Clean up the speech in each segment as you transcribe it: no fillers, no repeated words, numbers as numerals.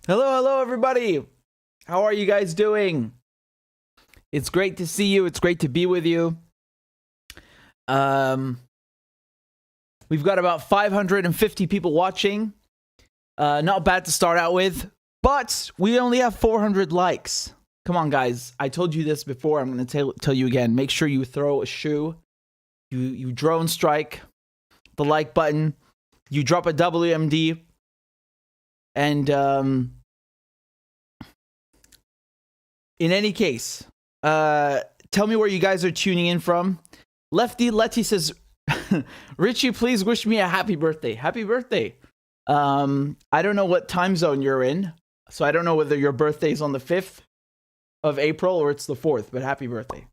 Hello, everybody. How are you guys doing? It's great to see you. It's great to be with you. We've got about 550 people watching. Not bad to start out with, but we only have 400 likes. Come on, guys. I told you this before. I'm going to tell you again. Make sure you throw a shoe. You drone strike the like button. You drop a WMD. And in any case, tell me where you guys are tuning in from. Lefty Letty says, Richie, please wish me a happy birthday. Happy birthday. I don't know what time zone you're in, so I don't know whether your birthday is on the 5th of April or it's the 4th, but happy birthday.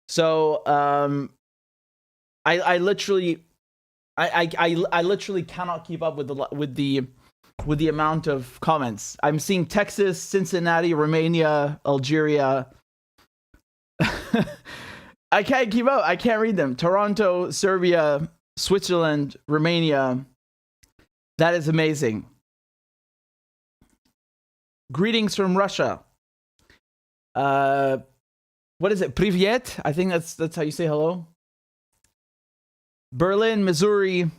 So I literally cannot keep up with the amount of comments. I'm seeing Texas, Cincinnati, Romania, Algeria. I can't keep up. I can't read them. Toronto, Serbia, Switzerland, Romania. That is amazing. Greetings from Russia. What is it? Privyet? I think that's how you say hello. Berlin, Missouri.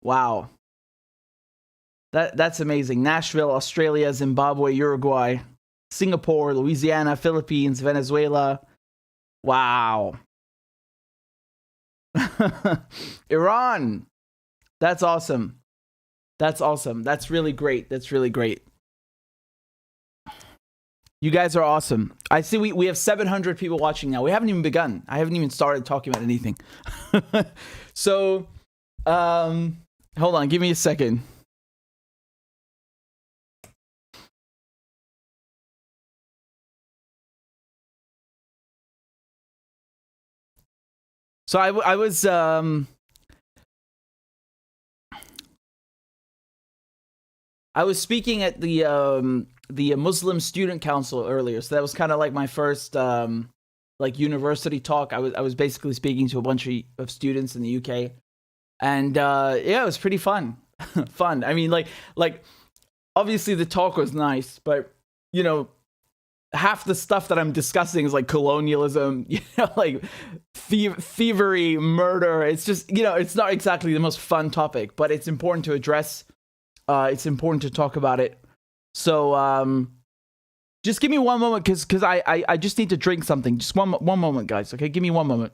Wow. That's amazing. Nashville, Australia, Zimbabwe, Uruguay, Singapore, Louisiana, Philippines, Venezuela. Wow. Iran. That's awesome. That's awesome. That's really great. That's really great. You guys are awesome. I see we have 700 people watching now. We haven't even begun. I haven't even started talking about anything. So, hold on. Give me a second. So I was speaking at the Muslim Student Council earlier, so that was kind of like my first like university talk. I was basically speaking to a bunch of students in the UK, and yeah, it was pretty fun. Fun. I mean, like obviously the talk was nice, but you know, half the stuff that I'm discussing is like colonialism, you know, like thievery, murder. It's just, you know, it's not exactly the most fun topic, but it's important to address. It's important to talk about it. So just give me one moment, because I just need to drink something. Just one moment, guys. Okay, give me one moment.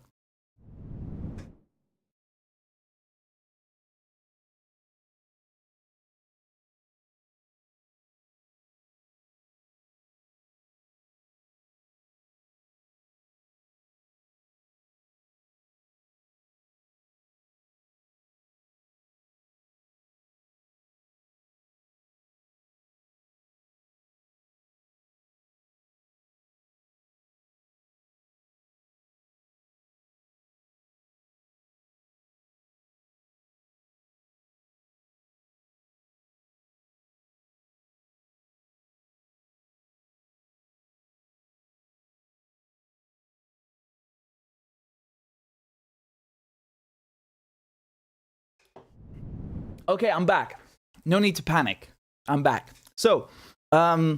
Okay, I'm back. No need to panic. I'm back. So, I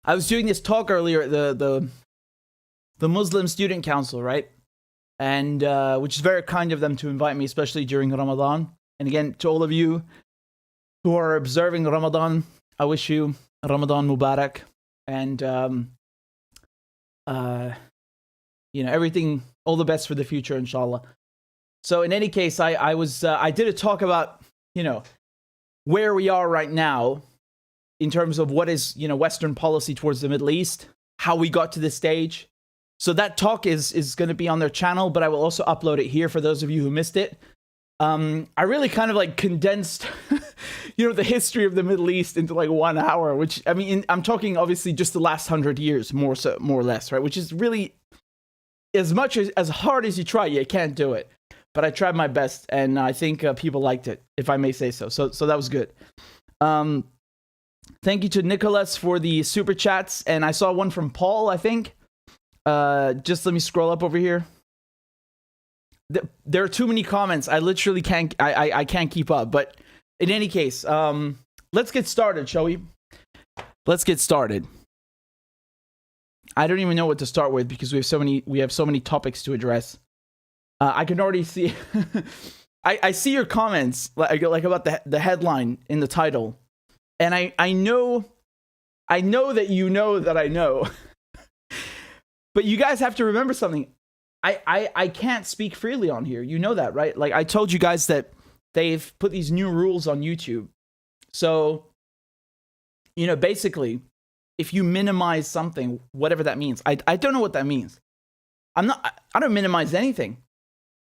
was doing this talk earlier at the Muslim Student Council, right? And which is very kind of them to invite me, especially during Ramadan. And again, to all of you who are observing Ramadan, I wish you Ramadan Mubarak, and you know, everything, all the best for the future, inshallah. So in any case, I did a talk about, you know, where we are right now in terms of what is, you know, Western policy towards the Middle East, how we got to this stage. So that talk is going to be on their channel, but I will also upload it here for those of you who missed it. I really kind of like condensed, you know, the history of the Middle East into like 1 hour, which, I mean, I'm talking obviously just the last 100 years, more or less, right? Which is really, as hard as you try, you can't do it. But I tried my best, and I think people liked it, if I may say so. So that was good. Thank you to Nicholas for the super chats, and I saw one from Paul, I think. Just let me scroll up over here. There are too many comments. I literally can't. I can't keep up. But in any case, let's get started, shall we? let's get started. I don't even know what to start with because we have so many topics to address. I can already see. I see your comments like about the headline in the title, and I know that you know that I know. But you guys have to remember something. I can't speak freely on here. You know that, right? Like, I told you guys that they've put these new rules on YouTube. So, you know, basically, if you minimize something, whatever that means, I don't know what that means. I don't minimize anything.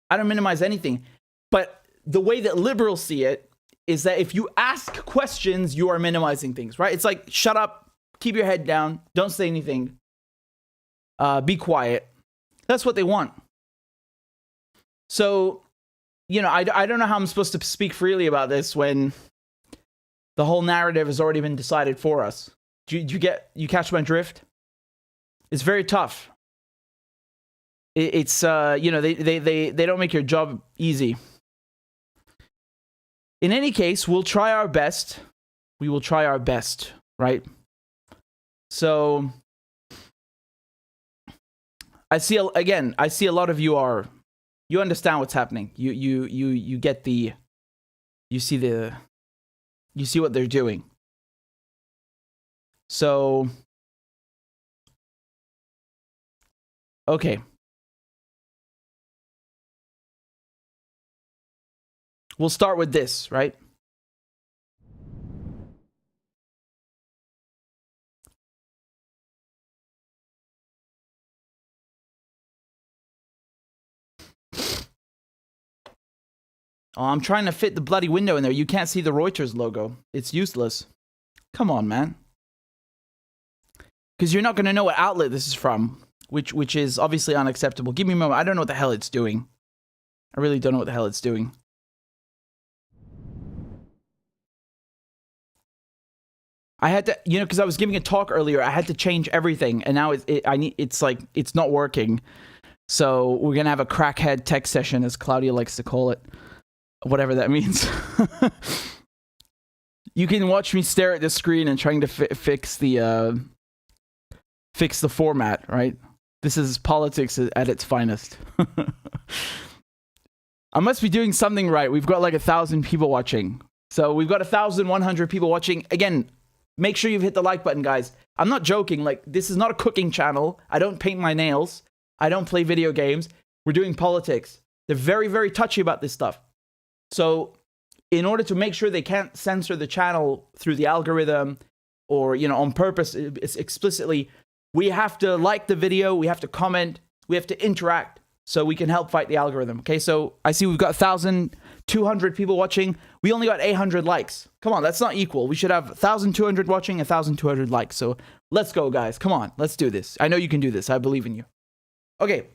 I don't minimize anything. But the way that liberals see it is that if you ask questions, you are minimizing things, right? It's like, shut up, keep your head down, don't say anything, be quiet. That's what they want. So, you know, I don't know how I'm supposed to speak freely about this when the whole narrative has already been decided for us. You catch my drift? It's very tough. It's you know, they don't make your job easy. In any case, we'll try our best. We will try our best, right? So I see a lot of you understand what's happening. You get the, you see what they're doing. So, okay. We'll start with this, right? Oh, I'm trying to fit the bloody window in there. You can't see the Reuters logo. It's useless. Come on, man. Because you're not going to know what outlet this is from, which is obviously unacceptable. Give me a moment. I don't know what the hell it's doing. I really don't know what the hell it's doing. I had to, you know, because I was giving a talk earlier, I had to change everything, and now it's like, it's not working. So we're going to have a crackhead tech session, as Claudia likes to call it. Whatever that means. You can watch me stare at the screen and trying to fix the format, right? This is politics at its finest. I must be doing something right. We've got like 1,000 people watching. So we've got 1,100 people watching. Again, make sure you've hit the like button, guys. I'm not joking. Like, this is not a cooking channel. I don't paint my nails. I don't play video games. We're doing politics. They're very, very touchy about this stuff. So in order to make sure they can't censor the channel through the algorithm or, you know, on purpose, it's explicitly, we have to like the video, we have to comment, we have to interact so we can help fight the algorithm. Okay, so I see we've got 1,200 people watching. We only got 800 likes. Come on, that's not equal. We should have 1,200 watching, 1,200 likes. So let's go, guys. Come on, let's do this. I know you can do this. I believe in you. Okay.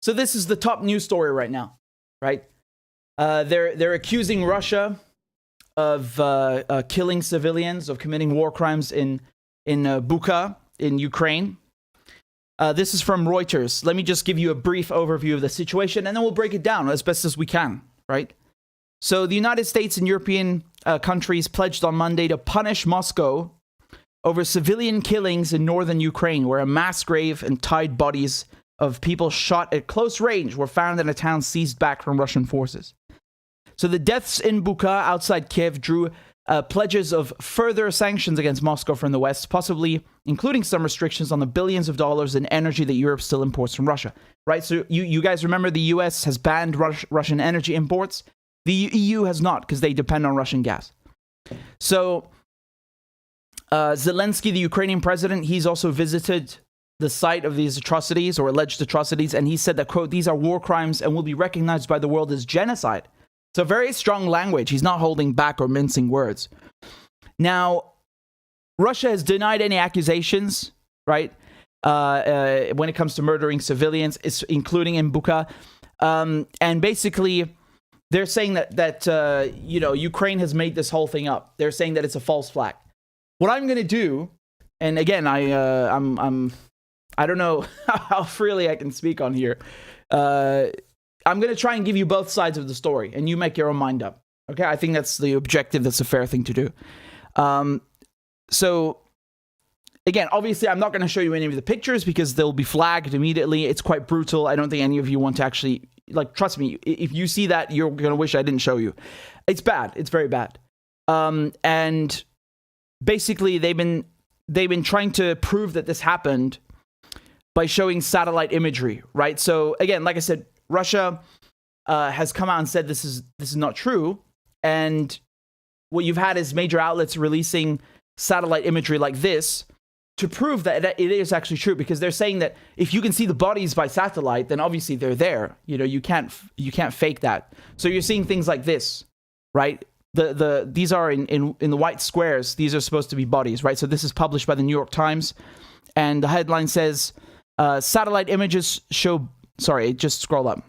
So this is the top news story right now, right? They're accusing Russia of killing civilians, of committing war crimes in Bucha in Ukraine. This is from Reuters. Let me just give you a brief overview of the situation, and then we'll break it down as best as we can, right? So the United States and European countries pledged on Monday to punish Moscow over civilian killings in northern Ukraine, where a mass grave and tied bodies of people shot at close range were found in a town seized back from Russian forces. So the deaths in Bucha outside Kiev drew pledges of further sanctions against Moscow from the West, possibly including some restrictions on the billions of dollars in energy that Europe still imports from Russia. Right? So you guys remember the US has banned Russian energy imports. The EU has not, because they depend on Russian gas. So Zelensky, the Ukrainian president, he's also visited the site of these atrocities or alleged atrocities, and he said that, quote, these are war crimes and will be recognized by the world as genocide. So very strong language. He's not holding back or mincing words. Now, Russia has denied any accusations, right, when it comes to murdering civilians, including in Bucha. And basically, they're saying that you know, Ukraine has made this whole thing up. They're saying that it's a false flag. What I'm going to do, and again, I don't know how freely I can speak on here. I'm going to try and give you both sides of the story, and you make your own mind up. Okay, I think that's the objective. That's a fair thing to do. So again, obviously, I'm not going to show you any of the pictures because they'll be flagged immediately. It's quite brutal. I don't think any of you want to actually, like, trust me, if you see that, you're going to wish I didn't show you. It's bad. It's very bad. And basically, they've been trying to prove that this happened by showing satellite imagery, right? So again, like I said, Russia has come out and said this is not true. And what you've had is major outlets releasing satellite imagery like this to prove that it is actually true, because they're saying that if you can see the bodies by satellite, then obviously they're there. You know, you can't fake that. So you're seeing things like this, right? These are in the white squares. These are supposed to be bodies, right? So this is published by the New York Times, and the headline says, satellite images show, sorry, just scroll up.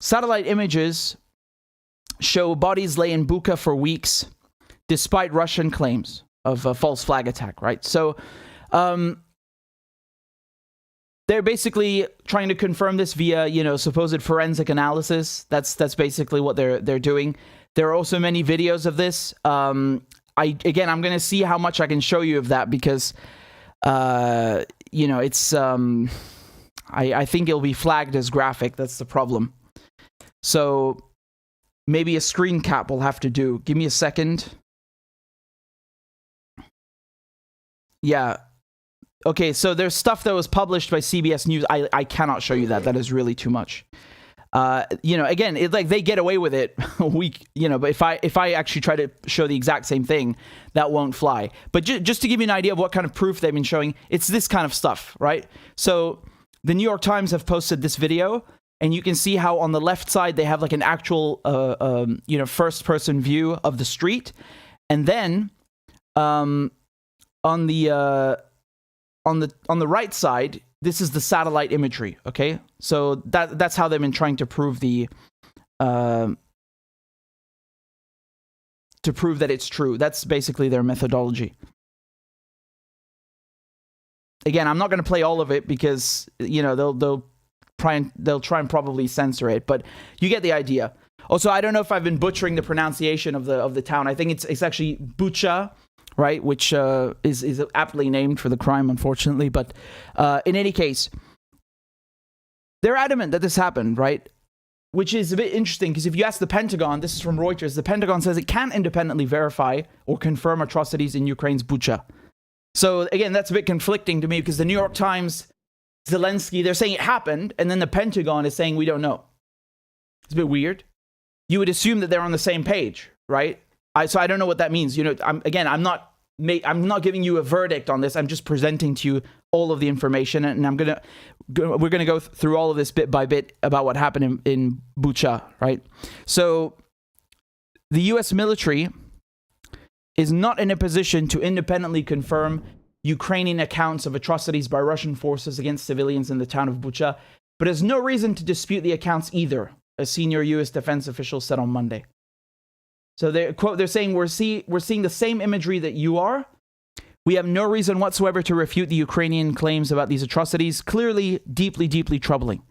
Satellite images show bodies lay in Bucha for weeks, despite Russian claims of a false flag attack, right? So they're basically trying to confirm this via, you know, supposed forensic analysis. That's basically what they're doing. There are also many videos of this. I'm going to see how much I can show you of that, because you know, it's I think it'll be flagged as graphic. That's the problem. So maybe a screen cap will have to do. Give me a second. Yeah. Okay, so there's stuff that was published by CBS News. I cannot show you that. That is really too much. You know, again, it's like they get away with it. You know, but if I actually try to show the exact same thing, that won't fly. But just to give you an idea of what kind of proof they've been showing, it's this kind of stuff, right? So the New York Times have posted this video, and you can see how on the left side they have like an actual, you know, first-person view of the street, and then on the right side, this is the satellite imagery. Okay, so that's how they've been trying to prove that it's true. That's basically their methodology. Again, I'm not going to play all of it because, you know, they'll try and probably censor it, but you get the idea. Also, I don't know if I've been butchering the pronunciation of the town. I think it's actually Bucha, right, which is aptly named for the crime, unfortunately. But in any case, they're adamant that this happened, right? Which is a bit interesting, because if you ask the Pentagon, this is from Reuters, the Pentagon says it can't independently verify or confirm atrocities in Ukraine's Bucha. So again, that's a bit conflicting to me, because the New York Times, Zelensky, they're saying it happened, and then the Pentagon is saying we don't know. It's a bit weird. You would assume that they're on the same page, right? So I don't know what that means. You know, I'm not giving you a verdict on this. I'm just presenting to you all of the information, and we're gonna go through all of this bit by bit about what happened in Bucha, right? So the U.S. military is not in a position to independently confirm Ukrainian accounts of atrocities by Russian forces against civilians in the town of Bucha, but has no reason to dispute the accounts either, a senior U.S. defense official said on Monday. So they're saying we're seeing the same imagery that you are. We have no reason whatsoever to refute the Ukrainian claims about these atrocities. Clearly, deeply, deeply troubling.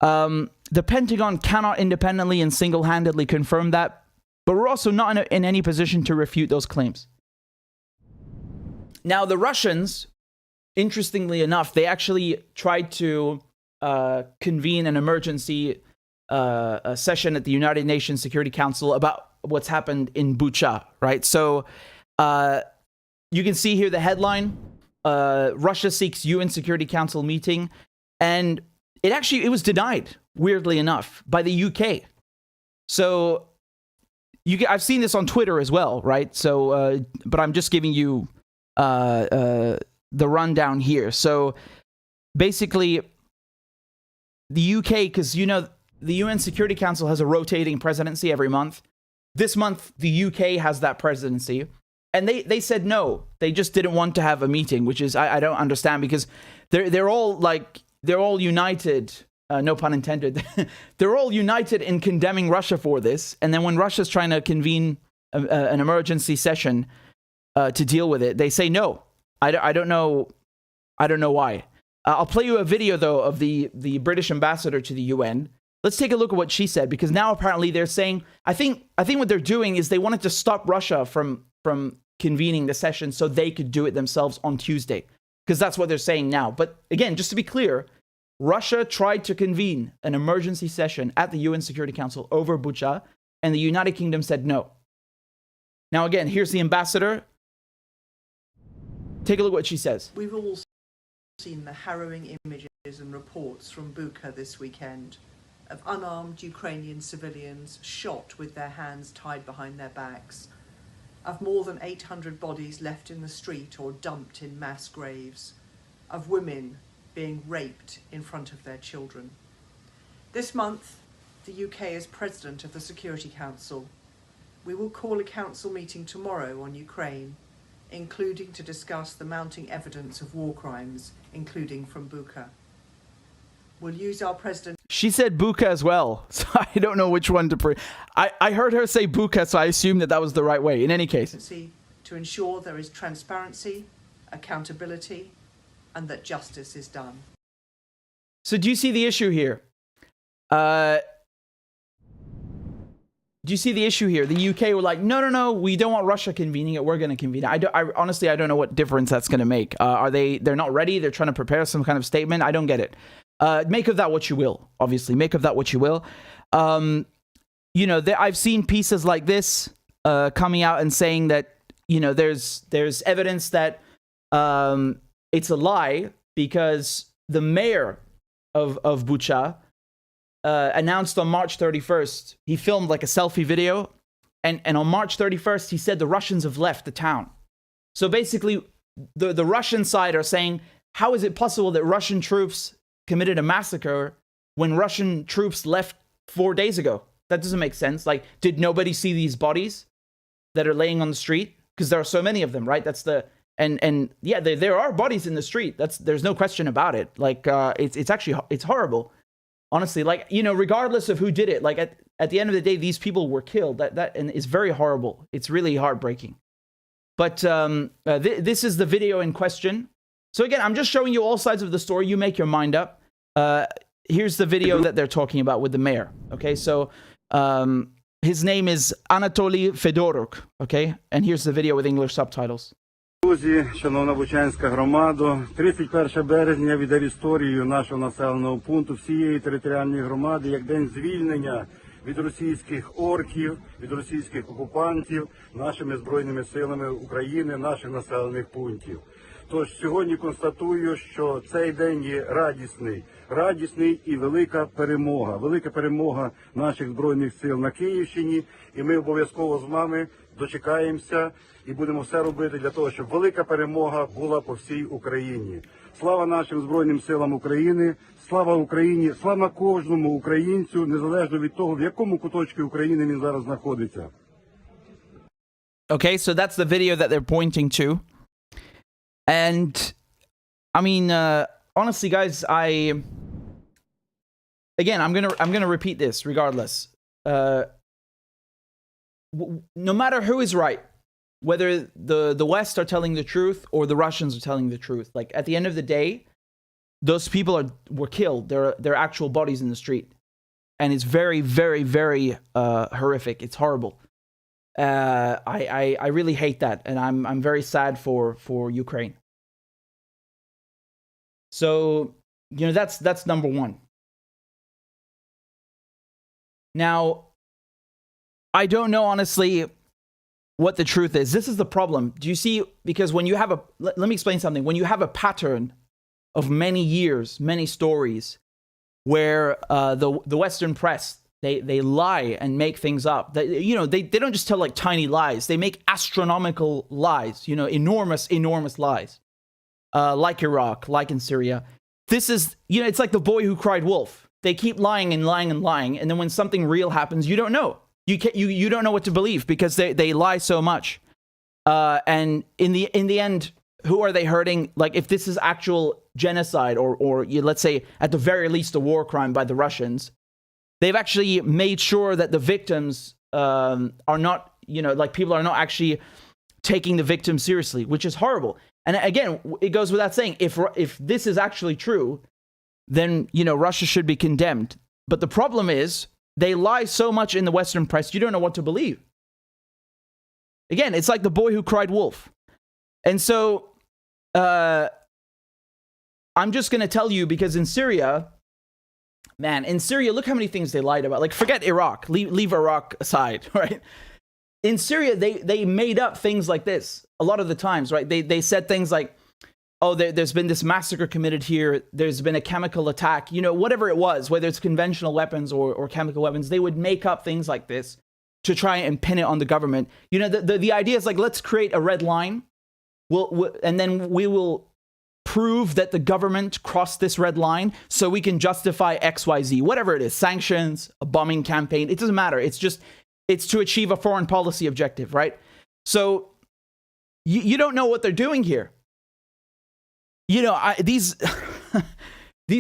The Pentagon cannot independently and single-handedly confirm that, but we're also not in any position to refute those claims. Now, the Russians, interestingly enough, they actually tried to convene an emergency session at the United Nations Security Council about what's happened in Bucha, right? So you can see here the headline, Russia seeks UN Security Council meeting, and it was denied, weirdly enough, by the UK. So I've seen this on Twitter as well, right? So, but I'm just giving you the rundown here. So basically, the UK, because you know the UN Security Council has a rotating presidency every month. This month, the UK has that presidency, and they said no. They just didn't want to have a meeting, which is I don't understand, because they're all united. No pun intended. They're all united in condemning Russia for this, and then when Russia's trying to convene an emergency session to deal with it, they say no. I don't know why. I'll play you a video though of the British ambassador to the UN. Let's take a look at what she said, because now apparently they're saying, I think what they're doing is they wanted to stop Russia from convening the session so they could do it themselves on Tuesday, because that's what they're saying now. But again, just to be clear, Russia tried to convene an emergency session at the UN Security Council over Bucha, and the United Kingdom said no. Now, again, here's the ambassador. Take a look what she says. We've all seen the harrowing images and reports from Bucha this weekend of unarmed Ukrainian civilians shot with their hands tied behind their backs, of more than 800 bodies left in the street or dumped in mass graves, of women being raped in front of their children. This month, the UK is President of the Security Council. We will call a council meeting tomorrow on Ukraine, including to discuss the mounting evidence of war crimes, including from Bucha. We'll use our president. She said Bucha as well, so I don't know which one to I heard her say Bucha, so I assumed that was the right way. In any case, to ensure there is transparency, accountability, and that justice is done. So do you see the issue here? Do you see the issue here? The UK were like, no, we don't want Russia convening it. We're going to convene it. Honestly, I don't know what difference that's going to make. They're not ready. They're trying to prepare some kind of statement. I don't get it. Make of that what you will, obviously. Make of that what you will. I've seen pieces like this coming out and saying that, there's evidence that it's a lie because the mayor of Bucha announced on March 31st, he filmed like a selfie video, and on March 31st, he said the Russians have left the town. So basically, the Russian side are saying, how is it possible that Russian troops committed a massacre when Russian troops left 4 days ago? That doesn't make sense. Like, did nobody see these bodies that are laying on the street? Because there are so many of them, right? That's the... And yeah, there are bodies in the street. There's no question about it. Like, it's horrible. Honestly, like, regardless of who did it, like at the end of the day, these people were killed. And it's very horrible. It's really heartbreaking. But this is the video in question. So again, I'm just showing you all sides of the story. You make your mind up. Here's the video that they're talking about with the mayor. Okay, so his name is Anatoly Fedoruk. Okay, and here's the video with English subtitles. Друзі, шановна Бучанська громада, 31 березня віддав історію нашого населеного пункту всієї територіальної громади як день звільнення від російських орків, від російських окупантів нашими Збройними силами України, наших населених пунктів. Тож сьогодні констатую, що цей день є радісний і велика перемога наших Збройних сил на Київщині, і ми обов'язково з вами дочекаємося і будемо все робити для того, щоб велика перемога була по всій Україні. Слава нашим Збройним силам України, слава Україні, слава кожному українцю, незалежно від того, в якому куточку України він зараз знаходиться. Okay, so that's the video that they're pointing to. And I mean, honestly, guys, I'm gonna repeat this regardless. No matter who is right, whether the West are telling the truth or the Russians are telling the truth, like at the end of the day, those people were killed. They're actual bodies in the street, and it's very, very, very horrific. It's horrible. I really hate that, and I'm very sad for Ukraine. So, that's number one. Now, I don't know honestly what the truth is. This is the problem. Do you see? Because when you have let me explain something. When you have a pattern of many years, many stories, where the Western press they lie and make things up. They don't just tell like tiny lies. They make astronomical lies. Enormous lies. Like Iraq, like in Syria. This is, it's like the boy who cried wolf. They keep lying and lying and lying, and then when something real happens, you don't know. You don't know what to believe because they lie so much. And in the end, who are they hurting? Like, if this is actual genocide or let's say at the very least a war crime by the Russians, they've actually made sure that the victims are not, like people are not actually taking the victims seriously, which is horrible. And again, it goes without saying, if this is actually true, then, Russia should be condemned. But the problem is, they lie so much in the Western press, you don't know what to believe. Again, it's like the boy who cried wolf. And so I'm just going to tell you, because in Syria, man, in Syria, look how many things they lied about. Like, forget Iraq. Leave Iraq aside, right? In Syria, they made up things like this a lot of the times, right? They said things like, oh, there's been this massacre committed here. There's been a chemical attack. You know, whatever it was, whether it's conventional weapons or chemical weapons, they would make up things like this to try and pin it on the government. You know, the idea is like, let's create a red line. And then we will prove that the government crossed this red line so we can justify XYZ, whatever it is, sanctions, a bombing campaign. It doesn't matter. It's to achieve a foreign policy objective, right? So you don't know what they're doing here. You know, these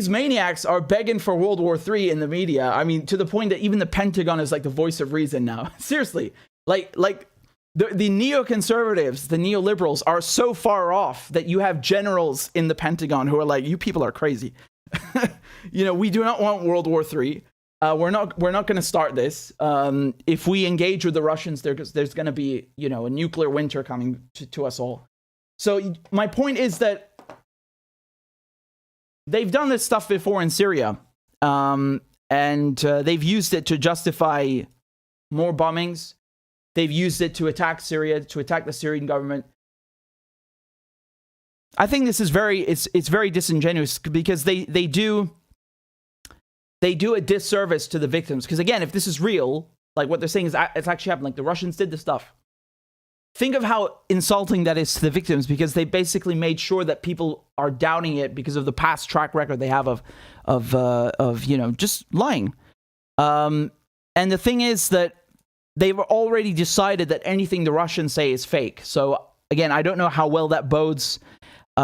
maniacs are begging for World War III in the media. I mean, to the point that even the Pentagon is like the voice of reason now. Seriously, like the neoconservatives, the neoliberals are so far off that you have generals in the Pentagon who are like, you people are crazy. You know, we do not want World War III. We're not going to start this. If we engage with the Russians, there's going to be, you know, a nuclear winter coming to us all. So my point is that they've done this stuff before in Syria, and they've used it to justify more bombings. They've used it to attack Syria, to attack the Syrian government. I think this is it's very disingenuous, because they do a disservice to the victims. Because again, if this is real, like what they're saying is it's actually happened, like the Russians did this stuff. Think of how insulting that is to the victims, because they basically made sure that people are doubting it because of the past track record they have of you know, just lying. And the thing is that they've already decided that anything the Russians say is fake. So again, I don't know how well that bodes, you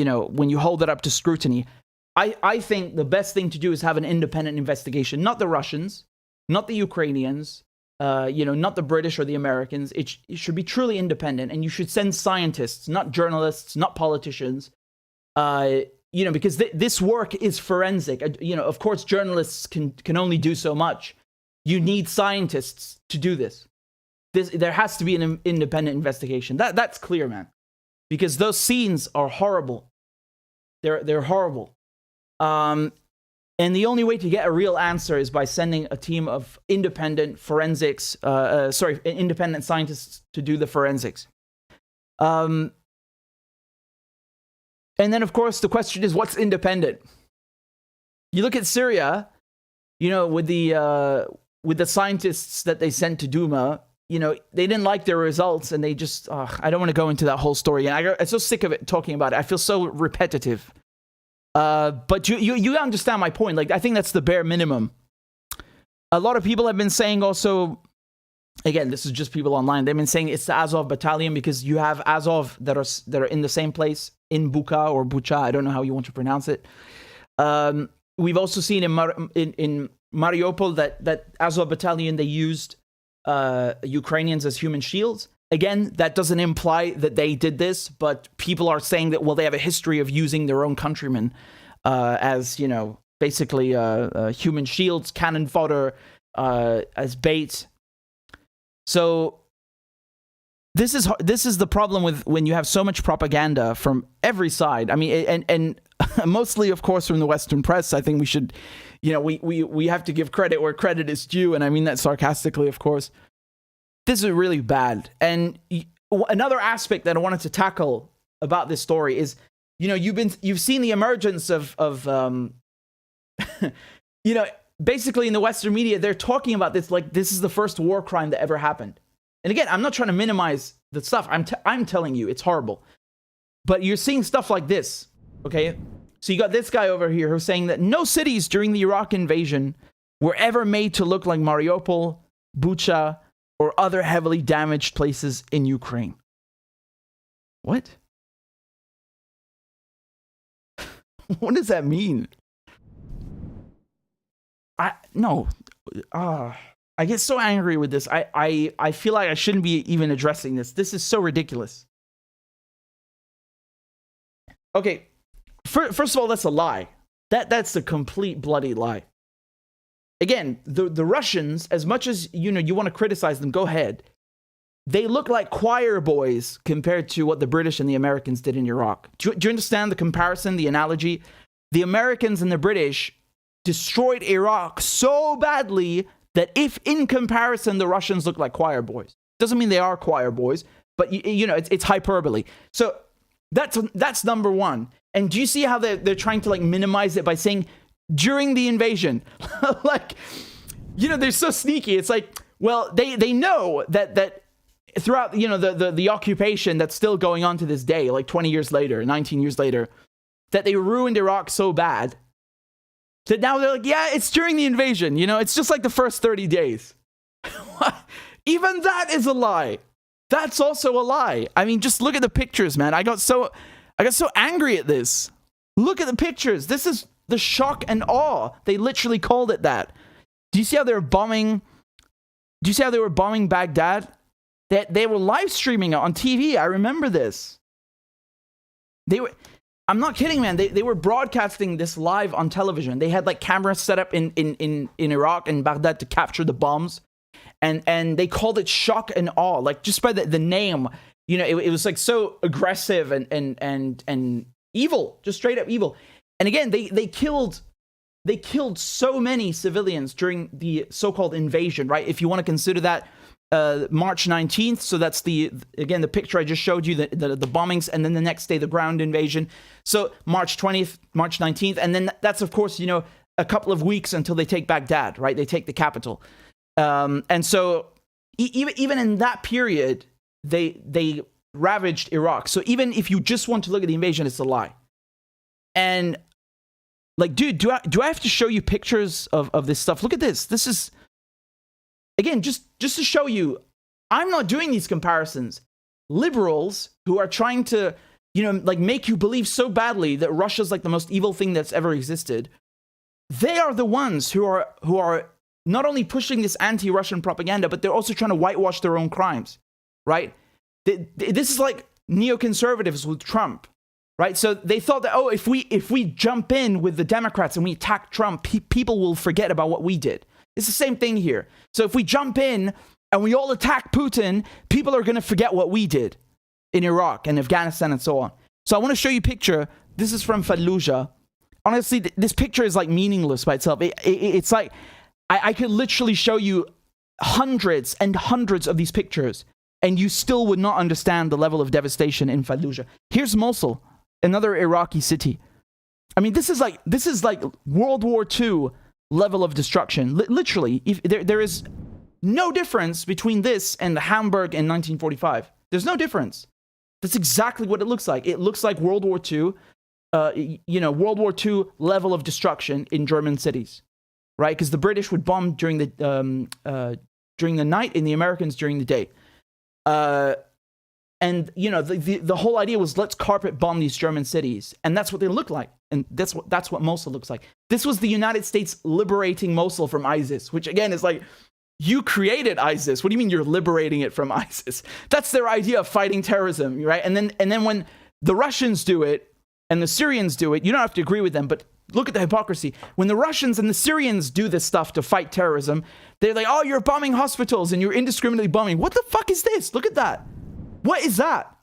know, when you hold it up to scrutiny. I think the best thing to do is have an independent investigation, not the Russians, not the Ukrainians, you know, not the British or the Americans. It should be truly independent, and you should send scientists, not journalists, not politicians, you know, because this work is forensic. You know, of course, journalists can only do so much. You need scientists to do this. There has to be an independent investigation. That's clear, man, because those scenes are horrible. They're horrible. And the only way to get a real answer is by sending a team of independent forensics, independent scientists to do the forensics. And then, of course, the question is, what's independent? You look at Syria, you know, with the scientists that they sent to Duma, you know, they didn't like their results, and they just, I don't want to go into that whole story. And I'm so sick of it talking about it. I feel so repetitive. But you understand my point. Like, I think that's the bare minimum. A lot of people have been saying also, again, this is just people online, they've been saying it's the Azov battalion because you have Azov that are in the same place in Bucha or Bucha. I don't know how you want to pronounce it. We've also seen in Mariupol that Azov battalion, they used Ukrainians as human shields. Again, that doesn't imply that they did this, but people are saying that, well, they have a history of using their own countrymen as, you know, basically human shields, cannon fodder, as bait. So this is the problem with when you have so much propaganda from every side. I mean, and mostly, of course, from the Western press. I think we should, you know, we have to give credit where credit is due, and I mean that sarcastically, of course. This is really bad. And another aspect that I wanted to tackle about this story is, you know, you've seen the emergence of you know, basically in the Western media, they're talking about this like this is the first war crime that ever happened. And again, I'm not trying to minimize the stuff. I'm telling you, it's horrible. But you're seeing stuff like this, okay? So you got this guy over here who's saying that no cities during the Iraq invasion were ever made to look like Mariupol, Bucha, or other heavily damaged places in Ukraine. What? What does that mean? I get so angry with this. I feel like I shouldn't be even addressing this. This is so ridiculous. Okay, first of all, that's a lie. That's a complete bloody lie. Again, the Russians, as much as you know you want to criticize them, go ahead. they look like choir boys compared to what the British and the Americans did in Iraq. Do you understand the comparison, the analogy? The Americans and the British destroyed Iraq so badly that if in comparison the Russians look like choir boys, doesn't mean they are choir boys, but you know, it's hyperbole. So that's number one. And do you see how they're trying to like minimize it by saying during the invasion? Like, you know, they're so sneaky. It's like, well, they know that throughout, you know, the occupation that's still going on to this day, like 20 years later, 19 years later, that they ruined Iraq so bad that now they're like, yeah, it's during the invasion. You know, it's just like the first 30 days. Even that is a lie. That's also a lie. I mean, just look at the pictures, man. I got so angry at this. Look at the pictures. This is the shock and awe. They literally called it that. Do you see how they were bombing? Do you see how they were bombing Baghdad? They were live streaming it on TV. I remember this. I'm not kidding, man. They were broadcasting this live on television. They had like cameras set up in Iraq and Baghdad to capture the bombs. And they called it shock and awe, like just by the name, you know, it was like so aggressive and evil, just straight up evil. And again, they killed so many civilians during the so-called invasion, right? If you want to consider that March 19th, so that's the picture I just showed you, the bombings, and then the next day the ground invasion. So March 20th, March 19th, and then that's of course, you know, a couple of weeks until they take Baghdad, right? They take the capital. And so even in that period, they ravaged Iraq. So even if you just want to look at the invasion, it's a lie. And like, dude, do I have to show you pictures of this stuff? Look at this. This is, again, just to show you, I'm not doing these comparisons. Liberals who are trying to, you know, like make you believe so badly that Russia's like the most evil thing that's ever existed. They are the ones who are not only pushing this anti-Russian propaganda, but they're also trying to whitewash their own crimes, right? This is like neoconservatives with Trump, right? So they thought that, oh, if we jump in with the Democrats and we attack Trump, people will forget about what we did. It's the same thing here. So if we jump in and we all attack Putin, people are going to forget what we did in Iraq and Afghanistan and so on. So I want to show you a picture. This is from Fallujah. Honestly, this picture is like meaningless by itself. It's like, I could literally show you hundreds and hundreds of these pictures, and you still would not understand the level of devastation in Fallujah. Here's Mosul, another Iraqi city. I mean, this is like World War II level of destruction. Literally, there is no difference between this and Hamburg in 1945. There's no difference. That's exactly what it looks like. It looks like World War II, World War II level of destruction in German cities. Right, because the British would bomb during the night, and the Americans during the day, and you know the whole idea was let's carpet bomb these German cities, and that's what they look like, and that's what Mosul looks like. This was the United States liberating Mosul from ISIS, which again is like, you created ISIS. What do you mean you're liberating it from ISIS? That's their idea of fighting terrorism, right? And then when the Russians do it and the Syrians do it, you don't have to agree with them, but look at the hypocrisy. When the Russians and the Syrians do this stuff to fight terrorism, they're like, oh, you're bombing hospitals and you're indiscriminately bombing. What the fuck is this? Look at that. What is that?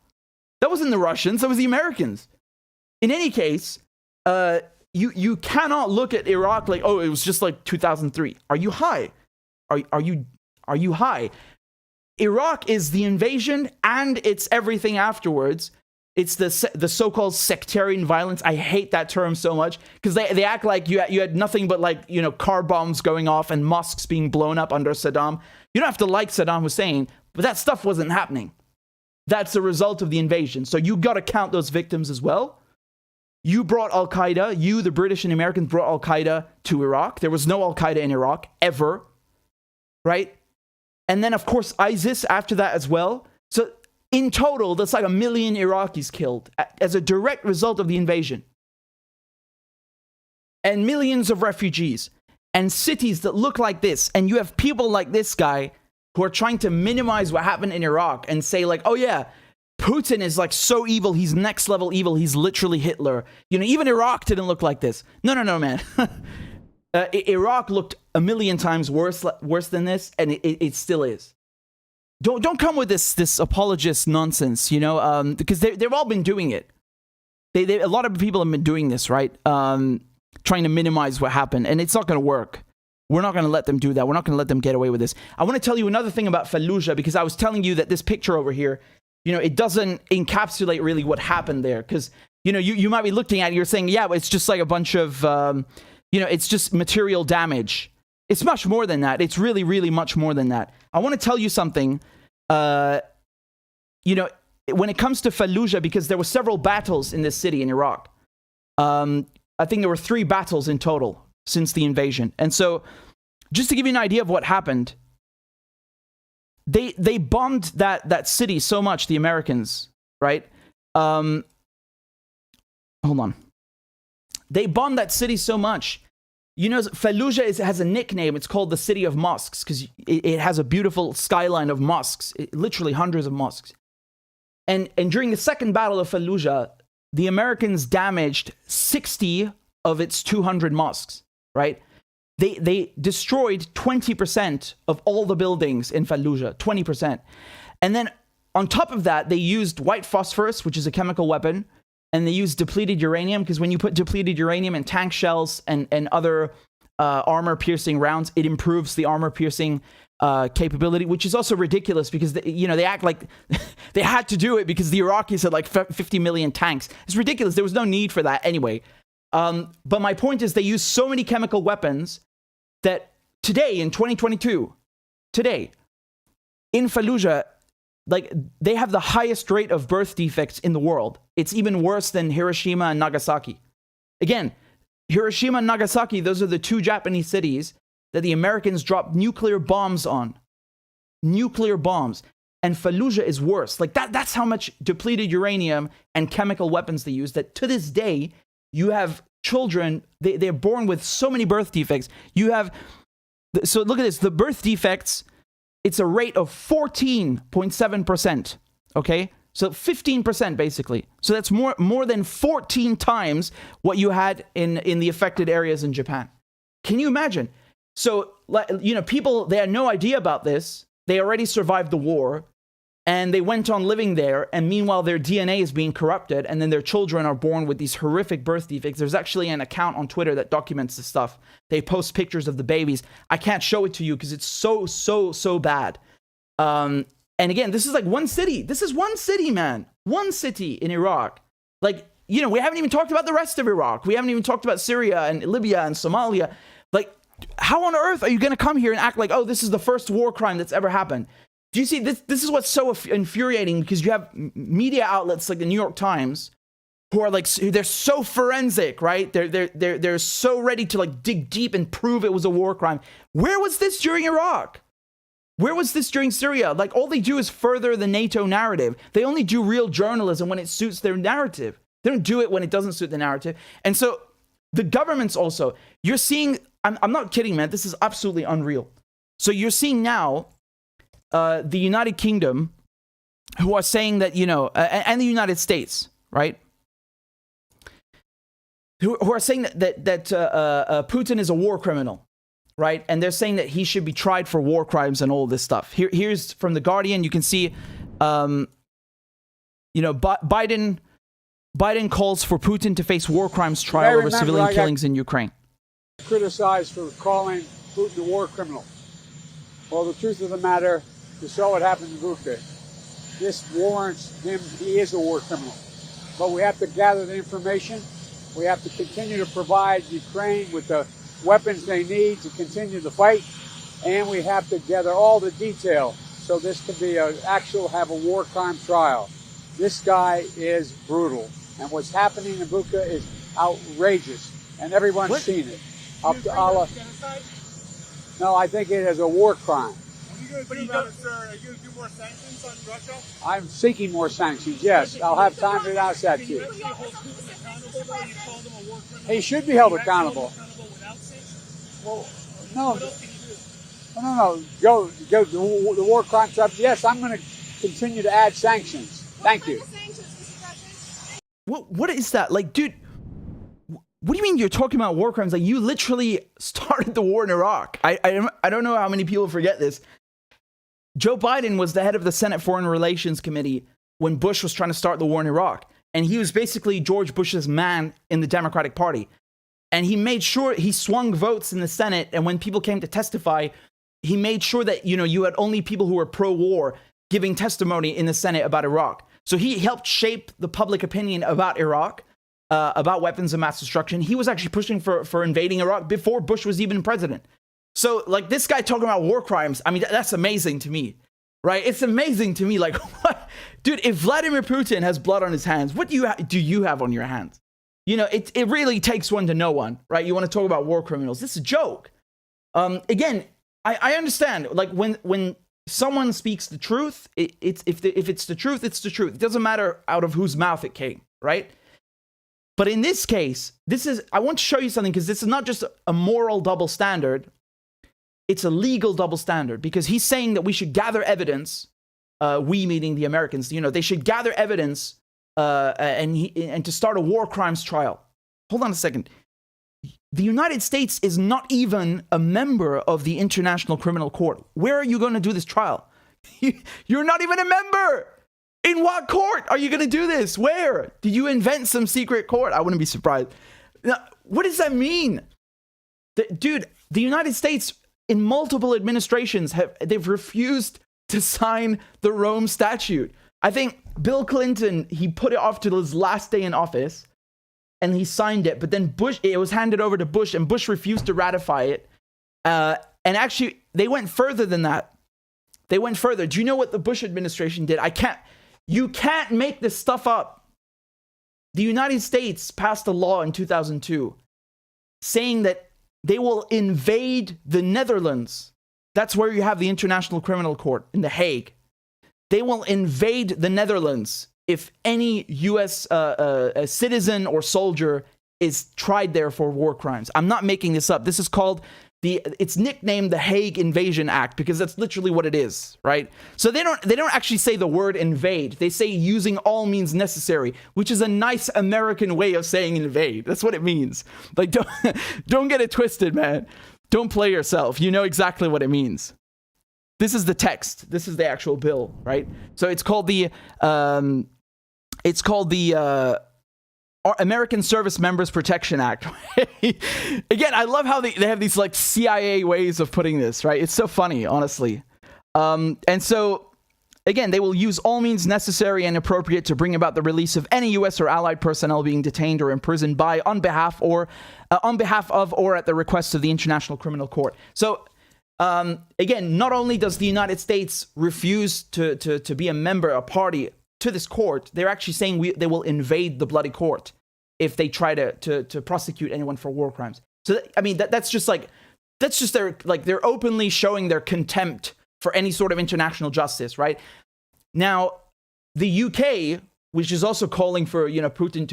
That wasn't the Russians. That was the Americans. In any case, you cannot look at Iraq like, oh, it was just like 2003. Are you high? Are you high? Iraq is the invasion and it's everything afterwards. It's the so-called sectarian violence. I hate that term so much because they act like you had nothing but like, you know, car bombs going off and mosques being blown up under Saddam. You don't have to like Saddam Hussein, but that stuff wasn't happening. That's the result of the invasion. So you got to count those victims as well. You brought Al-Qaeda. You, the British and Americans, brought Al-Qaeda to Iraq. There was no Al-Qaeda in Iraq ever, right? And then, of course, ISIS after that as well. So in total, that's like 1 million Iraqis killed as a direct result of the invasion. And millions of refugees. And cities that look like this. And you have people like this guy who are trying to minimize what happened in Iraq and say like, oh yeah, Putin is like so evil. He's next level evil. He's literally Hitler. You know, even Iraq didn't look like this. No, man. Iraq looked 1 million times worse than this. And it still is. don't come with this apologist nonsense, because they've all been doing it. A lot of people have been doing this, right? Trying to minimize what happened, and it's not going to work. We're not going to let them do that. We're not going to let them get away with this. I want to tell you another thing about Fallujah, because I was telling you that this picture over here, it doesn't encapsulate really what happened there, because you might be looking at it, you're saying, yeah, but it's just like a bunch of it's just material damage. It's much more than that. It's really, really much more than that. I want to tell you something. When it comes to Fallujah, because there were several battles in this city in Iraq. I think there were 3 battles in total since the invasion. And so, just to give you an idea of what happened, they bombed that city so much, the Americans, right? Hold on. They bombed that city so much. Fallujah has a nickname. It's called the City of Mosques, because it has a beautiful skyline of mosques, literally hundreds of mosques. And during the second battle of Fallujah, the Americans damaged 60 of its 200 mosques, right? They destroyed 20% of all the buildings in Fallujah, 20%. And then on top of that, they used white phosphorus, which is a chemical weapon, and they used depleted uranium, because when you put depleted uranium in tank shells and other armor-piercing rounds, it improves the armor-piercing capability, which is also ridiculous, because they act like they had to do it because the Iraqis had like 50 million tanks. It's ridiculous. There was no need for that anyway. But my point is, they use so many chemical weapons that today, in 2022, in Fallujah, like, they have the highest rate of birth defects in the world. It's even worse than Hiroshima and Nagasaki. Again, Hiroshima and Nagasaki, those are the 2 Japanese cities that the Americans dropped nuclear bombs on. Nuclear bombs. And Fallujah is worse. Like, that's how much depleted uranium and chemical weapons they use, that to this day, you have children, they're born with so many birth defects. So look at this, the birth defects, it's a rate of 14.7%, okay? So 15% basically. So that's more than 14 times what you had in the affected areas in Japan. Can you imagine? So, people, they had no idea about this. They already survived the war, and they went on living there, and meanwhile their DNA is being corrupted, and then their children are born with these horrific birth defects. There's actually an account on Twitter that documents this stuff. They post pictures of the babies. I can't show it to you because it's so bad. And again, this is like one city. This is one city, man. One city in Iraq. Like, we haven't even talked about the rest of Iraq. We haven't even talked about Syria and Libya and Somalia. Like, how on earth are you going to come here and act like, oh, this is the first war crime that's ever happened? Do you see, this is what's so infuriating, because you have media outlets like the New York Times who are like, they're so forensic, right? They're so ready to like dig deep and prove it was a war crime. Where was this during Iraq? Where was this during Syria? Like, all they do is further the NATO narrative. They only do real journalism when it suits their narrative. They don't do it when it doesn't suit the narrative. And so the governments also, you're seeing, I'm not kidding, man. This is absolutely unreal. So you're seeing now the United Kingdom, who are saying that, and the United States, right? Who are saying that Putin is a war criminal, right? And they're saying that he should be tried for war crimes and all this stuff. Here's from The Guardian. You can see, Biden calls for Putin to face war crimes trial over civilian killings in Ukraine. Criticized for calling Putin a war criminal. Well, the truth of the matter, you saw what happened in Bucha. This warrants him, he is a war criminal. But we have to gather the information. We have to continue to provide Ukraine with the weapons they need to continue the fight. And we have to gather all the detail so this can be have a war crime trial. This guy is brutal. And what's happening in Bucha is outrageous. And everyone's seen it. Up to Allah. No, I think it is a war crime. What are you going to do, sir? Are you going to do more sanctions on Russia? I'm seeking more sanctions, yes. I'll have time to announce that to you. Can you hold Putin accountable for you called him a war criminal? He should be held accountable. Without sanctions? Well, no. What else can you do? No. Go the war crime stuff. Yes, I'm going to continue to add sanctions. Thank you. What is that? Like, dude, what do you mean you're talking about war crimes? Like, you literally started the war in Iraq. I don't know how many people forget this. Joe Biden was the head of the Senate Foreign Relations Committee when Bush was trying to start the war in Iraq. And he was basically George Bush's man in the Democratic Party. And he made sure he swung votes in the Senate. And when people came to testify, he made sure that, you had only people who were pro-war giving testimony in the Senate about Iraq. So he helped shape the public opinion about Iraq, about weapons of mass destruction. He was actually pushing for invading Iraq before Bush was even president. So, like, this guy talking about war crimes, I mean, that's amazing to me, right? It's amazing to me. Like, what? Dude, if Vladimir Putin has blood on his hands, what do you have on your hands? It really takes one to know one, right? You want to talk about war criminals. This is a joke. Again, I understand, like, when someone speaks the truth, if it's the truth, it's the truth. It doesn't matter out of whose mouth it came, right? But in this case, I want to show you something, because this is not just a moral double standard. It's a legal double standard, because he's saying that we should gather evidence, we meaning the Americans, they should gather evidence and to start a war crimes trial. Hold on a second. The United States is not even a member of the International Criminal Court. Where are you going to do this trial? You're not even a member. In what court are you going to do this? Where? Did you invent some secret court? I wouldn't be surprised. Now, what does that mean? Dude, the United States, in multiple administrations, they've refused to sign the Rome Statute. I think Bill Clinton, he put it off to his last day in office, and he signed it. But then it was handed over to Bush, and Bush refused to ratify it. And actually, they went further than that. They went further. Do you know what the Bush administration did? You can't make this stuff up. The United States passed a law in 2002 saying that they will invade the Netherlands. That's where you have the International Criminal Court in The Hague. They will invade the Netherlands if any U.S. Citizen or soldier is tried there for war crimes. I'm not making this up. This is called it's nicknamed the Hague Invasion Act, because that's literally what it is, right? So they don't actually say the word invade. They say using all means necessary, which is a nice American way of saying invade. That's what it means. Like, don't get it twisted, man. Don't play yourself. You know exactly what it means. This is the text. This is the actual bill, right? So it's called the American Service Members Protection Act. Again, I love how they have these like CIA ways of putting this, right? It's so funny, honestly. And so, again, they will use all means necessary and appropriate to bring about the release of any U.S. or allied personnel being detained or imprisoned by, on behalf of, or at the request of the International Criminal Court. So, again, not only does the United States refuse to be a party to this court, they're actually saying they will invade the bloody court if they try to prosecute anyone for war crimes. So, that's just they're openly showing their contempt for any sort of international justice, right? Now, the UK, which is also calling for, Putin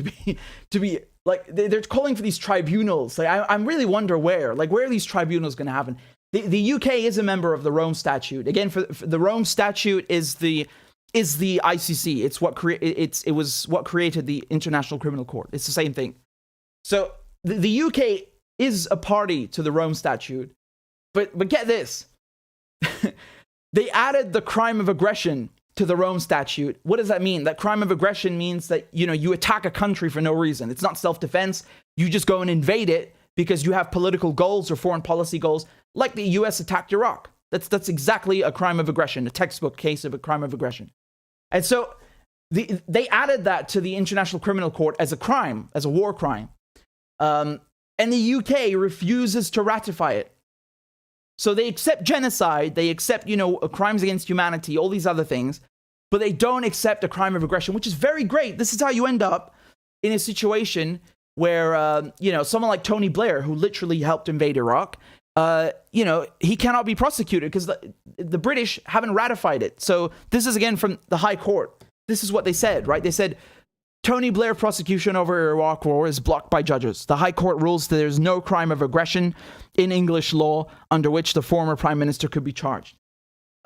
to be like, they're calling for these tribunals. Like, I really wonder where are these tribunals going to happen? The UK is a member of the Rome Statute. Again, for the Rome Statute is the ICC. It was what created the International Criminal Court. It's the same thing. So the UK is a party to the Rome Statute, but get this. They added the crime of aggression to the Rome Statute. What does that mean? That crime of aggression means that, you attack a country for no reason. It's not self-defense. You just go and invade it because you have political goals or foreign policy goals, like the US attacked Iraq. That's exactly a crime of aggression, a textbook case of a crime of aggression. And so they added that to the International Criminal Court as a crime, as a war crime. And the UK refuses to ratify it. So they accept genocide, they accept, crimes against humanity, all these other things, but they don't accept a crime of aggression, which is very great. This is how you end up in a situation where, someone like Tony Blair, who literally helped invade Iraq, he cannot be prosecuted because the British haven't ratified it. So this is, again, from the High Court. This is what they said, right? They said, Tony Blair prosecution over Iraq war is blocked by judges. The High Court rules that there's no crime of aggression in English law under which the former prime minister could be charged.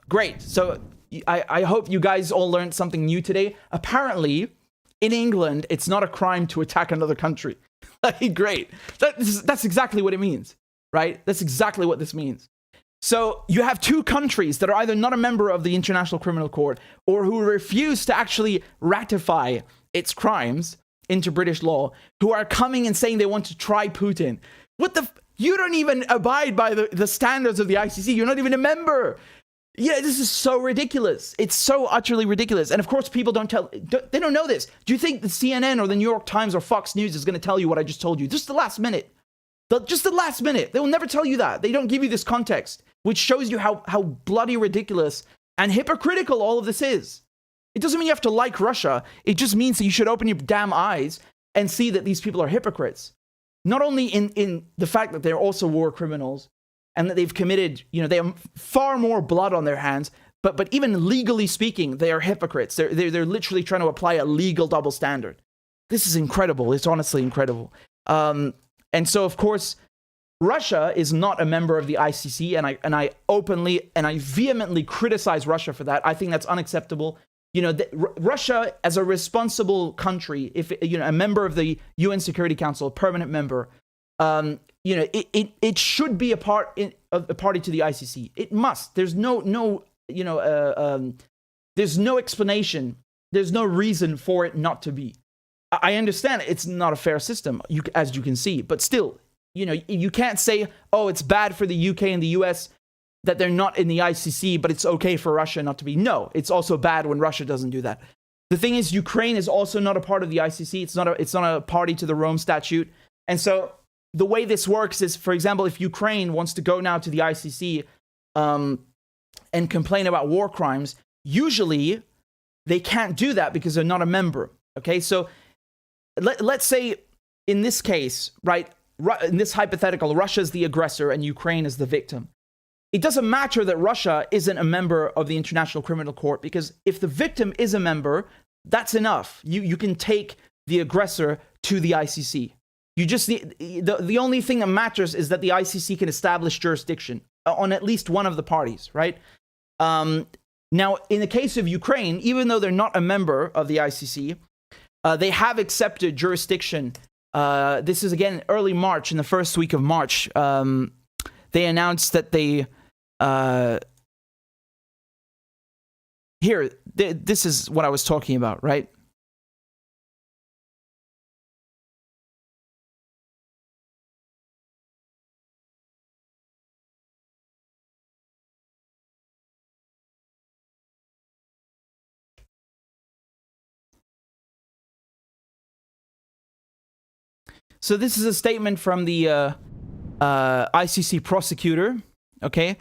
Great. So I hope you guys all learned something new today. Apparently, in England, it's not a crime to attack another country. Great. That's exactly what it means, right? That's exactly what this means. So you have two countries that are either not a member of the International Criminal Court or who refuse to actually ratify its crimes into British law, who are coming and saying they want to try Putin. You don't even abide by the standards of the ICC. You're not even a member. Yeah, this is so ridiculous. It's so utterly ridiculous. And of course, people they don't know this. Do you think the CNN or the New York Times or Fox News is going to tell you what I just told you? Just the last minute. Just the last minute. They will never tell you that. They don't give you this context, which shows you how bloody ridiculous and hypocritical all of this is. It doesn't mean you have to like Russia. It just means that you should open your damn eyes and see that these people are hypocrites. Not only in the fact that they're also war criminals and that they've committed, they have far more blood on their hands, but even legally speaking, they are hypocrites. They're literally trying to apply a legal double standard. This is incredible. It's honestly incredible. And so, of course, Russia is not a member of the ICC, and I openly and I vehemently criticize Russia for that. I think that's unacceptable. Russia, as a responsible country, if a member of the UN Security Council, a permanent member, it should be a party to the ICC. It must. There's there's no explanation. There's no reason for it not to be. I understand it's not a fair system, as you can see, but still, you can't say, oh, it's bad for the UK and the US that they're not in the ICC, but it's okay for Russia not to be. No, it's also bad when Russia doesn't do that. The thing is, Ukraine is also not a part of the ICC. It's not a party to the Rome Statute. And so the way this works is, for example, if Ukraine wants to go now to the ICC and complain about war crimes, usually they can't do that because they're not a member. Okay, so let's say in this case, right, in this hypothetical, Russia is the aggressor and Ukraine is the victim. It doesn't matter that Russia isn't a member of the International Criminal Court, because if the victim is a member, that's enough. You can take the aggressor to the ICC. You just need, the only thing that matters is that the ICC can establish jurisdiction on at least one of the parties, right? Now, in the case of Ukraine, even though they're not a member of the ICC, they have accepted jurisdiction. This is, again, early March, in the first week of March. They announced that they... this is what I was talking about, right? So this is a statement from the ICC prosecutor, okay?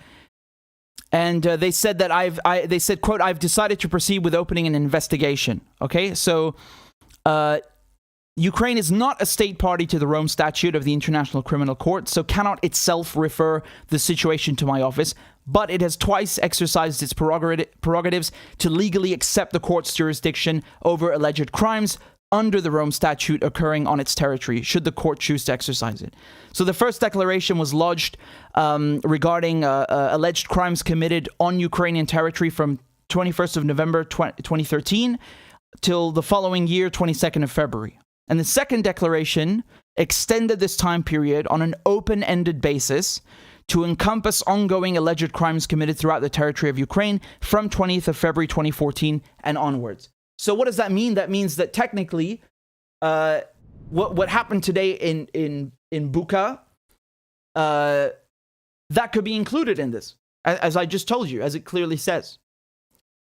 And they said that they said, quote, "I've decided to proceed with opening an investigation." Okay, so Ukraine is not a state party to the Rome Statute of the International Criminal Court, so cannot itself refer the situation to my office, but it has twice exercised its prerogatives to legally accept the court's jurisdiction over alleged crimes under the Rome Statute occurring on its territory, should the court choose to exercise it. So the first declaration was lodged regarding alleged crimes committed on Ukrainian territory from 21st of November 2013 till the following year, 22nd of February. And the second declaration extended this time period on an open-ended basis to encompass ongoing alleged crimes committed throughout the territory of Ukraine from 20th of February 2014 and onwards. So what does that mean? That means that technically, what happened today in Bucha, that could be included in this, as I just told you, as it clearly says.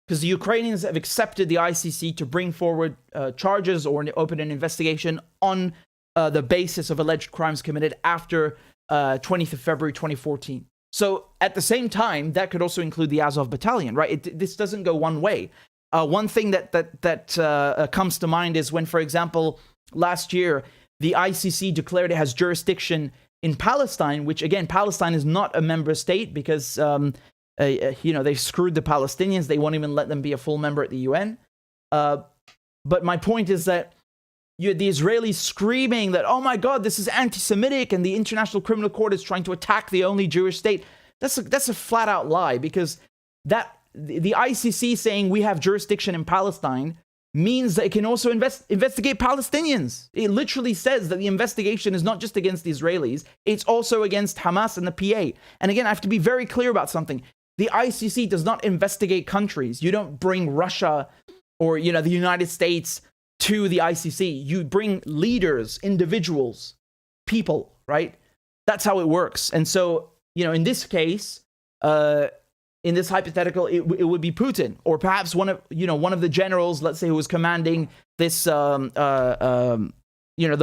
Because the Ukrainians have accepted the ICC to bring forward charges or open an investigation on the basis of alleged crimes committed after 20th of February 2014. So at the same time, that could also include the Azov battalion, right? This doesn't go one way. One thing that comes to mind is when, for example, last year, the ICC declared it has jurisdiction in Palestine, which, again, Palestine is not a member state because, they screwed the Palestinians. They won't even let them be a full member at the UN. But my point is that you had the Israelis screaming that, oh my God, this is anti-Semitic and the International Criminal Court is trying to attack the only Jewish state. That's a flat-out lie, because the ICC saying we have jurisdiction in Palestine means that it can also investigate Palestinians. It literally says that the investigation is not just against the Israelis, it's also against Hamas and the PA. And again, I have to be very clear about something. The ICC does not investigate countries. You don't bring Russia or, you know, the United States to the ICC. You bring leaders, individuals, people, right? That's how it works. And so, you know, in this case, in this hypothetical, it would be Putin, or perhaps one of the generals, let's say, who was commanding this, the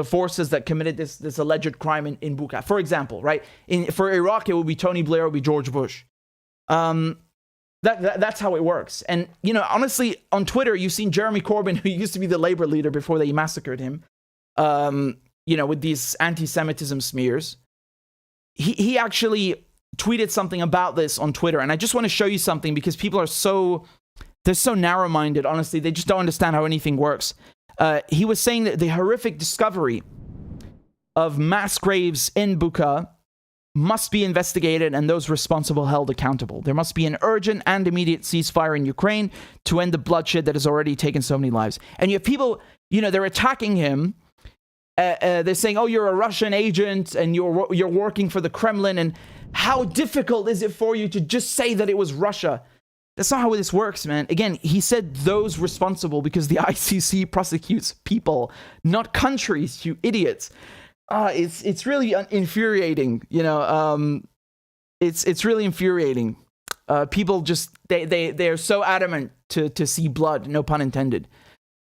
forces that committed this alleged crime in Bucha, for example, right? For Iraq, it would be Tony Blair, it would be George Bush. That's how it works. And, you know, honestly, on Twitter, you've seen Jeremy Corbyn, who used to be the Labour leader before they massacred him, with these anti-Semitism smears. He actually tweeted something about this on Twitter, and I just want to show you something because people are so narrow-minded, honestly. They just don't understand how anything works. He was saying that the horrific discovery of mass graves in Bucha must be investigated and those responsible held accountable. There must be an urgent and immediate ceasefire in Ukraine to end the bloodshed that has already taken so many lives. And you have people, you know, they're attacking him. They're saying, oh, you're a Russian agent and you're working for the Kremlin, and how difficult is it for you to just say that it was Russia? That's not how this works, man. Again, he said those responsible because the ICC prosecutes people, not countries, you idiots. It's really infuriating, you know. It's really infuriating. People just they're so adamant to see blood, no pun intended.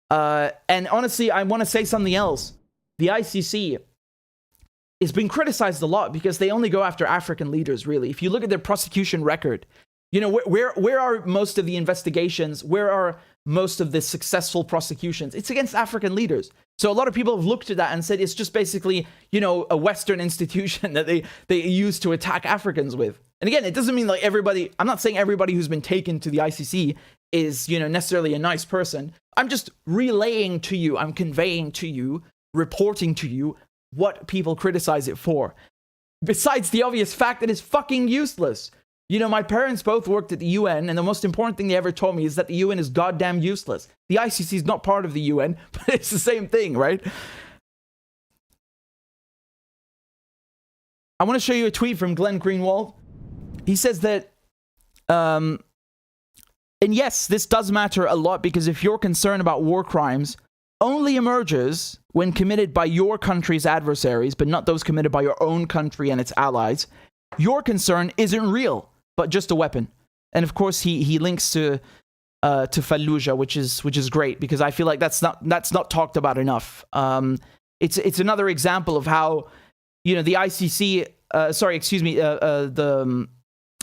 And honestly, I want to say something else. The ICC has been criticized a lot because they only go after African leaders, really. If you look at their prosecution record, you know, where are most of the investigations? Where are most of the successful prosecutions? It's against African leaders. So a lot of people have looked at that and said it's just basically, you know, a Western institution that they use to attack Africans with. And again, it doesn't mean like everybody, I'm not saying everybody who's been taken to the ICC is, you know, necessarily a nice person. I'm just relaying to you, I'm conveying to you, reporting to you what people criticize it for. Besides the obvious fact that it's fucking useless. You know, my parents both worked at the UN, and the most important thing they ever told me is that the UN is goddamn useless. The ICC is not part of the UN, but it's the same thing, right? I want to show you a tweet from Glenn Greenwald. He says that, and yes, this does matter a lot, because if you're concerned about war crimes, only emerges when committed by your country's adversaries, but not those committed by your own country and its allies. Your concern isn't real, but just a weapon. And of course, he links to Fallujah, which is great, because I feel like that's not talked about enough. It's another example of how, you know, the ICC, the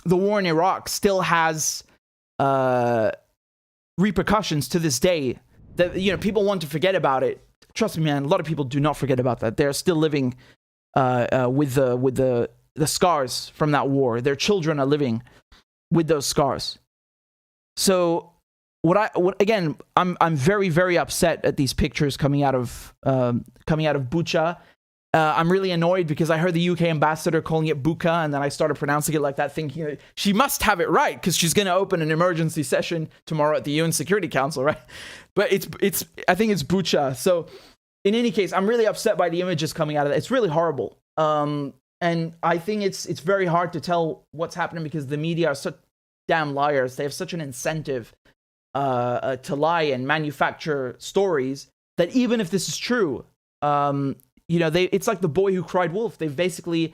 war in Iraq still has repercussions to this day. That, you know, people want to forget about it. Trust me, man. A lot of people do not forget about that. They're still living with the scars from that war. Their children are living with those scars. So again, I'm very, very upset at these pictures coming out of Bucha. I'm really annoyed because I heard the UK ambassador calling it Bucha, and then I started pronouncing it like that, thinking she must have it right because she's going to open an emergency session tomorrow at the UN Security Council, right? But I think it's Bucha. So in any case, I'm really upset by the images coming out of that. It's really horrible. And I think it's very hard to tell what's happening because the media are such damn liars. They have such an incentive to lie and manufacture stories that even if this is true, you know, it's like the boy who cried wolf. They've basically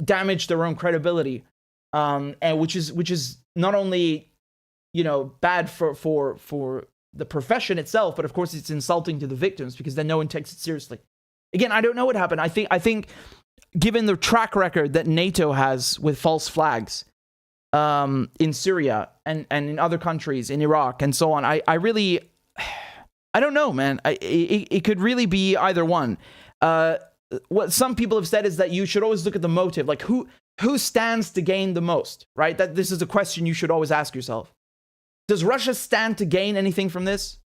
damaged their own credibility, and which is not only, you know, bad for the profession itself, but of course it's insulting to the victims because then no one takes it seriously. Again, I don't know what happened. I think given the track record that NATO has with false flags in Syria and in other countries, in Iraq and so on, I don't know, man. It could really be either one. What some people have said is that you should always look at the motive, like who stands to gain the most, right? That this is a question you should always ask yourself. Does Russia stand to gain anything from this?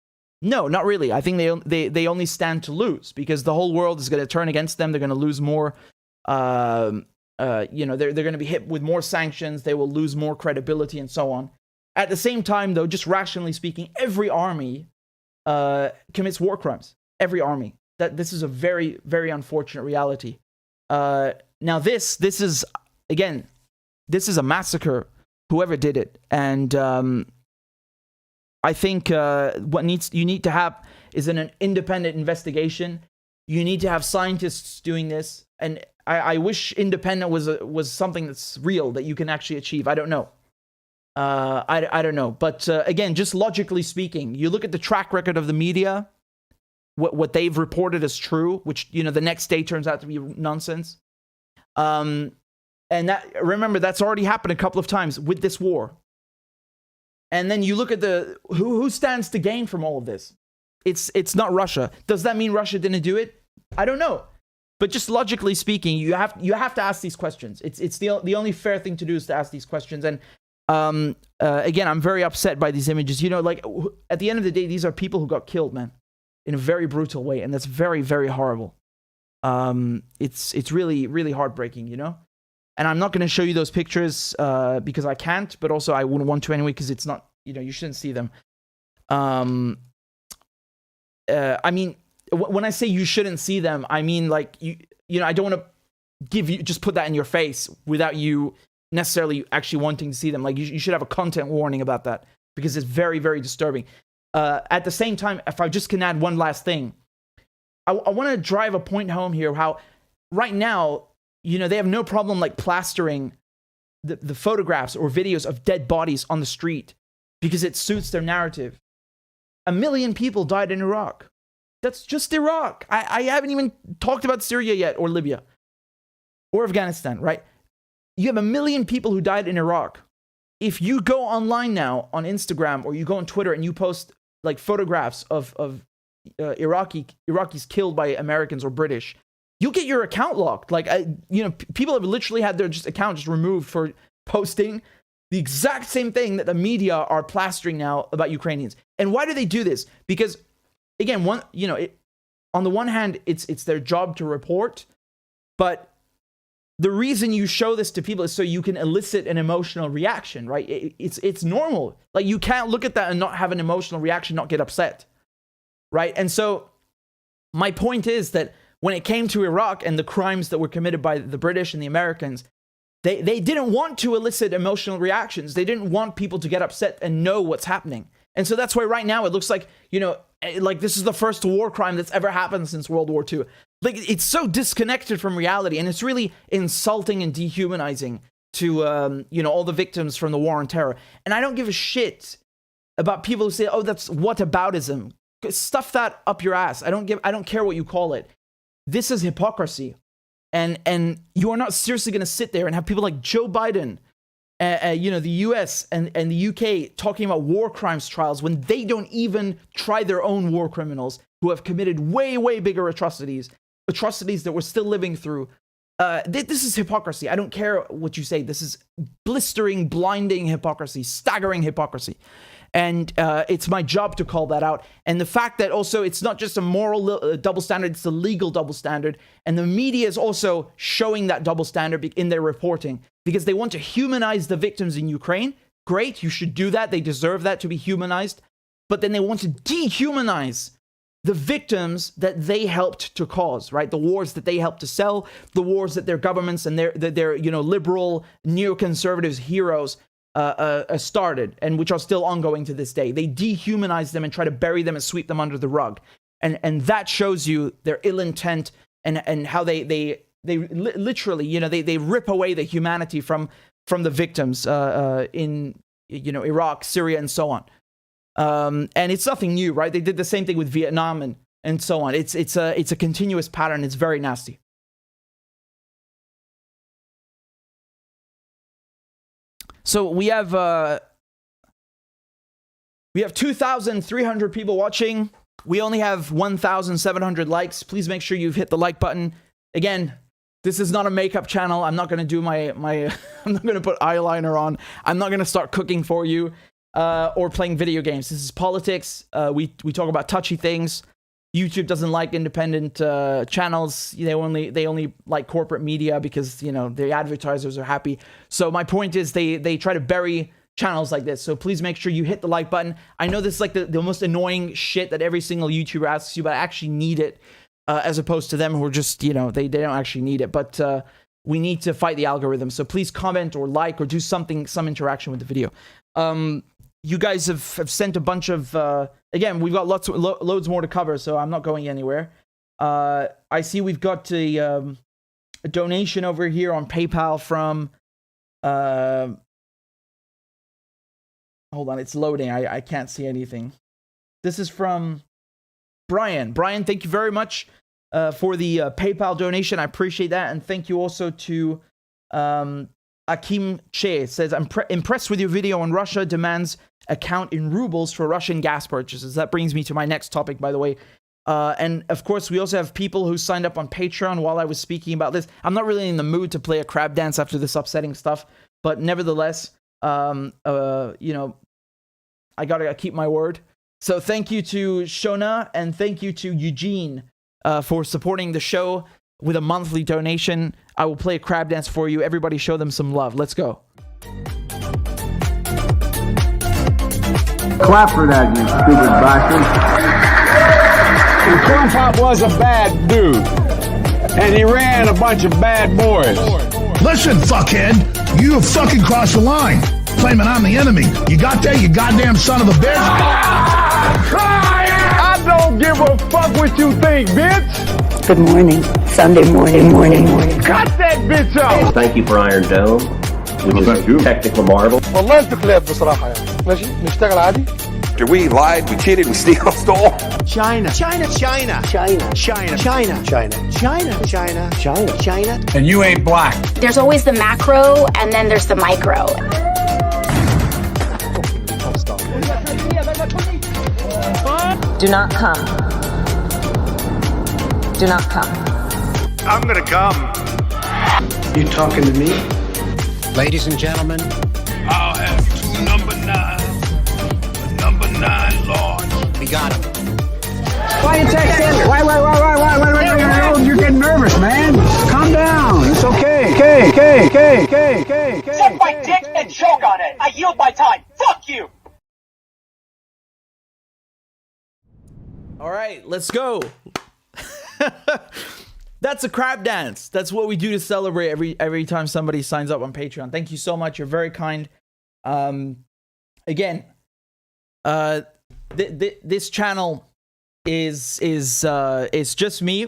No, not really. I think they only stand to lose because the whole world is going to turn against them. They're going to lose more. You know, they're going to be hit with more sanctions. They will lose more credibility and so on. At the same time, though, just rationally speaking, every army commits war crimes. Every army. This is a very, very unfortunate reality. Now this is, again, this is a massacre, whoever did it. And I think what you need to have is an independent investigation. You need to have scientists doing this. And I wish independent was something that's real, that you can actually achieve. I don't know. I don't know. But again, just logically speaking, you look at the track record of the media, what they've reported as true, which, you know, the next day turns out to be nonsense. And remember, that's already happened a couple of times with this war. And then you look at who stands to gain from all of this. It's not Russia. Does that mean Russia didn't do it? I don't know. But just logically speaking, you have to ask these questions. It's the only fair thing to do is to ask these questions. And again, I'm very upset by these images. You know, like, at the end of the day, these are people who got killed, man, in a very brutal way, and that's very, very horrible. It's really, really heartbreaking, you know. And I'm not going to show you those pictures because I can't, but also I wouldn't want to anyway, because it's not, you know, you shouldn't see them. I mean, when I say you shouldn't see them, I mean, like, you know, I don't want to just put that in your face without you necessarily actually wanting to see them. Like, you should have a content warning about that, because it's very, very disturbing. At the same time, if I just can add one last thing, I want to drive a point home here, how right now, you know, they have no problem like plastering the photographs or videos of dead bodies on the street because it suits their narrative. 1 million people died in Iraq. That's just Iraq. I haven't even talked about Syria yet, or Libya, or Afghanistan, right? You have 1 million people who died in Iraq. If you go online now on Instagram, or you go on Twitter and you post like photographs of Iraqis killed by Americans or British, you'll get your account locked. Like, you know, people have literally had their account just removed for posting the exact same thing that the media are plastering now about Ukrainians. And why do they do this? Because, again, on the one hand, it's their job to report, but the reason you show this to people is so you can elicit an emotional reaction, right? It's normal. Like, you can't look at that and not have an emotional reaction, not get upset, right? And so my point is that when it came to Iraq and the crimes that were committed by the British and the Americans, they didn't want to elicit emotional reactions. They didn't want people to get upset and know what's happening. And so that's why right now it looks like, you know, like this is the first war crime that's ever happened since World War II. Like, it's so disconnected from reality, and it's really insulting and dehumanizing to, you know, all the victims from the war on terror. And I don't give a shit about people who say, oh, that's whataboutism. Stuff that up your ass. I don't care what you call it. This is hypocrisy. And you are not seriously going to sit there and have people like Joe Biden, you know, the US and the UK talking about war crimes trials when they don't even try their own war criminals who have committed way, way bigger atrocities that we're still living through. This is hypocrisy. I don't care what you say. This is blistering, blinding hypocrisy, staggering hypocrisy. And it's my job to call that out. And the fact that also it's not just a moral double standard, it's a legal double standard. And the media is also showing that double standard in their reporting because they want to humanize the victims in Ukraine. Great, you should do that. They deserve that, to be humanized. But then they want to dehumanize the victims that they helped to cause, right? The wars that they helped to sell, the wars that their governments and their you know, liberal neoconservatives heroes started, and which are still ongoing to this day. They dehumanize them and try to bury them and sweep them under the rug, and that shows you their ill intent and how they literally, you know, they rip away the humanity from the victims in, you know, Iraq, Syria, and so on. And it's nothing new, right? They did the same thing with Vietnam and so on. It's a continuous pattern. It's very nasty. So we have 2,300 people watching. We only have 1,700 likes. Please make sure you've hit the like button. Again, this is not a makeup channel. I'm not going to do my I'm not going to put eyeliner on. I'm not going to start cooking for you or playing video games. This is politics. We talk about touchy things. YouTube doesn't like independent channels. They only like corporate media because, you know, the advertisers are happy. So my point is they try to bury channels like this. So please make sure you hit the like button. I know this is like the most annoying shit that every single YouTuber asks you, but I actually need it, as opposed to them who are just, you know, they don't actually need it. But we need to fight the algorithm. So please comment or like or do something, some interaction with the video. You guys have sent a bunch of, again, we've got loads more to cover, so I'm not going anywhere. I see we've got a donation over here on PayPal from, hold on, it's loading. I can't see anything. This is from Brian. Brian, thank you very much for the PayPal donation. I appreciate that. And thank you also to Akim Che. Says, I'm impressed with your video on Russia demands account in rubles for Russian gas purchases. That brings me to my next topic, by the way. And of course, we also have people who signed up on Patreon while I was speaking about this. I'm not really in the mood to play a crab dance after this upsetting stuff, but nevertheless, you know, I gotta keep my word. So thank you to Shona and thank you to Eugene for supporting the show with a monthly donation. I will play a crab dance for you. Everybody show them some love. Let's go. Clap for that, you stupid bastard. And Corn Pop was a bad dude. And he ran a bunch of bad boys. Listen, fuckhead, you have fucking crossed the line. Claiming I'm the enemy. You got that, you goddamn son of a bitch? I don't give a fuck what you think, bitch. Good morning. Sunday morning. Cut that bitch off. Thank you for Iron Dome, which is a technical marvel. والله انت كلاب بصراحه يعني ماشي نشتغل عادي. We lied, we cheated, we stole. China. And you ain't black. There's always the macro and then there's the micro. Do not come. Do not come. I'm gonna come. You talking to me? Ladies and gentlemen, I'll have two number 9. Number 9 large. we got him. Why you texting? Why? You're getting nervous, man. Calm down. It's okay. Okay. Suck my dick and choke on it. I yield my time. Fuck you. All right, let's go. That's a crab dance. That's what we do to celebrate every time somebody signs up on Patreon. Thank you so much. You're very kind. Again, this channel is just me,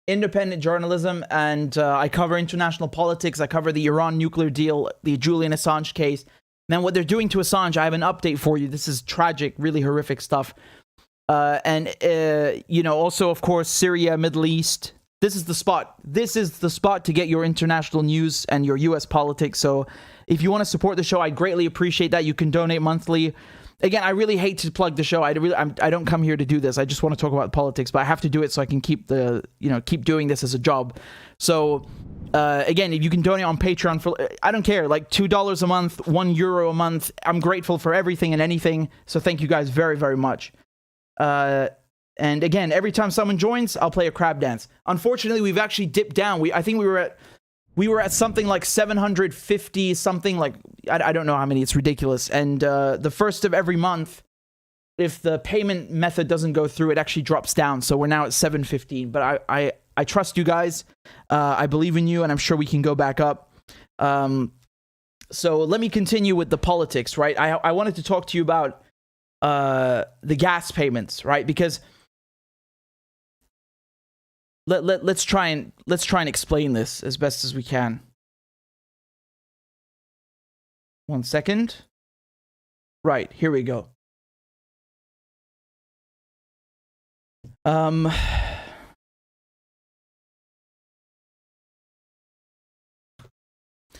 independent journalism, and I cover international politics. I cover the Iran nuclear deal, the Julian Assange case. Man, what they're doing to Assange, I have an update for you. This is tragic, really horrific stuff. You know, also, of course, Syria, Middle East. This is the spot. This is the spot to get your international news and your US politics. So if you want to support the show, I greatly appreciate that. You can donate monthly. Again, I really hate to plug the show. I don't come here to do this. I just want to talk about politics, but I have to do it so I can keep doing this as a job. So again, if you can donate on Patreon for, I don't care, like $2 a month, €1 a month. I'm grateful for everything and anything. So thank you guys very, very much. And again, every time someone joins, I'll play a crab dance. Unfortunately, we've actually dipped down. I think we were at something like 750 something, like I don't know how many. It's ridiculous. And the first of every month, if the payment method doesn't go through, it actually drops down. So we're now at 715. But I trust you guys. I believe in you, and I'm sure we can go back up. So let me continue with the politics, right? I wanted to talk to you about the gas payments, right? Because let's try and explain this as best as we can. 1 second. Right, here we go.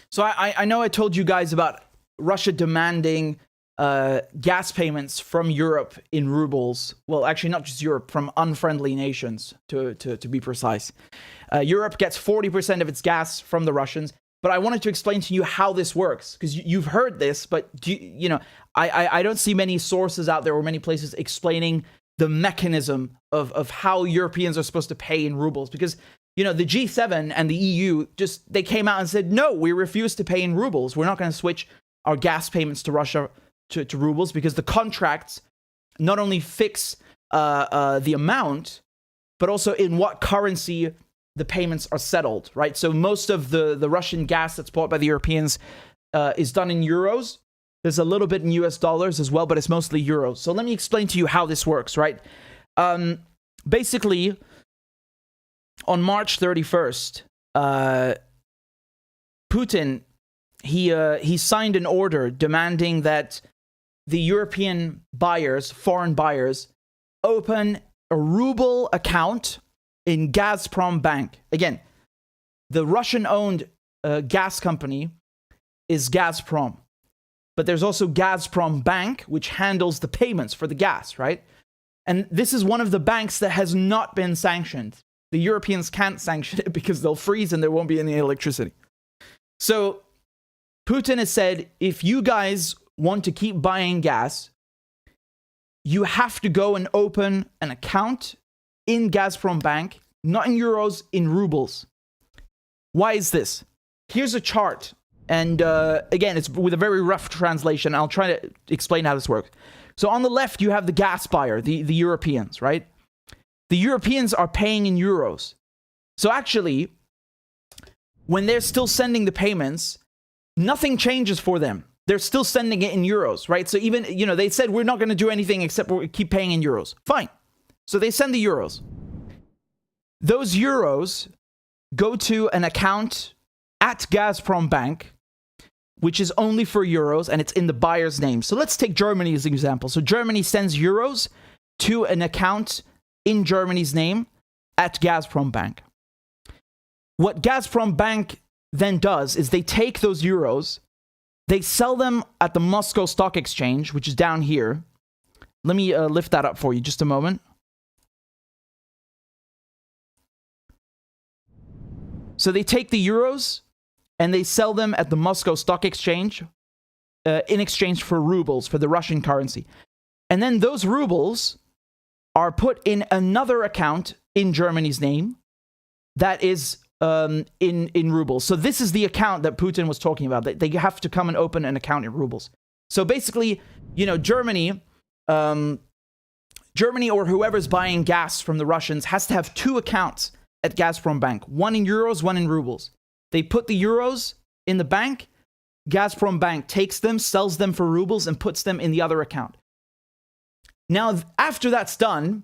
So I know I told you guys about Russia demanding gas payments from Europe in rubles. Well, actually, not just Europe, from unfriendly nations, to be precise. Europe gets 40% of its gas from the Russians. But I wanted to explain to you how this works, because you've heard this, but I don't see many sources out there or many places explaining the mechanism of how Europeans are supposed to pay in rubles. Because, the G7 and the EU they came out and said, no, we refuse to pay in rubles. We're not going to switch. our gas payments to Russia to rubles, because the contracts not only fix the amount, but also in what currency the payments are settled, right? So most of the Russian gas that's bought by the Europeans is done in euros. There's a little bit in US dollars as well, but it's mostly euros. So let me explain to you how this works, right? Basically, on March 31st, Putin, he signed an order demanding that the European buyers, foreign buyers, open a ruble account in Gazprom Bank. Again, the Russian-owned gas company is Gazprom. But there's also Gazprom Bank, which handles the payments for the gas, right? And this is one of the banks that has not been sanctioned. The Europeans can't sanction it because they'll freeze and there won't be any electricity. So Putin has said, if you guys want to keep buying gas, you have to go and open an account in Gazprom Bank, not in euros, in rubles. Why is this? Here's a chart. And again, it's with a very rough translation. I'll try to explain how this works. So on the left, you have the gas buyer, the Europeans, right? The Europeans are paying in euros. So actually, when they're still sending the payments, nothing changes for them. They're still sending it in euros, right? So even, they said, we're not going to do anything except we keep paying in euros. Fine. So they send the euros. Those euros go to an account at Gazprom Bank, which is only for euros, and it's in the buyer's name. So let's take Germany as an example. So Germany sends euros to an account in Germany's name at Gazprom Bank. What Gazprom Bank then does is they take those euros, they sell them at the Moscow Stock Exchange, which is down here. Let me lift that up for you, just a moment. So they take the euros and they sell them at the Moscow Stock Exchange in exchange for rubles, for the Russian currency. And then those rubles are put in another account in Germany's name that is in rubles. So this is the account that Putin was talking about. They have to come and open an account in rubles. So basically, Germany or whoever's buying gas from the Russians has to have two accounts at Gazprom Bank, one in euros, one in rubles. They put the euros in the bank, Gazprom Bank takes them, sells them for rubles, and puts them in the other account. Now, after that's done,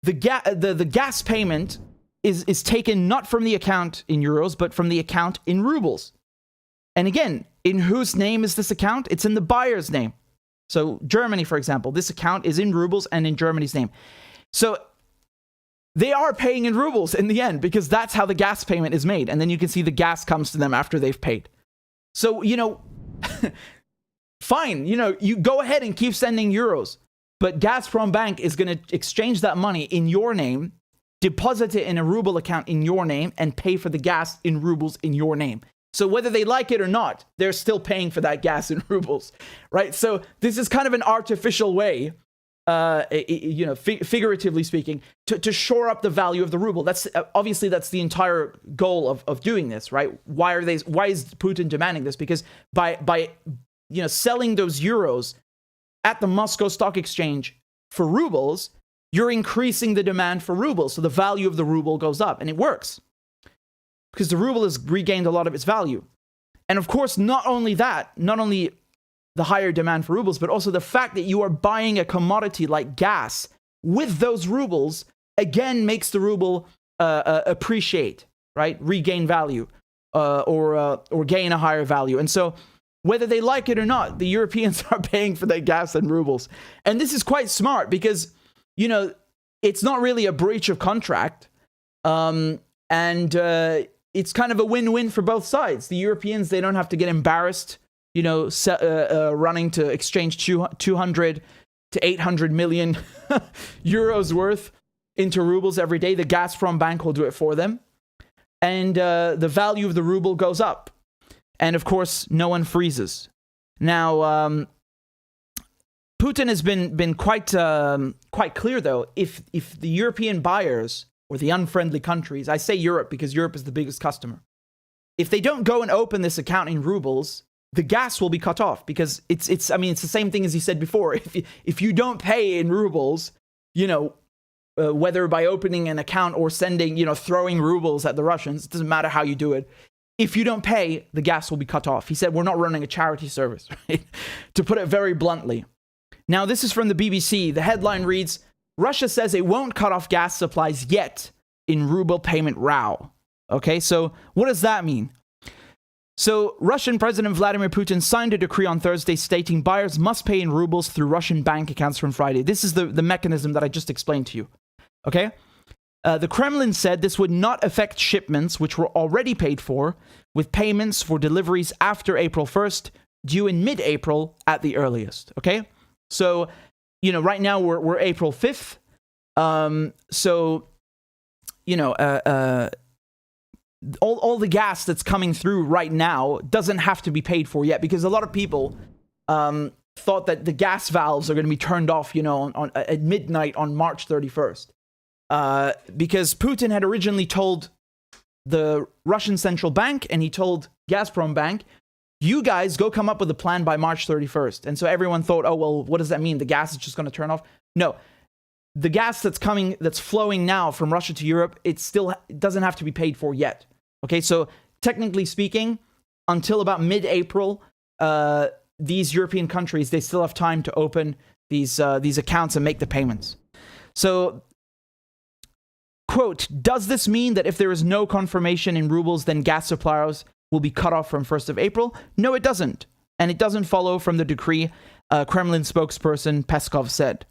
the gas payment is taken not from the account in euros, but from the account in rubles. And again, in whose name is this account? It's in the buyer's name. So Germany, for example, this account is in rubles and in Germany's name. So they are paying in rubles in the end, because that's how the gas payment is made. And then you can see the gas comes to them after they've paid. So, fine, you go ahead and keep sending euros, but Gazprom Bank is going to exchange that money in your name, deposit it in a ruble account in your name, and pay for the gas in rubles in your name. So whether they like it or not, they're still paying for that gas in rubles, right? So this is kind of an artificial way, figuratively speaking, to shore up the value of the ruble. That's obviously that's the entire goal of doing this, right? Why is Putin demanding this? Because by selling those euros at the Moscow Stock Exchange for rubles, you're increasing the demand for rubles, so the value of the ruble goes up, and it works because the ruble has regained a lot of its value. And of course, not only the higher demand for rubles, but also the fact that you are buying a commodity like gas with those rubles, again, makes the ruble appreciate, right? Regain value or gain a higher value. And so whether they like it or not, the Europeans are paying for their gas in rubles. And this is quite smart because, it's not really a breach of contract. And it's kind of a win-win for both sides. The Europeans, they don't have to get embarrassed running to exchange 200 to 800 million euros worth into rubles every day. The Gazprom Bank will do it for them. And the value of the ruble goes up. And of course, no one freezes. Now, Putin has been quite clear, though. If the European buyers or the unfriendly countries, I say Europe because Europe is the biggest customer, if they don't go and open this account in rubles, the gas will be cut off, because it's the same thing as you said before. If you don't pay in rubles, whether by opening an account or sending, throwing rubles at the Russians, it doesn't matter how you do it. If you don't pay, the gas will be cut off. He said, we're not running a charity service, right? To put it very bluntly. Now, this is from the BBC. The headline reads, Russia says it won't cut off gas supplies yet in ruble payment row. Okay, so what does that mean? So Russian President Vladimir Putin signed a decree on Thursday stating buyers must pay in rubles through Russian bank accounts from Friday. This is the mechanism that I just explained to you. Okay? The Kremlin said this would not affect shipments which were already paid for, with payments for deliveries after April 1st, due in mid-April at the earliest. Okay? So, right now we're April 5th. All the gas that's coming through right now doesn't have to be paid for yet, because a lot of people thought that the gas valves are going to be turned off, at midnight on March 31st. Because Putin had originally told the Russian central bank, and he told Gazprom Bank, you guys go come up with a plan by March 31st. And so everyone thought, oh, well, what does that mean? The gas is just going to turn off? No. The gas that's flowing now from Russia to Europe, it doesn't have to be paid for yet. Okay, so technically speaking, until about mid-April, these European countries, they still have time to open these accounts and make the payments. So, quote, does this mean that if there is no confirmation in rubles, then gas suppliers will be cut off from 1st of April? No, it doesn't. And it doesn't follow from the decree, Kremlin spokesperson Peskov said.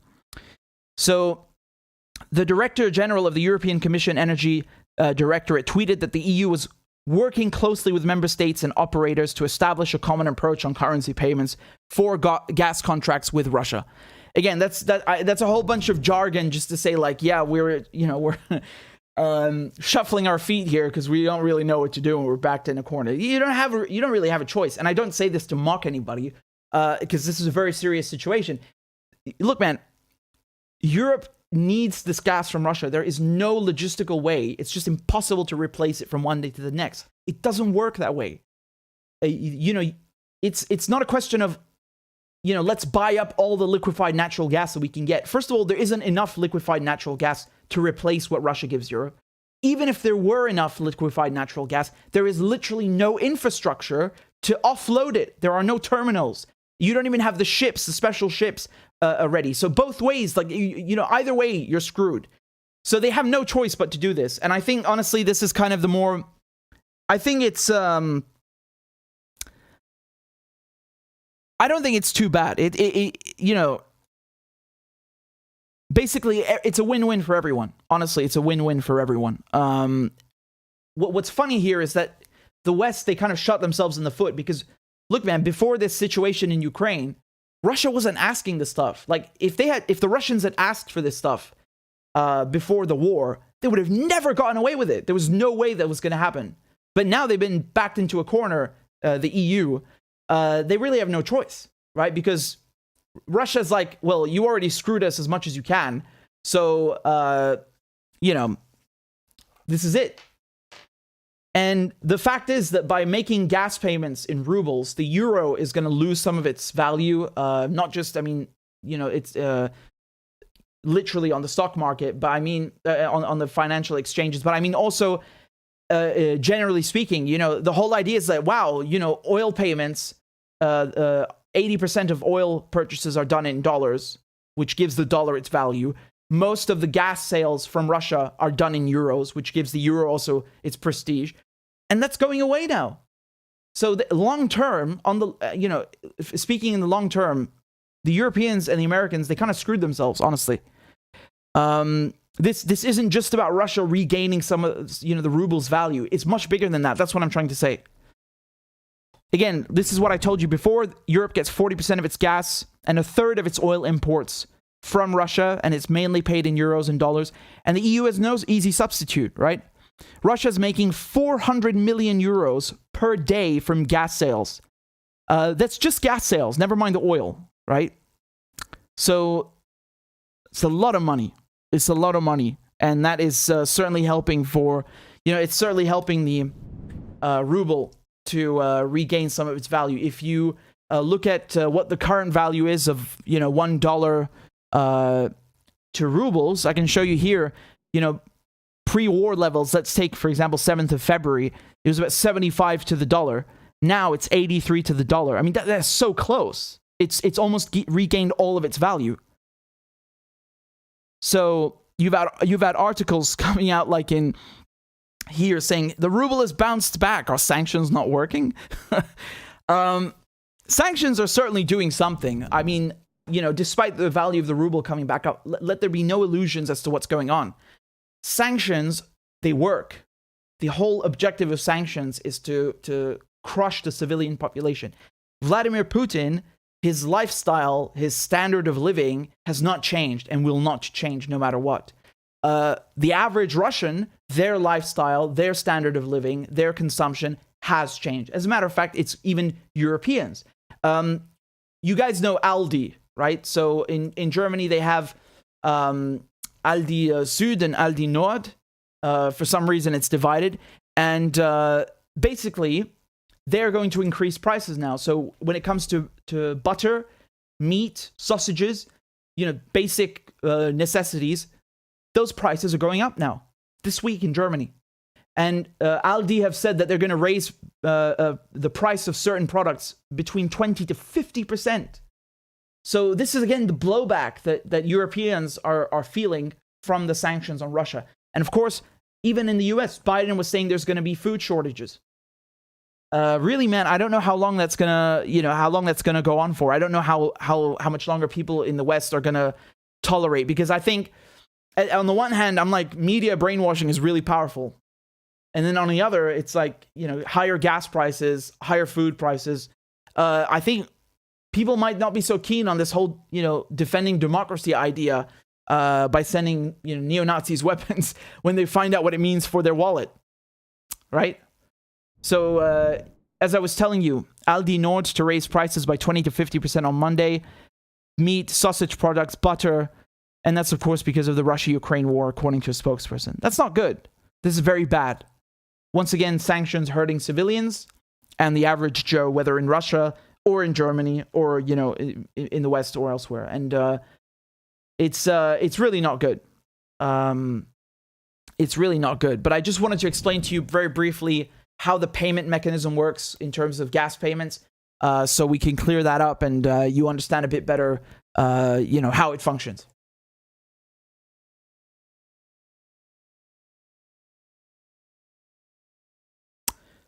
So, the Director General of the European Commission Energy Directorate tweeted that the EU was working closely with member states and operators to establish a common approach on currency payments for gas contracts with Russia. Again, that's a whole bunch of jargon just to say, like, yeah, we're shuffling our feet here because we don't really know what to do and we're backed in a corner. You don't really have a choice. And I don't say this to mock anybody, because this is a very serious situation. Look, man, Europe needs this gas from Russia. There is no logistical way. It's just impossible to replace it from one day to the next. It doesn't work that way. It's not a question of, let's buy up all the liquefied natural gas that we can get. First of all, there isn't enough liquefied natural gas to replace what Russia gives Europe. Even if there were enough liquefied natural gas, there is literally no infrastructure to offload it. There are no terminals. You don't even have the special ships ready. So both ways, like, either way, you're screwed. So they have no choice but to do this. And I think, honestly, this is kind of the more... I think it's... I don't think it's too bad. Basically, it's a win-win for everyone. Honestly, it's a win-win for everyone. What's funny here is that the West, they kind of shot themselves in the foot because, look, man, before this situation in Ukraine, Russia wasn't asking this stuff. Like, if the Russians had asked for this stuff before the war, they would have never gotten away with it. There was no way that was going to happen. But now they've been backed into a corner, the EU. They really have no choice, right? Because Russia's like, well, you already screwed us as much as you can. So, this is it. And the fact is that by making gas payments in rubles, the euro is going to lose some of its value. Not just, it's literally on the stock market, but I mean, on the financial exchanges. But I mean, also, generally speaking, the whole idea is that, wow, oil payments, 80% of oil purchases are done in dollars, which gives the dollar its value. Most of the gas sales from Russia are done in euros, which gives the euro also its prestige. And that's going away now. So the long term, speaking in the long term, the Europeans and the Americans, they kind of screwed themselves, honestly. This isn't just about Russia regaining some of, the ruble's value. It's much bigger than that. That's what I'm trying to say. Again, this is what I told you before. Europe gets 40% of its gas and a third of its oil imports from Russia, and it's mainly paid in euros and dollars. And the EU has no easy substitute, right? Russia's making 400 million euros per day from gas sales. That's just gas sales, never mind the oil, right? So it's a lot of money. It's a lot of money. And that is certainly helping for, it's certainly helping the ruble regain some of its value. If you look at what the current value is of $1 to rubles, I can show you here. Pre-war levels. Let's take, for example, 7th of February. It was about 75 to the dollar. Now it's 83 to the dollar. I mean, that's so close. It's almost regained all of its value. So you've had articles coming out like in here saying the ruble has bounced back. Are sanctions not working? Sanctions are certainly doing something. I mean, despite the value of the ruble coming back up, let there be no illusions as to what's going on. Sanctions, they work. The whole objective of sanctions is to crush the civilian population. Vladimir Putin, his lifestyle, his standard of living has not changed and will not change no matter what. The average Russian, their lifestyle, their standard of living, their consumption has changed. As a matter of fact, it's even Europeans. You guys know Aldi, right? So in Germany, they have Aldi Süd and Aldi Nord. For some reason, it's divided. And basically, they're going to increase prices now. So when it comes to butter, meat, sausages, basic necessities, those prices are going up now this week in Germany. And Aldi have said that they're going to raise the price of certain products between 20 to 50%. So this is, again, the blowback that Europeans are feeling from the sanctions on Russia. And of course, even in the US, Biden was saying there's going to be food shortages. Really, man, I don't know how long that's gonna go on for. I don't know how much longer people in the West are gonna tolerate, because I think on the one hand, I'm like, media brainwashing is really powerful, and then on the other, it's like, higher gas prices, higher food prices. I think people might not be so keen on this whole defending democracy idea by sending neo-Nazis weapons when they find out what it means for their wallet, right? So, as I was telling you, Aldi Nord to raise prices by 20 to 50% on Monday. Meat, sausage products, butter. And that's, of course, because of the Russia-Ukraine war, according to a spokesperson. That's not good. This is very bad. Once again, sanctions hurting civilians and the average Joe, whether in Russia or in Germany or, in the West or elsewhere. And it's really not good. It's really not good. But I just wanted to explain to you very briefly how the payment mechanism works in terms of gas payments, so we can clear that up and you understand a bit better, how it functions.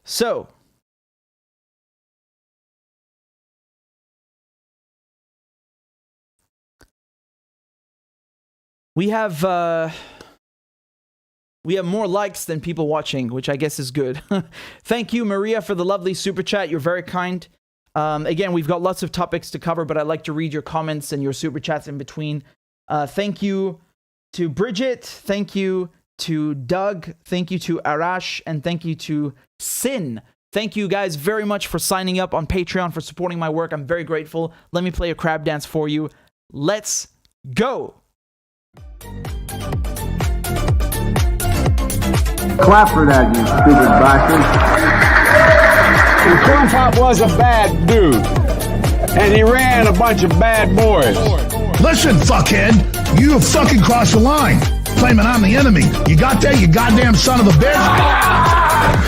So, we have more likes than people watching, which I guess is good. Thank you, Maria, for the lovely super chat. You're very kind. Again, we've got lots of topics to cover, but I'd like to read your comments and your super chats in between. Thank you to Bridget. Thank you to Doug. Thank you to Arash. And thank you to Sin. Thank you guys very much for signing up on Patreon, for supporting my work. I'm very grateful. Let me play a crab dance for you. Let's go. Clap for that, you stupid bastard. Corn Pop was a bad dude, and he ran a bunch of bad boys. Listen, fuckhead, you have fucking crossed the line, claiming I'm the enemy. You got that, you goddamn son of a bitch?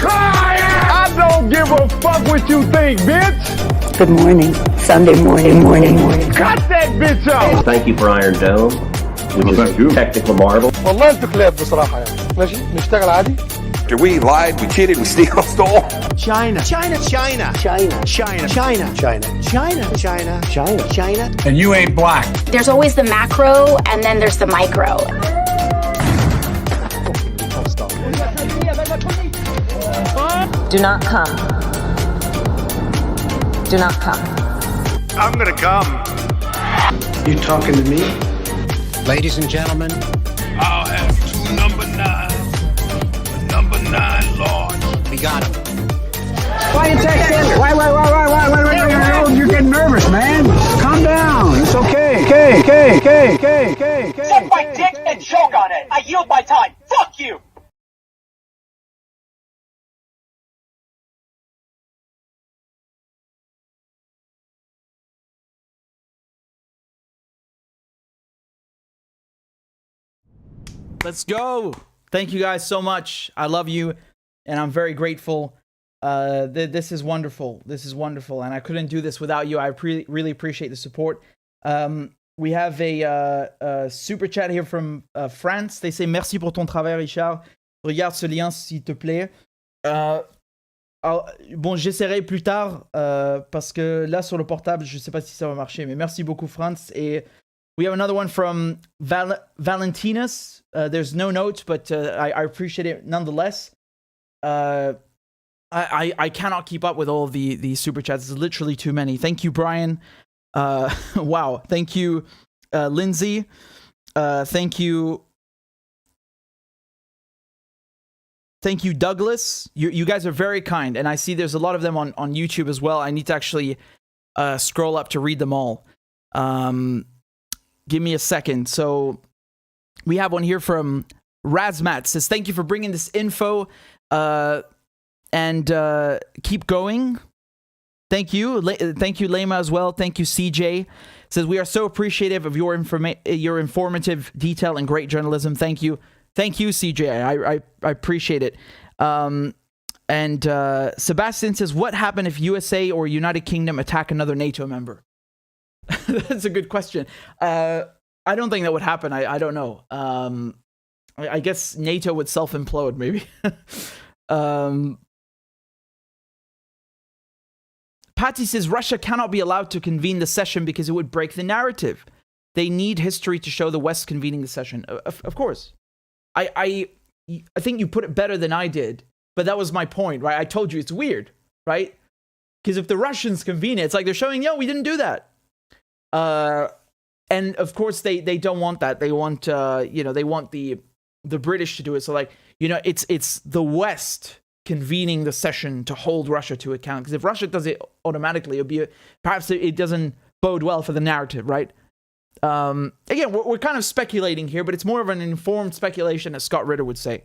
I don't give a fuck what you think, bitch. Good morning. Sunday morning. Cut that bitch out. Thank you for Iron Dome, which is a technical marvel. والله انتوا كلاب بصراحة يعني. ماشي نشتغل عادي. We lied, we cheated, we stole. China. And you ain't black. There's always the macro, and then there's the micro. Do not come. Do not come. I'm gonna come. You talking to me? Ladies and gentlemen, I'll have 2 number 9s. Number 9 large. we got him. Why you take that? Why? You're getting nervous, man. Calm down. It's okay. Okay. Suck my dick and choke on it. I yield my time. Fuck you. Let's go. Thank you guys so much. I love you, and I'm very grateful. This is wonderful. This is wonderful, and I couldn't do this without you. I really appreciate the support. We have a super chat here from France. They say merci pour ton travail, Richard. Regarde ce lien, s'il te plaît. Bon, j'essaierai plus tard parce que là sur le portable, je sais pas si ça va marcher. Mais merci beaucoup, France. Et we have another one from Valentinus. There's no notes, but I appreciate it nonetheless. I cannot keep up with all of the super chats. There's literally too many. Thank you, Brian. Wow. Thank you, Lindsay. Thank you. Thank you, Douglas. You guys are very kind, and I see there's a lot of them on YouTube as well. I need to actually scroll up to read them all. Give me a second. So we have one here from Razmat. Says, thank you for bringing this info and keep going. Thank you. Thank you, Lema, as well. Thank you, CJ. Says, we are so appreciative of your informative detail and great journalism. Thank you. Thank you, CJ. I appreciate it. And Sebastian says, what happened if USA or United Kingdom attack another NATO member? That's a good question. I don't think that would happen. I don't know. I guess NATO would self-implode, maybe. Patty says, Russia cannot be allowed to convene the session because it would break the narrative. They need history to show the West convening the session. Of course. I think you put it better than I did, but that was my point, right? I told you it's weird, right? Because if the Russians convene it, it's like they're showing, yo, we didn't do that. And of course they don't want that. They want, they want the British to do it. So like, it's the West convening the session to hold Russia to account. Because if Russia does it automatically, perhaps it doesn't bode well for the narrative, right? Again, we're kind of speculating here, but it's more of an informed speculation, as Scott Ritter would say.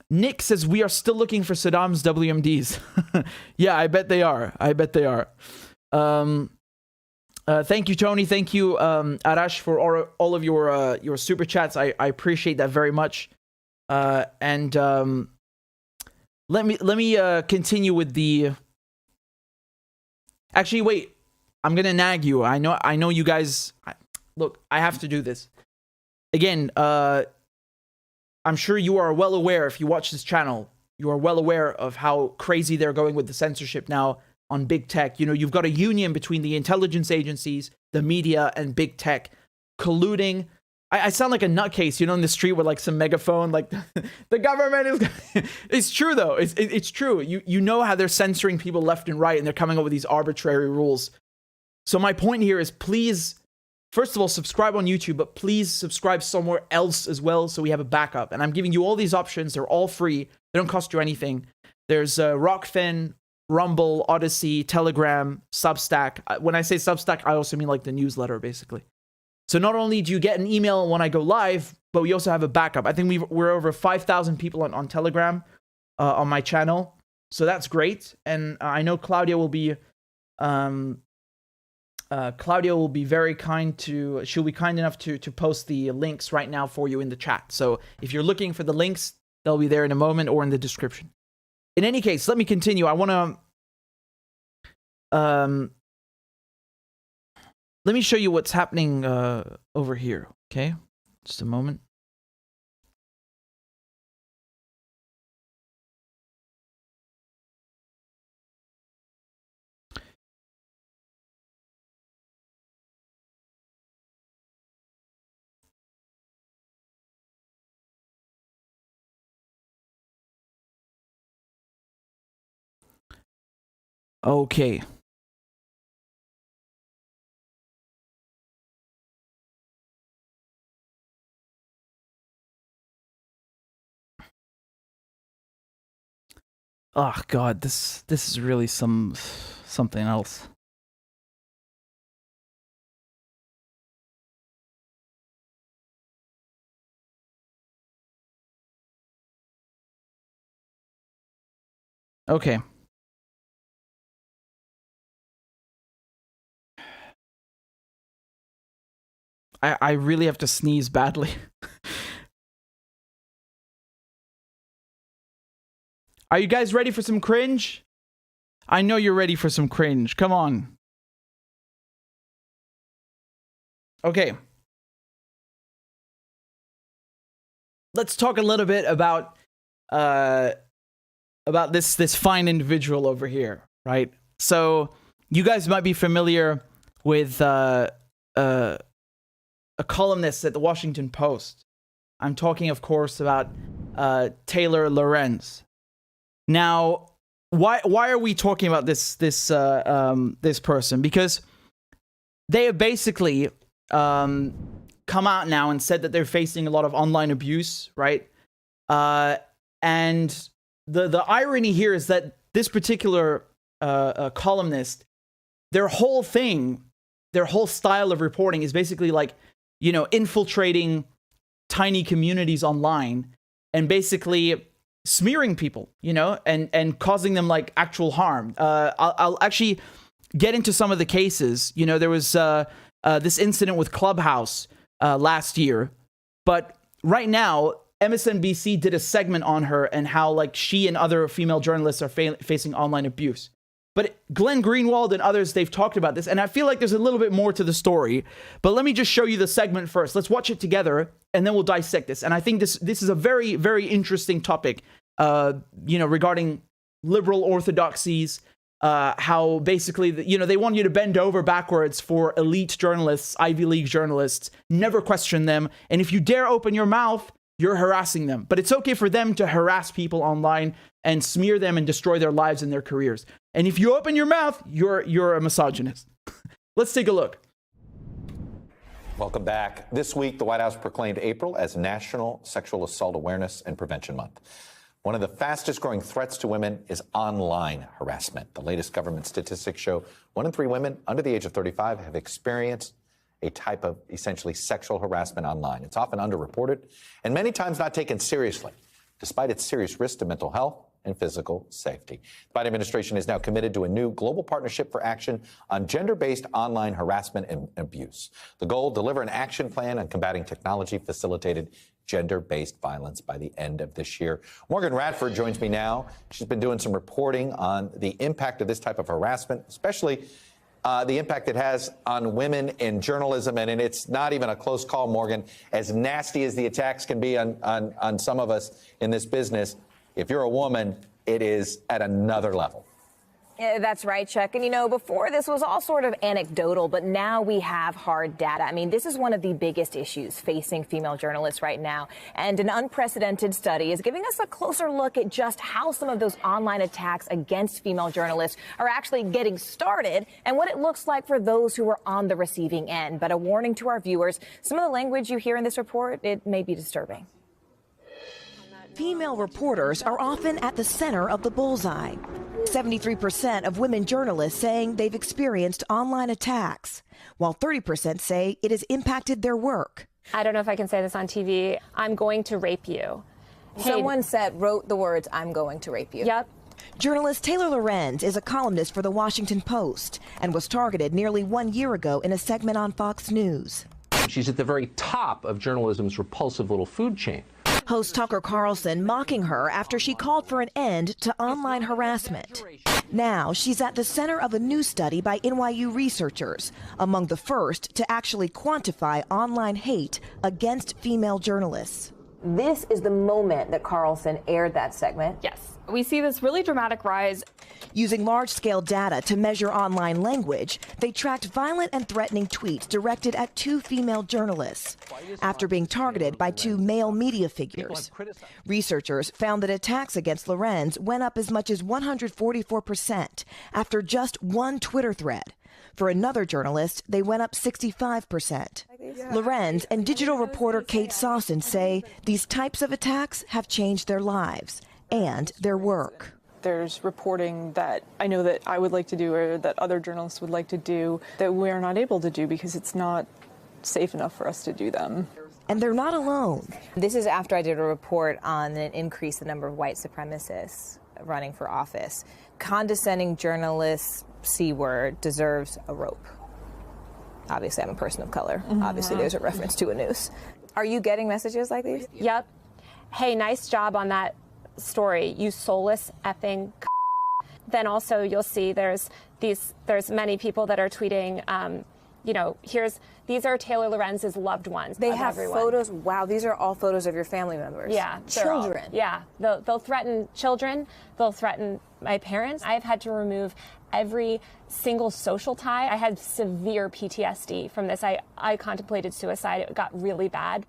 Nick says, we are still looking for Saddam's WMDs. Yeah, I bet they are. Thank you, Tony. Thank you, Arash, for all of your super chats. I appreciate that very much. And let me continue with the. Actually, wait. I'm gonna nag you. I know you guys. Look, I have to do this. Again, I'm sure you are well aware, if you watch this channel, you are well aware of how crazy they're going with the censorship now on big tech. You've got a union between the intelligence agencies, the media, and big tech colluding. I sound like a nutcase, in the street with like some megaphone, like the government is. It's true though. It's true. You know how they're censoring people left and right, and they're coming up with these arbitrary rules. So my point here is, please, first of all, subscribe on YouTube, but please subscribe somewhere else as well, so we have a backup. And I'm giving you all these options. They're all free. They don't cost you anything. There's Rockfin, Rumble, Odyssey, Telegram, Substack. When I say Substack, I also mean like the newsletter, basically. So not only do you get an email when I go live, but we also have a backup. I think we're over 5,000 people on Telegram on my channel. So that's great. And I know Claudia will be very kind to. She'll be kind enough to post the links right now for you in the chat. So if you're looking for the links, they'll be there in a moment or in the description. In any case, let me continue. I want to let me show you what's happening over here. Okay, just a moment. Okay. Oh God, this is really something else. Okay. I really have to sneeze badly. Are you guys ready for some cringe? I know you're ready for some cringe. Come on. Okay. Let's talk a little bit about this fine individual over here, right? So you guys might be familiar with a columnist at the Washington Post. I'm talking, of course, about Taylor Lorenz. Now, why are we talking about this person? Because they have basically come out now and said that they're facing a lot of online abuse, right? And the irony here is that this particular columnist, their whole style of reporting is basically like, infiltrating tiny communities online and basically smearing people, and causing them like actual harm. I'll actually get into some of the cases. There was this incident with Clubhouse last year, but right now MSNBC did a segment on her and how like she and other female journalists are facing online abuse. But Glenn Greenwald and others, they've talked about this, and I feel like there's a little bit more to the story. But let me just show you the segment first. Let's watch it together, and then we'll dissect this. And I think this is a very, very interesting topic, regarding liberal orthodoxies, how basically, they want you to bend over backwards for elite journalists, Ivy League journalists, never question them. And if you dare open your mouth, you're harassing them. But it's okay for them to harass people online and smear them and destroy their lives and their careers. And if you open your mouth, you're a misogynist. Let's take a look. Welcome back. This week, the White House proclaimed April as National Sexual Assault Awareness and Prevention Month. One of the fastest growing threats to women is online harassment. The latest government statistics show 1 in 3 women under the age of 35 have experienced a type of essentially sexual harassment online. It's often underreported and many times not taken seriously, despite its serious risk to mental health and physical safety. The Biden administration is now committed to a new global partnership for action on gender-based online harassment and abuse. The goal, deliver an action plan on combating technology-facilitated gender-based violence by the end of this year. Morgan Radford joins me now. She's been doing some reporting on the impact of this type of harassment, especially the impact it has on women in journalism. And it's not even a close call, Morgan. As nasty as the attacks can be on some of us in this business, if you're a woman, it is at another level. Yeah, that's right, Chuck. And, before this was all sort of anecdotal, but now we have hard data. I mean, this is one of the biggest issues facing female journalists right now. And an unprecedented study is giving us a closer look at just how some of those online attacks against female journalists are actually getting started and what it looks like for those who are on the receiving end. But a warning to our viewers, some of the language you hear in this report, it may be disturbing. Female reporters are often at the center of the bullseye. 73% of women journalists saying they've experienced online attacks, while 30% say it has impacted their work. I don't know if I can say this on TV. I'm going to rape you. Someone wrote the words, I'm going to rape you. Yep. Journalist Taylor Lorenz is a columnist for the Washington Post and was targeted nearly 1 year ago in a segment on Fox News. She's at the very top of journalism's repulsive little food chain. Host Tucker Carlson mocking her after she called for an end to online harassment. Now she's at the center of a new study by NYU researchers, among the first to actually quantify online hate against female journalists. This is the moment that Carlson aired that segment. Yes. We see this really dramatic rise. Using large-scale data to measure online language, they tracked violent and threatening tweets directed at 2 female journalists after being targeted by 2 male media figures. Researchers found that attacks against Lorenz went up as much as 144% after just 1 Twitter thread. For another journalist, they went up 65%. Lorenz and digital reporter Kate Sawson say these types of attacks have changed their lives and their work. There's reporting that I know that I would like to do or that other journalists would like to do that we are not able to do because it's not safe enough for us to do them. And they're not alone. This is after I did a report on an increase in the number of white supremacists running for office. Condescending journalists, C-word, deserves a rope. Obviously, I'm a person of color. Obviously, there's a reference to a noose. Are you getting messages like these? Yep. Hey, nice job on that story, you soulless effing. Then also you'll see there's many people that are tweeting, these are Taylor Lorenz's loved ones. They have photos. Wow, these are all photos of your family members. Yeah, children. They'll threaten children. They'll threaten my parents. I've had to remove every single social tie. I had severe PTSD from this. I contemplated suicide. It got really bad.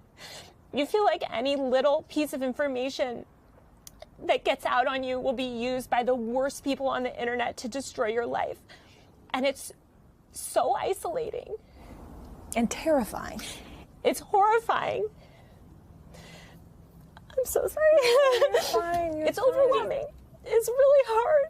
You feel like any little piece of information that gets out on you will be used by the worst people on the internet to destroy your life. And it's so isolating. And terrifying. It's horrifying. I'm so sorry. You're fine. It's overwhelming. It's really hard.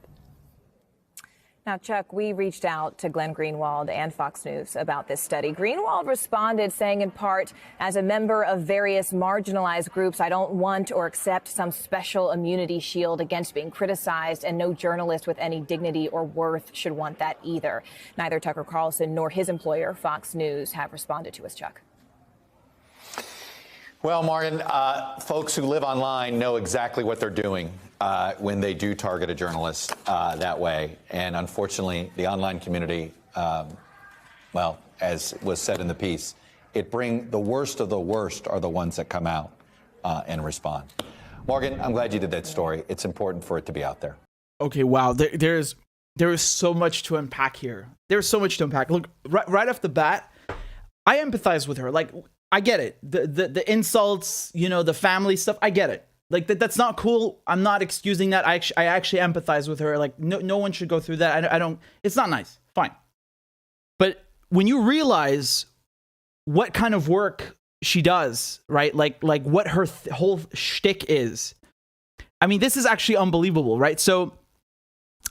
Now, Chuck, we reached out to Glenn Greenwald and Fox News about this study. Greenwald responded saying, in part, as a member of various marginalized groups, I don't want or accept some special immunity shield against being criticized, and no journalist with any dignity or worth should want that either. Neither Tucker Carlson nor his employer, Fox News, have responded to us, Chuck. Well, Morgan, folks who live online know exactly what they're doing when they do target a journalist that way. And unfortunately, the online community, well, as was said in the piece, the worst of the worst are the ones that come out and respond. Morgan, I'm glad you did that story. It's important for it to be out there. Okay, wow. There is so much to unpack here. There's so much to unpack. Look, right off the bat, I empathize with her. Like, I get it. The insults, the family stuff, I get it. Like, that's not cool. I'm not excusing that. I actually empathize with her. Like, no one should go through that. I don't, it's not nice. Fine. But when you realize what kind of work she does, right? Like what her whole shtick is. I mean, this is actually unbelievable, right? So,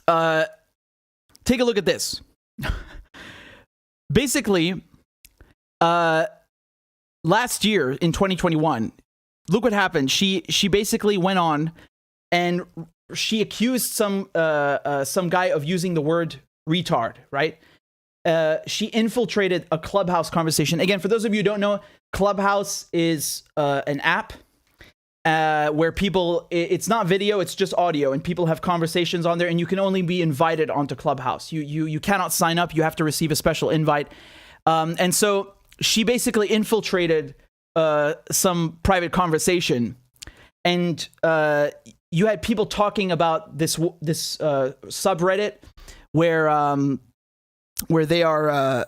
take a look at this. Basically, last year in 2021, look what happened. She basically went on and she accused some guy of using the word retard, right? She infiltrated a Clubhouse conversation. Again, for those of you who don't know, Clubhouse is an app where people, it's not video, it's just audio, and people have conversations on there, and you can only be invited onto Clubhouse. You cannot sign up. You have to receive a special invite. And so she basically infiltrated some private conversation, and you had people talking about this subreddit where they are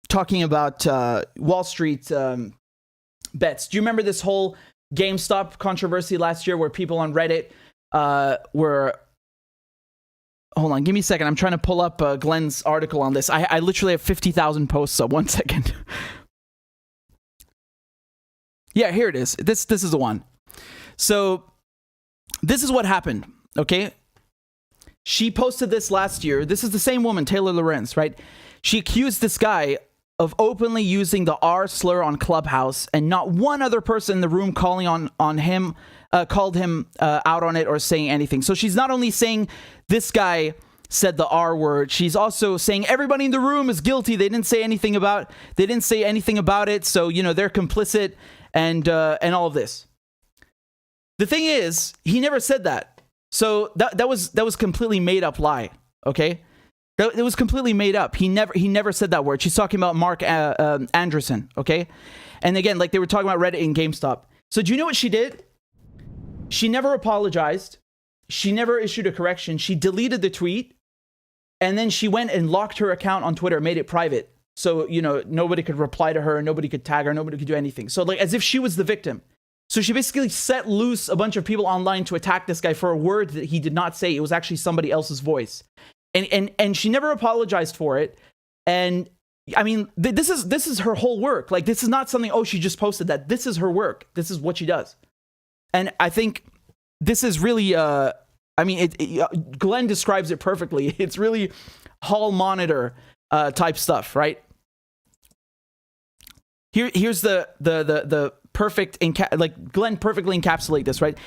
talking about Wall Street bets. Do you remember this whole GameStop controversy last year where people on Reddit were... Hold on, give me a second. I'm trying to pull up Glenn's article on this. I literally have 50,000 posts, so 1 second. Yeah, here it is. This is the one. So this is what happened, okay? She posted this last year. This is the same woman, Taylor Lorenz, right? She accused this guy of openly using the R slur on Clubhouse, and not one other person in the room calling on him called him out on it or saying anything. So she's not only saying this guy said the R word, she's also saying everybody in the room is guilty. They didn't say anything about it. So, they're complicit and all of this. The thing is, he never said that. So that was completely made up lie. Okay. It was completely made up. He never said that word. She's talking about Mark Andreessen. Okay. And again, like they were talking about Reddit and GameStop. So do you know what she did? She never apologized. She never issued a correction. She deleted the tweet. And then she went and locked her account on Twitter, made it private. So, nobody could reply to her, nobody could tag her, nobody could do anything. So like as if she was the victim. So she basically set loose a bunch of people online to attack this guy for a word that he did not say. It was actually somebody else's voice. And she never apologized for it. And I mean, this is her whole work. Like, this is not something, she just posted that. This is her work. This is what she does. And I think this is really, Glenn describes it perfectly. It's really hall monitor type stuff, right? Here's the perfect, Glenn perfectly encapsulate this, right?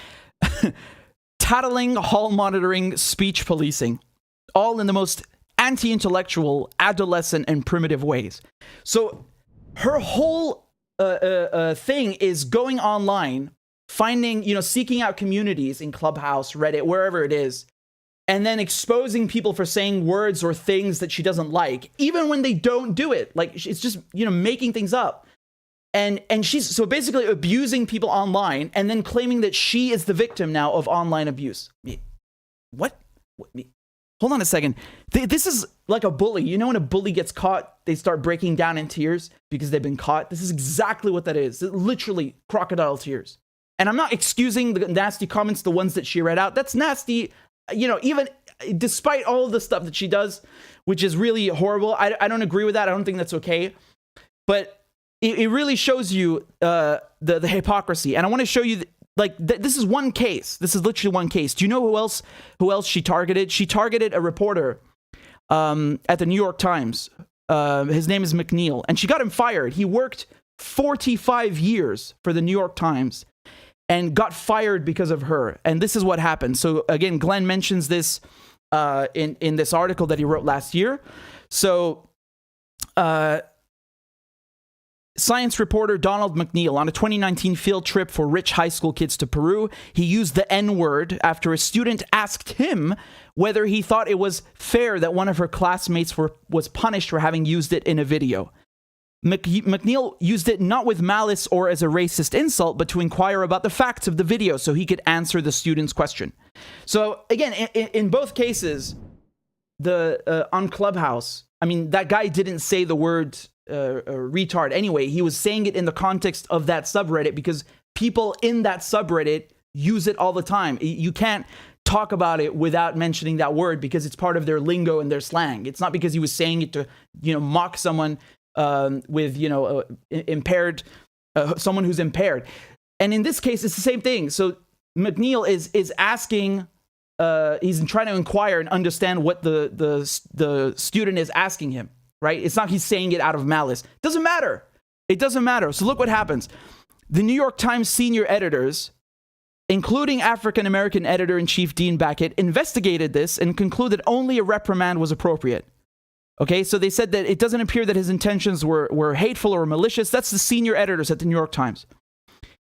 Tattling, hall monitoring, speech policing, all in the most anti-intellectual, adolescent, and primitive ways. So her whole thing is going online finding, seeking out communities in Clubhouse, Reddit, wherever it is, and then exposing people for saying words or things that she doesn't like, even when they don't do it. Like, it's just, making things up. And she's so basically abusing people online and then claiming that she is the victim now of online abuse. What? Hold on a second. This is like a bully. When a bully gets caught, they start breaking down in tears because they've been caught. This is exactly what that is. Literally crocodile tears. And I'm not excusing the nasty comments, the ones that she read out. That's nasty. Even despite all of the stuff that she does, which is really horrible. I don't agree with that. I don't think that's okay. But it really shows you the hypocrisy. And I want to show you, this is one case. This is literally one case. Do you know who else she targeted? She targeted a reporter at the New York Times. His name is McNeil. And she got him fired. He worked 45 years for the New York Times and got fired because of her. And this is what happened. So again, Glenn mentions this in this article that he wrote last year. So science reporter Donald McNeil, on a 2019 field trip for rich high school kids to Peru, he used the N-word after a student asked him whether he thought it was fair that one of her classmates was punished for having used it in a video. McNeil used it not with malice or as a racist insult, but to inquire about the facts of the video so he could answer the student's question. So again, in both cases, on Clubhouse, that guy didn't say the word retard anyway. He was saying it in the context of that subreddit because people in that subreddit use it all the time. You can't talk about it without mentioning that word because it's part of their lingo and their slang. It's not because he was saying it to, mock someone with, impaired, someone who's impaired. And in this case, it's the same thing. So McNeil is asking, he's trying to inquire and understand what the student is asking him. Right? It's not he's saying it out of malice. Doesn't matter. It doesn't matter. So look what happens. The New York Times senior editors, including African-American editor-in-chief Dean Backett, investigated this and concluded only a reprimand was appropriate. Okay, so they said that it doesn't appear that his intentions were hateful or malicious. That's the senior editors at the New York Times.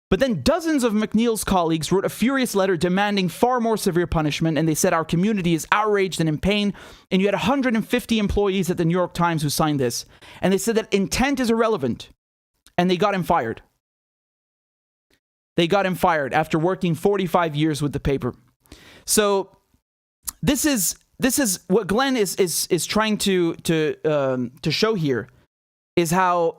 But then dozens of McNeil's colleagues wrote a furious letter demanding far more severe punishment, and they said our community is outraged and in pain. And you had 150 employees at the New York Times who signed this. And they said that intent is irrelevant. And they got him fired. They got him fired after working 45 years with the paper. So this is what Glenn is trying to show here, is how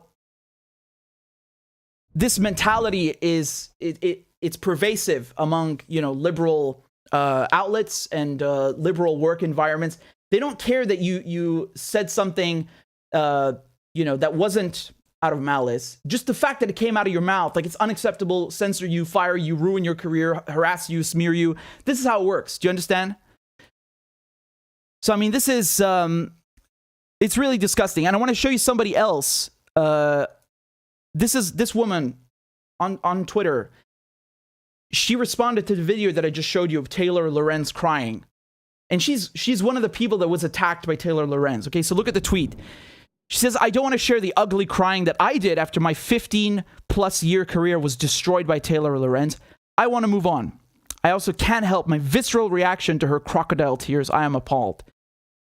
this mentality is it's pervasive among liberal outlets and liberal work environments. They don't care that you said something that wasn't out of malice. Just the fact that it came out of your mouth, like it's unacceptable. Censor you, fire you, ruin your career, harass you, smear you. This is how it works. Do you understand? So this is it's really disgusting. And I want to show you somebody else. This woman on Twitter. She responded to the video that I just showed you of Taylor Lorenz crying. And she's one of the people that was attacked by Taylor Lorenz. Okay, so look at the tweet. She says, I don't want to share the ugly crying that I did after my 15-plus year career was destroyed by Taylor Lorenz. I want to move on. I also can't help my visceral reaction to her crocodile tears. I am appalled.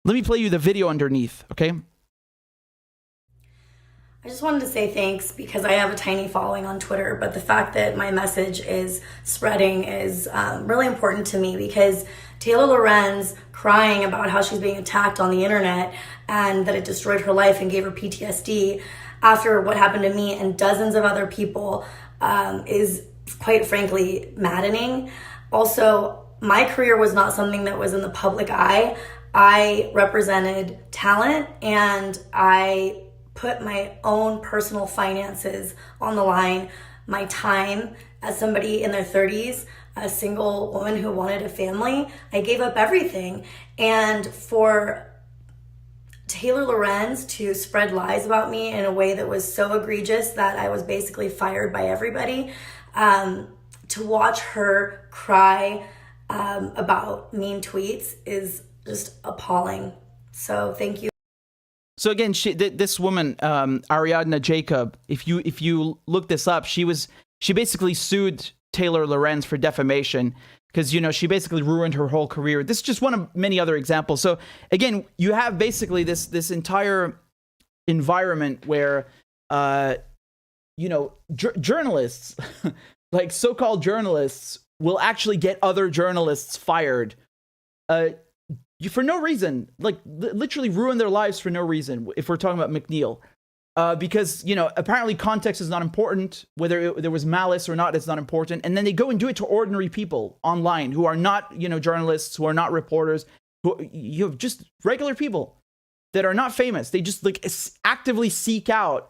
Let me play you the video underneath, okay? I just wanted to say thanks because I have a tiny following on Twitter, but the fact that my message is spreading is really important to me because Taylor Lorenz crying about how she's being attacked on the internet and that it destroyed her life and gave her PTSD after what happened to me and dozens of other people is quite frankly maddening. Also, my career was not something that was in the public eye. I represented talent and I put my own personal finances on the line, my time as somebody in their 30s, a single woman who wanted a family. I gave up everything. And for Taylor Lorenz to spread lies about me in a way that was so egregious that I was basically fired by everybody, to watch her cry about mean tweets is just appalling. So thank you. So again, this woman, Ariadna Jacob, if you look this up, she basically sued Taylor Lorenz for defamation because, she basically ruined her whole career. This is just one of many other examples. So again, you have basically this entire environment where, journalists, like so-called journalists, will actually get other journalists fired for no reason, like literally ruin their lives for no reason. If we're talking about McNeil. Because, apparently context is not important. Whether there was malice or not, it's not important. And then they go and do it to ordinary people online who are not, journalists, who are not reporters, you have just regular people that are not famous. They just actively seek out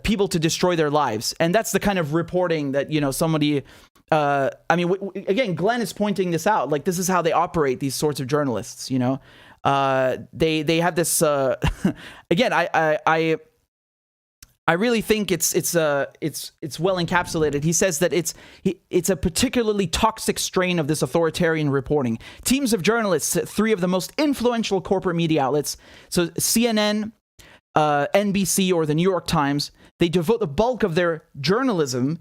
people to destroy their lives. And that's the kind of reporting that, somebody, again, Glenn is pointing this out. Like, this is how they operate, these sorts of journalists, they have this, again, I really think it's well encapsulated. He says that it's a particularly toxic strain of this authoritarian reporting. Teams of journalists at 3 of the most influential corporate media outlets, so CNN, NBC, or the New York Times, they devote the bulk of their journalism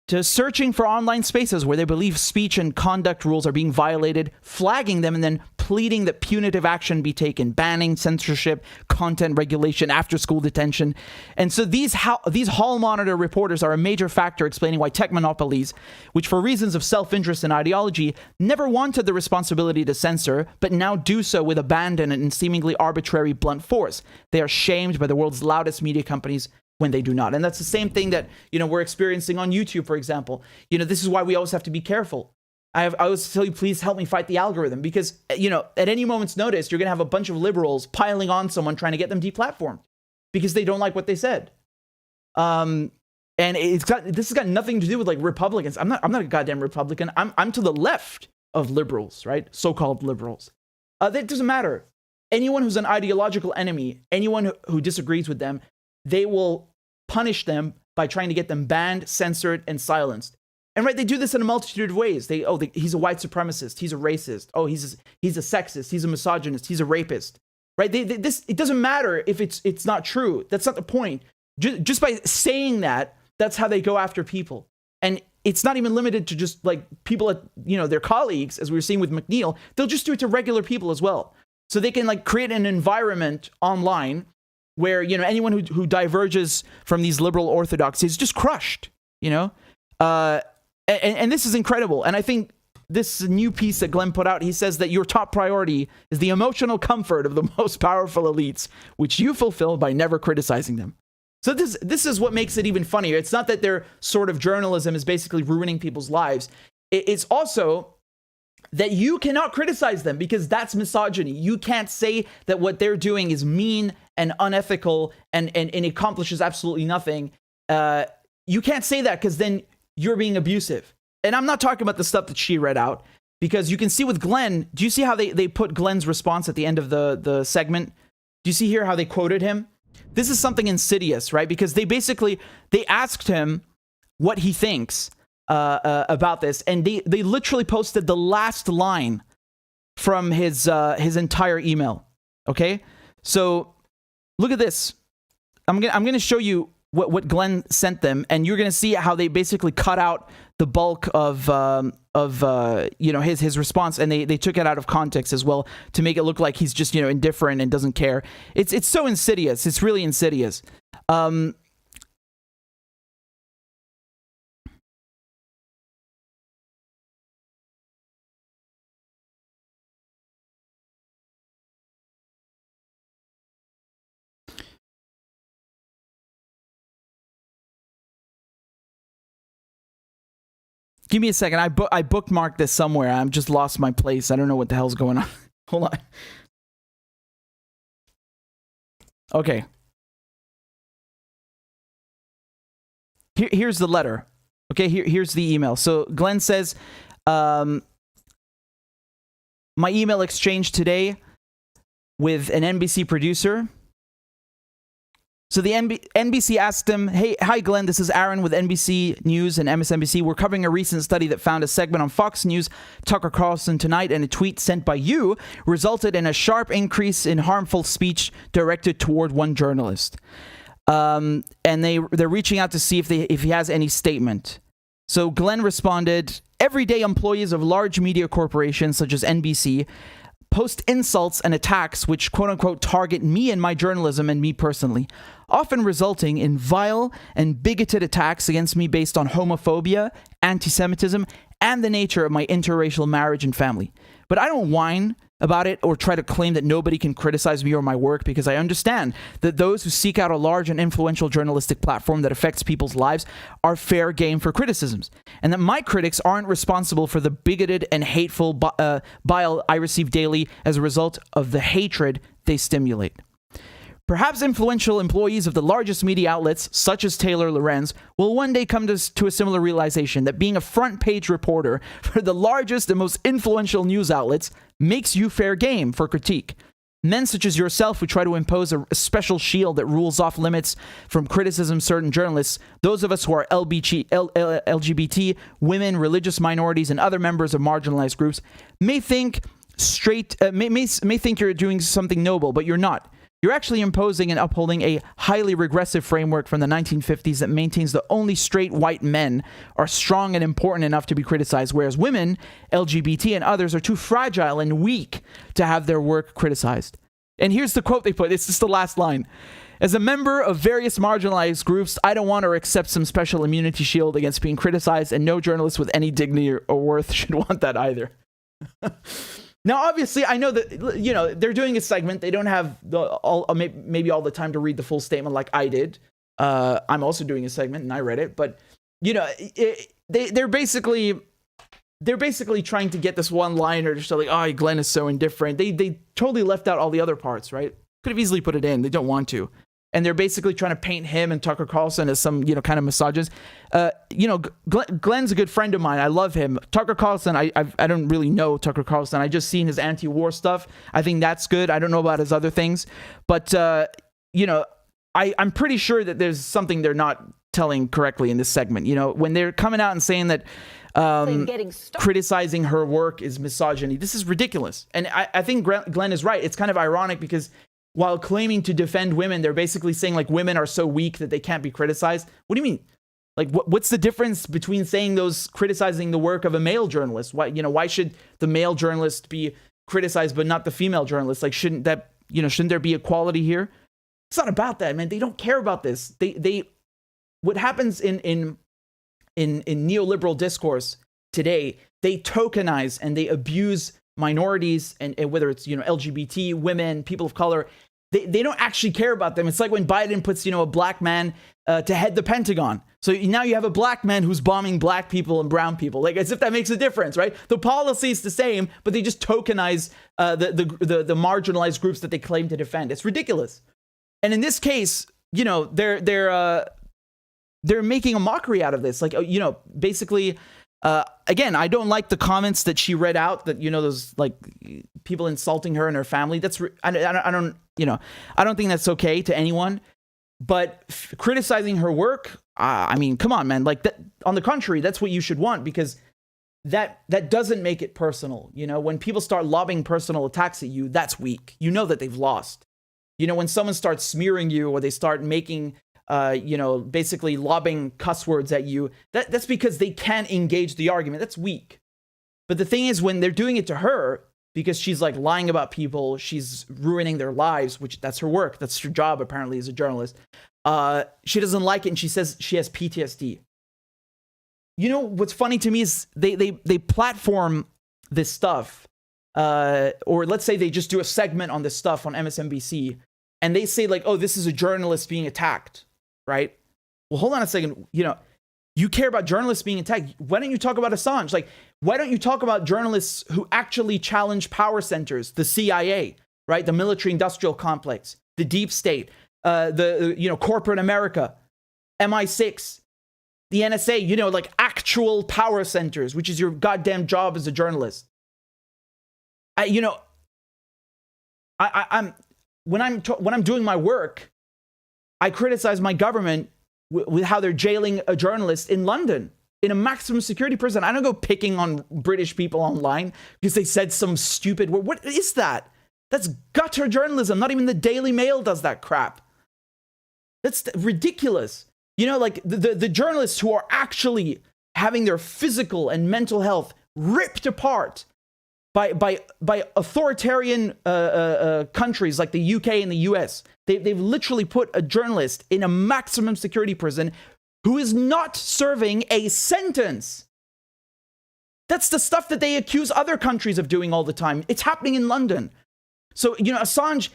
to searching for online spaces where they believe speech and conduct rules are being violated, flagging them, and then pleading that punitive action be taken, banning, censorship, content regulation, after-school detention. And so these hall monitor reporters are a major factor explaining why tech monopolies, which for reasons of self-interest and ideology, never wanted the responsibility to censor, but now do so with abandon and seemingly arbitrary blunt force. They are shamed by the world's loudest media companies when they do not. And that's the same thing that, we're experiencing on YouTube, for example. This is why we always have to be careful. I always tell you, please help me fight the algorithm, because, at any moment's notice, you're going to have a bunch of liberals piling on someone trying to get them deplatformed because they don't like what they said. And this has got nothing to do with like Republicans. I'm not a goddamn Republican. I'm to the left of liberals, right? So-called liberals. That doesn't matter. Anyone who's an ideological enemy, anyone who disagrees with them, they will punish them by trying to get them banned, censored, and silenced. And right, they do this in a multitude of ways. He's a white supremacist. He's a racist. Oh, he's a sexist. He's a misogynist. He's a rapist. Right? It doesn't matter if it's not true. That's not the point. Just by saying that, that's how they go after people. And it's not even limited to just like people at their colleagues, as we were seeing with McNeil. They'll just do it to regular people as well. So they can like create an environment online where anyone who diverges from these liberal orthodoxies is just crushed. And this is incredible. And I think this new piece that Glenn put out, he says that your top priority is the emotional comfort of the most powerful elites, which you fulfill by never criticizing them. So this is what makes it even funnier. It's not that their sort of journalism is basically ruining people's lives. It's also that you cannot criticize them because that's misogyny. You can't say that what they're doing is mean and unethical and accomplishes absolutely nothing. You can't say that because then you're being abusive. And I'm not talking about the stuff that she read out, because you can see with Glenn, do you see how they put Glenn's response at the end of the segment? Do you see here how they quoted him? This is something insidious, right? Because they asked him what he thinks about this, and they literally posted the last line from his entire email. Okay, so look at this. I'm gonna show you what Glenn sent them, and you're gonna see how they basically cut out the bulk of his response, and they took it out of context as well to make it look like he's just indifferent and doesn't care. It's so insidious. It's really insidious. Give me a second. I bookmarked this somewhere. I'm just lost my place. I don't know what the hell's going on. Hold on. Okay. Here's the letter. Okay, here's the email. So Glenn says, my email exchange today with an NBC producer. So the NBC asked him, hey, hi, Glenn, this is Aaron with NBC News and MSNBC. We're covering a recent study that found a segment on Fox News, Tucker Carlson Tonight, and a tweet sent by you resulted in a sharp increase in harmful speech directed toward one journalist. And they're reaching out to see if he has any statement. So Glenn responded, everyday employees of large media corporations such as NBC post insults and attacks which quote-unquote target me and my journalism and me personally, often resulting in vile and bigoted attacks against me based on homophobia, anti-Semitism, and the nature of my interracial marriage and family. But I don't whine about it or try to claim that nobody can criticize me or my work, because I understand that those who seek out a large and influential journalistic platform that affects people's lives are fair game for criticisms, and that my critics aren't responsible for the bigoted and hateful bile I receive daily as a result of the hatred they stimulate. Perhaps influential employees of the largest media outlets, such as Taylor Lorenz, will one day come to a similar realization that being a front-page reporter for the largest and most influential news outlets makes you fair game for critique. Men such as yourself who try to impose a special shield that rules off limits from criticism certain journalists, those of us who are LGBT, women, religious minorities, and other members of marginalized groups, may think you're doing something noble, but you're not. You're actually imposing and upholding a highly regressive framework from the 1950s that maintains that only straight white men are strong and important enough to be criticized, whereas women, LGBT, and others are too fragile and weak to have their work criticized. And here's the quote they put. It's just the last line. As a member of various marginalized groups, I don't want or accept some special immunity shield against being criticized, and no journalist with any dignity or worth should want that either. Now, obviously, I know that, you know, they're doing a segment. They don't have maybe all the time to read the full statement like I did. I'm also doing a segment, and I read it. But, you know, they're basically trying to get this one-liner just like, oh, Glenn is so indifferent. They totally left out all the other parts, right? Could have easily put it in. They don't want to. And they're basically trying to paint him and Tucker Carlson as some, you know, kind of misogynist. You know, Glenn's a good friend of mine. I love him. Tucker Carlson, I don't really know Tucker Carlson. I just seen his anti-war stuff. I think that's good. I don't know about his other things. But, you know, I'm pretty sure that there's something they're not telling correctly in this segment. You know, when they're coming out and saying that criticizing her work is misogyny, this is ridiculous. And I think Glenn is right. It's kind of ironic because while claiming to defend women, they're basically saying like women are so weak that they can't be criticized. What do you mean? Like, what's the difference between saying criticizing the work of a male journalist? Why should the male journalist be criticized but not the female journalist? Like, shouldn't there be equality here? It's not about that, man. They don't care about this. What happens in neoliberal discourse today, they tokenize and they abuse minorities and whether it's, you know, LGBT, women, people of color. They don't actually care about them. It's like when Biden puts, you know, a black man to head the Pentagon. So now you have a black man who's bombing black people and brown people, like as if that makes a difference, right? The policy is the same, but they just tokenize the marginalized groups that they claim to defend. It's ridiculous. And in this case, you know, they're making a mockery out of this. Like, you know, basically, again, I don't like the comments that she read out, that, you know, those like people insulting her and her family. I don't think that's okay to anyone. But criticizing her work, I mean, come on, man. Like, that, on the contrary, that's what you should want, because that doesn't make it personal. You know, when people start lobbing personal attacks at you, that's weak. You know that they've lost. You know, when someone starts smearing you or they start making, you know, basically lobbing cuss words at you, that's because they can't engage the argument. That's weak. But the thing is, when they're doing it to her, because she's like lying about people, she's ruining their lives, which that's her work. That's her job, apparently, as a journalist. She doesn't like it, and she says she has PTSD. You know, what's funny to me is they platform this stuff, or let's say they just do a segment on this stuff on MSNBC, and they say like, oh, this is a journalist being attacked, right? Well, hold on a second. You know, you care about journalists being attacked. Why don't you talk about Assange? Like, why don't you talk about journalists who actually challenge power centers, the CIA, right? The military-industrial complex, the deep state, corporate America, MI6, the NSA, you know, like actual power centers, which is your goddamn job as a journalist. When I'm doing my work, I criticize my government with how they're jailing a journalist in London in a maximum security prison. I don't go picking on British people online because they said some stupid word. What is that? That's gutter journalism. Not even the Daily Mail does that crap. That's ridiculous. You know, like the journalists who are actually having their physical and mental health ripped apart by authoritarian countries like the UK and the US. They've literally put a journalist in a maximum security prison who is not serving a sentence. That's the stuff that they accuse other countries of doing all the time. It's happening in London. So, you know, Assange,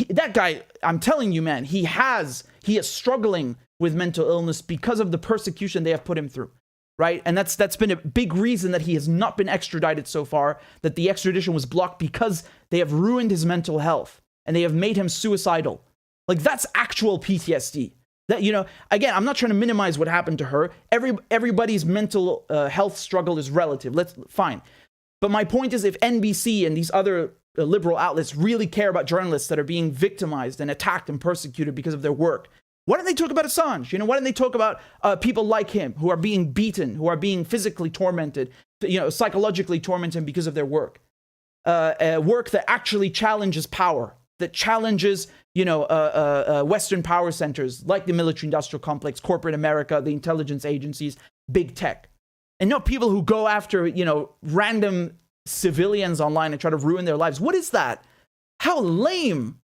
that guy, I'm telling you, man, he is struggling with mental illness because of the persecution they have put him through, right? And that's been a big reason that he has not been extradited so far, that the extradition was blocked, because they have ruined his mental health and they have made him suicidal. Like, that's actual PTSD. That, you know, again, I'm not trying to minimize what happened to her. Everybody's mental health struggle is relative. Fine. But my point is, if NBC and these other liberal outlets really care about journalists that are being victimized and attacked and persecuted because of their work, why don't they talk about Assange? You know, why don't they talk about people like him who are being beaten, who are being physically tormented, you know, psychologically tormented because of their work? Work that actually challenges power, that challenges, you know, Western power centers like the military-industrial complex, corporate America, the intelligence agencies, big tech. And not people who go after, you know, random civilians online and try to ruin their lives. What is that? How lame.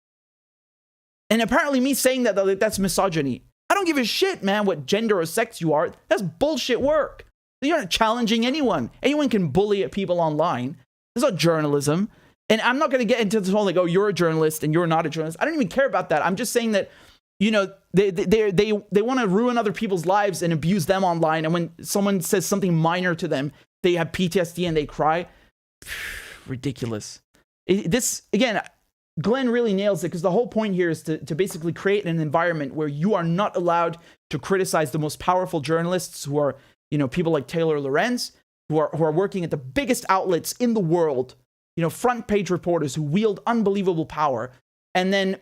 And apparently me saying that's misogyny. I don't give a shit, man, what gender or sex you are. That's bullshit work. You're not challenging anyone. Anyone can bully at people online. It's not journalism. And I'm not going to get into this whole, like, oh, you're a journalist and you're not a journalist. I don't even care about that. I'm just saying that, you know, they want to ruin other people's lives and abuse them online. And when someone says something minor to them, they have PTSD and they cry. Ridiculous. This, again, Glenn really nails it, because the whole point here is to basically create an environment where you are not allowed to criticize the most powerful journalists, who are, you know, people like Taylor Lorenz, who are working at the biggest outlets in the world, you know, front page reporters who wield unbelievable power. And then,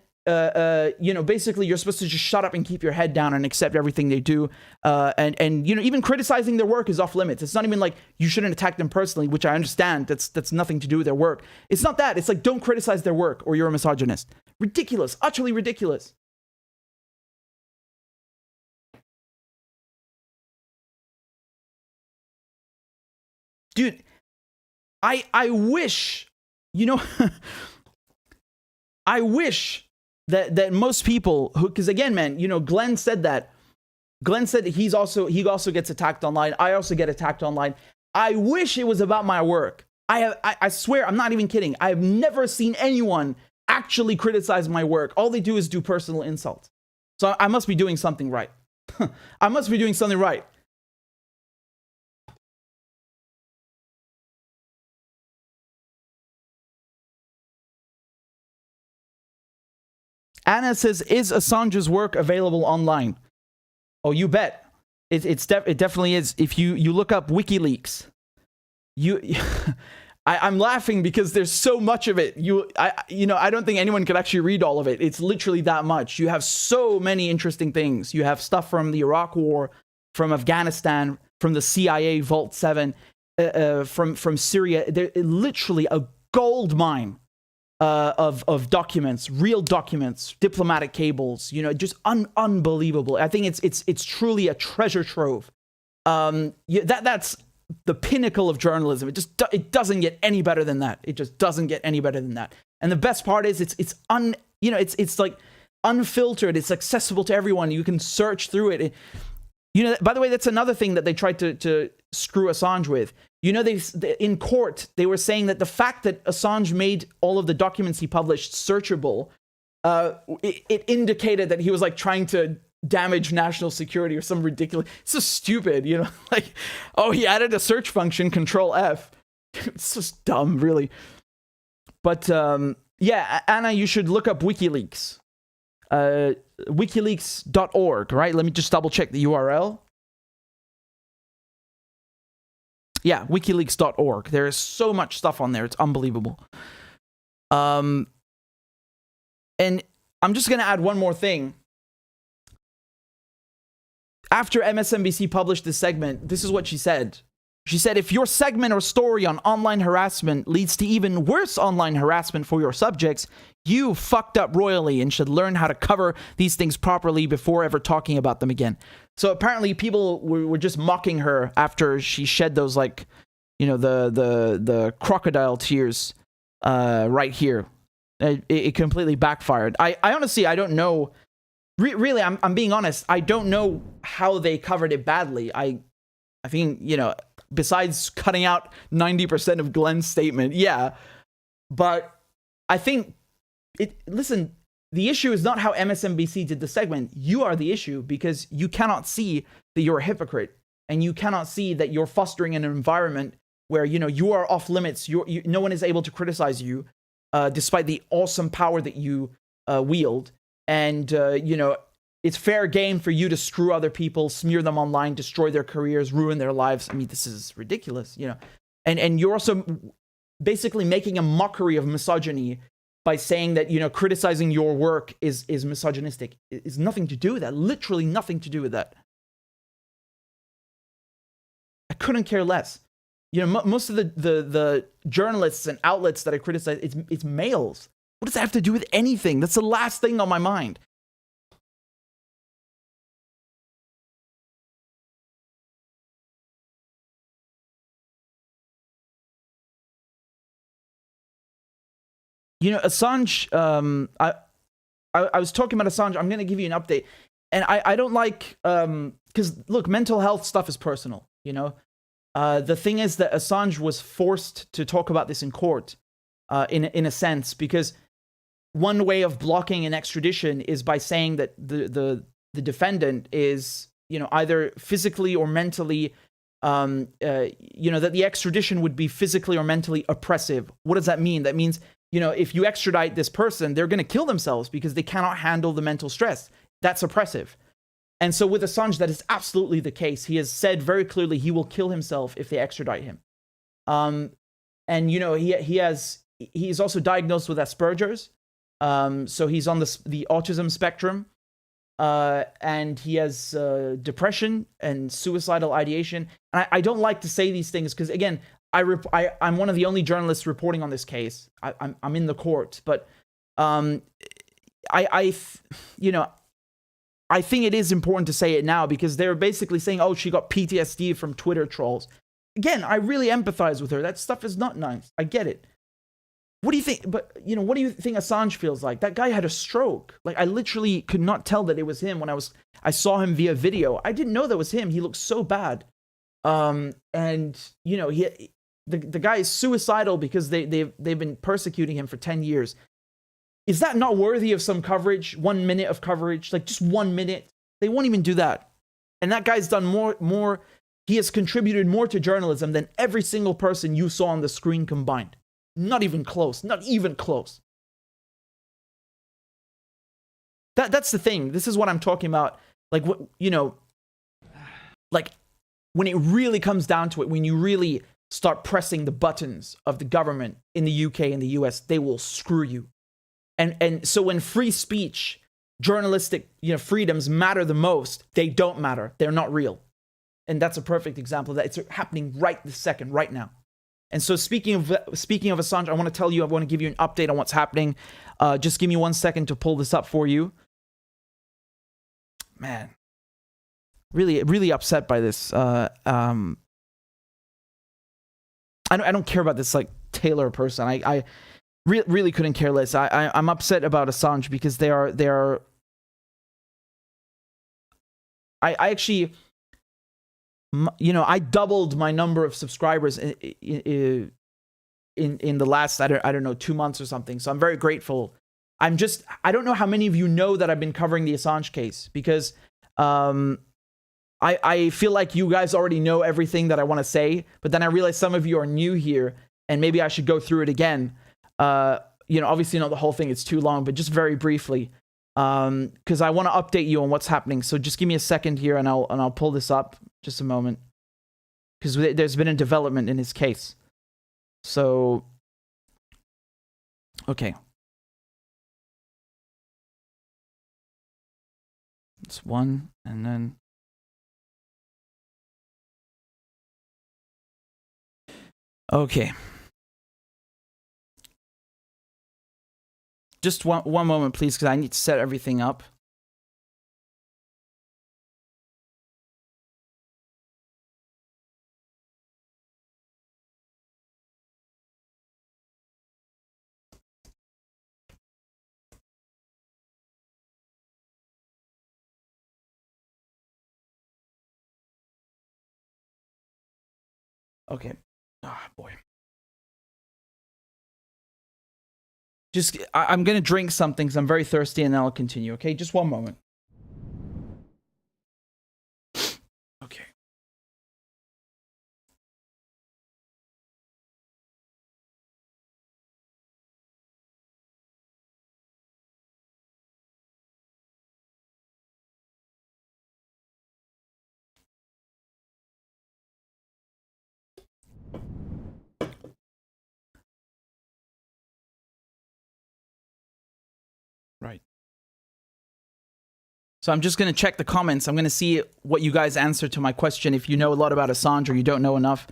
you know, basically you're supposed to just shut up and keep your head down and accept everything they do. And, you know, even criticizing their work is off limits. It's not even like you shouldn't attack them personally, which I understand. That's nothing to do with their work. It's not that. It's like, don't criticize their work or you're a misogynist. Ridiculous. Utterly ridiculous. Dude, I wish, you know, I wish that most people who, because again, man, you know, Glenn said that he also gets attacked online. I also get attacked online. I wish it was about my work. I swear, I'm not even kidding. I have never seen anyone actually criticize my work. All they do is do personal insults. So I must be doing something right. I must be doing something right. Anna says, is Assange's work available online? Oh, you bet. It definitely is. If you look up WikiLeaks, I'm laughing because there's so much of it. I don't think anyone could actually read all of it. It's literally that much. You have so many interesting things. You have stuff from the Iraq War, from Afghanistan, from the CIA Vault 7, from Syria. They're literally a gold mine of documents, real documents, diplomatic cables, you know, just unbelievable. I think it's truly a treasure trove. That's the pinnacle of journalism. It doesn't get any better than that. It just doesn't get any better than that. And the best part is it's like unfiltered. It's accessible to everyone. You can search through it. You know, by the way, that's another thing that they tried to screw Assange with. You know, in court, they were saying that the fact that Assange made all of the documents he published searchable, it indicated that he was like trying to damage national security or some ridiculous. It's so stupid, you know, like, oh, he added a search function, Control F. It's just dumb, really. But yeah, Anna, you should look up WikiLeaks. WikiLeaks.org, right? Let me just double check the URL. Yeah, wikileaks.org. There is so much stuff on there. It's unbelievable. And I'm just going to add one more thing. After MSNBC published this segment, this is what she said. She said, if your segment or story on online harassment leads to even worse online harassment for your subjects, you fucked up royally and should learn how to cover these things properly before ever talking about them again. So apparently people were just mocking her after she shed those, like, you know, the crocodile tears right here. It completely backfired. I honestly, I don't know. Really, I'm being honest. I don't know how they covered it badly. I think, you know, besides cutting out 90% of Glenn's statement, yeah. But I think listen, the issue is not how MSNBC did the segment. You are the issue, because you cannot see that you're a hypocrite, and you cannot see that you're fostering an environment where, you know, you are off limits. No one is able to criticize you, despite the awesome power that you wield. And, you know, it's fair game for you to screw other people, smear them online, destroy their careers, ruin their lives. I mean, this is ridiculous, you know. And you're also basically making a mockery of misogyny by saying that, you know, criticizing your work is misogynistic. It's nothing to do with that. Literally nothing to do with that. I couldn't care less. You know, most of the journalists and outlets that I criticize, it's males. What does that have to do with anything? That's the last thing on my mind. You know, Assange, I was talking about Assange. I'm going to give you an update. And I don't like, because, look, mental health stuff is personal, you know. The thing is that Assange was forced to talk about this in court, in a sense, because one way of blocking an extradition is by saying that the defendant is, you know, either physically or mentally, you know, that the extradition would be physically or mentally oppressive. What does that mean? That means, you know, if you extradite this person, they're going to kill themselves because they cannot handle the mental stress. That's oppressive. And so with Assange, that is absolutely the case. He has said very clearly he will kill himself if they extradite him. And, you know, he's also diagnosed with Asperger's. So he's on the autism spectrum. And he has depression and suicidal ideation. And I don't like to say these things because, again, I'm one of the only journalists reporting on this case. I'm in the court, but you know, I think it is important to say it now because they're basically saying, oh, she got PTSD from Twitter trolls. Again, I really empathize with her. That stuff is not nice. I get it. What do you think? But, you know, what do you think Assange feels like? That guy had a stroke. Like, I literally could not tell that it was him when I saw him via video. I didn't know that was him. He looked so bad. And, you know, the guy is suicidal because they've been persecuting him for 10 years. Is that not worthy of some coverage? 1 minute of coverage? Like, just 1 minute? They won't even do that. And that guy's done more. He has contributed more to journalism than every single person you saw on the screen combined. Not even close. Not even close. That's the thing. This is what I'm talking about. Like, what, you know, like, when it really comes down to it, when you really start pressing the buttons of the government in the UK and the US, they will screw you. And so when free speech, journalistic, you know, freedoms matter the most, they don't matter. They're not real. And that's a perfect example of that. It's happening right this second, right now. And so speaking of Assange, I want to give you an update on what's happening. Just give me 1 second to pull this up for you. Man, really upset by this. I don't care about this, like, Taylor person. I really couldn't care less. I'm upset about Assange because they are. I actually, you know, I doubled my number of subscribers in the last, I don't know, 2 months or something. So I'm very grateful. I don't know how many of you know that I've been covering the Assange case because I feel like you guys already know everything that I want to say, but then I realize some of you are new here and maybe I should go through it again. You know, obviously not the whole thing, it's too long, but just very briefly, because I want to update you on what's happening. So just give me a second here and I'll pull this up. Just a moment, because there's been a development in his case. So, okay. It's one, and then Okay. Just one moment, please, because I need to set everything up. Okay. Oh, boy. Just, I'm going to drink something because I'm very thirsty, and then I'll continue, okay? Just one moment. Okay. Right. So I'm just going to check the comments. I'm going to see what you guys answer to my question. If you know a lot about Assange or you don't know enough.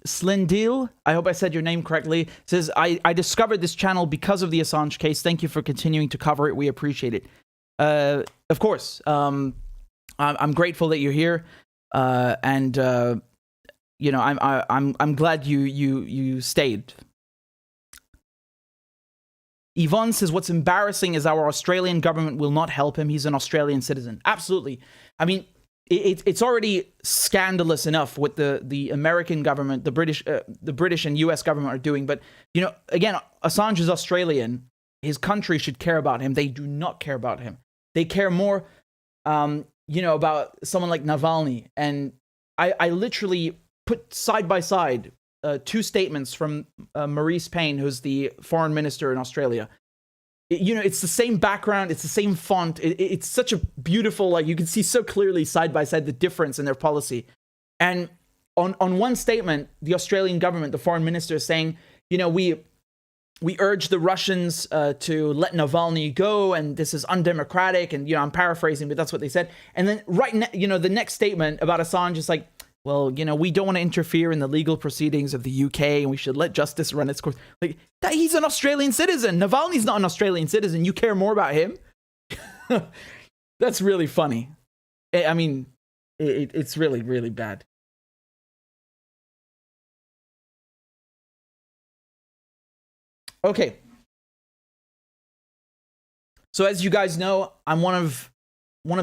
Slindil, I hope I said your name correctly, says, I discovered this channel because of the Assange case. Thank you for continuing to cover it. We appreciate it. Of course. I'm grateful that you're here. You know, I'm glad you stayed. Yvonne says, what's embarrassing is our Australian government will not help him. He's an Australian citizen. Absolutely. I mean, it's already scandalous enough what the American government, the British and US government are doing. But, you know, again, Assange is Australian. His country should care about him. They do not care about him. They care more, you know, about someone like Navalny. And I literally put side by side two statements from Maurice Payne, who's the foreign minister in Australia. You know, it's the same background, it's the same font. It's such a beautiful, like, you can see so clearly side by side the difference in their policy. And on one statement, the Australian government, the foreign minister, is saying, you know, we urge the Russians to let Navalny go, and this is undemocratic. And, you know, I'm paraphrasing, but that's what they said. And then you know, the next statement about Assange is like, well, you know, we don't want to interfere in the legal proceedings of the UK, and we should let justice run its course. Like, he's an Australian citizen. Navalny's not an Australian citizen. You care more about him? That's really funny. I mean, it's really, really bad. Okay. So as you guys know, I'm one of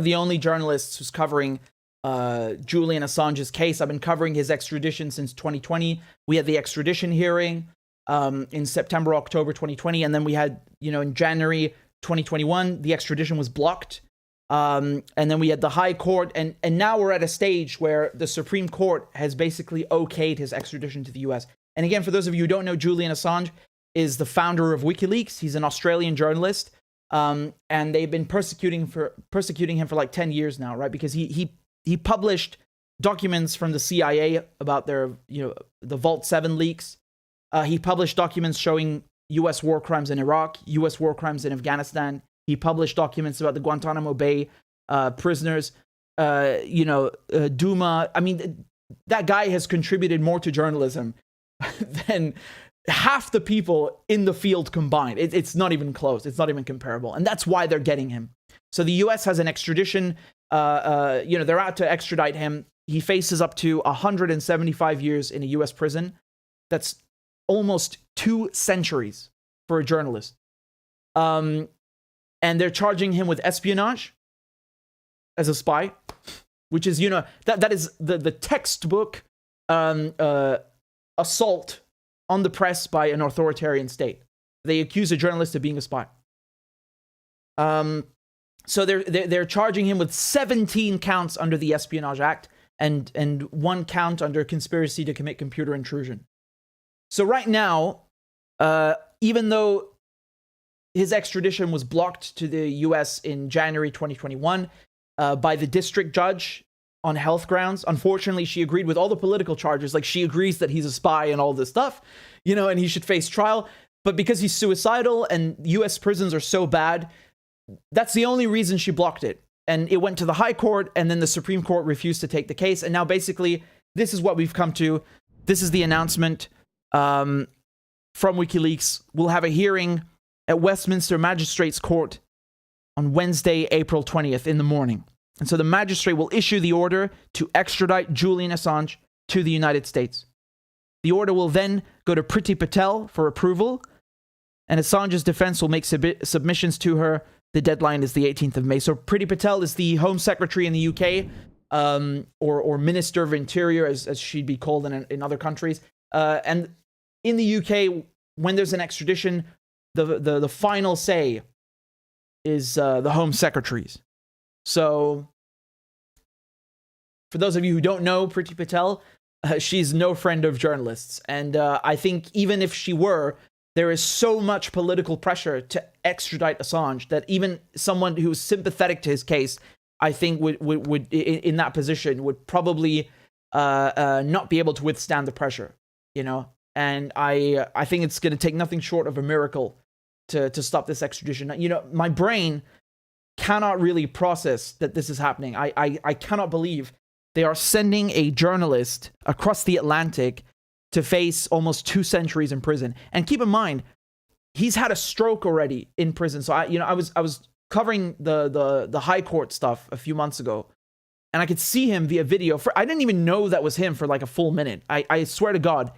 the only journalists who's covering Julian Assange's case. I've been covering his extradition since 2020. We had the extradition hearing in September, October 2020, and then we had, you know, in January 2021, the extradition was blocked. And then we had the High Court, and now we're at a stage where the Supreme Court has basically okayed his extradition to the US. And again, for those of you who don't know, Julian Assange is the founder of WikiLeaks. He's an Australian journalist, and they've been persecuting him for like 10 years now, right? Because he published documents from the CIA about their, you know, the Vault 7 leaks. He published documents showing US war crimes in Iraq, US war crimes in Afghanistan. He published documents about the Guantanamo Bay prisoners, you know, Duma. I mean, that guy has contributed more to journalism than half the people in the field combined. It's not even close. It's not even comparable. And that's why they're getting him. So the US has an extradition. You know, they're out to extradite him. He faces up to 175 years in a US prison. That's almost 2 centuries for a journalist. And they're charging him with espionage as a spy, which is, you know, that is the textbook assault on the press by an authoritarian state. They accuse a journalist of being a spy. So they're charging him with 17 counts under the Espionage Act and 1 count under conspiracy to commit computer intrusion. So right now, even though his extradition was blocked to the US in January 2021 by the district judge on health grounds, unfortunately, she agreed with all the political charges. Like, she agrees that he's a spy and all this stuff, you know, and he should face trial. But because he's suicidal and US prisons are so bad, that's the only reason she blocked it. And it went to the High Court, and then the Supreme Court refused to take the case. And now basically this is what we've come to. This is the announcement from WikiLeaks. We'll have a hearing at Westminster Magistrates Court on Wednesday, April 20th in the morning. And so the magistrate will issue the order to extradite Julian Assange to the United States. The order will then go to Priti Patel for approval, and Assange's defense will make submissions to her. The deadline is the 18th of May. So Priti Patel is the Home Secretary in the UK, or Minister of Interior, as she'd be called in other countries. And in the UK, when there's an extradition, the final say is the Home Secretary's. So, for those of you who don't know Priti Patel, she's no friend of journalists. And I think even if she were, there is so much political pressure to extradite Assange that even someone who's sympathetic to his case, I think would in that position would probably not be able to withstand the pressure, you know. And I think it's going to take nothing short of a miracle to stop this extradition. You know, my brain cannot really process that this is happening. I cannot believe they are sending a journalist across the Atlantic to face almost 2 centuries in prison. And keep in mind, he's had a stroke already in prison. So I was covering the high court stuff a few months ago, and I could see him via video. I didn't even know that was him for like a full minute. I swear to God,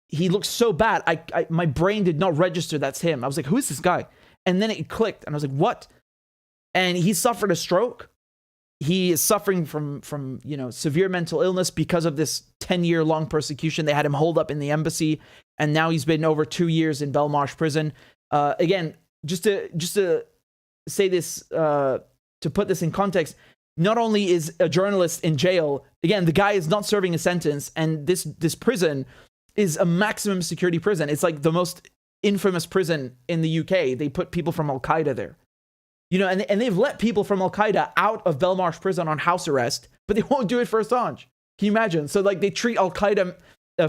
he looks so bad. My brain did not register that's him. I was like, who is this guy? And then it clicked, and I was like, what? And he suffered a stroke. He is suffering from severe mental illness because of this 10-year-long persecution. They had him holed up in the embassy, and now he's been over 2 years in Belmarsh prison. Again, just to say this, to put this in context, not only is a journalist in jail, again, the guy is not serving a sentence, and this prison is a maximum security prison. It's like the most infamous prison in the UK. They put people from Al-Qaeda there. You know, and they've let people from Al-Qaeda out of Belmarsh prison on house arrest, but they won't do it for Assange. Can you imagine? So, like, they treat Al-Qaeda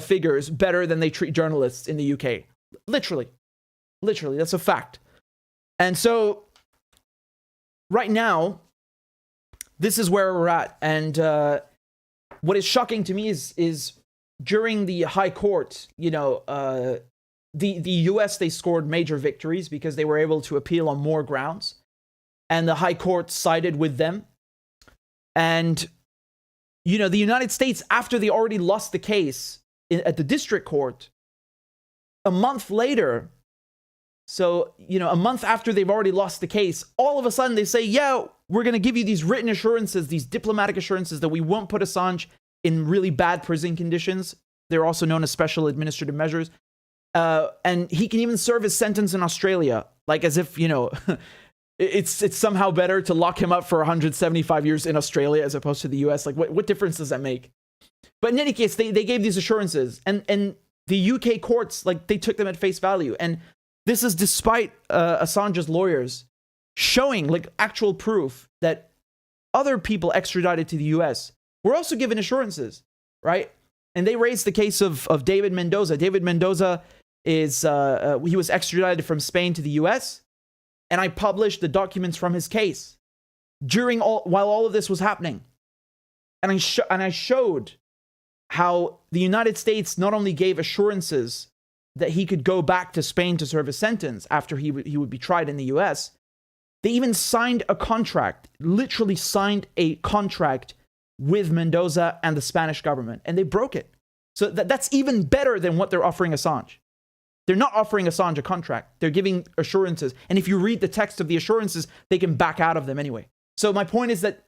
figures better than they treat journalists in the UK. Literally, that's a fact. And so, right now, this is where we're at. And what is shocking to me is during the High Court, you know, the US, they scored major victories because they were able to appeal on more grounds. And the High Court sided with them. And, you know, the United States, after they already lost the case at the district court, a month later, so, you know, a month after they've already lost the case, all of a sudden they say, yeah, we're going to give you these written assurances, these diplomatic assurances that we won't put Assange in really bad prison conditions. They're also known as special administrative measures. And he can even serve his sentence in Australia, like as if, you know... It's somehow better to lock him up for 175 years in Australia as opposed to the US. Like, what difference does that make? But in any case, they gave these assurances. And the UK courts, like, they took them at face value. And this is despite Assange's lawyers showing, like, actual proof that other people extradited to the US were also given assurances, right? And they raised the case of David Mendoza. David Mendoza is, he was extradited from Spain to the US. And I published the documents from his case while all of this was happening. And I showed how the United States not only gave assurances that he could go back to Spain to serve a sentence after he would be tried in the US, they even signed a contract, literally signed a contract with Mendoza and the Spanish government, and they broke it. So that's even better than what they're offering Assange. They're not offering Assange a contract. They're giving assurances. And if you read the text of the assurances, they can back out of them anyway. So my point is that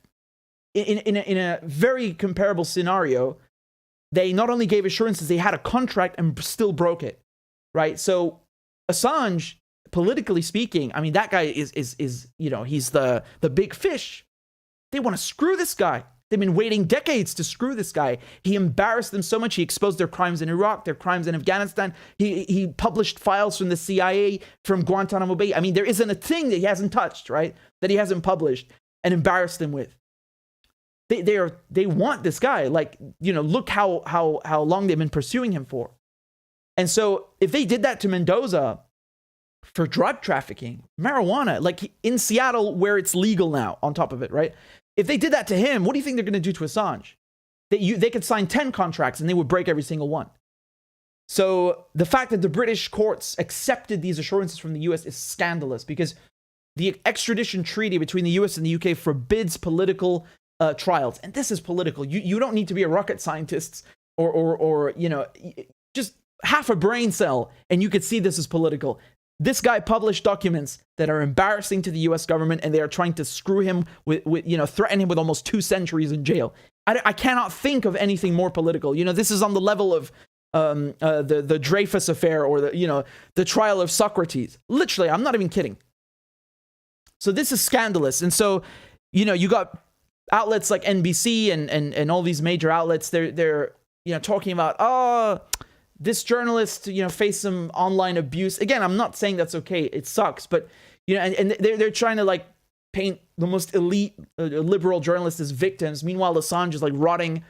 in a very comparable scenario, they not only gave assurances, they had a contract and still broke it, right? So Assange, politically speaking, I mean, that guy is you know, he's the big fish. They want to screw this guy. They've been waiting decades to screw this guy. He embarrassed them so much. He exposed their crimes in Iraq, their crimes in Afghanistan. He published files from the CIA, from Guantanamo Bay. I mean, there isn't a thing that he hasn't touched, right? That he hasn't published and embarrassed them with. They want this guy. Like, you know, look how long they've been pursuing him for. And so if they did that to Mendoza for drug trafficking, marijuana, like in Seattle where it's legal now on top of it, right? If they did that to him, what do you think they're going to do to Assange? They could sign 10 contracts and they would break every single one. So the fact that the British courts accepted these assurances from the US is scandalous, because the extradition treaty between the US and the UK forbids political trials. And this is political. You don't need to be a rocket scientist or just half a brain cell, and you could see this is political. This guy published documents that are embarrassing to the US government, and they are trying to screw him with threaten him with almost 2 centuries in jail. I cannot think of anything more political. This is on the level of the Dreyfus affair, or the trial of Socrates. Literally, I'm not even kidding. So this is scandalous. And so, you got outlets like NBC and all these major outlets. They're talking about, this journalist, faced some online abuse. Again, I'm not saying that's okay. It sucks, but and they're trying to like paint the most elite liberal journalists as victims. Meanwhile, Assange is like rotting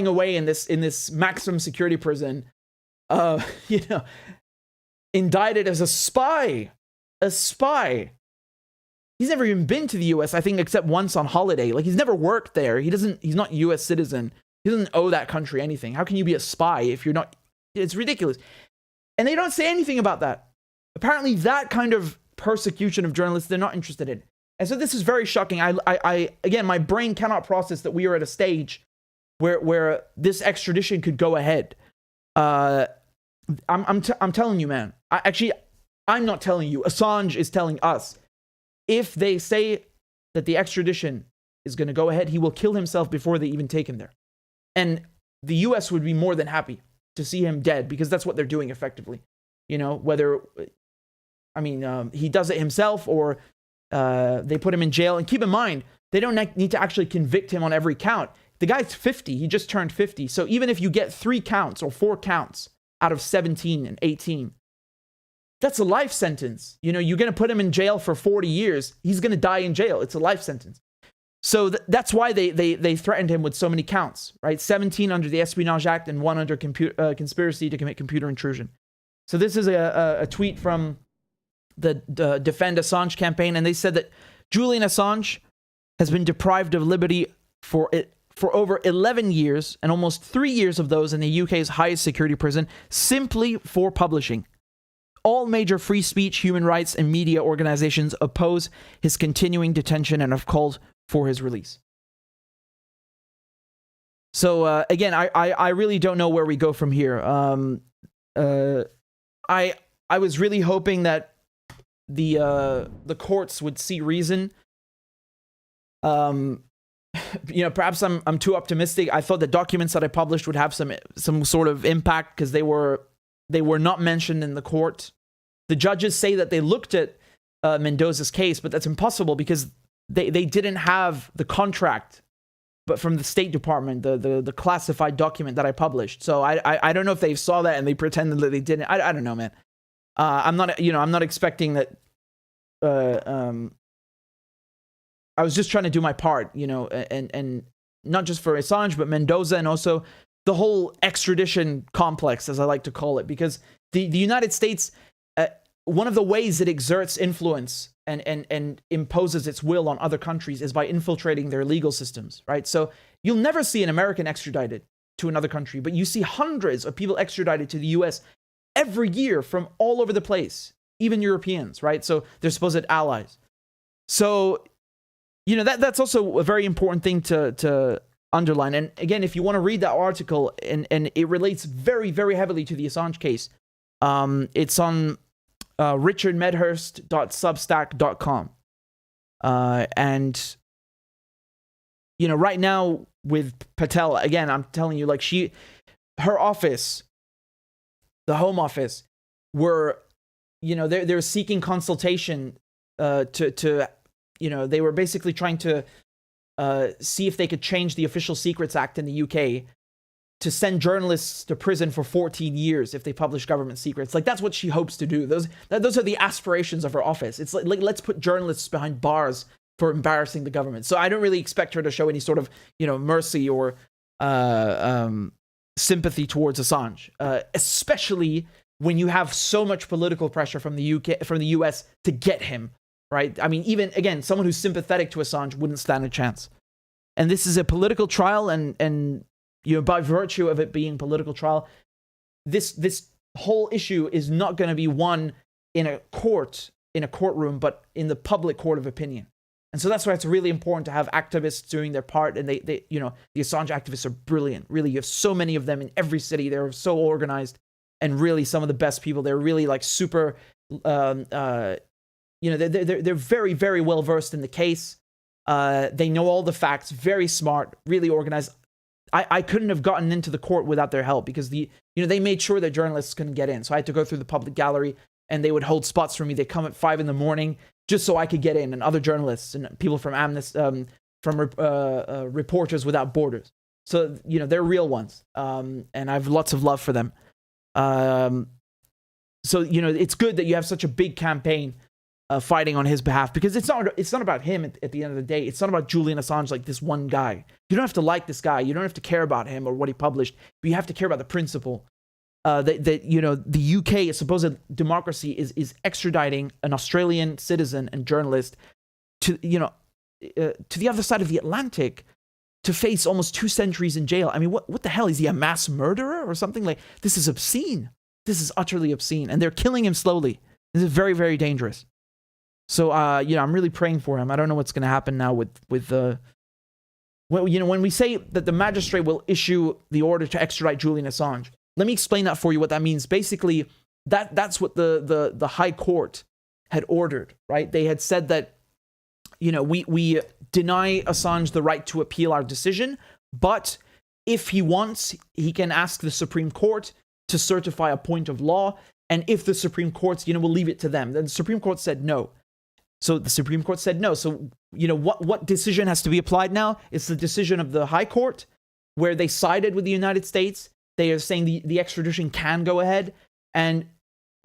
away in this maximum security prison. Indicted as a spy. He's never even been to the US, I think, except once on holiday. Like, he's never worked there. He's not a US citizen. He doesn't owe that country anything. How can you be a spy if you're not? It's ridiculous. And they don't say anything about that. Apparently, that kind of persecution of journalists, they're not interested in. And so this is very shocking. Again, my brain cannot process that we are at a stage where this extradition could go ahead. I'm telling you, man. I'm not telling you. Assange is telling us. If they say that the extradition is going to go ahead, he will kill himself before they even take him there. And the US would be more than happy to see him dead, because that's what they're doing effectively. Whether, he does it himself or they put him in jail. And keep in mind, they don't need to actually convict him on every count. The guy's 50. He just turned 50. So even if you get 3 counts or 4 counts out of 17 and 18, that's a life sentence. You're going to put him in jail for 40 years. He's going to die in jail. It's a life sentence. So that's why they threatened him with so many counts, right? 17 under the Espionage Act and 1 under conspiracy to commit computer intrusion. So this is a tweet from the Defend Assange campaign, and they said that Julian Assange has been deprived of liberty for over 11 years, and almost 3 years of those in the UK's highest security prison, simply for publishing. All major free speech, human rights, and media organizations oppose his continuing detention and have called for his release. So again, I really don't know where we go from here. I was really hoping that the courts would see reason. Perhaps I'm too optimistic. I thought the documents that I published would have some sort of impact, because they were not mentioned in the court. The judges say that they looked at Mendoza's case, but that's impossible because they didn't have the contract, but from the State Department, the classified document that I published. So I don't know if they saw that and they pretended that they didn't. I don't know, man. I'm not expecting that. I was just trying to do my part, and not just for Assange, but Mendoza, and also the whole extradition complex, as I like to call it, because the United States, one of the ways it exerts influence and imposes its will on other countries is by infiltrating their legal systems, right? So you'll never see an American extradited to another country, but you see hundreds of people extradited to the US every year from all over the place, even Europeans, right? So they're supposed allies. So, that's also a very important thing to underline. And again, if you want to read that article, and it relates very, very heavily to the Assange case, it's on RichardMedhurst.substack.com. And, right now with Patel, again, I'm telling you, like, her office, the Home Office, were, they're seeking consultation to they were basically trying to see if they could change the Official Secrets Act in the UK to send journalists to prison for 14 years if they publish government secrets. Like, that's what she hopes to do. Those are the aspirations of her office. It's like let's put journalists behind bars for embarrassing the government. So I don't really expect her to show any sort of, mercy or sympathy towards Assange, especially when you have so much political pressure from the US to get him, right? I mean, even, again, someone who's sympathetic to Assange wouldn't stand a chance. and this is a political trial, and you know, by virtue of it being a political trial, this whole issue is not going to be won in a courtroom, but in the public court of opinion. And so that's why it's really important to have activists doing their part. And they you know, the Assange activists are brilliant. Really, you have so many of them in every city. They're so organized, and really some of the best people. They're really like super, you know, they're very, very well versed in the case. They know all the facts. Very smart. Really organized. I couldn't have gotten into the court without their help, because you know, they made sure that journalists couldn't get in. So I had to go through the public gallery, and they would hold spots for me. They come at 5 a.m. just so I could get in, and other journalists and people from Amnesty, from Reporters Without Borders. So, you know, they're real ones, and I have lots of love for them. So, you know, it's good that you have such a big campaign fighting on his behalf, because it's not about him at the end of the day. It's not about Julian Assange, like this one guy. You don't have to like this guy. You don't have to care about him or what he published, but you have to care about the principle. That you know, the UK, a supposed democracy, is extraditing an Australian citizen and journalist to, you know, to the other side of the Atlantic to face almost 2 centuries in jail. I mean, what the hell? Is he a mass murderer or something? Like, this is obscene. This is utterly obscene, and they're killing him slowly. This is very, very dangerous. So, you know, I'm really praying for him. I don't know what's going to happen now with well, you know, when we say that the magistrate will issue the order to extradite Julian Assange. Let me explain that for you, what that means. Basically, that's what the High Court had ordered, right? They had said that, you know, we deny Assange the right to appeal our decision, but if he wants, he can ask the Supreme Court to certify a point of law, and if the Supreme Court, you know, will leave it to them. Then the Supreme Court said no. So the Supreme Court said no. So, you know, what decision has to be applied now? It's the decision of the High Court, where they sided with the United States. They are saying the extradition can go ahead, and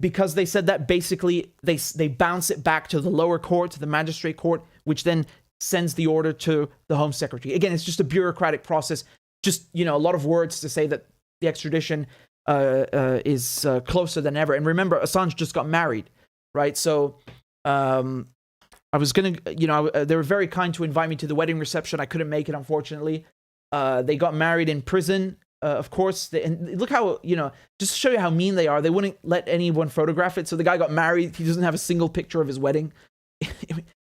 because they said that, basically they bounce it back to the lower court, to the magistrate court, which then sends the order to the Home Secretary. Again, it's just a bureaucratic process. Just, you know, a lot of words to say that the extradition is closer than ever. And remember, Assange just got married, right? So I was gonna, you know, they were very kind to invite me to the wedding reception. I couldn't make it, unfortunately. They got married in prison. Of course, and look how, you know, just to show you how mean they are, they wouldn't let anyone photograph it. So the guy got married. He doesn't have a single picture of his wedding.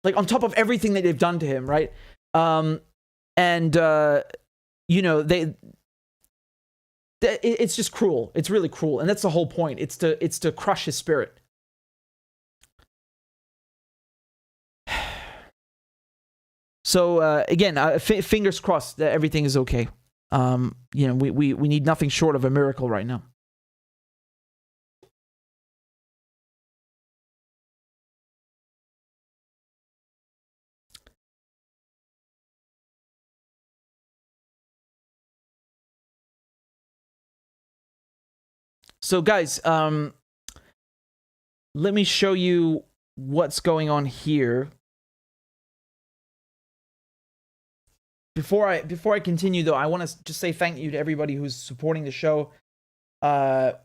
Like, on top of everything that they've done to him, right? You know, it's just cruel. It's really cruel. And that's the whole point. It's to crush his spirit. So, again, fingers crossed that everything is okay. You know, we need nothing short of a miracle right now. So, guys, let me show you what's going on here. Before I continue, though, I want to just say thank you to everybody who's supporting the show.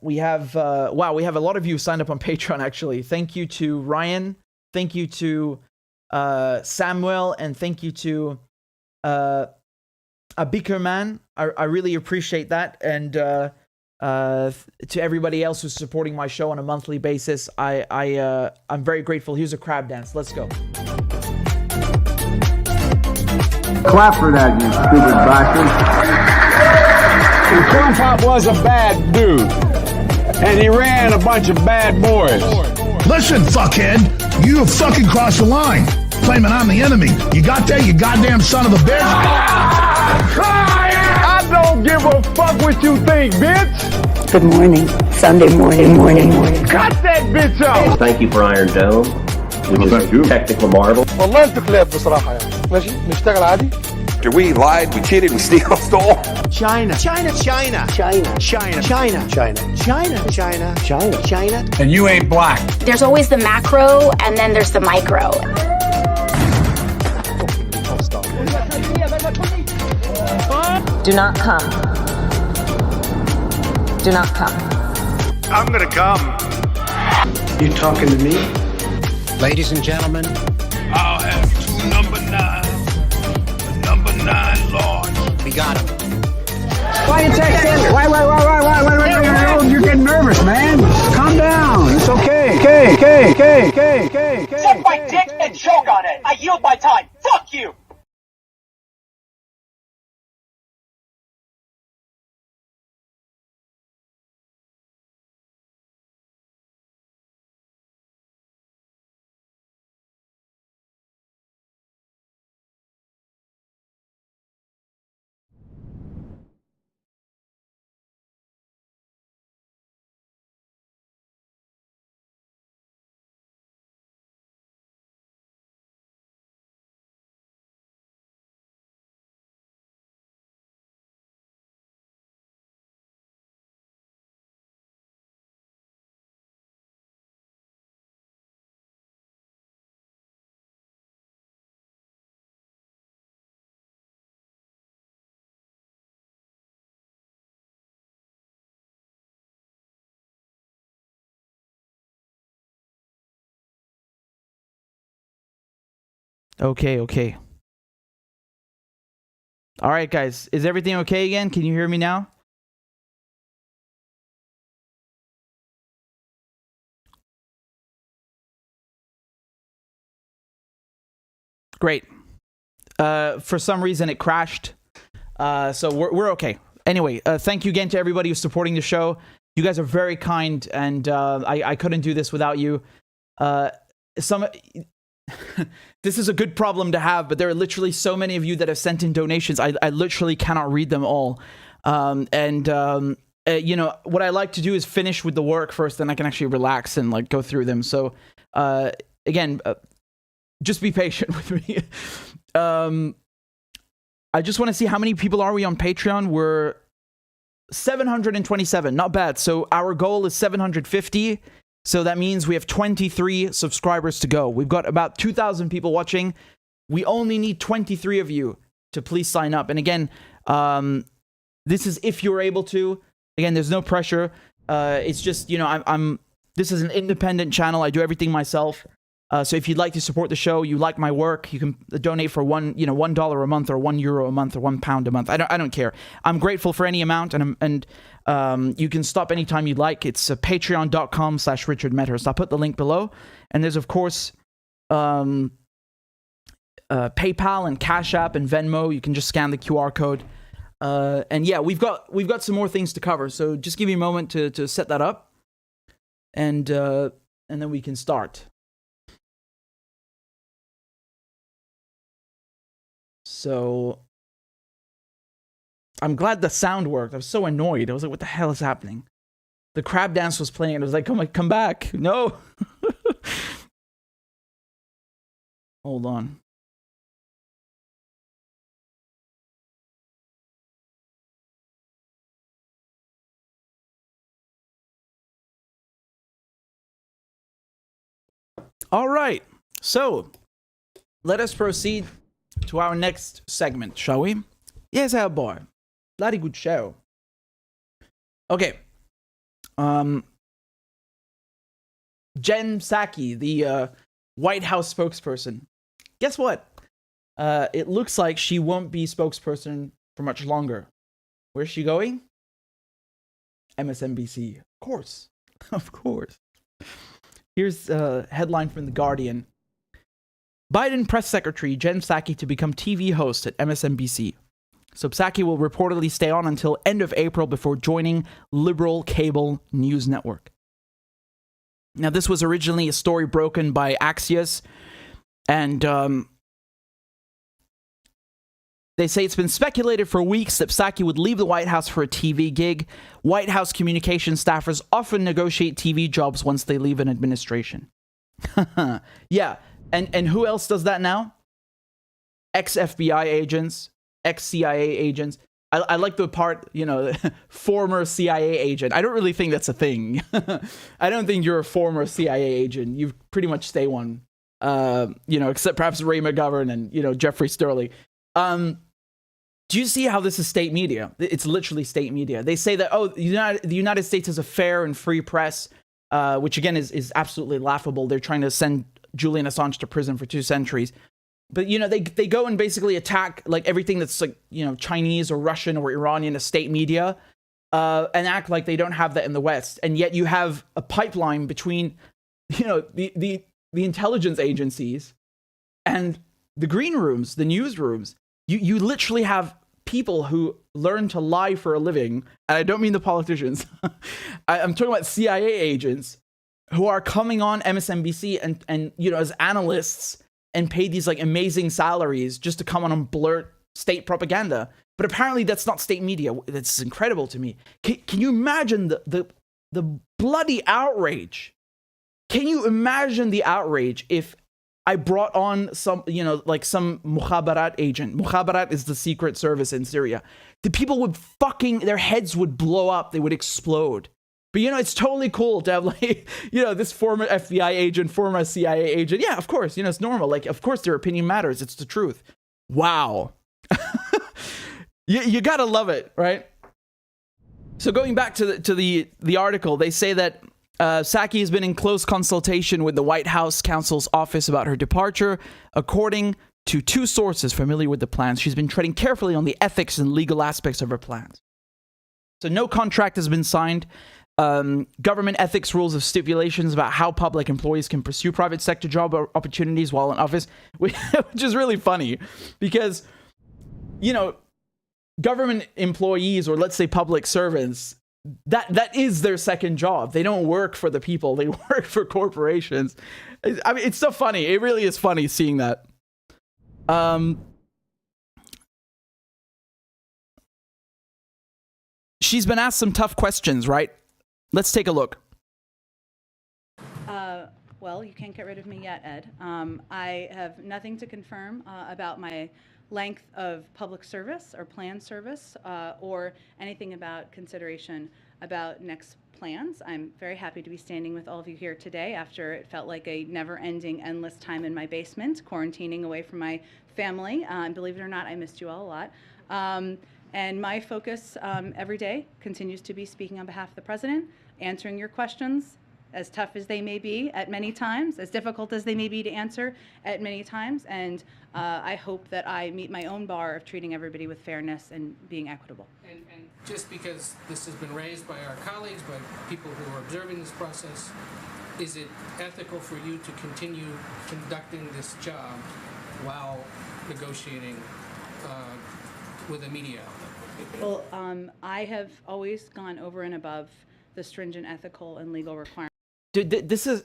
We have wow, we have a lot of you signed up on Patreon, actually. Thank you to Ryan, thank you to Samuel, and thank you to Abickerman. I really appreciate that, and to everybody else who's supporting my show on a monthly basis. I'm very grateful. Here's a crab dance. Let's go. Clap for that, you stupid bastard. Corn Pop was a bad dude, and he ran a bunch of bad boys. Listen, fuckhead, you have fucking crossed the line, claiming I'm the enemy. You got that, you goddamn son of a bitch? I don't give a fuck what you think, bitch. Good morning. Sunday morning. Cut that bitch off. Thank you for Iron Dome, which is a technical marvel. والله انت كلاب بصراحة يعني. ماشي نشتغل عادي. We lied, we cheated, we stole. China. And you ain't black. There's always the macro, and then there's the micro. Do not come. Do not come. I'm gonna come. You talking to me? Ladies and gentlemen, I'll have 2 number 9s, a number 9 law. Suck my dick and choke on it. I yield my time. Fuck you. Okay. All right, guys. Is everything okay again? Can you hear me now? Great. For some reason, it crashed. So we're okay. Anyway, thank you again to everybody who's supporting the show. You guys are very kind, and I couldn't do this without you. This is a good problem to have, but there are literally so many of you that have sent in donations. I literally cannot read them all. You know, what I like to do is finish with the work first, then I can actually relax and like go through them. So again, just be patient with me. I just want to see how many people are we on Patreon. We're 727, not bad. So our goal is 750. So that means we have 23 subscribers to go. We've got about 2,000 people watching. We only need 23 of you to please sign up. And again, this is if you're able to. Again, there's no pressure. It's just, you know, this is an independent channel. I do everything myself. So if you'd like to support the show, you like my work, you can donate for $1 a month or €1 a month or £1 a month. I don't care. I'm grateful for any amount, and you can stop anytime you'd like. It's patreon.com/RichardMedhurst. I'll put the link below. And there's, of course, PayPal and CashApp and Venmo. You can just scan the QR code. And yeah, we've got some more things to cover. So just give me a moment to set that up, and then we can start. So I'm glad the sound worked. I was so annoyed. I was like, what the hell is happening? The crab dance was playing, and I was like, come back. No. Hold on. All right. So let us proceed to our next segment, shall we? Yes, our boy. Bloody good show. Okay. Jen Psaki, the White House spokesperson. Guess what? It looks like she won't be spokesperson for much longer. Where's she going? MSNBC. Of course. Of course. Here's a headline from The Guardian. Biden press secretary Jen Psaki to become TV host at MSNBC. So Psaki will reportedly stay on until end of April before joining liberal cable news network. Now, this was originally a story broken by Axios, and they say it's been speculated for weeks that Psaki would leave the White House for a TV gig. White House communication staffers often negotiate TV jobs once they leave an administration. Yeah. And who else does that now? Ex-FBI agents, ex-CIA agents. I like the part, former CIA agent. I don't really think that's a thing. I don't think you're a former CIA agent. You pretty much stay one, except perhaps Ray McGovern and, Jeffrey Sterling. Do you see how this is state media? It's literally state media. They say that, the United States has a fair and free press, which again is absolutely laughable. They're trying to send Julian Assange to prison for 2 centuries. But, they go and basically attack like everything that's like, Chinese or Russian or Iranian state media, and act like they don't have that in the West. And yet you have a pipeline between the intelligence agencies and the green rooms, the newsrooms. You literally have people who learn to lie for a living, and I don't mean the politicians. I'm talking about CIA agents who are coming on MSNBC and as analysts and paid these like amazing salaries just to come on and blurt state propaganda. But apparently that's not state media. That's incredible to me. Can you imagine the bloody outrage? Can you imagine the outrage if I brought on some Mukhabarat agent? Mukhabarat is the secret service in Syria. The people would their heads would blow up. They would explode. But, it's totally cool to have, this former FBI agent, former CIA agent. Yeah, of course, it's normal. Like, of course, their opinion matters. It's the truth. Wow. You gotta love it, right? So going back to the article, they say that Psaki has been in close consultation with the White House counsel's office about her departure. According to two sources familiar with the plans, she's been treading carefully on the ethics and legal aspects of her plans. So no contract has been signed. Government ethics rules have stipulations about how public employees can pursue private sector job opportunities while in office, which is really funny because, government employees, or let's say public servants, that is their second job. They don't work for the people. They work for corporations. I mean, it's so funny. It really is funny seeing that. She's been asked some tough questions, right? Let's take a look. Well, you can't get rid of me yet, Ed. I have nothing to confirm about my length of public service or planned service or anything about consideration about next plans. I'm very happy to be standing with all of you here today after it felt like a never-ending, endless time in my basement, quarantining away from my family. Believe it or not, I missed you all a lot. And my focus every day continues to be speaking on behalf of the president, answering your questions, as tough as they may be at many times, as difficult as they may be to answer at many times. And I hope that I meet my own bar of treating everybody with fairness and being equitable. And just because this has been raised by our colleagues, by people who are observing this process, is it ethical for you to continue conducting this job while negotiating with a media outlet? Well, I have always gone over and above the stringent ethical and legal requirements. Dude, this is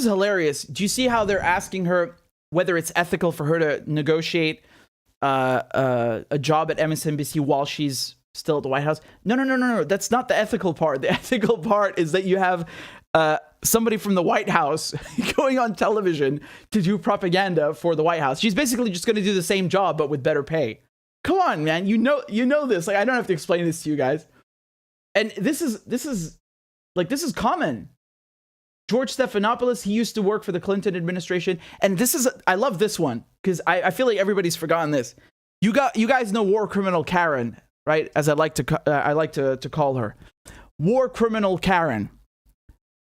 hilarious. Do you see how they're asking her whether it's ethical for her to negotiate a job at MSNBC while she's still at the White House? No. That's not the ethical part. The ethical part is that you have somebody from the White House going on television to do propaganda for the White House. She's basically just going to do the same job, but with better pay. Come on, man. You know this. Like, I don't have to explain this to you guys. And this is common. George Stephanopoulos, he used to work for the Clinton administration. And I love this one because I feel like everybody's forgotten this. You guys know war criminal Karen, right? As I like to call her. War criminal Karen.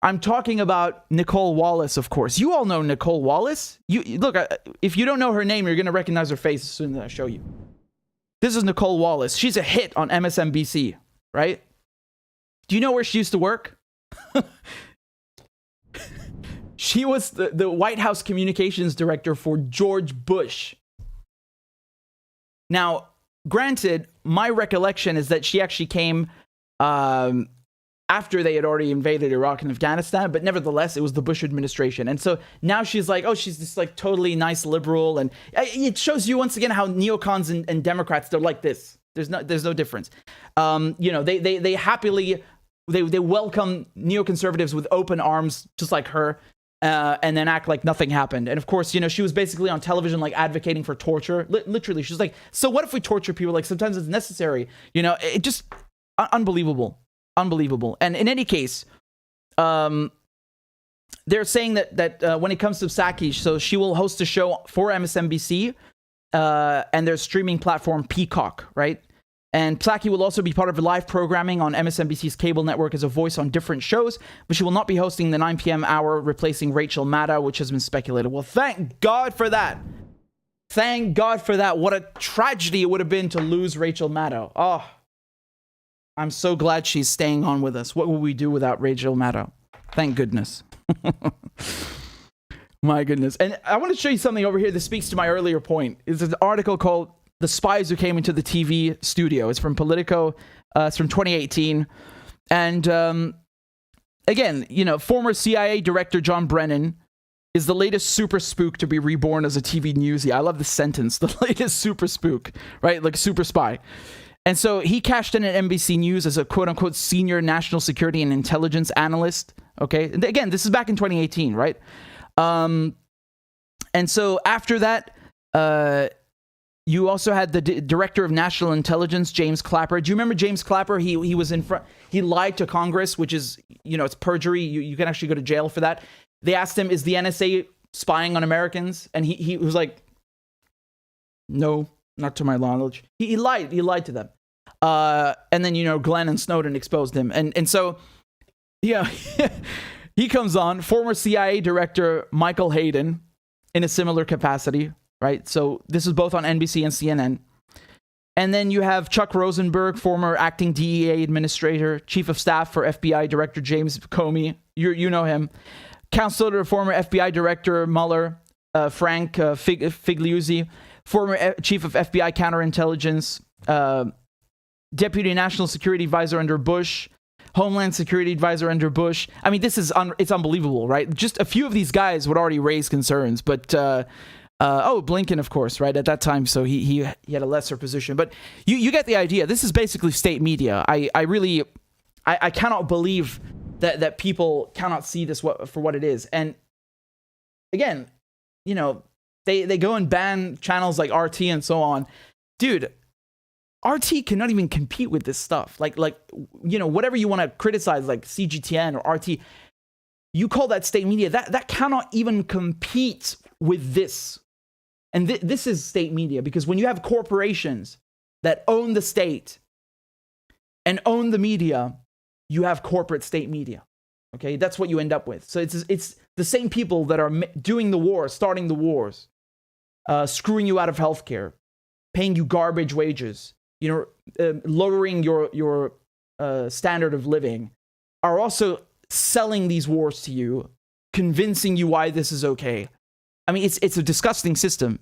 I'm talking about Nicole Wallace, of course. You all know Nicole Wallace. Look, if you don't know her name, you're going to recognize her face as soon as I show you. This is Nicole Wallace. She's a hit on MSNBC, right? Do you know where she used to work? She was the White House communications director for George Bush. Now, granted, my recollection is that she actually came after they had already invaded Iraq and Afghanistan, but nevertheless, it was the Bush administration. And so now she's like, she's this like totally nice liberal. And it shows you once again how neocons and Democrats, they're like this. There's no difference. They happily, they welcome neoconservatives with open arms, just like her. And then act like nothing happened. And of course, she was basically on television, like advocating for torture. Literally, she's like, so what if we torture people? Like sometimes it's necessary. It just unbelievable. And in any case, they're saying that when it comes to Psaki, so she will host a show for MSNBC and their streaming platform Peacock, right? And Psaki will also be part of live programming on MSNBC's cable network as a voice on different shows, but she will not be hosting the 9 p.m. hour, replacing Rachel Maddow, which has been speculated. Well, thank God for that. Thank God for that. What a tragedy it would have been to lose Rachel Maddow. Oh, I'm so glad she's staying on with us. What would we do without Rachel Maddow? Thank goodness. My goodness. And I want to show you something over here that speaks to my earlier point. It's an article called "The Spies Who Came into the TV Studio." It's from Politico. It's from 2018. And again, you know, former CIA Director John Brennan is the latest super spook to be reborn as a TV newsie. I love this sentence. The latest super spook, right? Like super spy. And so he cashed in at NBC News as a quote-unquote senior national security and intelligence analyst. Okay? And again, this is back in 2018, right? And so after that, you also had the director of national intelligence, James Clapper. Do you remember James Clapper? He was in front. He lied to Congress, which is, you know, it's perjury. You can actually go to jail for that. They asked him, "Is the NSA spying on Americans?" And he was like, "No, not to my knowledge." He lied. He lied to them. And then, you know, Glenn and Snowden exposed him. And so, yeah, he comes on, former CIA director Michael Hayden, in a similar capacity, right? So this is both on NBC and CNN. And then you have Chuck Rosenberg, former acting DEA administrator, chief of staff for FBI Director James Comey. You know him. Counselor to former FBI Director Mueller, Frank Figliuzzi, former chief of FBI counterintelligence, deputy national security advisor under Bush, Homeland Security Advisor under Bush. I mean, this is it's unbelievable, right? Just a few of these guys would already raise concerns, but Blinken, of course, right, at that time, so he had a lesser position. But you get the idea. This is basically state media. I really cannot believe that people cannot see this for what it is. And again, you know, they go and ban channels like RT and so on. Dude, RT cannot even compete with this stuff. Like you know, whatever you want to criticize, like CGTN or RT, you call that state media. That cannot even compete with this. And this is state media, because when you have corporations that own the state and own the media, you have corporate state media. Okay, that's what you end up with. So it's the same people that are doing the war, starting the wars, screwing you out of healthcare, paying you garbage wages, you know, lowering your standard of living, are also selling these wars to you, convincing you why this is okay. I mean, it's a disgusting system.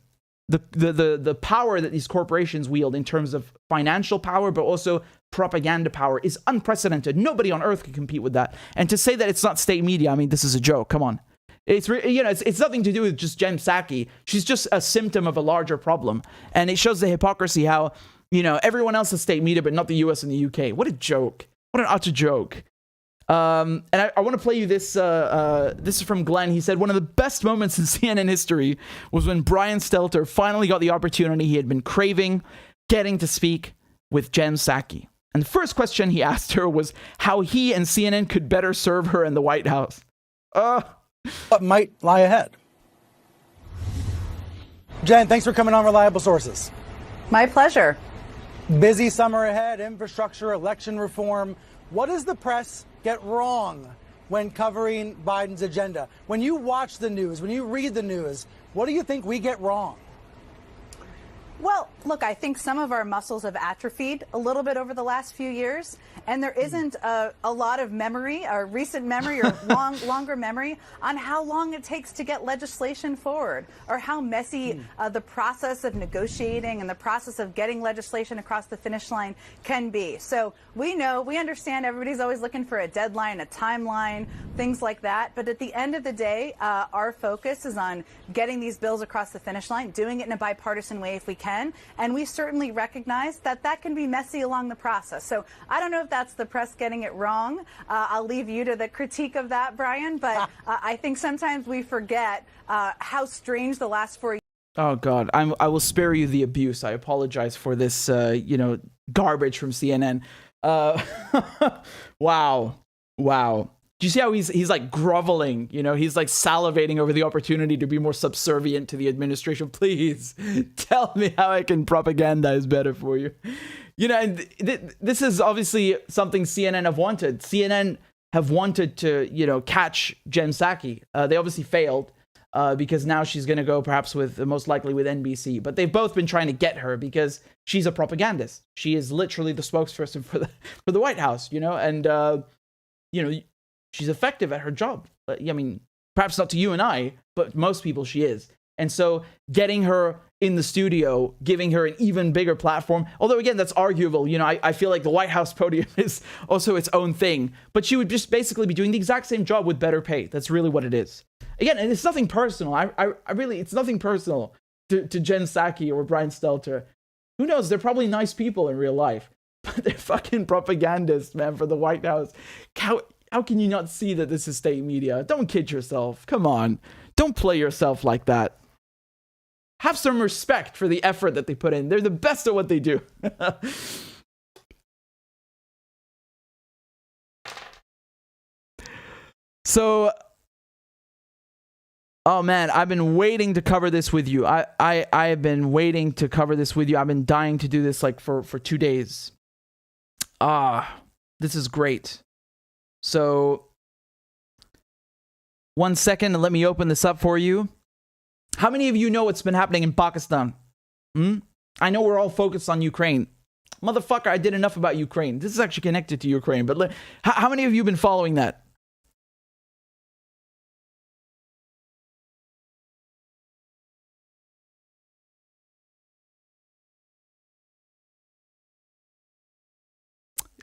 The power that these corporations wield in terms of financial power, but also propaganda power, is unprecedented. Nobody on earth can compete with that. And to say that it's not state media, I mean, this is a joke. Come on. It's nothing to do with just Jen Psaki. She's just a symptom of a larger problem. And it shows the hypocrisy how, you know, everyone else is state media, but not the US and the UK. What a joke. What an utter joke. And I want to play you this. This is from Glenn. He said, one of the best moments in CNN history was when Brian Stelter finally got the opportunity he had been craving, getting to speak with Jen Psaki. And the first question he asked her was how he and CNN could better serve her in the White House. What might lie ahead? Jen, thanks for coming on Reliable Sources. My pleasure. Busy summer ahead, infrastructure, election reform. What does the press get wrong when covering Biden's agenda? When you watch the news, when you read the news, what do you think we get wrong? Well, look, I think some of our muscles have atrophied a little bit over the last few years, and there isn't a lot of memory, or recent memory, or longer memory on how long it takes to get legislation forward, or how messy the process of negotiating and the process of getting legislation across the finish line can be. So we understand everybody's always looking for a deadline, a timeline, things like that. But at the end of the day, our focus is on getting these bills across the finish line, doing it in a bipartisan way if we can. And we certainly recognize that can be messy along the process. So I don't know if that's the press getting it wrong. I'll leave you to the critique of that, Brian. But I think sometimes we forget how strange the last 4 years. Oh, God, I will spare you the abuse. I apologize for this, garbage from CNN. Wow. Do you see how he's like groveling? You know, he's like salivating over the opportunity to be more subservient to the administration. Please tell me how I can propagandize better for you. You know, and this is obviously something CNN have wanted. CNN have wanted to, catch Jen Psaki. They obviously failed because now she's going to go perhaps most likely with NBC. But they've both been trying to get her because she's a propagandist. She is literally the spokesperson for the White House, and, she's effective at her job. I mean, perhaps not to you and I, but most people she is. And so getting her in the studio, giving her an even bigger platform, although again, that's arguable. You know, I feel like the White House podium is also its own thing, but she would just basically be doing the exact same job with better pay. That's really what it is. Again, and it's nothing personal. I really, it's nothing personal to Jen Psaki or Brian Stelter. Who knows? They're probably nice people in real life, but they're fucking propagandists, man, for the White House. How can you not see that this is state media? Don't kid yourself. Come on. Don't play yourself like that. Have some respect for the effort that they put in. They're the best at what they do. So, oh man, I've been waiting to cover this with you. I have been waiting to cover this with you. I've been dying to do this like for 2 days. This is great. So, 1 second and let me open this up for you. How many of you know what's been happening in Pakistan? I know we're all focused on Ukraine. Motherfucker, I did enough about Ukraine. This is actually connected to Ukraine, but how many of you have been following that?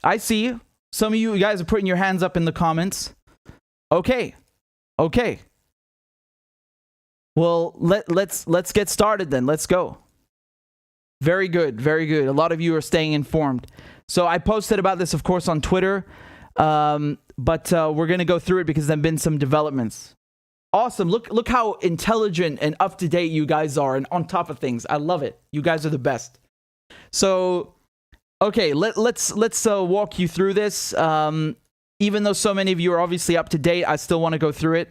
I see. Some of you guys are putting your hands up in the comments. Okay. Well, let's get started then. Let's go. Very good. A lot of you are staying informed. So I posted about this, of course, on Twitter, but we're going to go through it because there have been some developments. Awesome. Look how intelligent and up to date you guys are and on top of things. I love it. You guys are the best. So, okay, let's walk you through this. Even though so many of you are obviously up to date, I still want to go through it.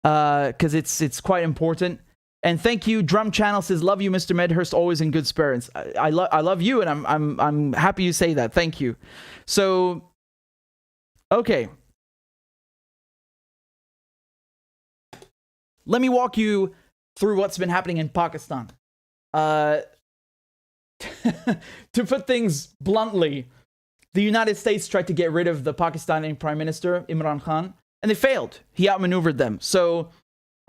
Because it's quite important. And thank you. Drum Channel says, love you, Mr. Medhurst, always in good spirits. I love you, and I'm happy you say that. Thank you. So, okay. Let me walk you through what's been happening in Pakistan. To put things bluntly, the United States tried to get rid of the Pakistani Prime Minister, Imran Khan, and they failed. He outmaneuvered them. So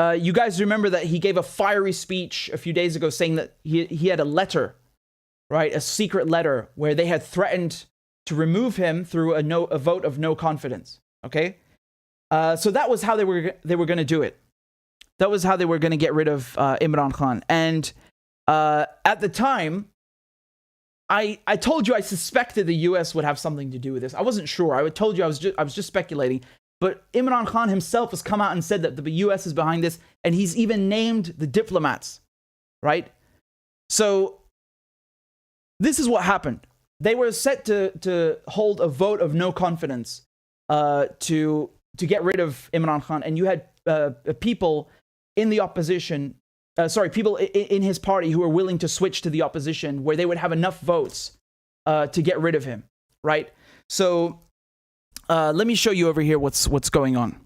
you guys remember that he gave a fiery speech a few days ago saying that he had a letter, right? A secret letter where they had threatened to remove him through a vote of no confidence. Okay? So that was how they were going to do it. That was how they were going to get rid of Imran Khan. And at the time, I told you I suspected the US would have something to do with this. I wasn't sure. I told you I was just speculating. But Imran Khan himself has come out and said that the US is behind this, and he's even named the diplomats, right? So this is what happened. They were set to hold a vote of no confidence to get rid of Imran Khan, and you had people in the opposition, people in his party who were willing to switch to the opposition, where they would have enough votes to get rid of him, right? So let me show you over here what's going on.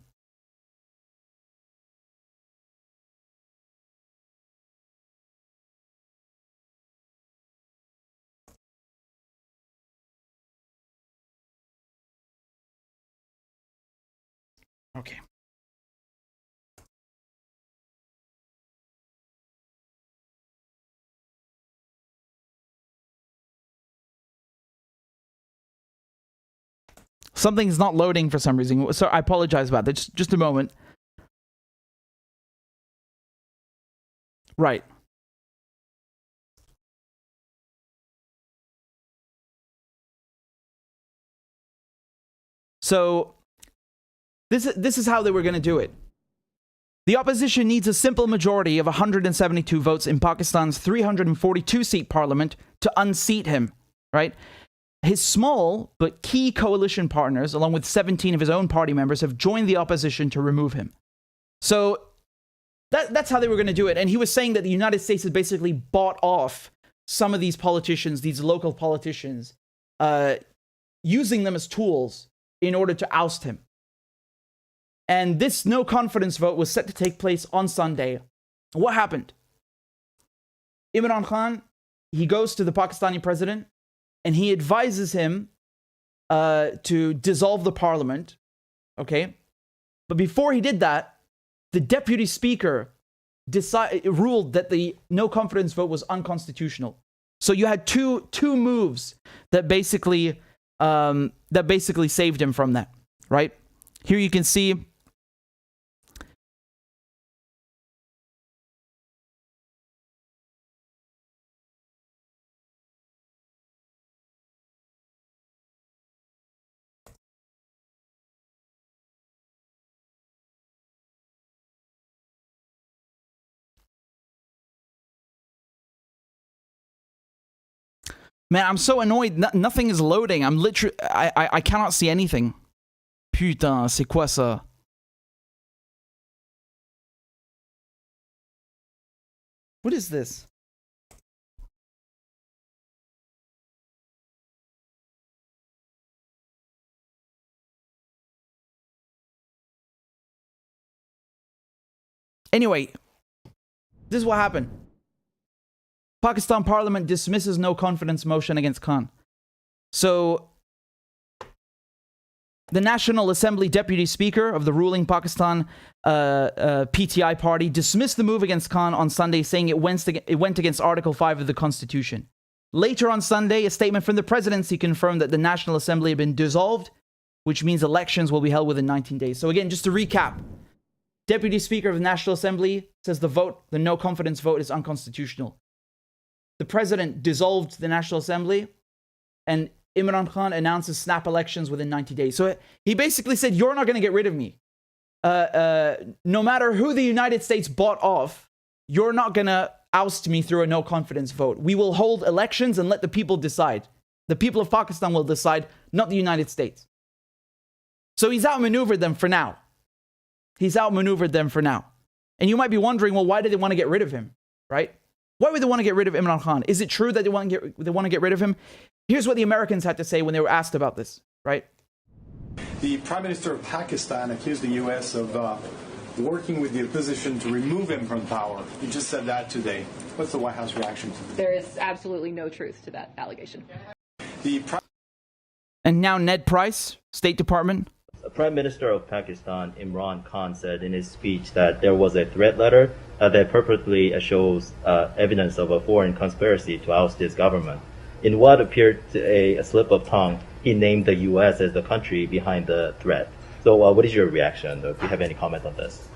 Okay. Something's not loading for some reason. So I apologize about that. Just a moment. Right. So this is how they were going to do it. The opposition needs a simple majority of 172 votes in Pakistan's 342-seat parliament to unseat him, right? His small but key coalition partners, along with 17 of his own party members, have joined the opposition to remove him. So that's how they were going to do it. And he was saying that the United States has basically bought off some of these politicians, these local politicians, using them as tools in order to oust him. And this no confidence vote was set to take place on Sunday. What happened? Imran Khan, he goes to the Pakistani president and he advises him to dissolve the parliament, okay? But before he did that, the deputy speaker ruled that the no confidence vote was unconstitutional. So you had two moves that basically saved him from that, right? Here you can see man, I'm so annoyed. Nothing is loading. I'm literally... I cannot see anything. Putain, c'est quoi ça? What is this? Anyway, this is what happened. Pakistan Parliament dismisses no confidence motion against Khan. So, the National Assembly Deputy Speaker of the ruling Pakistan PTI party dismissed the move against Khan on Sunday, saying it went against Article 5 of the Constitution. Later on Sunday, a statement from the presidency confirmed that the National Assembly had been dissolved, which means elections will be held within 19 days. So again, just to recap, Deputy Speaker of the National Assembly says the no confidence vote is unconstitutional. The president dissolved the National Assembly, and Imran Khan announces snap elections within 90 days. So he basically said, you're not going to get rid of me. No matter who the United States bought off, you're not going to oust me through a no confidence vote. We will hold elections and let the people decide. The people of Pakistan will decide, not the United States. So he's outmaneuvered them for now. And you might be wondering, well, why did they want to get rid of him, right? Why would they want to get rid of Imran Khan? Is it true that they want to get rid of him? Here's what the Americans had to say when they were asked about this, right? The Prime Minister of Pakistan accused the U.S. of working with the opposition to remove him from power. He just said that today. What's the White House reaction to this? There is absolutely no truth to that allegation. And now Ned Price, State Department. Prime Minister of Pakistan, Imran Khan, said in his speech that there was a threat letter that purportedly shows evidence of a foreign conspiracy to oust his government. In what appeared to a slip of tongue, he named the U.S. as the country behind the threat. So what is your reaction? Do you have any comment on this?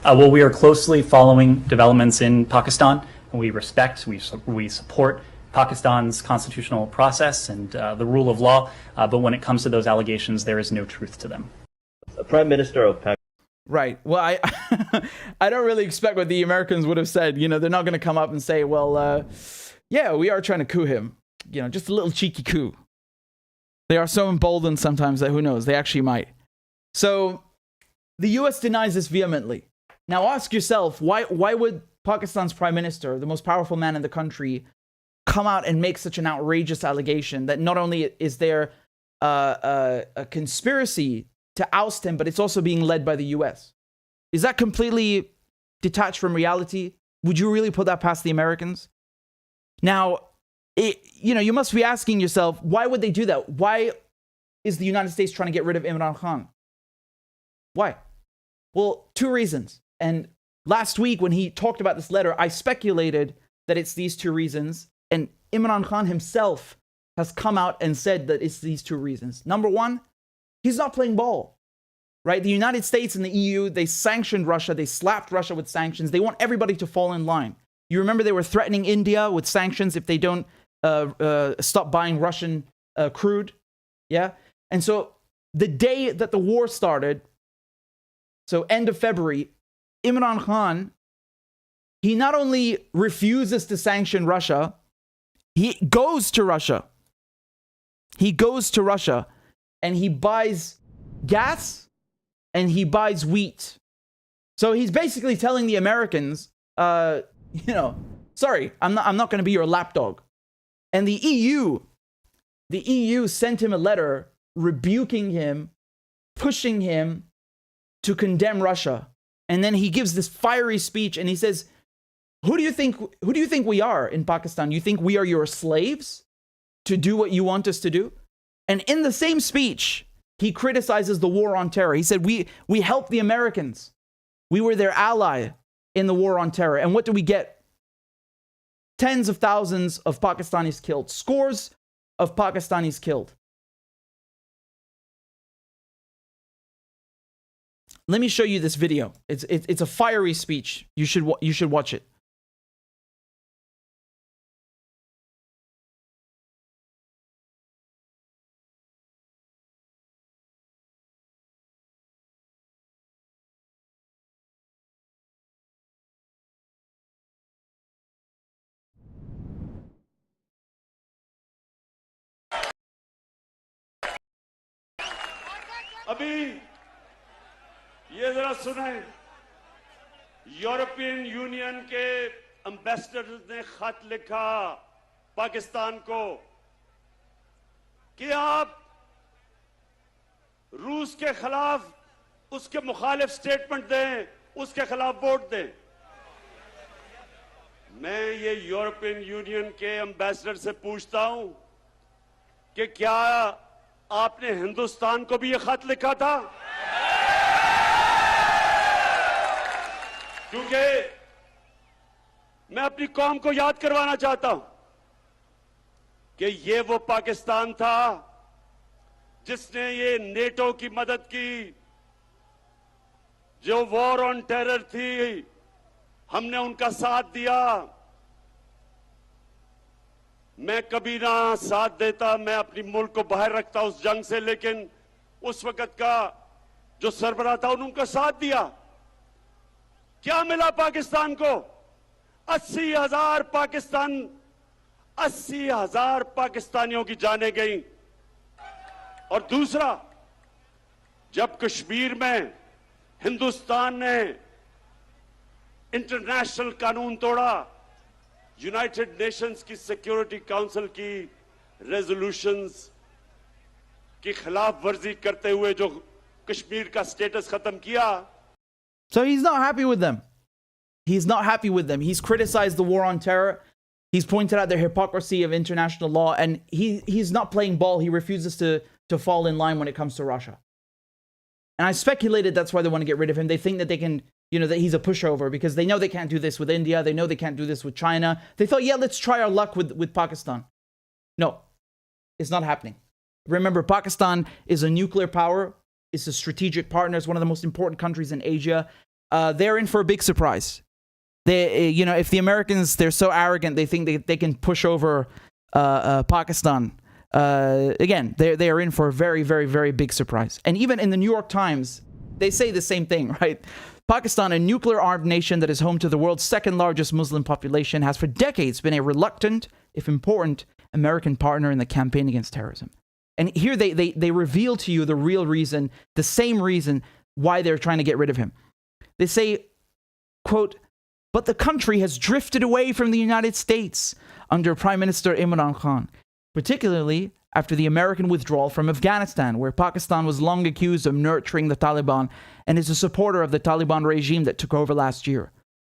Well, we are closely following developments in Pakistan, and we support Pakistan's constitutional process and the rule of law, but when it comes to those allegations, there is no truth to them. Prime Minister of Pakistan. Right. Well, I don't really expect what the Americans would have said. You know, they're not going to come up and say, well, yeah, we are trying to coup him. You know, just a little cheeky coup. They are so emboldened sometimes that who knows, they actually might. So the US denies this vehemently. Now ask yourself, why would Pakistan's prime minister, the most powerful man in the country, come out and make such an outrageous allegation that not only is there a conspiracy to oust him, but it's also being led by the US? Is that completely detached from reality? Would you really put that past the Americans? Now, you must be asking yourself, why would they do that? Why is the United States trying to get rid of Imran Khan? Why? Well, two reasons. And last week when he talked about this letter, I speculated that it's these two reasons. And Imran Khan himself has come out and said that it's these two reasons. Number one, he's not playing ball, right? The United States and the EU, they sanctioned Russia. They slapped Russia with sanctions. They want everybody to fall in line. You remember they were threatening India with sanctions if they don't stop buying Russian crude. Yeah. And so the day that the war started, so end of February, Imran Khan, he not only refuses to sanction Russia, he goes to Russia. He goes to Russia and he buys gas and he buys wheat. So he's basically telling the Americans, sorry, I'm not going to be your lapdog. And the EU sent him a letter rebuking him, pushing him to condemn Russia. And then he gives this fiery speech and he says, who do you think we are in Pakistan? You think we are your slaves to do what you want us to do? And in the same speech, He criticizes the war on terror. He said, we helped the Americans. We were their ally in the war on terror. And what do we get? Tens of thousands of Pakistanis killed. Scores of Pakistanis killed. Let me show you this video. It's a fiery speech. You should watch it. अभी ये जरा सुने, European union के ambassador ने खत लिखा पाकिस्तान को कि आप रूस के खिलाफ उसके मुखालिफ स्टेटमेंट दें, उसके खिलाफ वोट दें। मैं ये यूरोपियन यूनियन के एम्बेसडर से पूछता हूं कि क्या आपने हिंदुस्तान को भी ये खत लिखा था? क्योंकि मैं अपनी कौम को याद करवाना चाहता हूं कि ये वो पाकिस्तान था जिसने ये नेटो की मदद की, जो वॉर ऑन टेरर थी, हमने उनका साथ दिया। मैं कभी ना साथ देता, मैं अपनी मुल्क को बाहर रखता उस जंग से, लेकिन उस वक्त का जो सरबराह था उन्होंने उनका साथ दिया। क्या मिला पाकिस्तान को? 80,000 पाकिस्तानियों की जानें गई। और दूसरा, जब कश्मीर में हिंदुस्तान ने इंटरनेशनल कानून तोड़ा, यूनाइटेड नेशंस की सिक्योरिटी काउंसिल की रेजोल्यूशंस की खिलाफ वर्जी करते हुए जो कश्मीर का स्टेटस खत्म किया। So he's not happy with them. He's not happy with them. He's criticized the war on terror. He's pointed out the hypocrisy of international law, and he's not playing ball. He refuses to fall in line when it comes to Russia. And I speculated that's why they want to get rid of him. They think that they can, that he's a pushover because they know they can't do this with India. They know they can't do this with China. They thought, yeah, let's try our luck with Pakistan. No, it's not happening. Remember, Pakistan is a nuclear power. It's a strategic partner. It's one of the most important countries in Asia. They're in for a big surprise. They, if the Americans, they're so arrogant, they think they can push over Pakistan. Again, they are in for a very, very, very big surprise. And even in the New York Times, they say the same thing, right? Pakistan, a nuclear-armed nation that is home to the world's second largest Muslim population, has for decades been a reluctant, if important, American partner in the campaign against terrorism. And here they reveal to you the real reason, the same reason why they're trying to get rid of him. They say, quote, but the country has drifted away from the United States under Prime Minister Imran Khan, particularly after the American withdrawal from Afghanistan, where Pakistan was long accused of nurturing the Taliban and is a supporter of the Taliban regime that took over last year.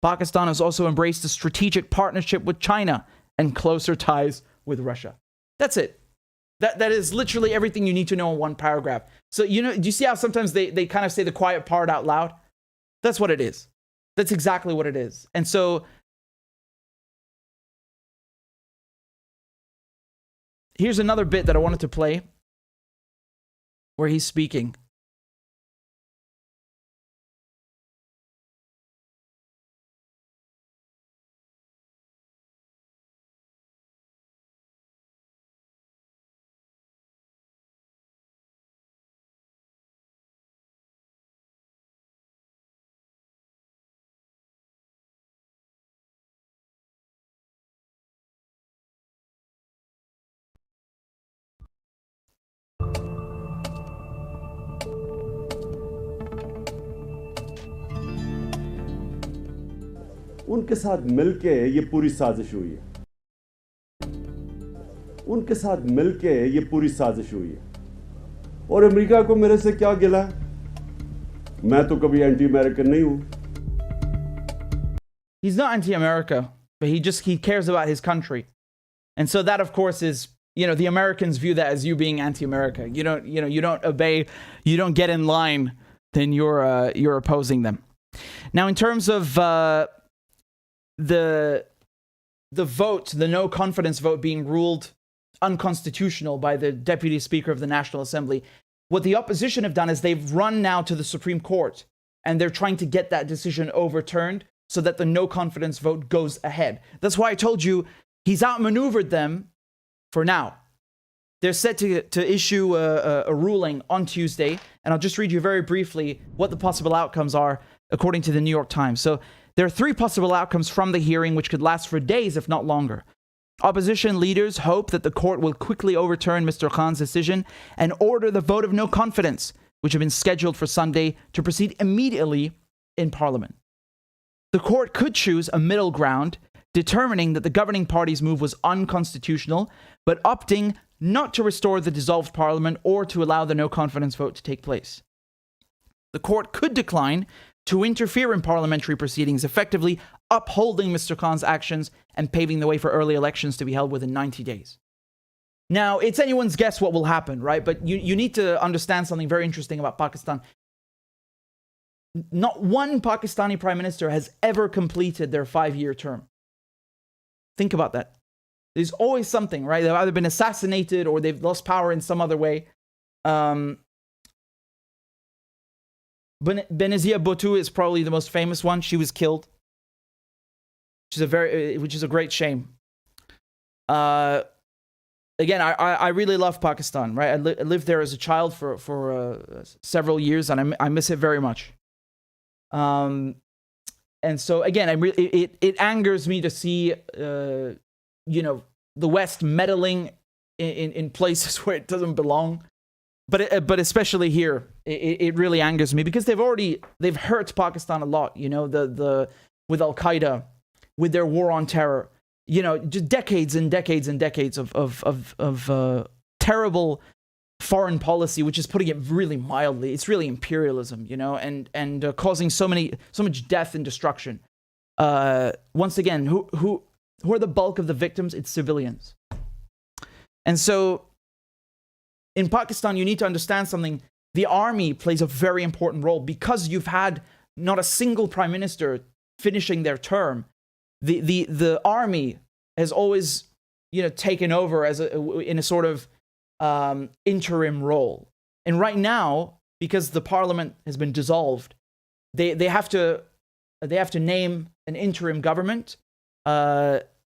Pakistan has also embraced a strategic partnership with China and closer ties with Russia. That's it. That is literally everything you need to know in one paragraph. So, do you see how sometimes they kind of say the quiet part out loud? That's what it is. That's exactly what it is. And so, here's another bit that I wanted to play where he's speaking. उनके साथ मिलके ये पूरी साजिश हुई है। उनके साथ मिलके ये पूरी साजिश हुई है। और अमेरिका को मेरे से क्या गिला है? मैं तो कभी एंटी अमेरिकन नहीं हूं। He's not anti-America, but he cares about his country. And so that, of course, is the Americans view that as you being anti-America. You don't obey, you don't get in line, then you're opposing them. Now, in terms of the vote, the no confidence vote being ruled unconstitutional by the Deputy Speaker of the National Assembly, what the opposition have done is they've run now to the Supreme Court, and they're trying to get that decision overturned so that the no confidence vote goes ahead. That's why I told you he's outmaneuvered them for now. They're set to issue a ruling on Tuesday, and I'll just read you very briefly what the possible outcomes are according to the New York Times. So there are 3 possible outcomes from the hearing, which could last for days, if not longer. Opposition leaders hope that the court will quickly overturn Mr. Khan's decision and order the vote of no confidence, which had been scheduled for Sunday, to proceed immediately in Parliament. The court could choose a middle ground, determining that the governing party's move was unconstitutional, but opting not to restore the dissolved Parliament or to allow the no confidence vote to take place. The court could decline to interfere in parliamentary proceedings, effectively upholding Mr. Khan's actions and paving the way for early elections to be held within 90 days. Now, it's anyone's guess what will happen, right? But you need to understand something very interesting about Pakistan. Not one Pakistani prime minister has ever completed their 5-year term. Think about that. There's always something, right? They've either been assassinated or they've lost power in some other way. Benazir Bhutto is probably the most famous one. She was killed, which is a great shame. Again, I really love Pakistan, right? I lived there as a child for several years, and I miss it very much. And so again, it angers me to see the West meddling in places where it doesn't belong. But especially here, it really angers me because they've hurt Pakistan a lot. With Al Qaeda, with their war on terror, just decades and decades and decades of terrible foreign policy, which is, putting it really mildly, it's really imperialism, and causing so much death and destruction. Once again, who are the bulk of the victims? It's civilians. And so in Pakistan, you need to understand something. The army plays a very important role because you've had not a single prime minister finishing their term. The army has always, taken over in a sort of interim role. And right now, because the parliament has been dissolved, they have to name an interim government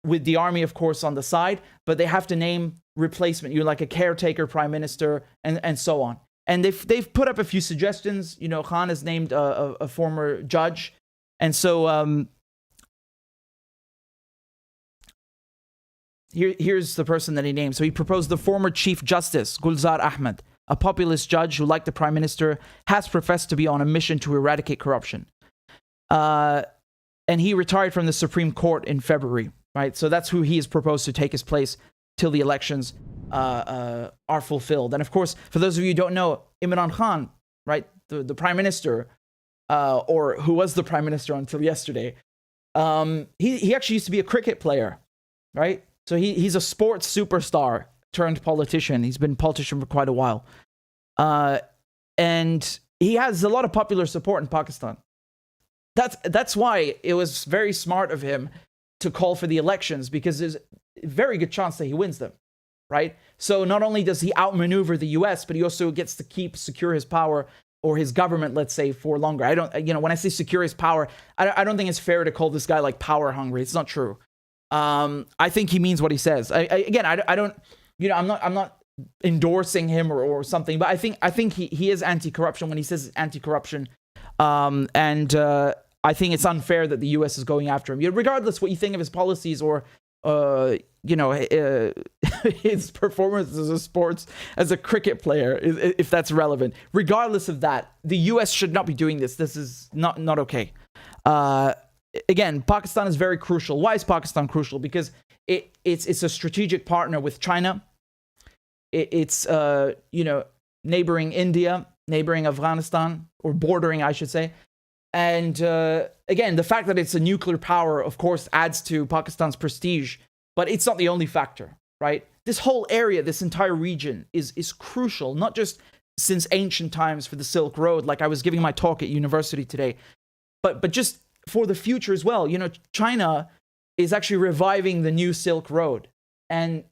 with the army, of course, on the side, but they have to name replacement. You're like a caretaker prime minister and so on. And they've put up a few suggestions. Khan has named a former judge. And so here's the person that he named. So he proposed the former Chief Justice, Gulzar Ahmed, a populist judge who, like the prime minister, has professed to be on a mission to eradicate corruption. And he retired from the Supreme Court in February, right? So that's who he has proposed to take his place till the elections are fulfilled. And of course, for those of you who don't know, Imran Khan, right, the prime minister, or who was the prime minister until yesterday, he actually used to be a cricket player, right? So he's a sports superstar turned politician. He's been a politician for quite a while. And he has a lot of popular support in Pakistan. That's why it was very smart of him to call for the elections, because there's a very good chance that he wins them, right? So not only does he outmaneuver the US, but he also gets to secure his power, or his government, let's say, for longer. I don't, when I say secure his power, I don't think it's fair to call this guy like power hungry. It's not true. I think he means what he says. I don't, I'm not endorsing him or something, but I think he is anti-corruption when he says anti-corruption. I think it's unfair that the US is going after him. Regardless what you think of his policies or his performance as a cricket player, if that's relevant. Regardless of that, the US should not be doing this. This is not okay. Again, Pakistan is very crucial. Why is Pakistan crucial? Because it's a strategic partner with China. It's neighboring India, neighboring Afghanistan, or bordering, I should say. And again, the fact that it's a nuclear power, of course, adds to Pakistan's prestige, but it's not the only factor, right? this whole area, this entire region is crucial, not just since ancient times for the Silk Road, like I was giving my talk at university today, but just for the future as well. You know, China is actually reviving the new Silk Road. And,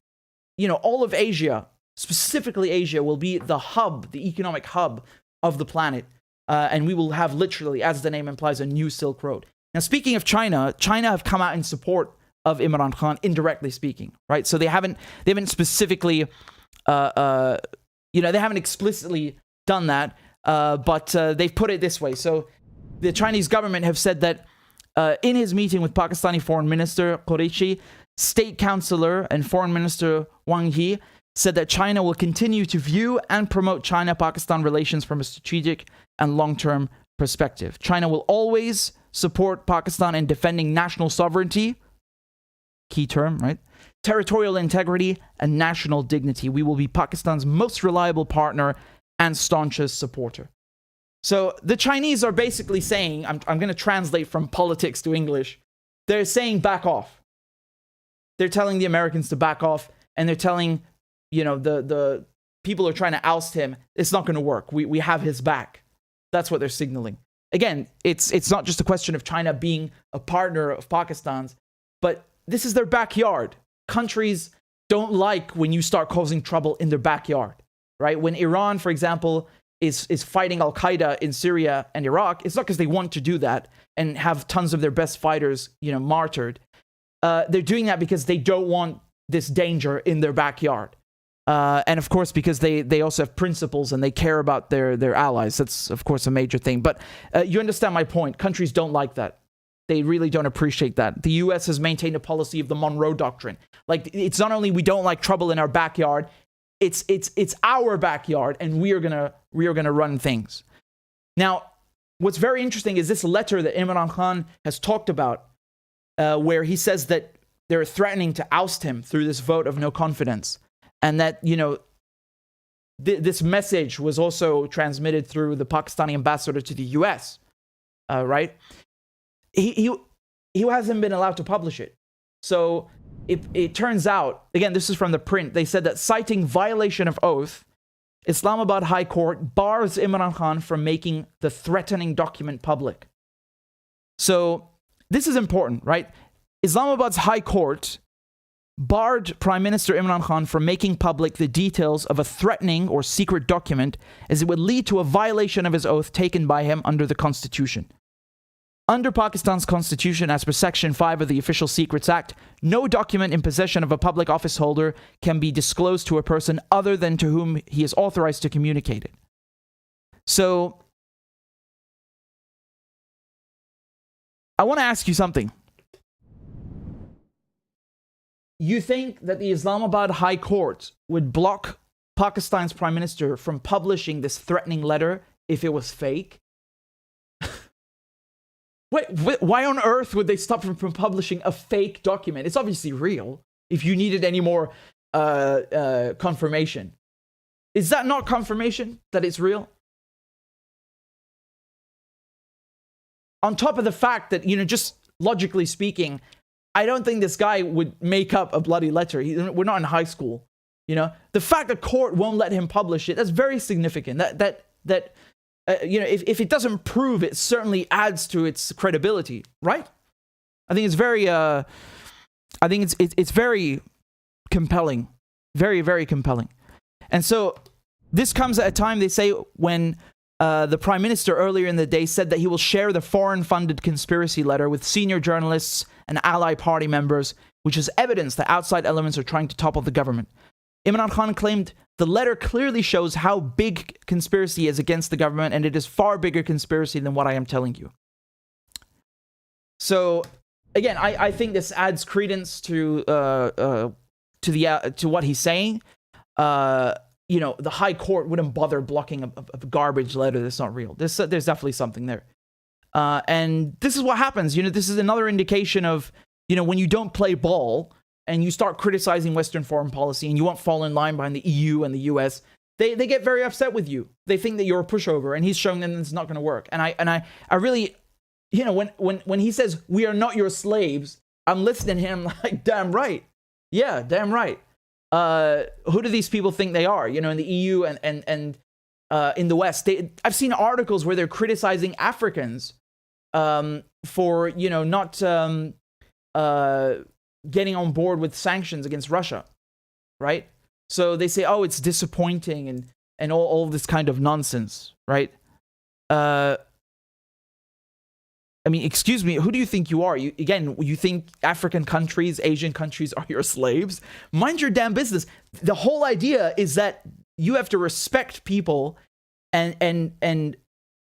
you know, all of Asia, specifically Asia, will be the hub, the economic hub of the planet. And we will have literally, as the name implies, a new Silk Road. Now, speaking of China, China have come out in support of Imran Khan, indirectly speaking, right? So they haven't specifically, they haven't explicitly done that, but they've put it this way. So the Chinese government have said that in his meeting with Pakistani Foreign Minister Qureshi, State Councillor and Foreign Minister Wang Yi said that China will continue to view and promote China-Pakistan relations from a strategic and long-term perspective. China will always support Pakistan in defending national sovereignty, key term, right? Territorial integrity and national dignity. We will be Pakistan's most reliable partner and staunchest supporter. So the Chinese are basically saying, I'm going to translate from politics to English. They're saying back off. They're telling the Americans to back off, and they're telling, you know, the people who are trying to oust him, it's not going to work. We have his back. That's what they're signaling. Again, it's not just a question of China being a partner of Pakistan's, but this is their backyard. Countries don't like when you start causing trouble in their backyard, right? When Iran, for example, is fighting Al-Qaeda in Syria and Iraq, it's not because they want to do that and have tons of their best fighters, you know, martyred. They're doing that because they don't want this danger in their backyard. And of course, because they also have principles and they care about their allies. That's, of course, a major thing. But you understand my point. Countries don't like that. They really don't appreciate that. The US has maintained a policy of the Monroe Doctrine. Like, it's not only we don't like trouble in our backyard, it's our backyard, and we are gonna run things. Now, what's very interesting is this letter that Imran Khan has talked about, where he says that they're threatening to oust him through this vote of no confidence. And that, you know, this message was also transmitted through the Pakistani ambassador to the US, right? He hasn't been allowed to publish it. So it turns out, again, this is from the print, they said that citing violation of oath, Islamabad High Court bars Imran Khan from making the threatening document public. So this is important, right? Islamabad's High Court barred Prime Minister Imran Khan from making public the details of a threatening or secret document, as it would lead to a violation of his oath taken by him under the Constitution. Under Pakistan's Constitution, as per Section 5 of the Official Secrets Act, no document in possession of a public office holder can be disclosed to a person other than to whom he is authorized to communicate it. So, I want to ask you something. You think that the Islamabad High Court would block Pakistan's Prime Minister from publishing this threatening letter if it was fake? Why on earth would they stop from publishing a fake document? It's obviously real. If you needed any more confirmation. Is that not confirmation that it's real? On top of the fact that, you know, just logically speaking, I don't think this guy would make up a bloody letter. We're not in high school, you know. The fact that court won't let him publish it, that's very significant. You know, if it doesn't prove, it certainly adds to its credibility, right? I think it's very, it's very compelling, very, very compelling. And so this comes at a time, they say, when the Prime Minister earlier in the day said that he will share the foreign-funded conspiracy letter with senior journalists and ally party members, which is evidence that outside elements are trying to topple the government. Imran Khan claimed the letter clearly shows how big conspiracy is against the government, and it is far bigger conspiracy than what I am telling you. So, again, I think this adds credence to what he's saying. You know, the High Court wouldn't bother blocking a garbage letter that's not real. There's definitely something there. And this is what happens. You know, this is another indication of, you know, when you don't play ball and you start criticizing Western foreign policy and you won't fall in line behind the EU and the US, they get very upset with you. They think that you're a pushover, and he's showing them it's not going to work. And I really, you know, when he says, we are not your slaves, I'm listening to him like, damn right. Yeah, damn right. Who do these people think they are? You know, in the EU and in the West, I've seen articles where they're criticizing Africans for, you know, not getting on board with sanctions against Russia, right? So they say, oh, it's disappointing and all this kind of nonsense, right? I mean, excuse me, who do you think you are? You think African countries, Asian countries are your slaves? Mind your damn business. The whole idea is that you have to respect people and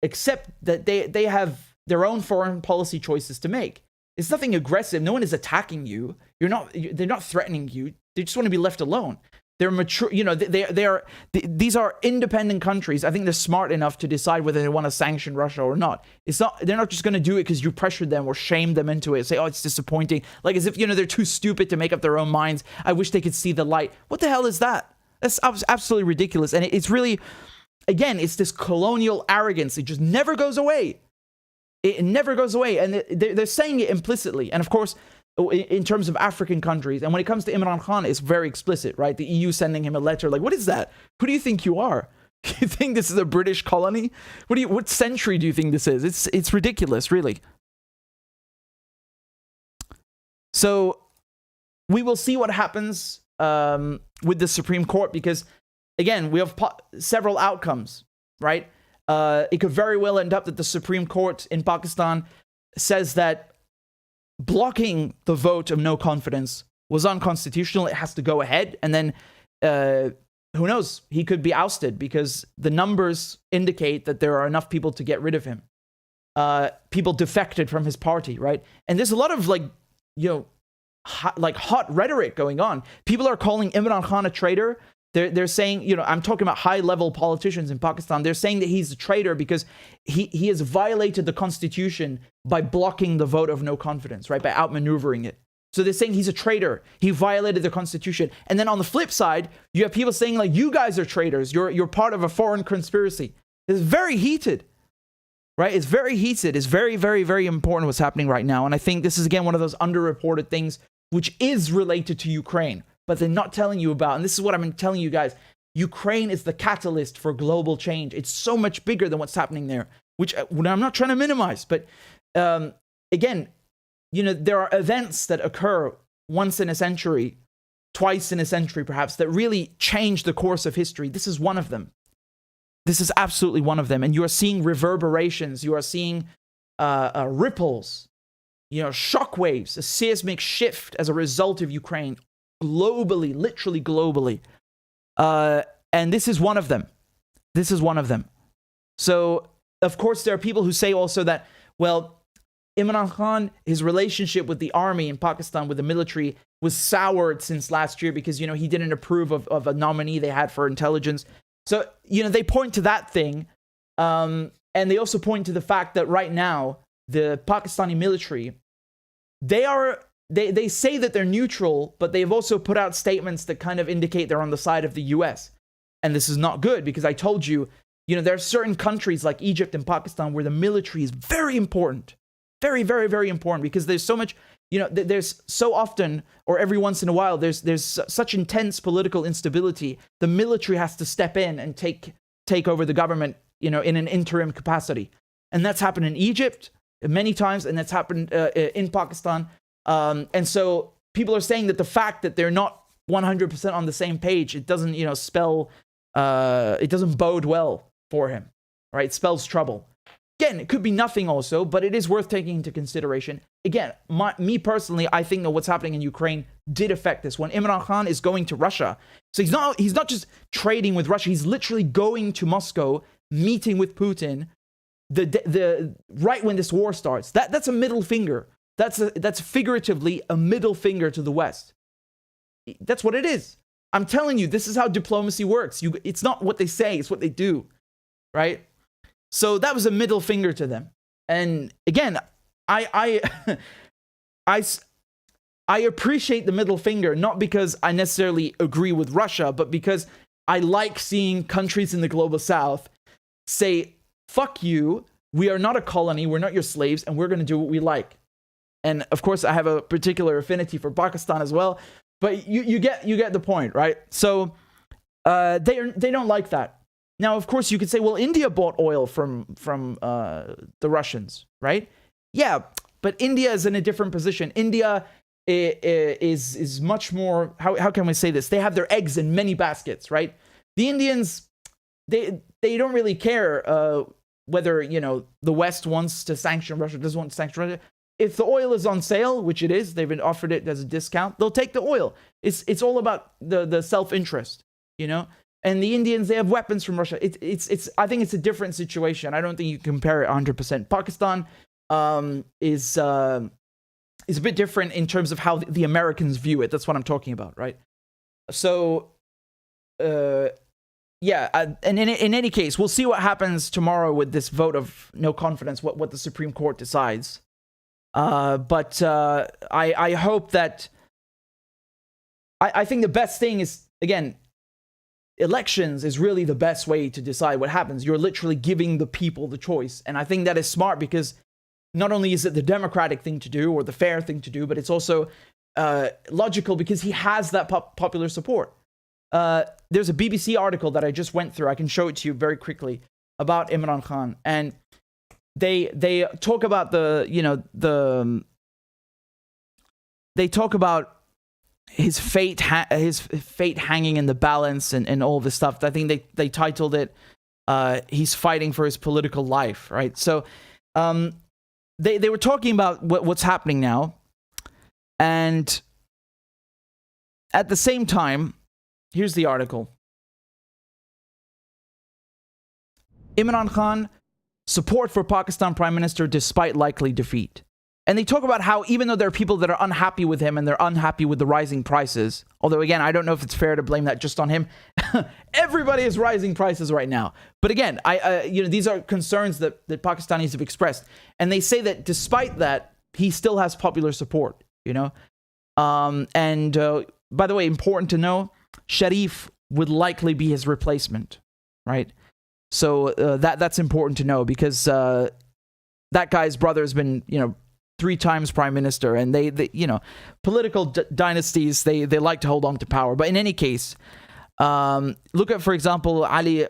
accept that they have their own foreign policy choices to make. It's nothing aggressive. No one is attacking you. They're not threatening you. They just want to be left alone. They're mature, you know, these are independent countries. I think they're smart enough to decide whether they want to sanction Russia or not. They're not just going to do it because you pressured them or shamed them into it. Say, oh, it's disappointing. Like as if, you know, they're too stupid to make up their own minds. I wish they could see the light. What the hell is that? That's absolutely ridiculous. And it's really, again, it's this colonial arrogance. It just never goes away. It never goes away. And they're saying it implicitly. And of course, in terms of African countries, and when it comes to Imran Khan, it's very explicit, right? The EU sending him a letter, like, what is that? Who do you think you are? You think this is a British colony? What century do you think this is? It's ridiculous, really. So we will see what happens with the Supreme Court, because again, we have several outcomes, right? It could very well end up that the Supreme Court in Pakistan says that blocking the vote of no confidence was unconstitutional. It has to go ahead. And then, who knows? He could be ousted because the numbers indicate that there are enough people to get rid of him. People defected from his party, right? And there's a lot of, like, you know, hot rhetoric going on. People are calling Imran Khan a traitor. They're saying, you know, I'm talking about high-level politicians in Pakistan. They're saying that he's a traitor because he has violated the constitution by blocking the vote of no confidence, right? By outmaneuvering it. So they're saying he's a traitor. He violated the constitution. And then on the flip side, you have people saying, like, you guys are traitors. You're part of a foreign conspiracy. It's very heated, right? It's very heated. It's very, very, very important what's happening right now. And I think this is, again, one of those underreported things which is related to Ukraine, but they're not telling you about. And this is what I've been telling you guys. Ukraine is the catalyst for global change. It's so much bigger than what's happening there, which I'm not trying to minimize. But again, you know, there are events that occur once in a century, twice in a century perhaps, that really change the course of history. This is one of them. This is absolutely one of them. And you are seeing reverberations. You are seeing ripples, you know, shockwaves, a seismic shift as a result of Ukraine. Globally, literally globally. And this is one of them. This is one of them. So, of course, there are people who say also that, well, Imran Khan, his relationship with the army in Pakistan, with the military, was soured since last year because, you know, he didn't approve of a nominee they had for intelligence. So, you know, they point to that thing. And they also point to the fact that right now, the Pakistani military, they say that they're neutral, but they've also put out statements that kind of indicate they're on the side of the US. And this is not good because I told you, you know, there are certain countries like Egypt and Pakistan where the military is very important. Very, very, very important because there's so much, you know, there's so often or every once in a while, there's such intense political instability. The military has to step in and take over the government, you know, in an interim capacity. And that's happened in Egypt many times, and that's happened in Pakistan. And so people are saying that the fact that they're not 100% on the same page, it doesn't, you know, it doesn't bode well for him, right? It spells trouble. Again, it could be nothing also, but it is worth taking into consideration. Again, me personally, I think that what's happening in Ukraine did affect this. When Imran Khan is going to Russia, so he's not just trading with Russia, he's literally going to Moscow, meeting with Putin, the right when this war starts. That's a middle finger. That's figuratively a middle finger to the West. That's what it is. I'm telling you, this is how diplomacy works. It's not what they say, it's what they do, right? So that was a middle finger to them. And again, I appreciate the middle finger, not because I necessarily agree with Russia, but because I like seeing countries in the global south say, fuck you, we are not a colony, we're not your slaves, and we're going to do what we like. And of course, I have a particular affinity for Pakistan as well. But you get the point, right? So they don't like that. Now, of course, you could say, well, India bought oil from the Russians, right? Yeah, but India is in a different position. India is much more, how can we say this? They have their eggs in many baskets, right? The Indians, they don't really care whether, you know, the West wants to sanction Russia, doesn't want to sanction Russia. If the oil is on sale, which it is, they've been offered it as a discount, they'll take the oil. It's all about the self-interest, you know? And the Indians, they have weapons from Russia. I think it's a different situation. I don't think you can compare it 100%. Pakistan is a bit different in terms of how the Americans view it. That's what I'm talking about, right? So, yeah, and in any case, we'll see what happens tomorrow with this vote of no confidence, what the Supreme Court decides. But I hope that... I think the best thing is, again, elections is really the best way to decide what happens. You're literally giving the people the choice. And I think that is smart because not only is it the democratic thing to do or the fair thing to do, but it's also logical because he has that popular support. There's a BBC article that I just went through. I can show it to you very quickly about Imran Khan. And they talk about they talk about his fate hanging in the balance and all this stuff. I think they titled it he's fighting for his political life, right? So they were talking about what's happening now, and at the same time, here's the article. Imran Khan, support for Pakistan Prime Minister despite likely defeat. And they talk about how even though there are people that are unhappy with him and they're unhappy with the rising prices, although again, I don't know if it's fair to blame that just on him. Everybody is rising prices right now. But again, these are concerns that Pakistanis have expressed. And they say that despite that, he still has popular support, you know. And by the way, important to know, Sharif would likely be his replacement, right? So that's important to know because that guy's brother has been, 3 times prime minister, and they political dynasties, they like to hold on to power. But in any case, look at, for example, Ali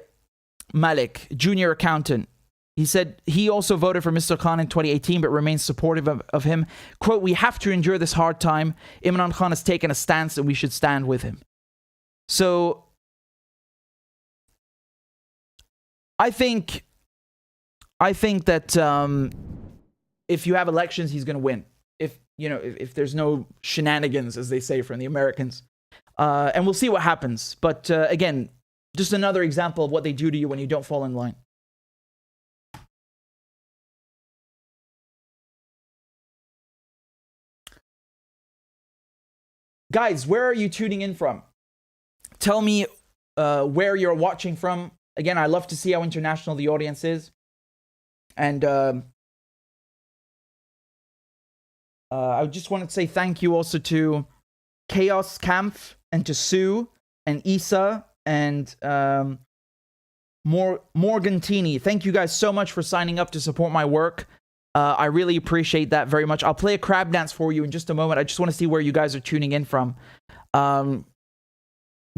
Malik, junior accountant. He said he also voted for Mr. Khan in 2018, but remains supportive of him. Quote, "We have to endure this hard time. Imran Khan has taken a stance and we should stand with him." So I think that if you have elections, he's going to win. If there's no shenanigans, as they say from the Americans. And we'll see what happens. But again, just another example of what they do to you when you don't fall in line. Guys, where are you tuning in from? Tell me where you're watching from. Again, I love to see how international the audience is. And I just want to say thank you also to Chaos Kampf and to Sue and Isa and Morgantini. Thank you guys so much for signing up to support my work. I really appreciate that very much. I'll play a crab dance for you in just a moment. I just want to see where you guys are tuning in from.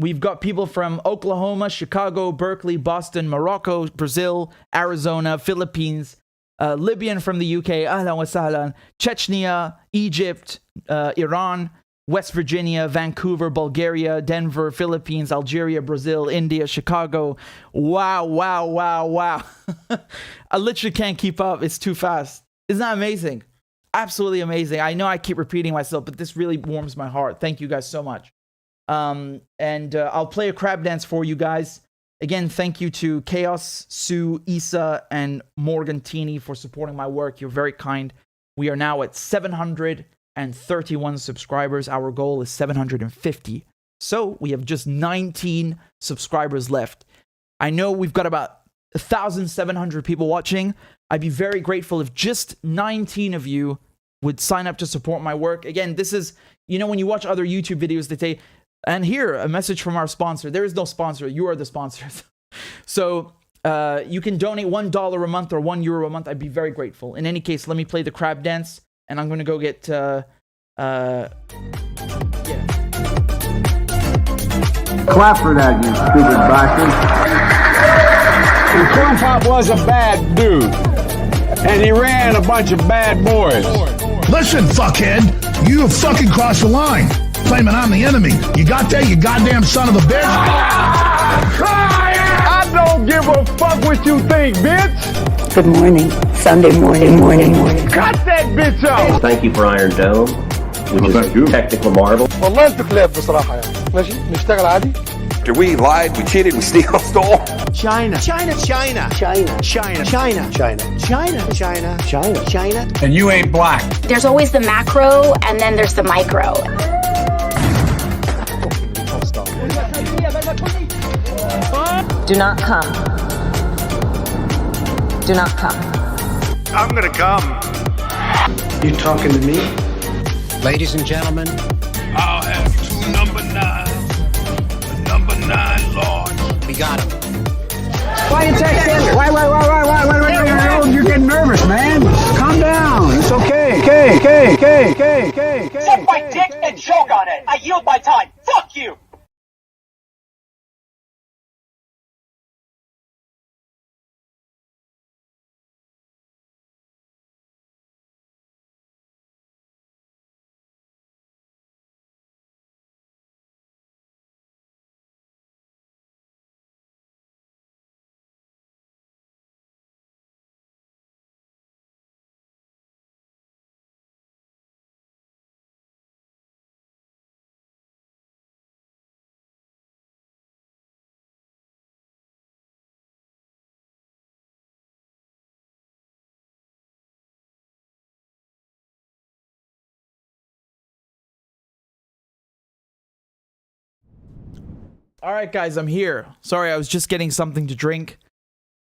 We've got people from Oklahoma, Chicago, Berkeley, Boston, Morocco, Brazil, Arizona, Philippines, Libyan from the UK, ahlan wa sahlan, Chechnya, Egypt, Iran, West Virginia, Vancouver, Bulgaria, Denver, Philippines, Algeria, Brazil, India, Chicago. Wow. I literally can't keep up. It's too fast. Isn't that amazing? Absolutely amazing. I know I keep repeating myself, but this really warms my heart. Thank you guys so much. And I'll play a crab dance for you guys. Again, thank you to Chaos, Sue, Isa, and Morgantini for supporting my work. You're very kind. We are now at 731 subscribers. Our goal is 750. So we have just 19 subscribers left. I know we've got about 1,700 people watching. I'd be very grateful if just 19 of you would sign up to support my work. Again, this is, when you watch other YouTube videos, they say, and here, a message from our sponsor. There is no sponsor. You are the sponsors. So you can donate $1 a month or €1 a month. I'd be very grateful. In any case, let me play the crab dance. And I'm going to go get... yeah. Clap for that, you stupid bastard. And Corn Pop was a bad dude. And he ran a bunch of bad boys. Listen, fuckhead, you have fucking crossed the line. Claiming I'm the enemy. You got that, you goddamn son of a bitch? I don't give a fuck what you think, bitch. Good morning. Sunday morning. Cut that bitch off. Thank you for Iron Dome, which is a technical marvel. والله انت كلاب بصراحة يعني. ماشي نشتغل عادي. After we lied, we cheated, we stole. China. And you ain't black. There's always the macro and then there's the micro. Do not come. Do not come. I'm gonna come. You talking to me? Ladies and gentlemen, I'll have 2 number 9s. The number 9 large. we got him. Why you texting? Why? You're getting nervous, man. Calm down. It's okay. Suck my dick and choke on it. I yield my time. Fuck you. All right, guys, I'm here. Sorry, I was just getting something to drink.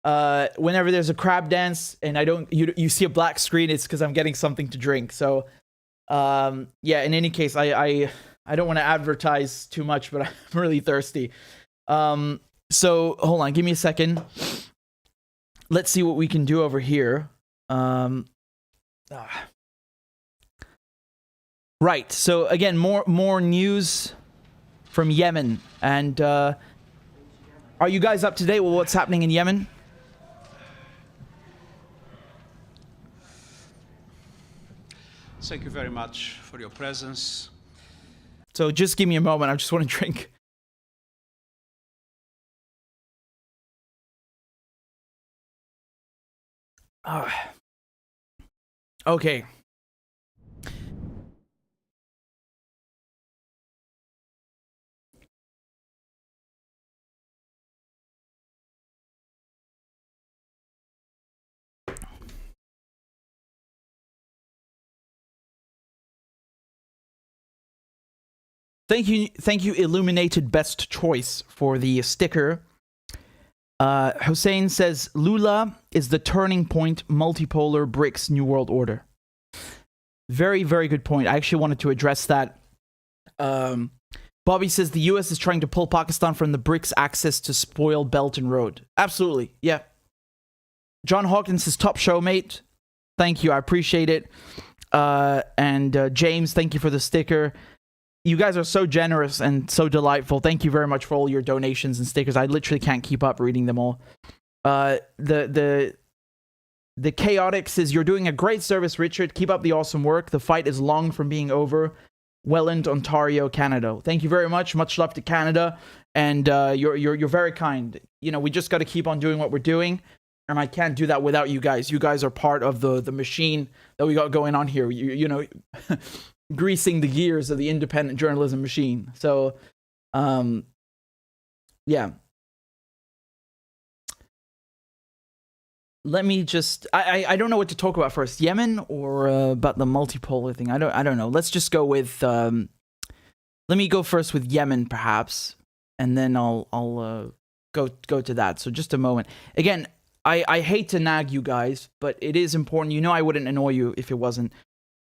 Whenever there's a crab dance and you see a black screen, it's because I'm getting something to drink. So, yeah. In any case, I don't want to advertise too much, but I'm really thirsty. So hold on, give me a second. Let's see what we can do over here. Right. So again, more news from Yemen. And are you guys up to date with what's happening in Yemen? Thank you very much for your presence. So just give me a moment. I just want to drink. Okay. Thank you, Illuminated Best Choice, for the sticker. Hussein says, Lula is the turning point, multipolar BRICS New World Order. Very, very good point. I actually wanted to address that. Bobby says the US is trying to pull Pakistan from the BRICS access to spoil Belt and Road. Absolutely, yeah. John Hawkins says, top show, mate. Thank you, I appreciate it. And James, thank you for the sticker. You guys are so generous and so delightful. Thank you very much for all your donations and stickers. I literally can't keep up reading them all. The Chaotic says, you're doing a great service, Richard. Keep up the awesome work. The fight is long from being over. Welland, Ontario, Canada. Thank you very much. Much love to Canada. And you're very kind. You know, we just got to keep on doing what we're doing. And I can't do that without you guys. You guys are part of the machine that we got going on here. You know, greasing the gears of the independent journalism machine. So, yeah. Let me just, I don't know what to talk about first. Yemen or about the multipolar thing? I don't know. Let's just go with, let me go first with Yemen, perhaps. And then I'll go to that. So just a moment. Again, I hate to nag you guys, but it is important. You know I wouldn't annoy you if it wasn't.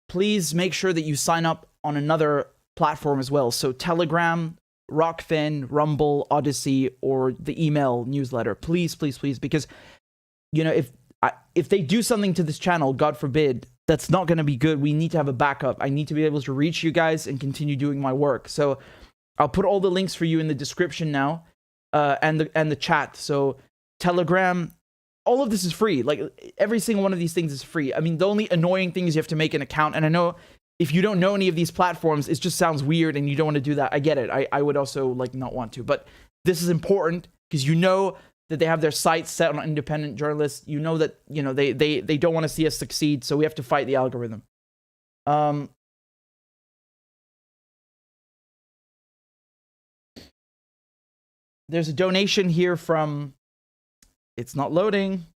Please make sure that you sign up on another platform as well. So Telegram, Rockfin, Rumble, Odyssey, or the email newsletter. Please, please, please. Because, you know, if they do something to this channel, God forbid, that's not going to be good. We need to have a backup. I need to be able to reach you guys and continue doing my work. So I'll put all the links for you in the description now, and the chat. So Telegram, all of this is free. Like every single one of these things is free. I mean, the only annoying thing is you have to make an account. And I know if you don't know any of these platforms, it just sounds weird and you don't want to do that. I get it. I would also like not want to, but this is important because you know that they have their sights set on independent journalists. You know that, you know, they don't want to see us succeed. So we have to fight the algorithm. There's a donation here from, it's not loading.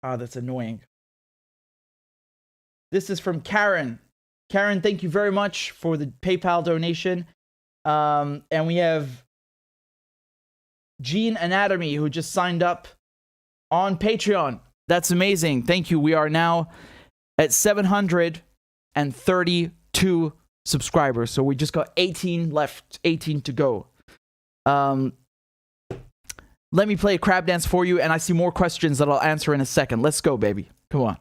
Ah, that's annoying. This is from Karen. Karen, thank you very much for the PayPal donation. And we have Gene Anatomy, who just signed up on Patreon. That's amazing. Thank you. We are now at 732 subscribers. So we just got 18 left, 18 to go. Let me play a crab dance for you, and I see more questions that I'll answer in a second. Let's go, baby. Come on.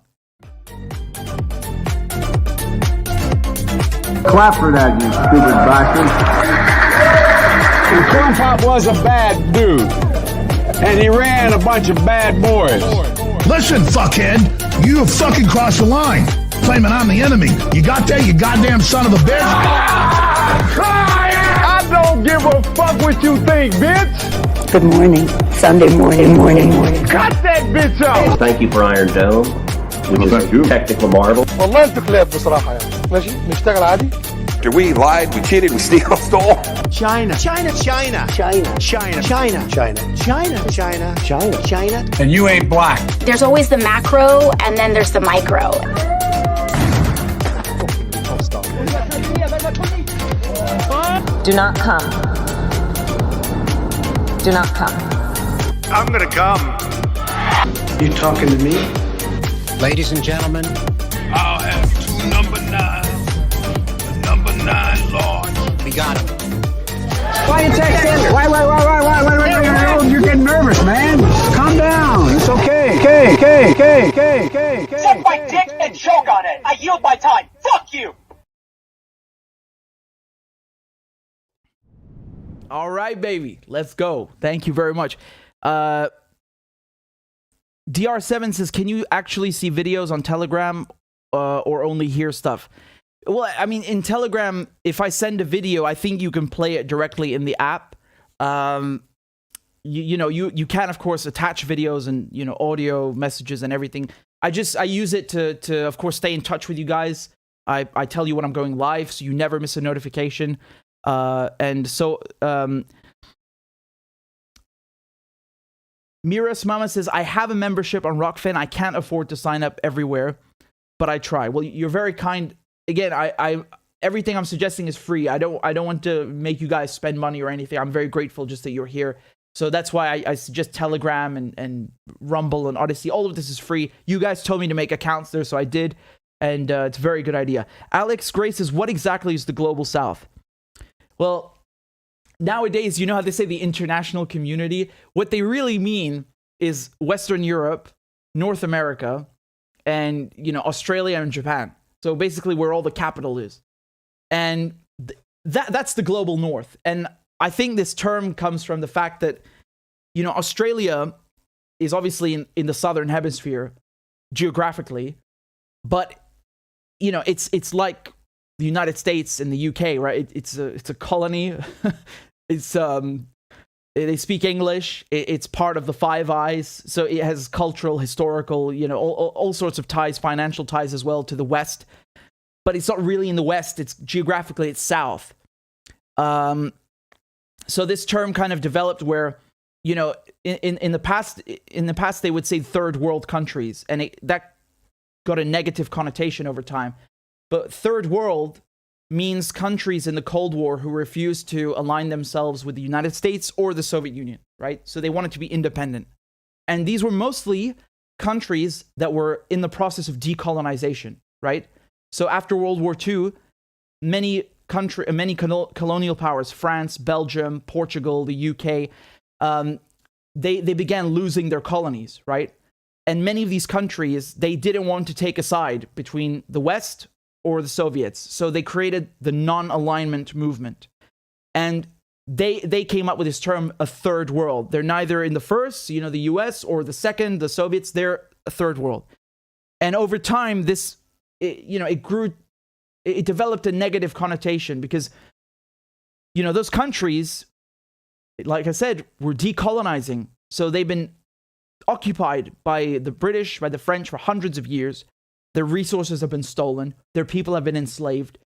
Clap for that, you stupid bastard. And Corn Pop was a bad dude. And he ran a bunch of bad boys. Listen, fuckhead, you have fucking crossed the line. Claiming I'm the enemy. You got that, you goddamn son of a bitch? I don't give a fuck what you think, bitch. Good morning. Sunday morning. Cut that bitch out. Thank you for Iron Dome, which is a technical marvel. والله انتوا كلاب بصراحة يعني. ماشي نشتغل عادي. We lied, we cheated, we stole. China. And you ain't black. There's always the macro and then there's the micro. Do not come. Do not come. I'm gonna come. You talking to me? Ladies and gentlemen, I'll have 2 number 9s. The number 9 Lord. we got him. Why you texting? Why? You're getting nervous, man. Calm down. It's okay. Okay. Suck my dick and choke on it. I yield my time. Fuck you. All right, baby. Let's go. Thank you very much. DR7 says, can you actually see videos on Telegram or only hear stuff? Well, I mean, in Telegram, if I send a video, I think you can play it directly in the app. You can, of course, attach videos and, audio messages and everything. I use it to, of course, stay in touch with you guys. I tell you when I'm going live, so you never miss a notification. And so, Miras Mama says, I have a membership on Rockfin. I can't afford to sign up everywhere, but I try. Well, you're very kind. Again, I everything I'm suggesting is free. I don't want to make you guys spend money or anything. I'm very grateful just that you're here. So that's why I suggest Telegram and Rumble and Odyssey. All of this is free. You guys told me to make accounts there, so I did. And it's a very good idea. Alex Gray says, what exactly is the Global South? Well, nowadays, you know how they say the international community? What they really mean is Western Europe, North America, and, Australia and Japan. So basically where all the capital is. And that's the global north. And I think this term comes from the fact that, Australia is obviously in the southern hemisphere geographically, but, it's like the United States and the UK, right? It's a colony. They speak English. It's part of the Five Eyes. So it has cultural, historical, all sorts of ties, financial ties as well to the West. But it's not really in the West. It's geographically, it's south. So this term kind of developed where, in the past they would say third world countries, and that got a negative connotation over time. But third world means countries in the Cold War who refused to align themselves with the United States or the Soviet Union, right? So they wanted to be independent. And these were mostly countries that were in the process of decolonization, right? So after World War II, many colonial powers, France, Belgium, Portugal, the UK, they began losing their colonies, right? And many of these countries, they didn't want to take a side between the West or the Soviets. So they created the non-alignment movement. And they came up with this term, a third world. They're neither in the first, the US, or the second, the Soviets. They're a third world. And over time, it developed a negative connotation because, those countries, like I said, were decolonizing. So they've been occupied by the British, by the French for hundreds of years. Their resources have been stolen. Their people have been enslaved.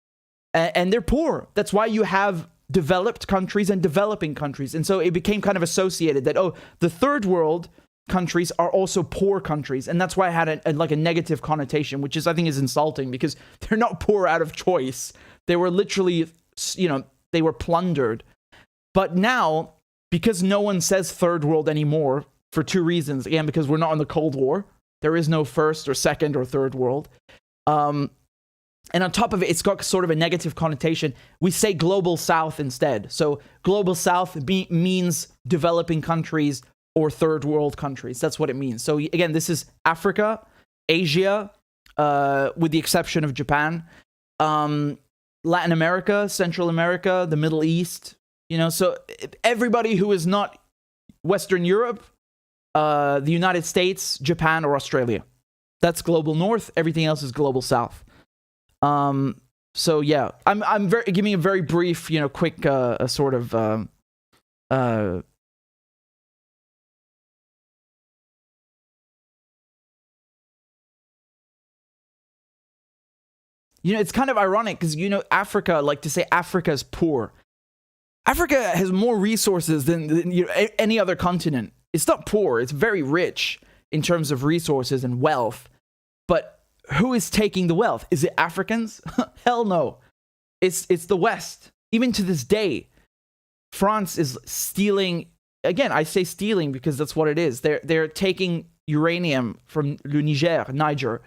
And they're poor. That's why you have developed countries and developing countries. And so it became kind of associated that, the third world countries are also poor countries. And that's why I had a negative connotation, which I think is insulting because they're not poor out of choice. They were literally, they were plundered. But now, because no one says third world anymore for two reasons. Again, because we're not in the Cold War. There is no first or second or third world. And on top of it, it's got sort of a negative connotation. We say global south instead. So global south means developing countries or third world countries. That's what it means. So again, this is Africa, Asia, with the exception of Japan, Latin America, Central America, the Middle East. So everybody who is not Western Europe, the United States, Japan, or Australia. That's global north. Everything else is global south. So yeah, I'm giving a very brief, quick, sort of, it's kind of ironic because, Africa, like to say Africa is poor. Africa has more resources than any other continent. It's not poor. It's very rich in terms of resources and wealth. But who is taking the wealth? Is it Africans? Hell no. It's the West. Even to this day, France is stealing. Again, I say stealing because that's what it is. They're taking uranium from Niger,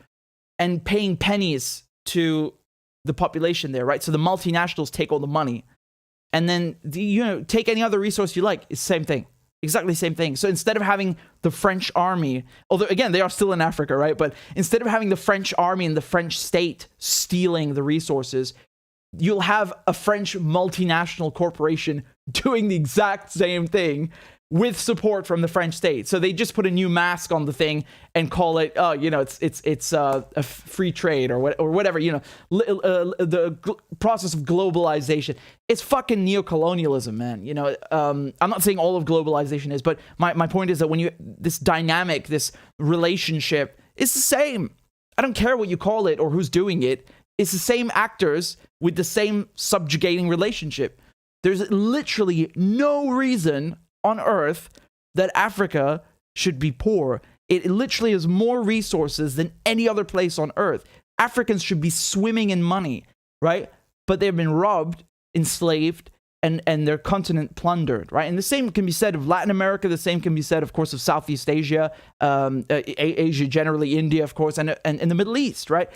and paying pennies to the population there, right? So the multinationals take all the money. And then, take any other resource you like. It's the same thing. Exactly the same thing. So instead of having the French army, although again, they are still in Africa, right? But instead of having the French army and the French state stealing the resources, you'll have a French multinational corporation doing the exact same thing with support from the French state. So they just put a new mask on the thing and call it, it's a free trade or whatever, the process of globalization. It's fucking neocolonialism, man. I'm not saying all of globalization is, but my point is that when this dynamic, this relationship is the same. I don't care what you call it or who's doing it. It's the same actors with the same subjugating relationship. There's literally no reason on earth that Africa should be poor. It literally has more resources than any other place on earth. Africans should be swimming in money, right? But they've been robbed, enslaved, and their continent plundered, right? And the same can be said of Latin America. The same can be said, of course, of Southeast Asia, Asia generally, India, of course, and the Middle East, right?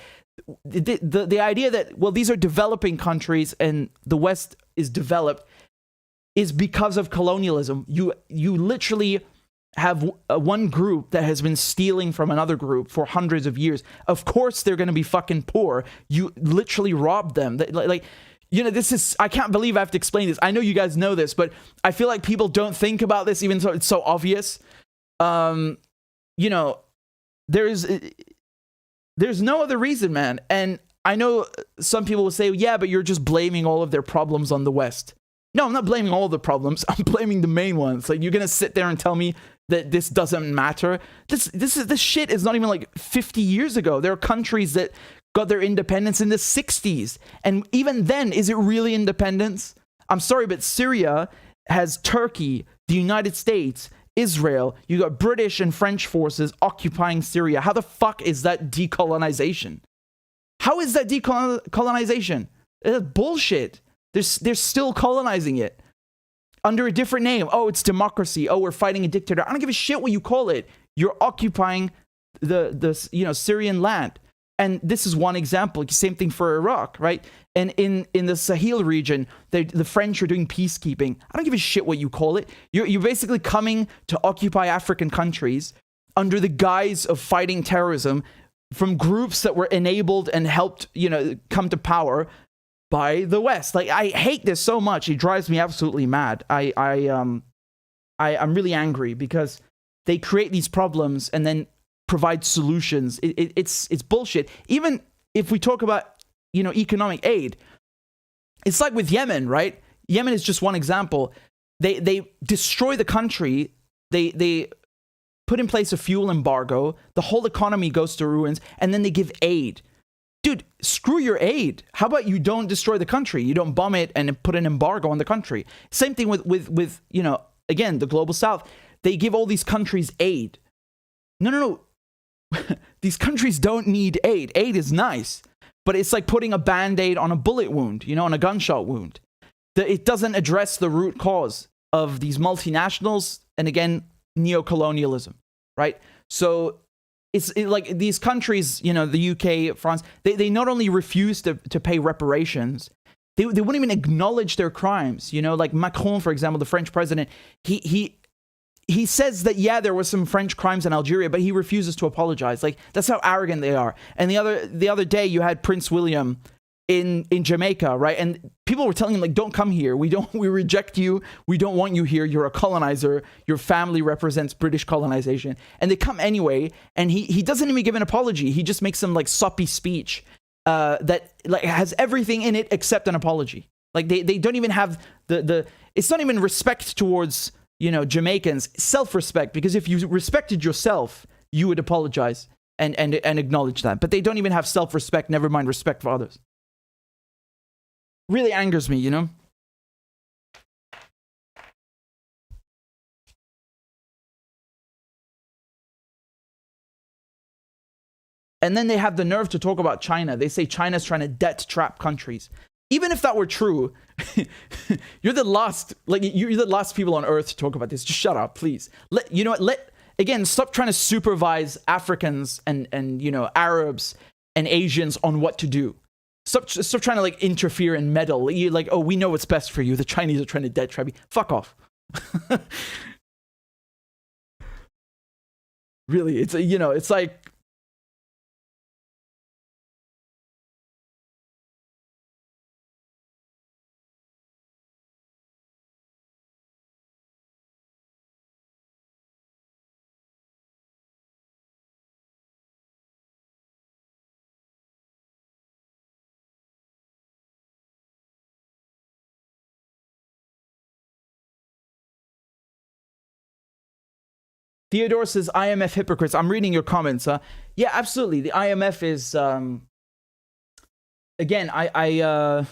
The idea that, well, these are developing countries and the West is developed is because of colonialism. You literally have one group that has been stealing from another group for hundreds of years. Of course they're going to be fucking poor. You literally robbed them. This is, I can't believe I have to explain this. I know you guys know this, but I feel like people don't think about this even though it's so obvious. There's no other reason, man. And I know some people will say, yeah, but you're just blaming all of their problems on the West. No, I'm not blaming all the problems. I'm blaming the main ones. Like, you're going to sit there and tell me that this doesn't matter? This shit is not even like 50 years ago. There are countries that got their independence in the 60s. And even then, is it really independence? I'm sorry, but Syria has Turkey, the United States, Israel. You got British and French forces occupying Syria. How the fuck is that decolonization? How is that decolonization? It's bullshit. They're still colonizing it under a different name. Oh, it's democracy. Oh, we're fighting a dictator. I don't give a shit what you call it. You're occupying the Syrian land. And this is one example. Same thing for Iraq, right? And in the Sahel region, the French are doing peacekeeping. I don't give a shit what you call it. You're basically coming to occupy African countries under the guise of fighting terrorism from groups that were enabled and helped, come to power by the West. Like, I hate this so much. It drives me absolutely mad. I'm really angry because they create these problems and then provide solutions. It's bullshit. Even if we talk about, economic aid, it's like with Yemen, right? Yemen is just one example. They destroy the country. They put in place a fuel embargo. The whole economy goes to ruins, and then they give aid. Dude, screw your aid. How about you don't destroy the country? You don't bomb it and put an embargo on the country. Same thing with again, the global south. They give all these countries aid. No. These countries don't need aid. Aid is nice, but it's like putting a Band-Aid on a bullet wound, on a gunshot wound. It doesn't address the root cause of these multinationals and, again, neocolonialism, right? So it's like these countries, the UK, France, they not only refuse to pay reparations, they wouldn't even acknowledge their crimes. Like Macron, for example, the French president, he says that, yeah, there were some French crimes in Algeria, but he refuses to apologize. Like, that's how arrogant they are. And the other day you had Prince William in Jamaica, right? And people were telling him, like, don't come here. We reject you. We don't want you here. You're a colonizer. Your family represents British colonization. And they come anyway, and he doesn't even give an apology. He just makes some, like, soppy speech that, like, has everything in it except an apology. Like, they don't even have it's not even respect towards, Jamaicans, self-respect, because if you respected yourself, you would apologize and acknowledge that. But they don't even have self-respect, never mind respect for others. Really angers me, And then they have the nerve to talk about China. They say China's trying to debt trap countries. Even if that were true, you're the last people on earth to talk about this. Just shut up, please. Again, stop trying to supervise Africans and Arabs and Asians on what to do. Stop trying to, like, interfere and meddle. You're like, oh, we know what's best for you. The Chinese are trying to debt trap you. Fuck off. Really, it's like, Theodore says, IMF hypocrites. I'm reading your comments. Yeah, absolutely. The IMF is, again, I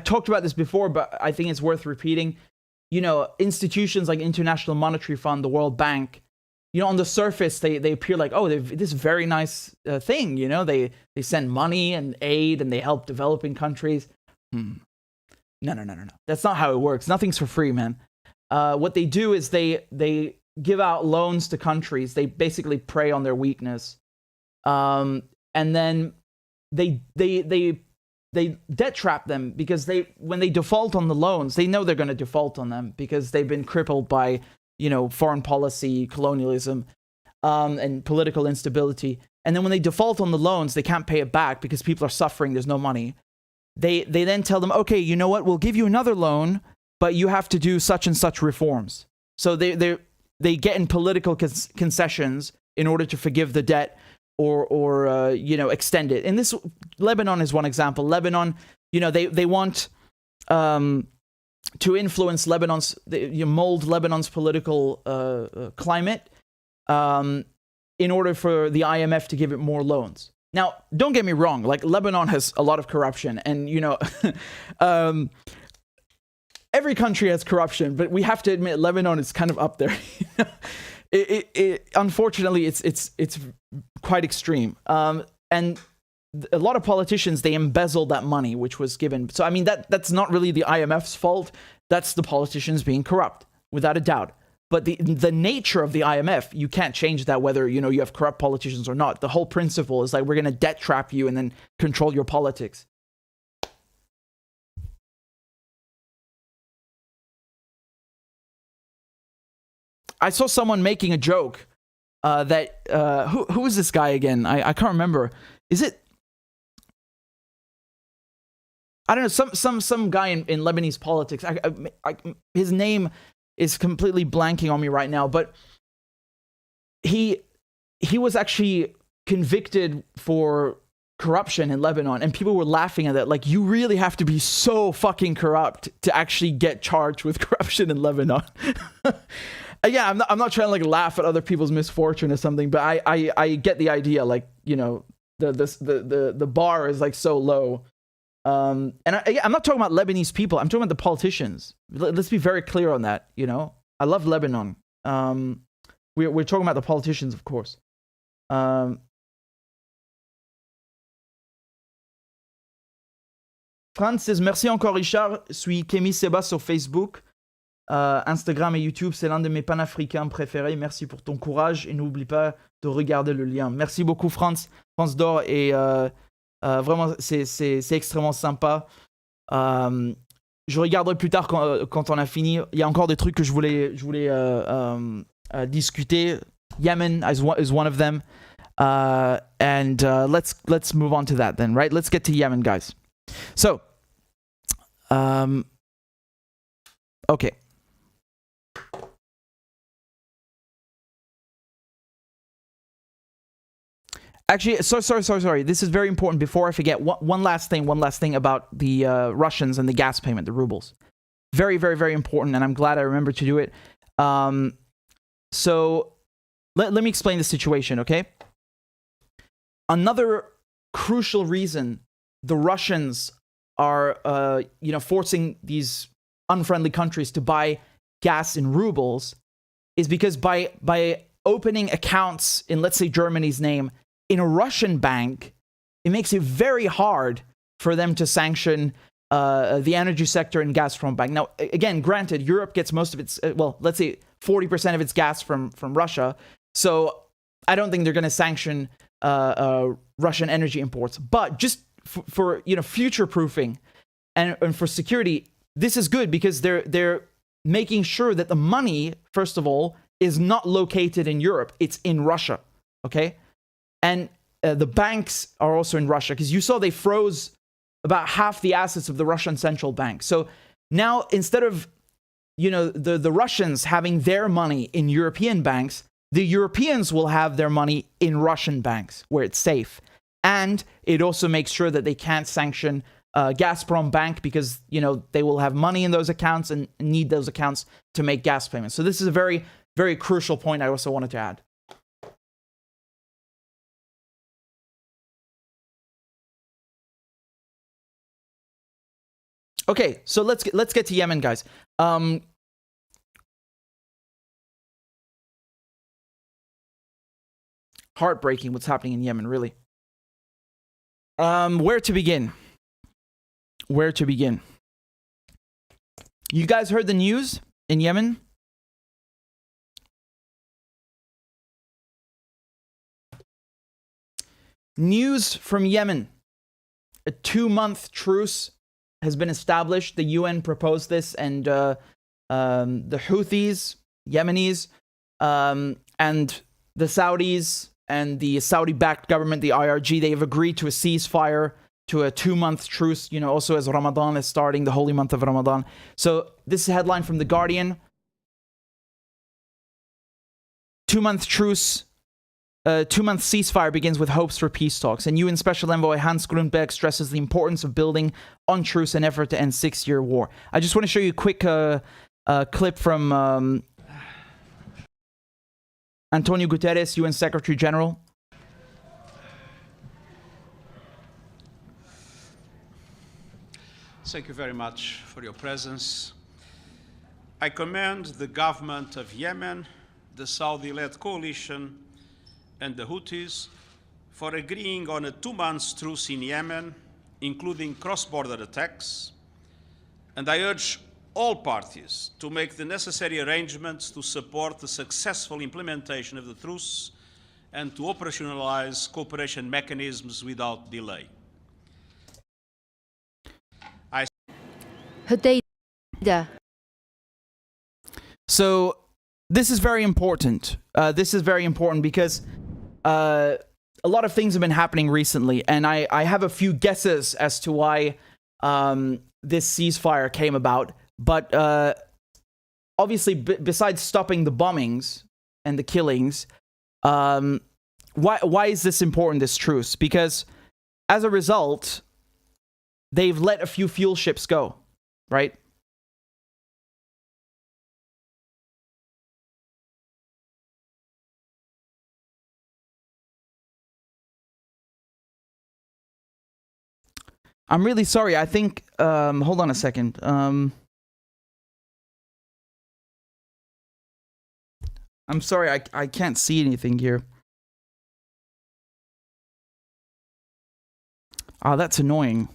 talked about this before, but I think it's worth repeating. Institutions like International Monetary Fund, the World Bank, on the surface, they appear like, oh, this very nice thing. They send money and aid and they help developing countries. No. That's not how it works. Nothing's for free, man. What they do is they give out loans to countries. They basically prey on their weakness, and then they debt trap them because when they default on the loans, they know they're going to default on them because they've been crippled by foreign policy, colonialism, and political instability. And then when they default on the loans, they can't pay it back because people are suffering. There's no money. They then tell them, okay, you know what? We'll give you another loan, but you have to do such and such reforms. So they get in political concessions in order to forgive the debt or extend it. And Lebanon is one example. Lebanon, they want to influence mold Lebanon's political climate in order for the IMF to give it more loans. Now, don't get me wrong. Like, Lebanon has a lot of corruption, and every country has corruption, but we have to admit Lebanon is kind of up there. Unfortunately, it's quite extreme. And a lot of politicians, they embezzled that money which was given. So I mean, that's not really the IMF's fault. That's the politicians being corrupt, without a doubt. But the nature of the IMF, you can't change that whether you have corrupt politicians or not. The whole principle is like, we're going to debt trap you and then control your politics. I saw someone making a joke that who is this guy again? I can't remember. Is it I don't know, some guy in Lebanese politics. His name is completely blanking on me right now, but he was actually convicted for corruption in Lebanon, and people were laughing at that. Like, you really have to be so fucking corrupt to actually get charged with corruption in Lebanon. Yeah, I'm not trying to like laugh at other people's misfortune or something, but I get the idea. Like, you know, the bar is like so low. And I'm not talking about Lebanese people. I'm talking about the politicians. Let's be very clear on that. You know, I love Lebanon. We're talking about the politicians, of course. Franz says, merci encore Richard, suis Kémy Seba sur Facebook, Instagram et YouTube, c'est l'un de mes panafricains préférés, merci pour ton courage et n'oublie pas de regarder le lien. Merci beaucoup Franz Dore, et vraiment c'est extrêmement sympa. Je regarderai plus tard quand on a fini. Il y a encore des trucs que je voulais discuter. Yemen is one of them, and let's move on to that then, right? Let's get to Yemen, guys. So, okay. Actually, sorry. This is very important. Before I forget, one last thing about the Russians and the gas payment, the rubles. Very, very, very important, and I'm glad I remembered to do it. So, let me explain the situation, okay? Another crucial reason the Russians are, forcing these unfriendly countries to buy gas in rubles is because by opening accounts in, let's say, Germany's name in a Russian bank, it makes it very hard for them to sanction the energy sector and Gazprom Bank. Now, again, granted, Europe gets most of its, let's say 40% of its gas from Russia. So I don't think they're going to sanction Russian energy imports. But just for future-proofing and for security, this is good because they're making sure that the money, first of all, is not located in Europe. It's in Russia, okay? And the banks are also in Russia, because you saw they froze about half the assets of the Russian central bank. So now, instead of the Russians having their money in European banks, the Europeans will have their money in Russian banks where it's safe. And it also makes sure that they can't sanction Gazprom Bank, because they will have money in those accounts and need those accounts to make gas payments. So this is a very, very crucial point I also wanted to add. Okay, so let's get to Yemen, guys. Heartbreaking what's happening in Yemen, really. Where to begin? You guys heard the news in Yemen? News from Yemen. A 2-month truce has been established. The UN proposed this, and the Houthis, Yemenis, and the Saudis and the Saudi-backed government, the IRG, they have agreed to a ceasefire, to a 2-month truce, also as Ramadan is starting, the holy month of Ramadan. So this is a headline from The Guardian. 2-month truce, 2-month ceasefire begins with hopes for peace talks. And UN Special Envoy Hans Grundberg stresses the importance of building on truce in effort to end 6-year war. I just want to show you a quick clip from Antonio Guterres, UN Secretary General. Thank you very much for your presence. I commend the government of Yemen, the Saudi-led coalition, and the Houthis for agreeing on a 2-month truce in Yemen, including cross-border attacks, and I urge all parties to make the necessary arrangements to support the successful implementation of the truce and to operationalize cooperation mechanisms without delay. So this is very important. Because a lot of things have been happening recently, and I have a few guesses as to why this ceasefire came about. But obviously, besides stopping the bombings and the killings, why is this important, this truce? Because as a result, they've let a few fuel ships go, right? I'm really sorry. I think, hold on a second. I'm sorry, I can't see anything here. Oh, that's annoying.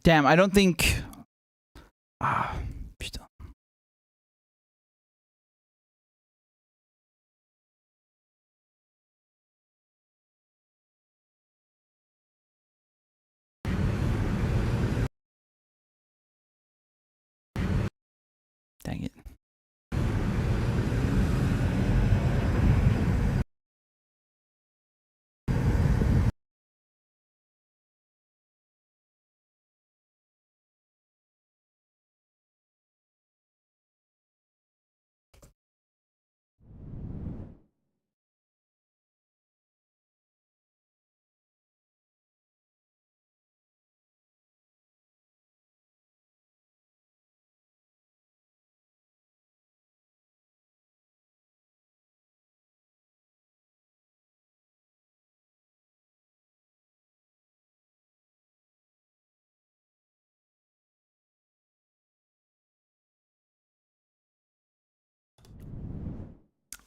Damn, I don't think... Ah, putain. Dang it.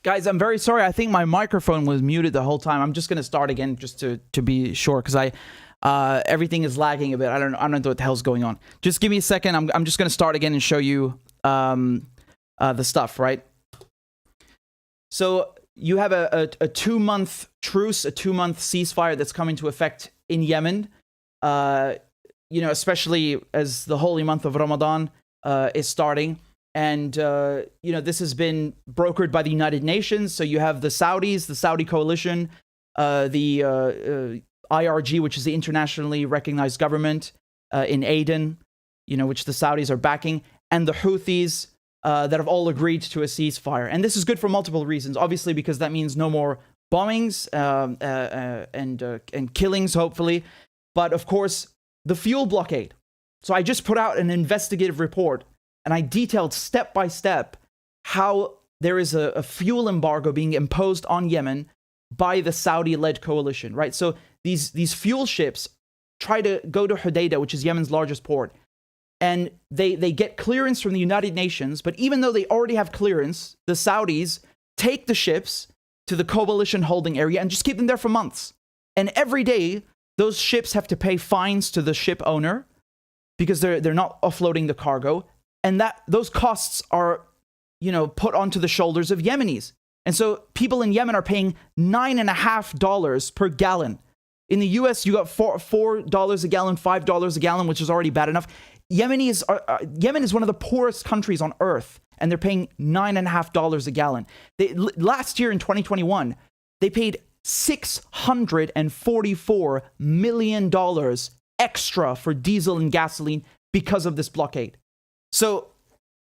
Guys, I'm very sorry. I think my microphone was muted the whole time. I'm just gonna start again just to be sure, because everything is lagging a bit. I don't know what the hell's going on. Just give me a second. I'm just gonna start again and show you the stuff, right? So you have a 2-month truce, a 2-month ceasefire that's coming to effect in Yemen. You know, especially as the holy month of Ramadan is starting. And, you know, this has been brokered by the United Nations. So you have the Saudis, the Saudi coalition, the IRG, which is the internationally recognized government in Aden, you know, which the Saudis are backing, and the Houthis that have all agreed to a ceasefire. And this is good for multiple reasons. Obviously, because that means no more bombings and killings, hopefully. But, of course, the fuel blockade. So I just put out an investigative report, and I detailed step by step how there is a fuel embargo being imposed on Yemen by the Saudi-led coalition, right? So these fuel ships try to go to Hodeidah, which is Yemen's largest port, and they get clearance from the United Nations. But even though they already have clearance, the Saudis take the ships to the coalition holding area and just keep them there for months. And every day, those ships have to pay fines to the ship owner because they're not offloading the cargo. And those costs are, you know, put onto the shoulders of Yemenis. And so people in Yemen are paying $9.50 per gallon. In the US, you got $4 a gallon, $5 a gallon, which is already bad enough. Yemen is one of the poorest countries on earth, and they're paying $9.50 a gallon. Last year in 2021, they paid $644 million extra for diesel and gasoline because of this blockade. So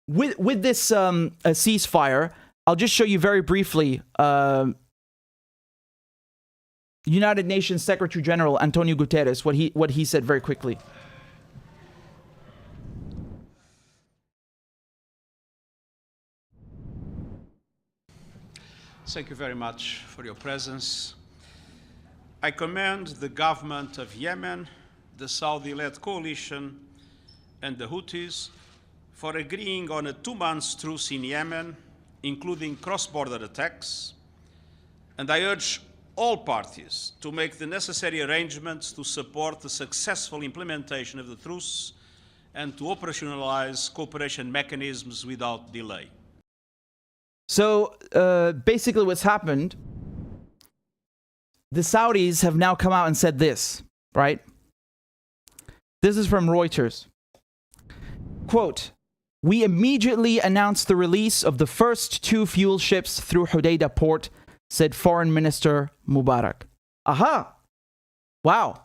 with this ceasefire, I'll just show you very briefly United Nations Secretary General Antonio Guterres, what he said very quickly. Thank you very much for your presence. I commend the government of Yemen, the Saudi-led coalition, and the Houthis for agreeing on a 2-month truce in Yemen, including cross-border attacks. And I urge all parties to make the necessary arrangements to support the successful implementation of the truce and to operationalize cooperation mechanisms without delay. So basically what's happened the Saudis have now come out and said this, right? This is from Reuters. Quote, "We immediately announced the release of the first 2 fuel ships through Hodeidah port," said Foreign Minister Mubarak. Aha! Wow.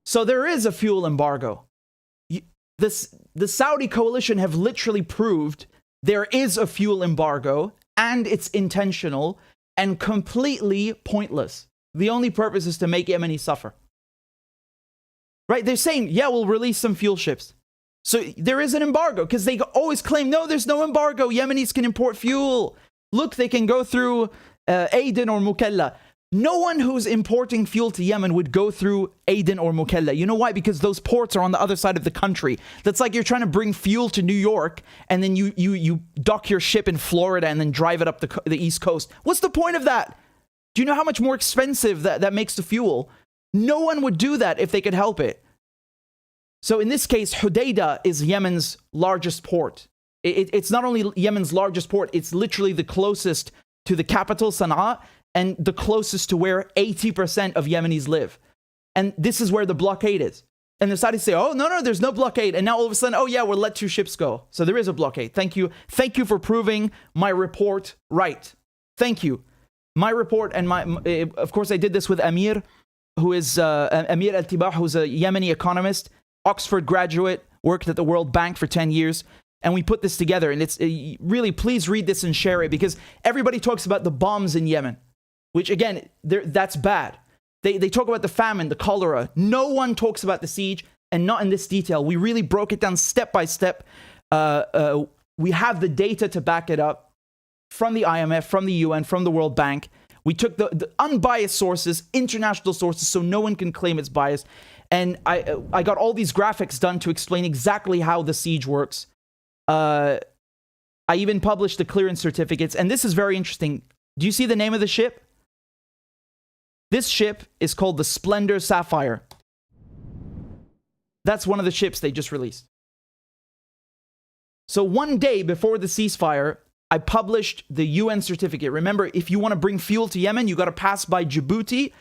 So there is a fuel embargo. The Saudi coalition have literally proved there is a fuel embargo, and it's intentional and completely pointless. The only purpose is to make Yemenis suffer. Right? They're saying, yeah, we'll release some fuel ships. So there is an embargo, because they always claim, no, there's no embargo. Yemenis can import fuel. Look, they can go through Aden or Mukalla. No one who's importing fuel to Yemen would go through Aden or Mukalla. You know why? Because those ports are on the other side of the country. That's like you're trying to bring fuel to New York, and then you dock your ship in Florida and then drive it up the East Coast. What's the point of that? Do you know how much more expensive that makes the fuel? No one would do that if they could help it. So in this case, Hodeidah is Yemen's largest port. It's not only Yemen's largest port, it's literally the closest to the capital, Sana'a, and the closest to where 80% of Yemenis live. And this is where the blockade is. And the Saudis say, oh, no, there's no blockade. And now all of a sudden, oh yeah, we'll let 2 ships go. So there is a blockade. Thank you. Thank you for proving my report right. Thank you. My report, and of course I did this with Amir, who is Amir Al-Tibah, who's a Yemeni economist, Oxford graduate, worked at the World Bank for 10 years. And we put this together. And it's really, please read this and share it, because everybody talks about the bombs in Yemen, which again, that's bad. They talk about the famine, the cholera. No one talks about the siege, and not in this detail. We really broke it down step by step. We have the data to back it up from the IMF, from the UN, from the World Bank. We took the unbiased sources, international sources, so no one can claim it's biased. And I got all these graphics done to explain exactly how the siege works. I even published the clearance certificates. And this is very interesting. Do you see the name of the ship? This ship is called the Splendor Sapphire. That's one of the ships they just released. So one day before the ceasefire, I published the UN certificate. Remember, if you want to bring fuel to Yemen, you got to pass by Djibouti,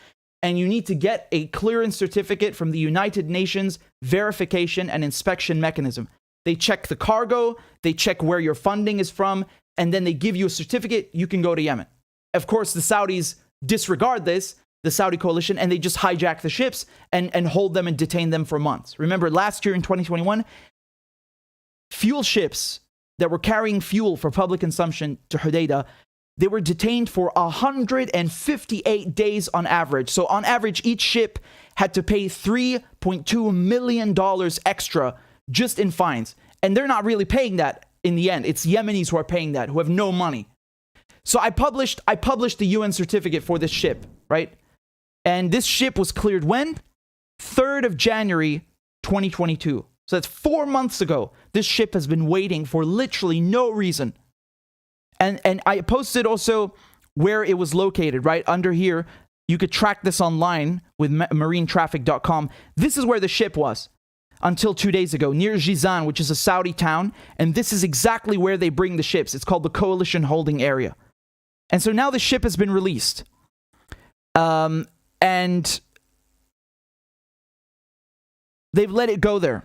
and you need to get a clearance certificate from the United Nations verification and inspection mechanism. They check the cargo, they check where your funding is from, and then they give you a certificate, you can go to Yemen. Of course, the Saudis disregard this, the Saudi coalition, and they just hijack the ships and hold them and detain them for months. Remember, last year in 2021, fuel ships that were carrying fuel for public consumption to Hodeidah, they were detained for 158 days on average. So on average, each ship had to pay $3.2 million extra just in fines. And they're not really paying that in the end. It's Yemenis who are paying that, who have no money. So I published the UN certificate for this ship, right? And this ship was cleared when? 3rd of January, 2022. So that's 4 months ago. This ship has been waiting for literally no reason. And I posted also where it was located, right? Under here, you could track this online with marinetraffic.com. This is where the ship was until 2 days ago, near Jizan, which is a Saudi town. And this is exactly where they bring the ships. It's called the Coalition Holding Area. And so now the ship has been released. And they've let it go there.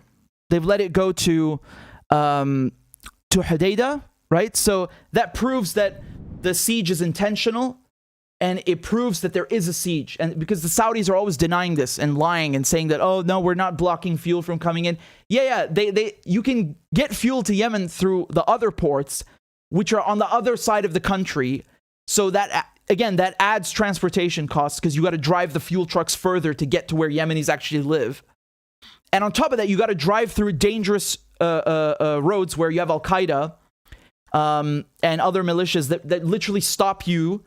They've let it go to Hodeidah, right? So that proves that the siege is intentional, and it proves that there is a siege. And because the Saudis are always denying this and lying and saying that, oh, no, we're not blocking fuel from coming in. Yeah, you can get fuel to Yemen through the other ports, which are on the other side of the country. So that, again, that adds transportation costs, because you got to drive the fuel trucks further to get to where Yemenis actually live. And on top of that, you got to drive through dangerous roads where you have Al-Qaeda and other militias that literally stop you.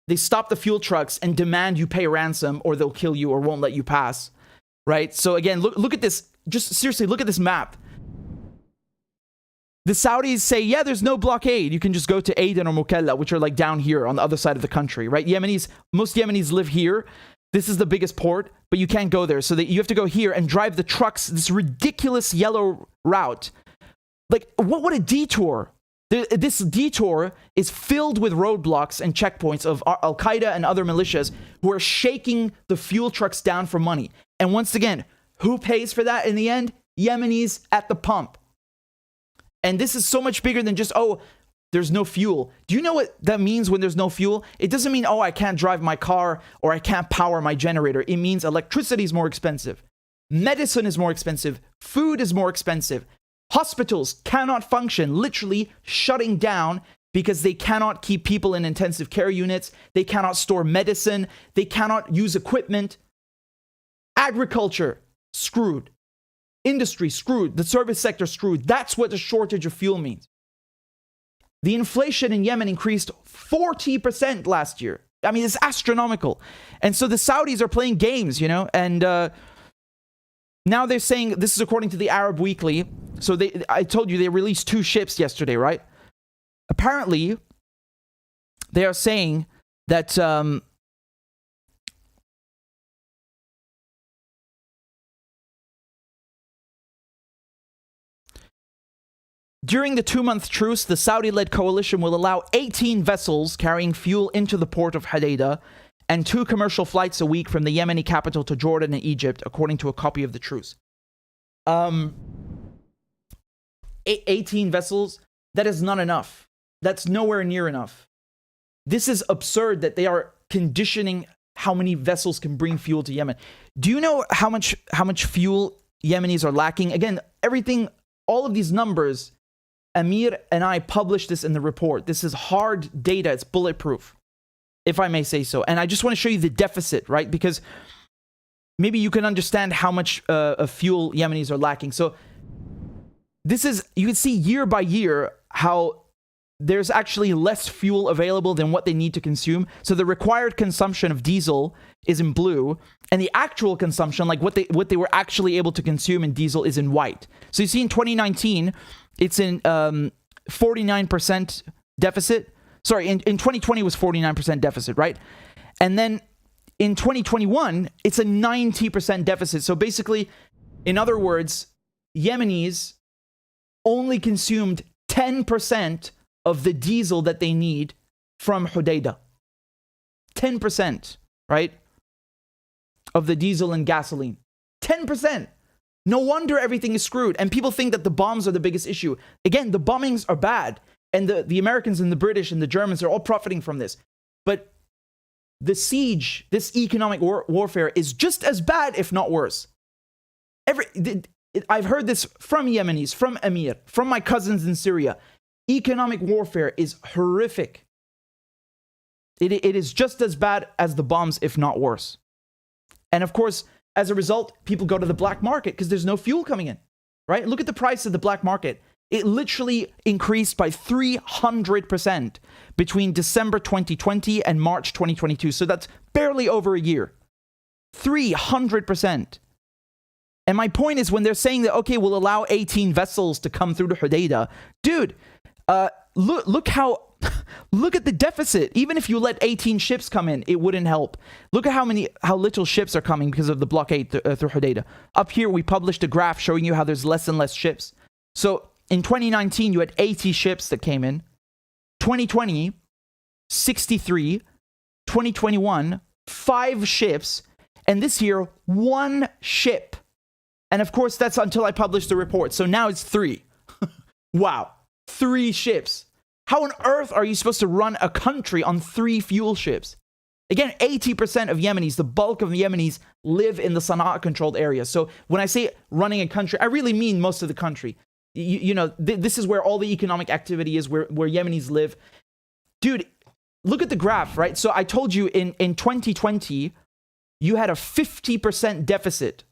They stop the fuel trucks and demand you pay ransom, or they'll kill you or won't let you pass, right? So again, look at this. Just seriously, look at this map. The Saudis say, yeah, there's no blockade. You can just go to Aden or Mukalla, which are like down here on the other side of the country, right? Most Yemenis live here. This is the biggest port, but you can't go there. So that you have to go here and drive the trucks, this ridiculous yellow route. Like, what a detour. This detour is filled with roadblocks and checkpoints of Al-Qaeda and other militias who are shaking the fuel trucks down for money. And once again, who pays for that in the end? Yemenis at the pump. And this is so much bigger than just, oh, there's no fuel. Do you know what that means when there's no fuel? It doesn't mean, oh, I can't drive my car or I can't power my generator. It means electricity is more expensive. Medicine is more expensive. Food is more expensive. Hospitals cannot function, literally shutting down because they cannot keep people in intensive care units. They cannot store medicine. They cannot use equipment. Agriculture, screwed. Industry, screwed. The service sector, screwed. That's what the shortage of fuel means. The inflation in Yemen increased 40% last year. I mean, it's astronomical. And so the Saudis are playing games, and now they're saying, this is according to the Arab Weekly. So I told you they released 2 ships yesterday, right? Apparently, they are saying that during the 2-month truce, the Saudi-led coalition will allow 18 vessels carrying fuel into the port of Hodeidah and 2 commercial flights a week from the Yemeni capital to Jordan and Egypt, according to a copy of the truce. 18 vessels, that is not enough. That's nowhere near enough. This is absurd that they are conditioning how many vessels can bring fuel to Yemen. Do you know how much fuel Yemenis are lacking? Again, all of these numbers, Amir and I published this in the report. This is hard data. It's bulletproof, if I may say so. And I just want to show you the deficit, right? Because maybe you can understand how much fuel Yemenis are lacking. So this is, you can see year by year how there's actually less fuel available than what they need to consume. So the required consumption of diesel is in blue, and the actual consumption, like what they were actually able to consume in diesel, is in white. So you see in 2019, it's in 49% deficit. Sorry, in 2020 it was 49% deficit, right? And then in 2021, it's a 90% deficit. So basically, in other words, Yemenis only consumed 10% of the diesel that they need from Hodeidah. 10%, right? Of the diesel and gasoline. 10%. No wonder everything is screwed. And people think that the bombs are the biggest issue. Again, the bombings are bad. And the Americans and the British and the Germans are all profiting from this. But the siege, this economic warfare, is just as bad, if not worse. I've heard this from Yemenis, from Amir, from my cousins in Syria. Economic warfare is horrific. It is just as bad as the bombs, if not worse. And of course, as a result, people go to the black market because there's no fuel coming in, right? Look at the price of the black market. It literally increased by 300% between December 2020 and March 2022. So that's barely over a year. 300%. And my point is, when they're saying that, okay, we'll allow 18 vessels to come through to Hodeidah, dude, look at the deficit. Even if you let 18 ships come in, it wouldn't help. Look at how little ships are coming because of the blockade through Hodeidah. Up here, we published a graph showing you how there's less and less ships. So in 2019, you had 80 ships that came in. 2020, 63. 2021, 5 ships. And this year, 1 ship. And of course, that's until I published the report. So now it's 3. Wow. 3 ships. How on earth are you supposed to run a country on 3 fuel ships? Again, 80% of Yemenis, the bulk of the Yemenis, live in the Sana'a-controlled area. So when I say running a country, I really mean most of the country. This is where all the economic activity is, where Yemenis live. Dude, look at the graph, right? So I told you in 2020, you had a 50% deficit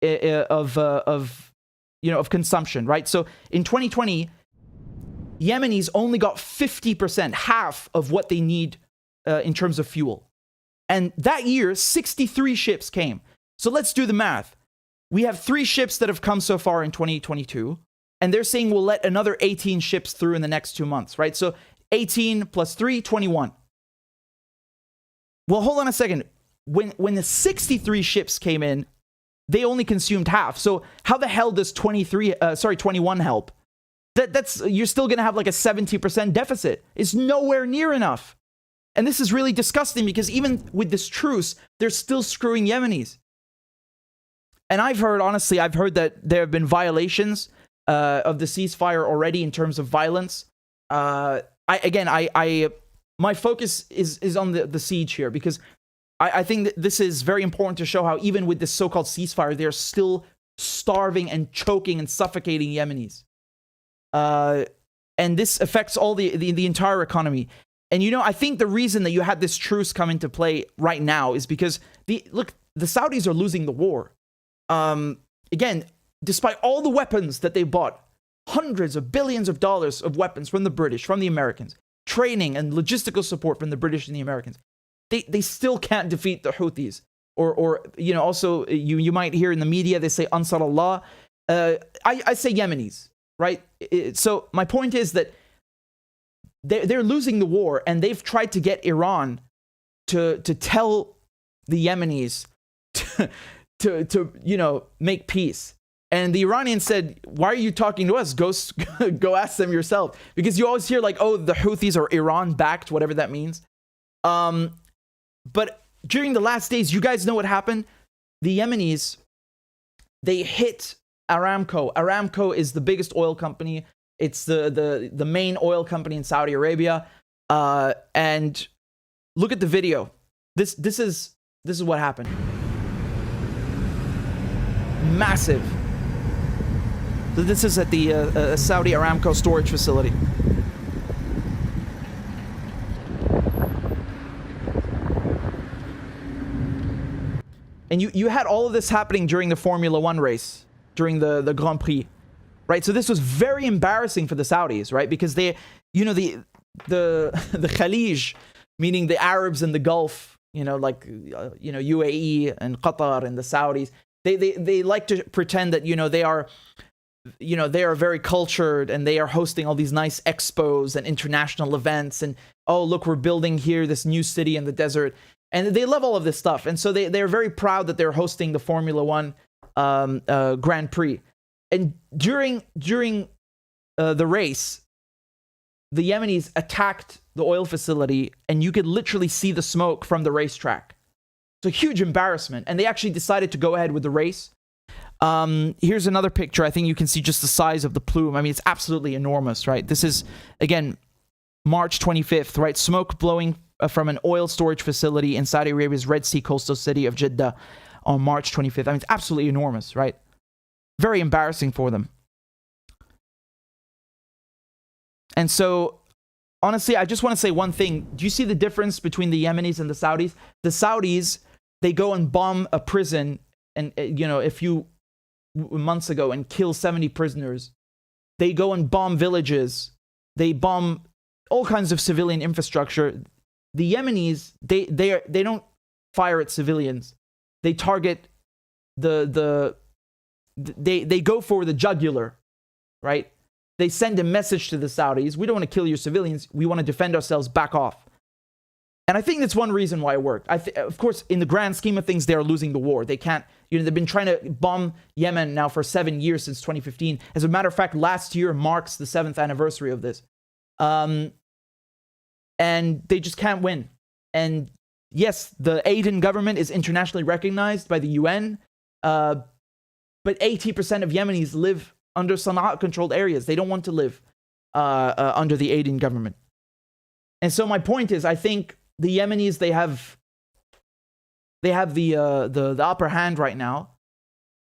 of consumption, right? So in 2020, Yemenis only got 50%, half of what they need in terms of fuel. And that year, 63 ships came. So let's do the math. We have 3 ships that have come so far in 2022, and they're saying we'll let another 18 ships through in the next 2 months, right? So 18 plus 3, 21. Well, hold on a second. When the 63 ships came in, they only consumed half. So how the hell does 21 help? you're still going to have like a 70% deficit. It's nowhere near enough. And this is really disgusting because even with this truce, they're still screwing Yemenis. And I've heard that there have been violations of the ceasefire already in terms of violence. My focus is on the siege here because I think that this is very important to show how even with this so-called ceasefire, they're still starving and choking and suffocating Yemenis. And this affects all the entire economy. And I think the reason that you had this truce come into play right now is because the Saudis are losing the war. Again, despite all the weapons that they bought, hundreds of billions of dollars of weapons from the British, from the Americans, training and logistical support from the British and the Americans, they still can't defeat the Houthis. Or also you might hear in the media they say Ansar Allah. I say Yemenis, right? So my point is that they're losing the war, and they've tried to get Iran to tell the Yemenis to make peace. And the Iranians said, why are you talking to us? Go ask them yourself. Because you always hear like, oh, the Houthis are Iran-backed, whatever that means. But during the last days, you guys know what happened? The Yemenis, they hit Aramco. Aramco is the biggest oil company. It's the main oil company in Saudi Arabia. And look at the video. This is what happened. Massive. So this is at the Saudi Aramco storage facility. And you had all of this happening during the Formula 1 race, during the Grand Prix, right? So this was very embarrassing for the Saudis, right? Because they, the Khalij, meaning the Arabs in the Gulf, UAE and Qatar and the Saudis, they like to pretend that, they are very cultured and they are hosting all these nice expos and international events. And, oh, look, we're building here this new city in the desert. And they love all of this stuff. And so they're very proud that they're hosting the Formula 1 Grand Prix. And during the race, the Yemenis attacked the oil facility, and you could literally see the smoke from the racetrack. It's a huge embarrassment. And they actually decided to go ahead with the race. Here's another picture. I think you can see just the size of the plume. I mean, it's absolutely enormous, right? This is, again, March 25th, right? Smoke blowing from an oil storage facility in Saudi Arabia's Red Sea coastal city of Jeddah on March 25th. I mean, it's absolutely enormous, right? Very embarrassing for them. And so, honestly, I just want to say one thing. Do you see the difference between the Yemenis and the Saudis? The Saudis, they go and bomb a prison and, a few months ago and kill 70 prisoners. They go and bomb villages. They bomb all kinds of civilian infrastructure. The Yemenis, they don't fire at civilians. They target they go for the jugular, right? They send a message to the Saudis. We don't want to kill your civilians. We want to defend ourselves. Back off. And I think that's one reason why it worked. Of course, in the grand scheme of things, they are losing the war. They can't, they've been trying to bomb Yemen now for 7 years, since 2015. As a matter of fact, last year marks the 7th anniversary of this. And they just can't win. And yes, the Aden government is internationally recognized by the UN, but 80% of Yemenis live under Sana'a-controlled areas. They don't want to live under the Aden government. And so my point is, I think the Yemenis, they have the upper hand right now,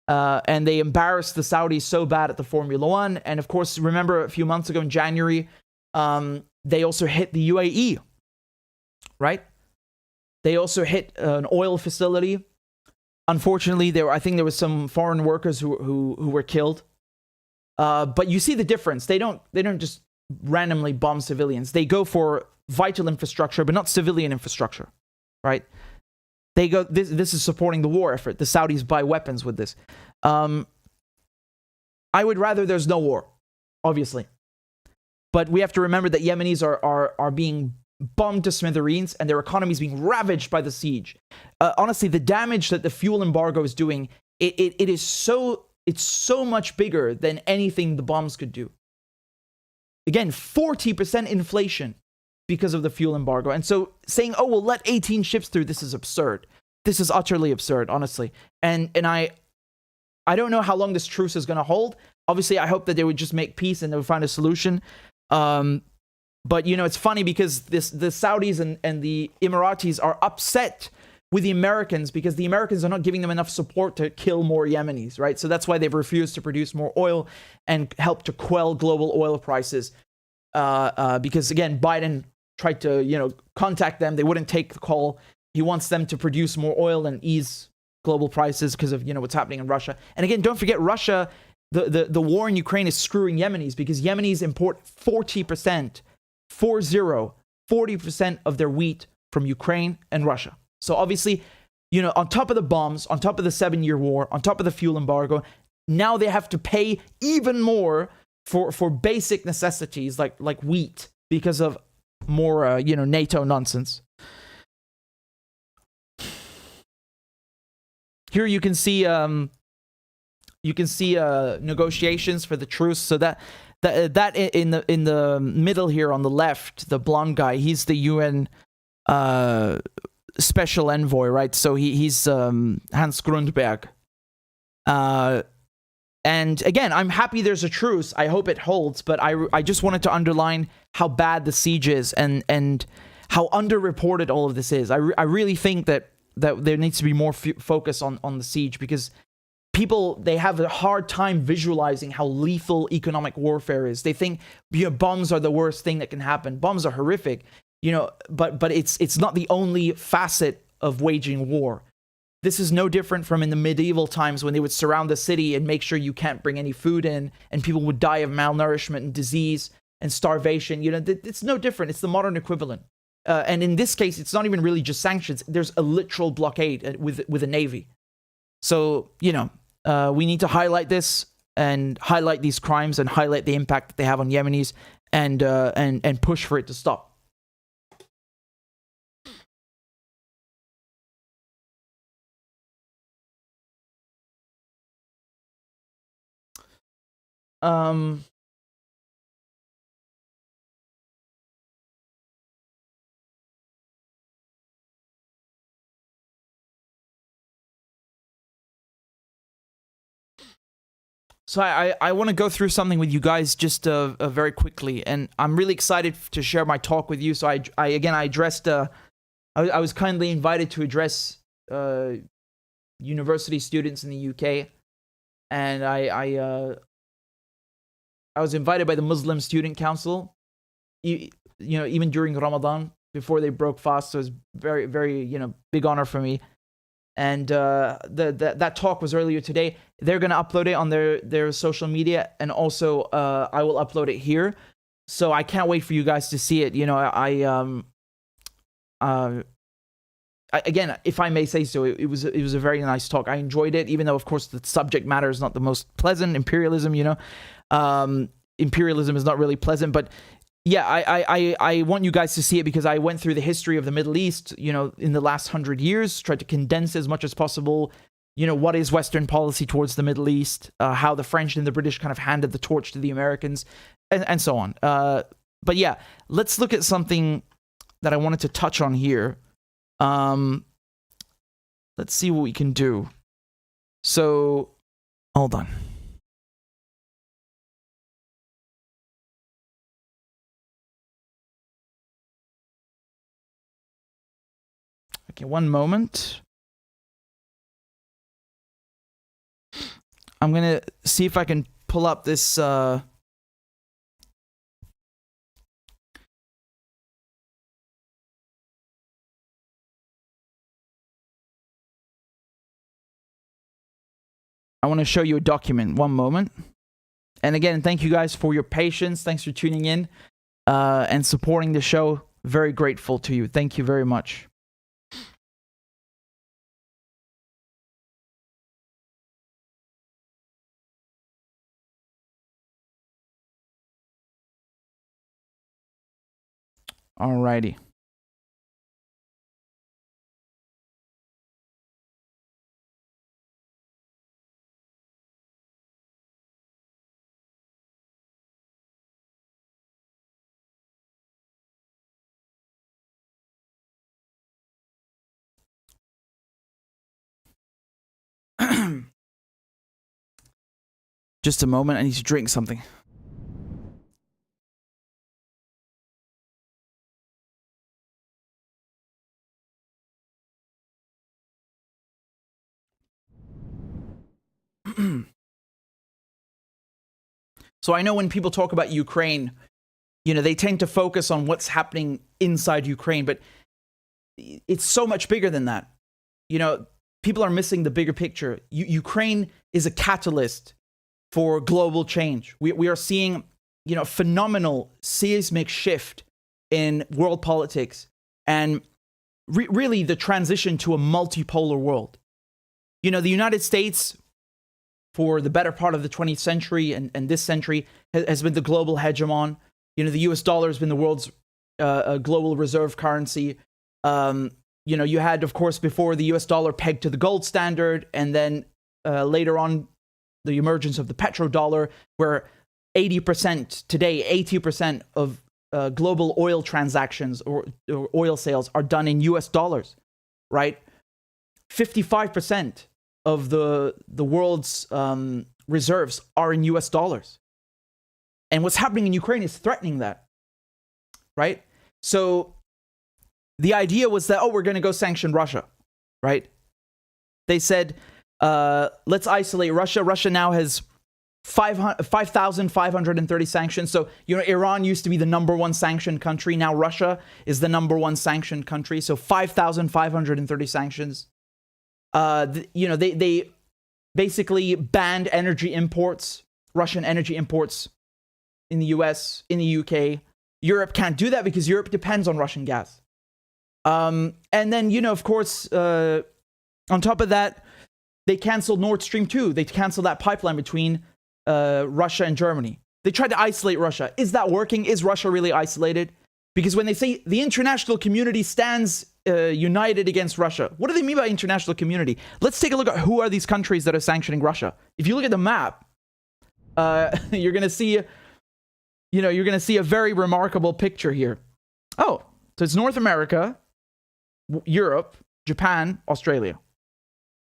and they embarrassed the Saudis so bad at the Formula 1. And of course, remember a few months ago in January, they also hit the UAE, right? They also hit an oil facility. Unfortunately, I think there was some foreign workers who were killed. But you see the difference. They don't just randomly bomb civilians. They go for vital infrastructure, but not civilian infrastructure, right? They go. This is supporting the war effort. The Saudis buy weapons with this. I would rather there's no war, obviously. But we have to remember that Yemenis are being bombed to smithereens, and their economy is being ravaged by the siege. Honestly, the damage that the fuel embargo is doing, it's so much bigger than anything the bombs could do. again, 40% inflation because of the fuel embargo. And so saying, oh, we'll let 18 ships through, this is absurd. This is utterly absurd, honestly. And I don't know how long this truce is going to hold. Obviously, I hope that they would just make peace and they would find a solution. But, you know, it's funny because the Saudis and the Emiratis are upset with the Americans because the Americans are not giving them enough support to kill more Yemenis, right? So that's why they've refused to produce more oil and help to quell global oil prices. Because, again, Biden tried to, you know, contact them. They wouldn't take the call. He wants them to produce more oil and ease global prices because of, you know, what's happening in Russia. And again, don't forget Russia, the war in Ukraine is screwing Yemenis because Yemenis import 40% of their wheat from Ukraine and Russia. So obviously, you know, on top of the bombs, on top of the 7-year war, on top of the fuel embargo, now they have to pay even more for basic necessities like wheat because of more, you know, NATO nonsense. Here you can see negotiations for the truce. So that in the middle here on the left, the blonde guy, he's the UN special envoy, right? So he's Hans Grundberg. And again, I'm happy there's a truce. I hope it holds, but I just wanted to underline how bad the siege is and how underreported all of this is. I really think that there needs to be more focus on the siege because people, they have a hard time visualizing how lethal economic warfare is. They think, you know, bombs are the worst thing that can happen. Bombs are horrific, you know, but it's not the only facet of waging war. This is no different from in the medieval times when they would surround the city and make sure you can't bring any food in and people would die of malnourishment and disease and starvation. You know, it's no different. It's the modern equivalent. And in this case, it's not even really just sanctions. There's a literal blockade with a navy. So, you know, we need to highlight this and highlight these crimes and highlight the impact that they have on Yemenis and push for it to stop. So I want to go through something with you guys just very quickly, and I'm really excited to share my talk with you. So I addressed, I was kindly invited to address university students in the UK, and I was invited by the Muslim Student Council, you know, even during Ramadan before they broke fast. So it was very, very, you know, big honor for me. And that talk was earlier today. They're going to upload it on their social media, and also I will upload it here. So I can't wait for you guys to see it. You know, again, if I may say so, it was a very nice talk. I enjoyed it, even though, of course, the subject matter is not the most pleasant. Imperialism, you know, imperialism is not really pleasant, but yeah, I want you guys to see it because I went through the history of the Middle East, you know, in the last 100 years, tried to condense as much as possible, you know, what is Western policy towards the Middle East, how the French and the British kind of handed the torch to the Americans, and so on. But yeah, let's look at something that I wanted to touch on here. Let's see what we can do. So, hold on. Okay, one moment. I'm going to see if I can pull up this... I want to show you a document. One moment. And again, thank you guys for your patience. Thanks for tuning in and supporting the show. Very grateful to you. Thank you very much. Alrighty. Just a moment, I need to drink something. So I know when people talk about Ukraine, you know, they tend to focus on what's happening inside Ukraine, but it's so much bigger than that. You know, people are missing the bigger picture. Ukraine is a catalyst for global change. We are seeing, you know, a phenomenal seismic shift in world politics and really the transition to a multipolar world. You know, the United States, for the better part of the 20th century and this century, has been the global hegemon. You know, the US dollar has been the world's global reserve currency. You know, you had, of course, before the US dollar pegged to the gold standard, and then later on, the emergence of the petrodollar, where 80% today, 80% of global oil transactions or oil sales are done in US dollars, right? 55% of the world's reserves are in US dollars. And what's happening in Ukraine is threatening that, right? So the idea was that, oh, we're going to go sanction Russia, right? They said, let's isolate Russia. Russia now has 5,530 sanctions. So, you know, Iran used to be the #1 sanctioned country. Now Russia is the #1 sanctioned country. So 5,530 sanctions. You know, they basically banned energy imports, Russian energy imports in the US, in the UK. Europe can't do that because Europe depends on Russian gas. And then, you know, of course, on top of that, they canceled Nord Stream 2. They canceled that pipeline between Russia and Germany. They tried to isolate Russia. Is that working? Is Russia really isolated? Because when they say the international community stands united against Russia, what do they mean by international community? Let's take a look at who are these countries that are sanctioning Russia. If you look at the map, you're going to see, you know, you're going to see a very remarkable picture here. Oh, so it's North America, Europe, Japan, Australia.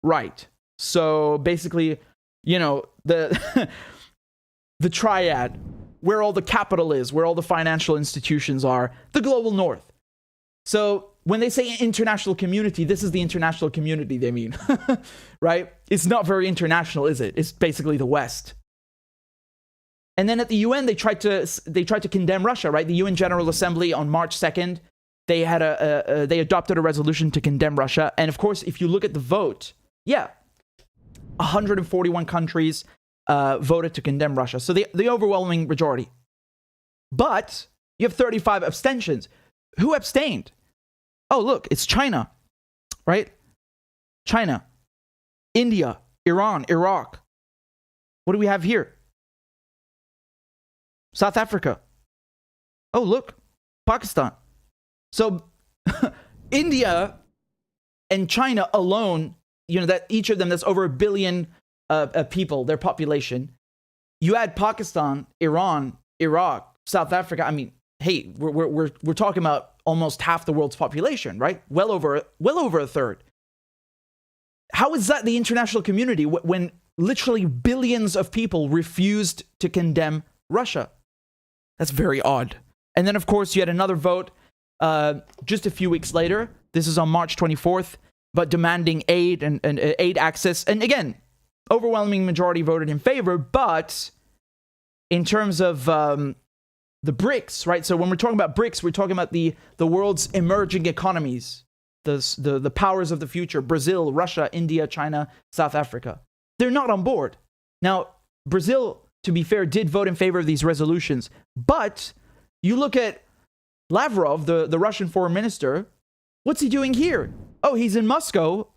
Right. So basically, you know, the the triad, where all the capital is, where all the financial institutions are, the global north. So when they say international community, this is the international community they mean, right? It's not very international, is it? It's basically the West. And then at the UN, they tried to condemn Russia, right? The UN General Assembly on March 2nd, they had they adopted a resolution to condemn Russia. And of course, if you look at the vote, yeah, 141 countries voted to condemn Russia. So the overwhelming majority. But you have 35 abstentions. Who abstained? Oh, look, it's China, right? China, India, Iran, Iraq. What do we have here? South Africa. Oh, look, Pakistan. So India and China alone, you know, that each of them, that's over 1 billion people, their population. You add Pakistan, Iran, Iraq, South Africa. I mean, hey, we're talking about almost half the world's population, right? Well over a third. How is that the international community when literally billions of people refused to condemn Russia? That's very odd. And then, of course, you had another vote just a few weeks later. This is on March 24th, but demanding aid and aid access. And again, overwhelming majority voted in favor. But in terms of the BRICS, right? So when we're talking about BRICS, we're talking about the world's emerging economies, the powers of the future: Brazil, Russia, India, China, South Africa. They're not on board. Now, Brazil, to be fair, did vote in favor of these resolutions. But you look at Lavrov, the Russian foreign minister, what's he doing here? Oh, he's in Moscow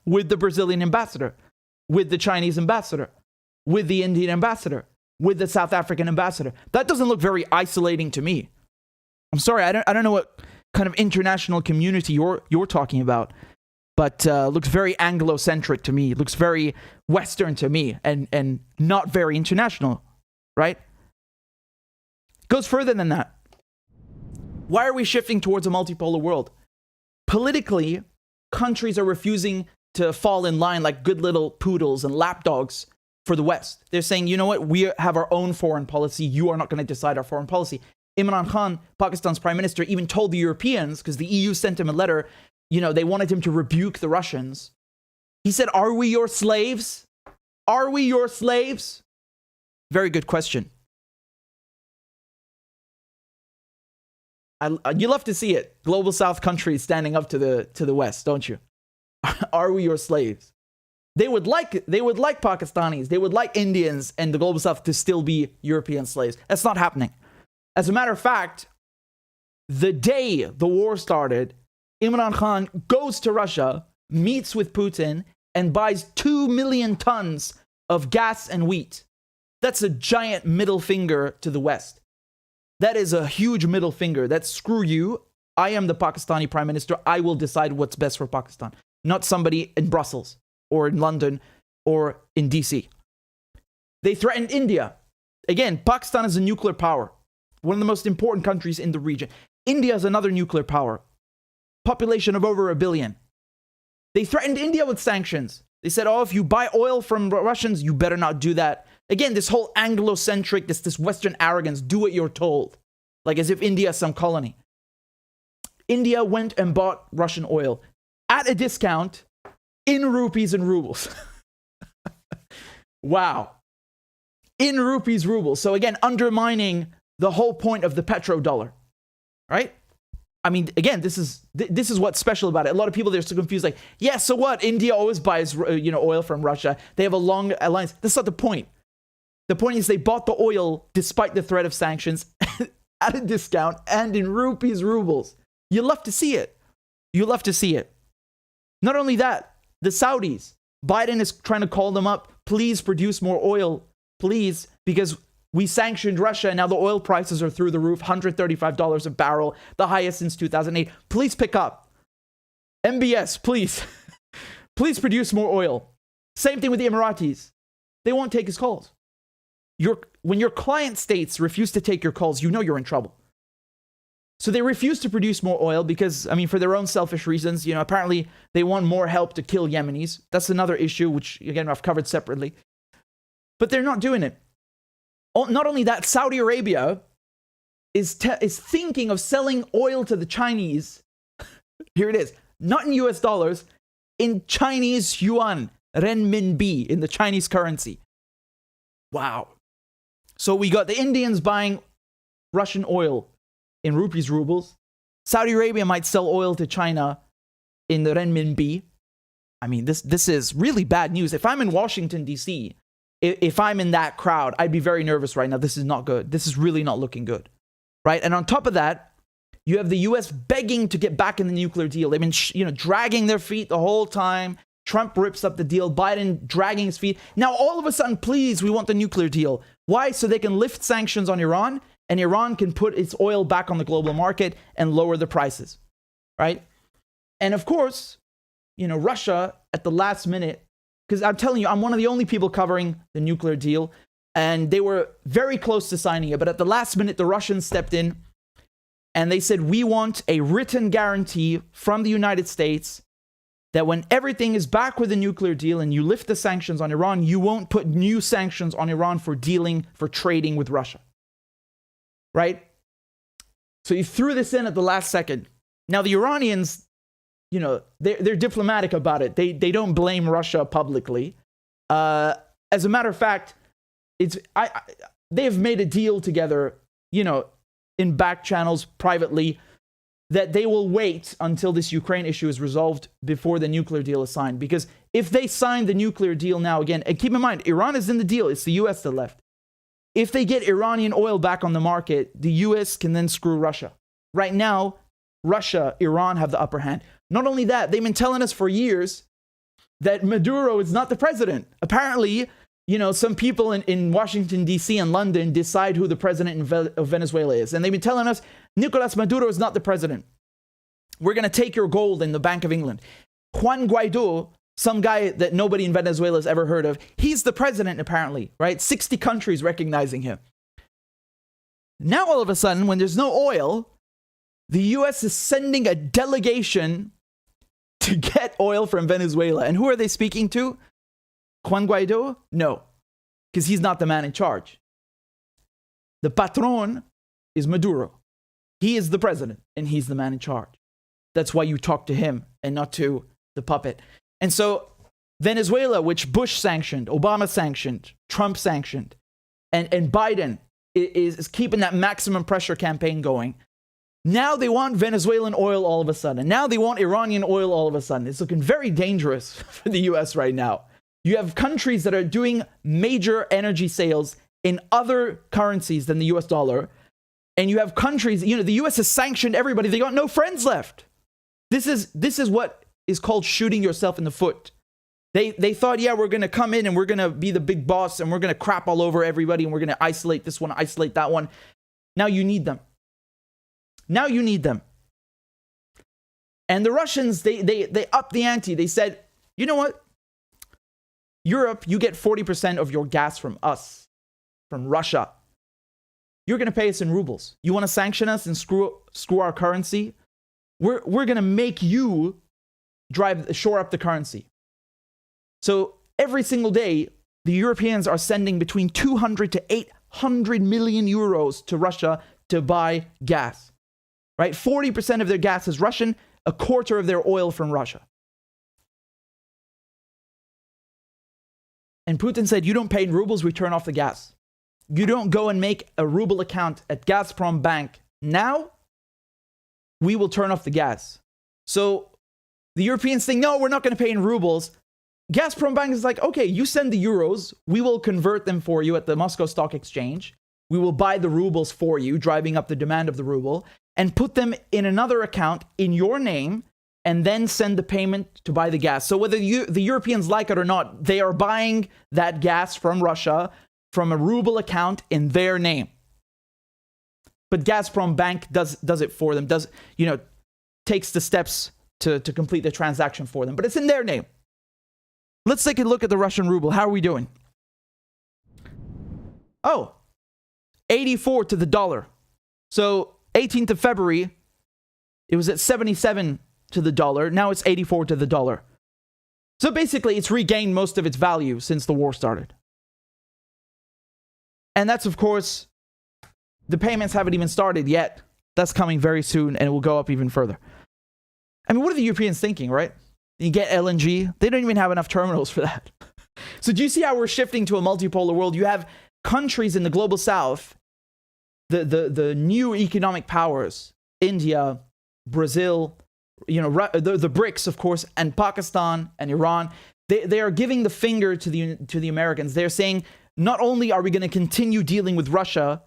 with the Brazilian ambassador, with the Chinese ambassador, with the Indian ambassador, with the South African ambassador. That doesn't look very isolating to me. I'm sorry, I don't know what kind of international community you're talking about, but looks very Anglo-centric to me. It looks very Western to me, and not very international, right? Goes further than that. Why are we shifting towards a multipolar world? Politically, countries are refusing to fall in line like good little poodles and lapdogs for the West. They're saying, you know what, we have our own foreign policy. You are not going to decide our foreign policy. Imran Khan, Pakistan's prime minister, even told the Europeans, because the EU sent him a letter, you know, they wanted him to rebuke the Russians. He said, are we your slaves? Are we your slaves? Very good question. You love to see it. Global South countries standing up to the West, don't you? Are we your slaves? They would like Pakistanis, they would like Indians and the Global South to still be European slaves. That's not happening. As a matter of fact, the day the war started, Imran Khan goes to Russia, meets with Putin, and buys 2 million tons of gas and wheat. That's a giant middle finger to the West. That is a huge middle finger. That's screw you. I am the Pakistani prime minister. I will decide what's best for Pakistan, not somebody in Brussels or in London or in DC. They threatened India. Again, Pakistan is a nuclear power, one of the most important countries in the region. India is another nuclear power, population of over 1 billion. They threatened India with sanctions. They said, oh, if you buy oil from Russians, you better not do that. Again, this whole Anglo-centric, this Western arrogance, do what you're told. Like as if India is some colony. India went and bought Russian oil at a discount in rupees and rubles. Wow. In rupees, rubles. So again, undermining the whole point of the petrodollar, right? I mean, again, this is what's special about it. A lot of people, they're so confused, like, yeah, so what? India always buys, oil from Russia. They have a long alliance. That's not the point. The point is they bought the oil despite the threat of sanctions at a discount and in rupees, rubles. You love to see it. You love to see it. Not only that, the Saudis, Biden is trying to call them up. Please produce more oil, please, because we sanctioned Russia and now the oil prices are through the roof, $135 a barrel, the highest since 2008. Please pick up. MBS, please. Please produce more oil. Same thing with the Emiratis. They won't take his calls. When your client states refuse to take your calls, you know you're in trouble. So they refuse to produce more oil because, I mean, for their own selfish reasons, apparently they want more help to kill Yemenis. That's another issue, which, again, I've covered separately. But they're not doing it. Not only that, Saudi Arabia is thinking of selling oil to the Chinese. Here it is. Not in US dollars, in Chinese yuan, renminbi, in the Chinese currency. Wow. So we got the Indians buying Russian oil in rupees, rubles. Saudi Arabia might sell oil to China in the renminbi. I mean, this is really bad news. If I'm in Washington, D.C., if I'm in that crowd, I'd be very nervous right now. This is not good. This is really not looking good, right? And on top of that, you have the U.S. begging to get back in the nuclear deal. They've been, dragging their feet the whole time. Trump rips up the deal. Biden dragging his feet. Now, all of a sudden, please, we want the nuclear deal. Why? So they can lift sanctions on Iran, and Iran can put its oil back on the global market and lower the prices, right? And of course, Russia at the last minute, because I'm telling you, I'm one of the only people covering the nuclear deal, and they were very close to signing it. But at the last minute, the Russians stepped in, and they said, we want a written guarantee from the United States that when everything is back with the nuclear deal and you lift the sanctions on Iran, you won't put new sanctions on Iran for trading with Russia. Right? So you threw this in at the last second. Now the Iranians, they're diplomatic about it. They don't blame Russia publicly. As a matter of fact, they've made a deal together, in back channels privately, that they will wait until this Ukraine issue is resolved before the nuclear deal is signed. Because if they sign the nuclear deal now again, and keep in mind, Iran is in the deal. It's the US that left. If they get Iranian oil back on the market, the US can then screw Russia. Right now, Russia, Iran have the upper hand. Not only that, they've been telling us for years that Maduro is not the president. Apparently, some people in Washington, D.C. and London decide who the president of Venezuela is. And they've been telling us, Nicolas Maduro is not the president. We're going to take your gold in the Bank of England. Juan Guaido, some guy that nobody in Venezuela has ever heard of, he's the president apparently, right? 60 countries recognizing him. Now all of a sudden, when there's no oil, the U.S. is sending a delegation to get oil from Venezuela. And who are they speaking to? Juan Guaido? No. because he's not the man in charge. The patron is Maduro. He is the president, and he's the man in charge. That's why you talk to him and not to the puppet. And so Venezuela, which Bush sanctioned, Obama sanctioned, Trump sanctioned, and Biden is keeping that maximum pressure campaign going. Now they want Venezuelan oil all of a sudden. Now they want Iranian oil all of a sudden. It's looking very dangerous for the US right now. You have countries that are doing major energy sales in other currencies than the US dollar. And you have countries, the US has sanctioned everybody. They got no friends left. This is what is called shooting yourself in the foot. They thought, yeah, we're going to come in and we're going to be the big boss and we're going to crap all over everybody and we're going to isolate this one, isolate that one. Now you need them. Now you need them. And the Russians, they upped the ante. They said, you know what? Europe, you get 40% of your gas from us, from Russia. You're going to pay us in rubles. You want to sanction us and screw our currency? We're going to make you shore up the currency. So every single day, the Europeans are sending between 200 to 800 million euros to Russia to buy gas. Right? 40% of their gas is Russian, a quarter of their oil from Russia. And Putin said, you don't pay in rubles, we turn off the gas. You don't go and make a ruble account at Gazprom Bank now, we will turn off the gas. So the Europeans think, no, we're not going to pay in rubles. Gazprom Bank is like, okay, you send the euros, we will convert them for you at the Moscow Stock Exchange. We will buy the rubles for you, driving up the demand of the ruble, and put them in another account in your name, and then send the payment to buy the gas. So whether the Europeans like it or not, they are buying that gas from Russia from a ruble account in their name. But Gazprom Bank does it for them, takes the steps to complete the transaction for them. But it's in their name. Let's take a look at the Russian ruble. How are we doing? Oh, 84 to the dollar. So 18th of February, it was at 77 to the dollar. Now it's 84 to the dollar. So basically, it's regained most of its value since the war started. And that's, of course, the payments haven't even started yet. That's coming very soon, and it will go up even further. I mean, what are the Europeans thinking, right? You get LNG. They don't even have enough terminals for that. So do you see how we're shifting to a multipolar world? You have countries in the global south, the new economic powers, India, Brazil, the BRICS, of course, and Pakistan and Iran. They are giving the finger to the Americans. They're saying, not only are we going to continue dealing with Russia,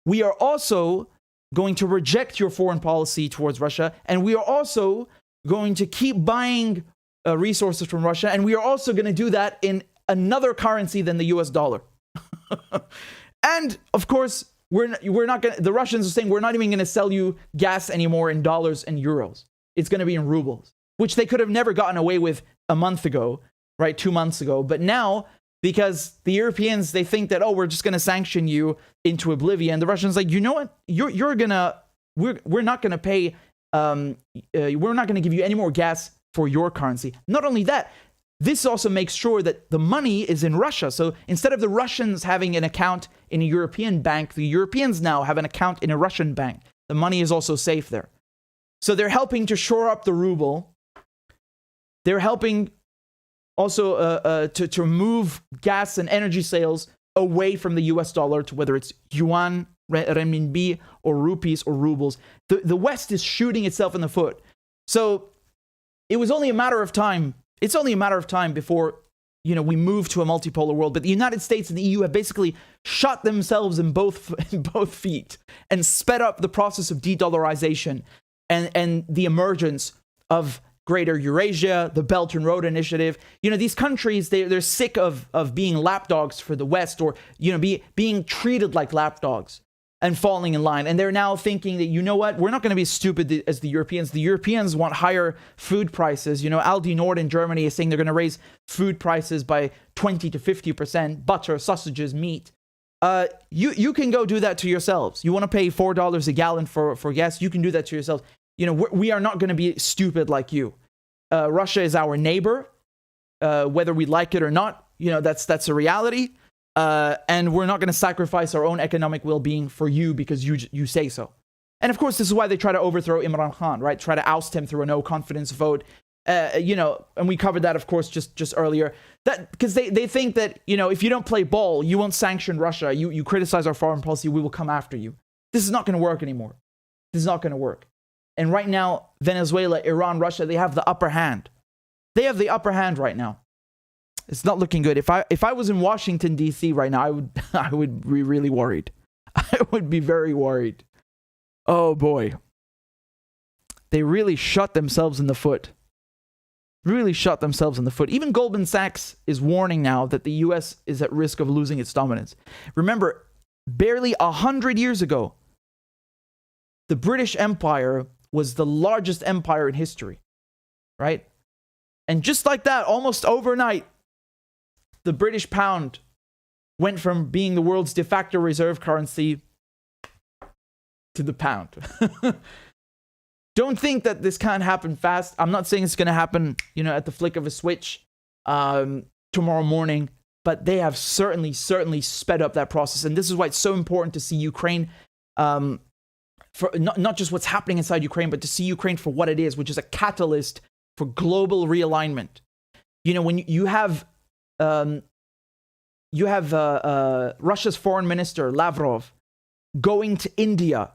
we are also going to reject your foreign policy towards Russia, and we are also going to keep buying resources from Russia, and we are also going to do that in another currency than the US dollar. And of course, we're not going. The Russians are saying we're not even going to sell you gas anymore in dollars and euros. It's going to be in rubles, which they could have never gotten away with a month ago, right? 2 months ago. But now, because the Europeans, they think that, we're just going to sanction you into oblivion. The Russians like, you know what? We're not going to pay. We're not going to give you any more gas for your currency. Not only that, this also makes sure that the money is in Russia. So instead of the Russians having an account in a European bank, the Europeans now have an account in a Russian bank. The money is also safe there. So they're helping to shore up the ruble. They're helping also to move gas and energy sales away from the US dollar to whether it's yuan, renminbi, or rupees or rubles. The West is shooting itself in the foot. So it was only a matter of time. It's only a matter of time before, we move to a multipolar world. But the United States and the EU have basically shot themselves in both feet and sped up the process of de-dollarization and the emergence of Greater Eurasia, the Belt and Road Initiative. These countries, they're sick of being lapdogs for the West, or, being treated like lapdogs and falling in line. And they're now thinking that, you know what, we're not going to be as stupid as the Europeans. The Europeans want higher food prices. Aldi Nord in Germany is saying they're going to raise food prices by 20 to 50%, butter, sausages, meat. You can go do that to yourselves. You want to pay $4 a gallon for gas? You can do that to yourselves. We are not going to be stupid like you. Russia is our neighbor, whether we like it or not. That's a reality. and we're not going to sacrifice our own economic well-being for you because you say so. And of course, this is why they try to overthrow Imran Khan, right? Try to oust him through a no-confidence vote. And we covered that, of course, just earlier. That because they think that, if you don't play ball, you won't sanction Russia. You criticize our foreign policy, we will come after you. This is not going to work anymore. This is not going to work. And right now, Venezuela, Iran, Russia, they have the upper hand. They have the upper hand right now. It's not looking good. If I was in Washington, D.C. right now, I would be really worried. I would be very worried. Oh boy. They really shot themselves in the foot. Really shot themselves in the foot. Even Goldman Sachs is warning now that the U.S. is at risk of losing its dominance. Remember, barely 100 years ago, the British Empire was the largest empire in history, right? And just like that, almost overnight, the British pound went from being the world's de facto reserve currency to the pound. Don't think that this can't happen fast. I'm not saying it's going to happen, at the flick of a switch tomorrow morning, but they have certainly sped up that process. And this is why it's so important to see Ukraine, for not just what's happening inside Ukraine, but to see Ukraine for what it is, which is a catalyst for global realignment. When you have Russia's foreign minister, Lavrov, going to India.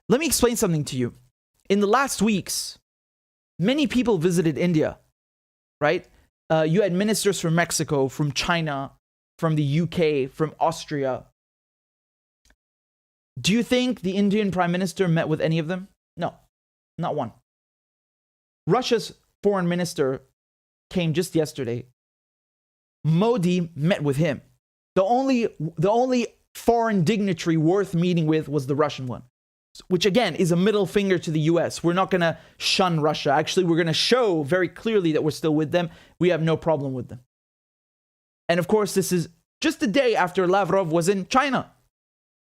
Let me explain something to you. In the last weeks, many people visited India, right? You had ministers from Mexico, from China, from the UK, from Austria. Do you think the Indian Prime Minister met with any of them? No, not one. Russia's foreign minister came just yesterday. Modi met with him. The only foreign dignitary worth meeting with was the Russian one, which again is a middle finger to the US. We're not going to shun Russia. Actually, we're going to show very clearly that we're still with them. We have no problem with them. And of course, this is just a day after Lavrov was in China,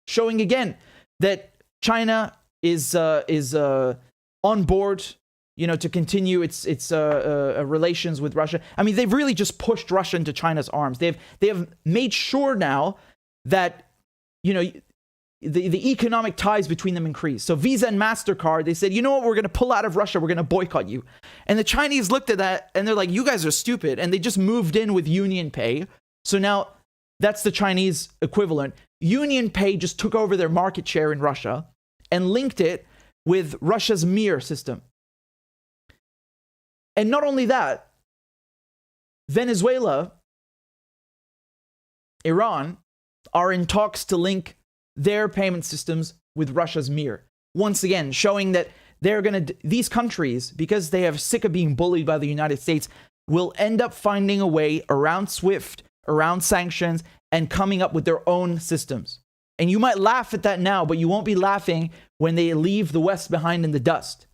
showing again that China is on board, to continue its relations with Russia. I mean, they've really just pushed Russia into China's arms. They have made sure now that, the economic ties between them increase. So Visa and MasterCard, they said, you know what, we're going to pull out of Russia. We're going to boycott you. And the Chinese looked at that and they're like, you guys are stupid. And they just moved in with Union Pay. So now that's the Chinese equivalent. Union Pay just took over their market share in Russia and linked it with Russia's Mir system. And not only that, Venezuela, Iran are in talks to link their payment systems with Russia's Mir. Once again, showing that these countries, because they are sick of being bullied by the United States, will end up finding a way around SWIFT, around sanctions, and coming up with their own systems. And you might laugh at that now, but you won't be laughing when they leave the West behind in the dust.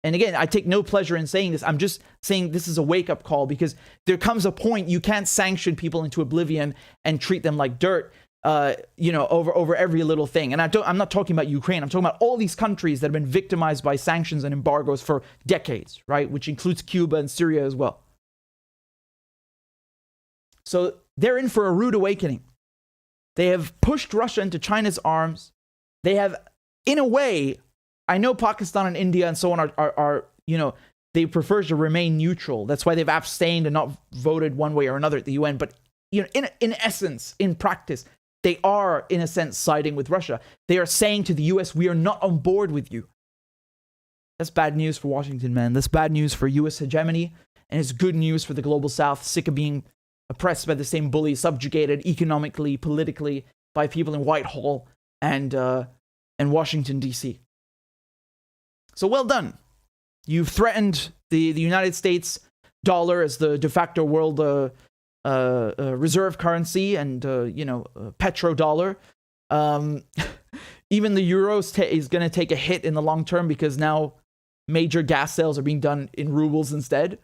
And again, I take no pleasure in saying this. I'm just saying this is a wake-up call, because there comes a point you can't sanction people into oblivion and treat them like dirt, over every little thing. And I'm not talking about Ukraine. I'm talking about all these countries that have been victimized by sanctions and embargoes for decades, right? Which includes Cuba and Syria as well. So they're in for a rude awakening. They have pushed Russia into China's arms. They have, in a way, I know Pakistan and India and so on are they prefer to remain neutral. That's why they've abstained and not voted one way or another at the UN. But in essence, in practice, they are, in a sense, siding with Russia. They are saying to the US, we are not on board with you. That's bad news for Washington, man. That's bad news for US hegemony. And it's good news for the global South, sick of being oppressed by the same bullies, subjugated economically, politically, by people in Whitehall and Washington, D.C. So well done. You've threatened the United States dollar as the de facto world reserve currency and, petrodollar. Even the euro is going to take a hit in the long term because now major gas sales are being done in rubles instead.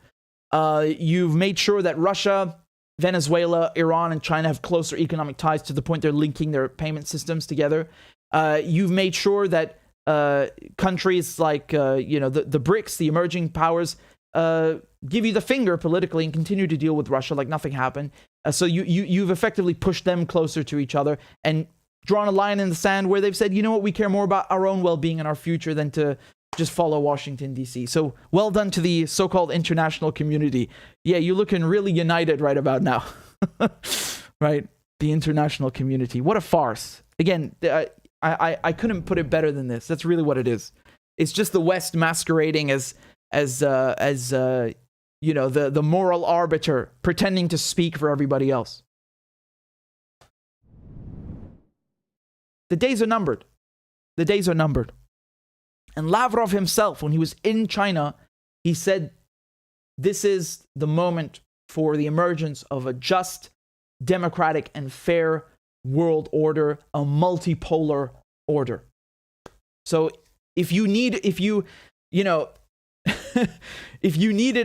You've made sure that Russia, Venezuela, Iran, and China have closer economic ties to the point they're linking their payment systems together. You've made sure that countries like, the BRICS, the emerging powers, give you the finger politically and continue to deal with Russia like nothing happened. So you've effectively pushed them closer to each other and drawn a line in the sand where they've said, you know what, we care more about our own well-being and our future than to just follow Washington, D.C. So well done to the so-called international community. Yeah, you're looking really united right about now. Right? The international community. What a farce. Again, I couldn't put it better than this. That's really what it is. It's just the West masquerading as you know, the moral arbiter, pretending to speak for everybody else. The days are numbered. The days are numbered. And Lavrov himself, when he was in China, he said, this is the moment for the emergence of a just, democratic, and fair world order, a multipolar order. So if you needed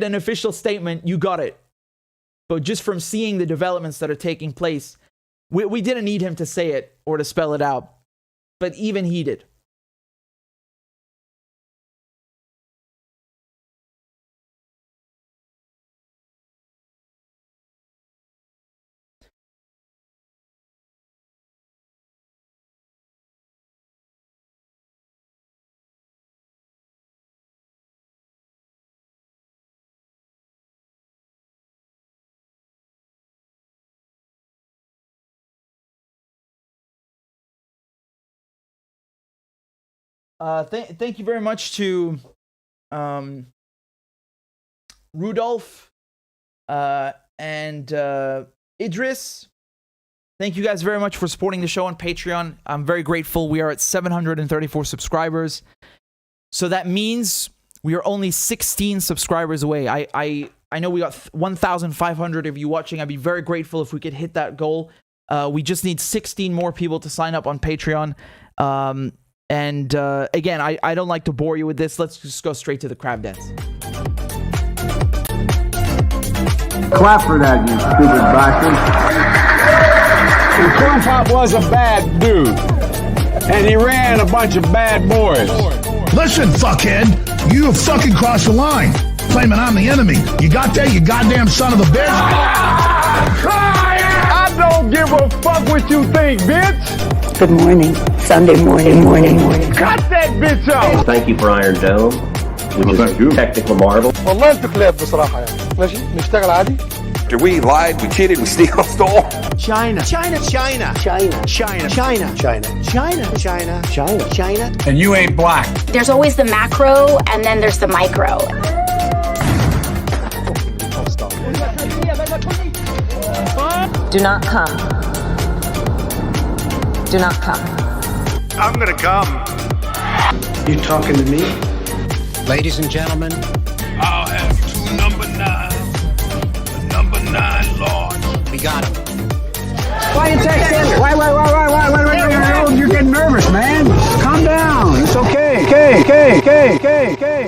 an official statement, you got it. But just from seeing the developments that are taking place, we didn't need him to say it or to spell it out. But even he did. Thank you very much to Rudolph and Idris. Thank you guys very much for supporting the show on Patreon. I'm very grateful. We are at 734 subscribers. So that means we are only 16 subscribers away. I know we got 1,500 of you watching. I'd be very grateful if we could hit that goal. We just need 16 more people to sign up on Patreon. And again, I don't like to bore you with this. Let's just go straight to the crab dance. Clap for that, you stupid bastard. And Corn Pop was a bad dude. And he ran a bunch of bad boys. Listen, fuckhead, you have fucking crossed the line. Claiming I'm the enemy. You got that, you goddamn son of a bitch? I don't give a fuck what you think, bitch. Good morning. Sunday morning. Cut that bitch off. Thank you for Iron Dome, which is a technical marvel. والله انتوا كلاب بصراحة يعني. ماشي نشتغل عادي. We lied, we cheated, we stole. China. And you ain't black. There's always the macro and then there's the micro. Do not come. Do not come. I'm gonna come. You talking to me? Ladies and gentlemen, I'll have two number 9s. The number 9 Lord. we got him. Why you texting? Why? You're getting nervous, man. Calm down. It's okay.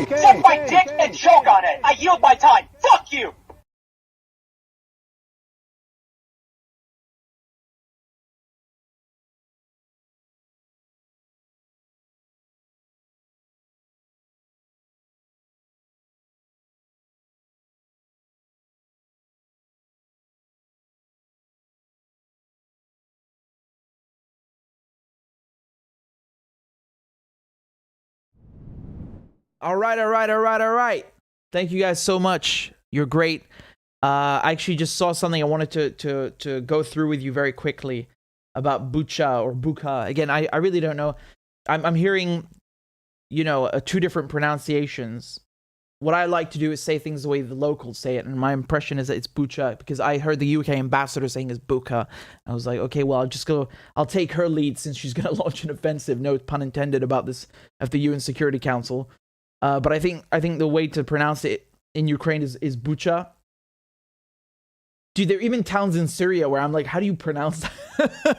Suck my dick and choke on it. I yield my time. Fuck you. All right. Thank you guys so much. You're great. I actually just saw something I wanted to go through with you very quickly about Bucha or Bucha. Again, I really don't know. I'm hearing, two different pronunciations. What I like to do is say things the way the locals say it, and my impression is that it's Bucha because I heard the UK ambassador saying it's Bucha. I was like, okay, well, I'll take her lead since she's going to launch an offensive, no pun intended, about this at the UN Security Council. But I think the way to pronounce it in Ukraine is Bucha. Dude, there are even towns in Syria where I'm like, how do you pronounce that?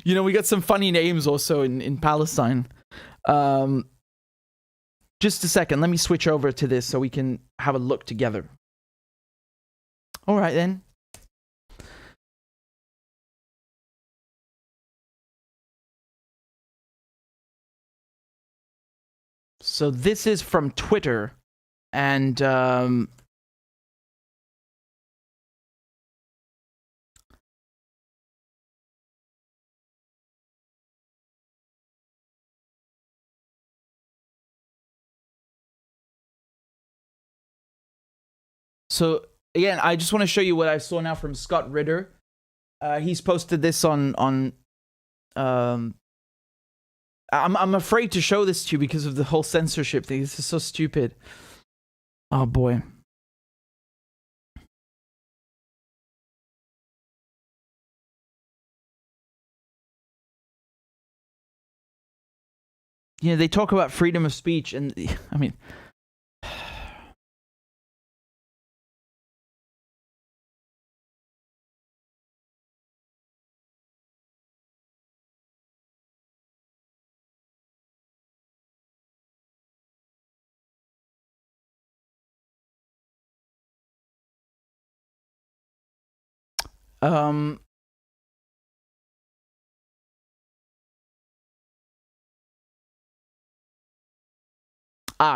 We got some funny names also in Palestine. Just a second, let me switch over to this so we can have a look together. All right, then. So this is from Twitter, and So again, I just want to show you what I saw now from Scott Ritter. He's posted this on I'm afraid to show this to you because of the whole censorship thing. This is so stupid. Oh boy. You know, they talk about freedom of speech, and I mean,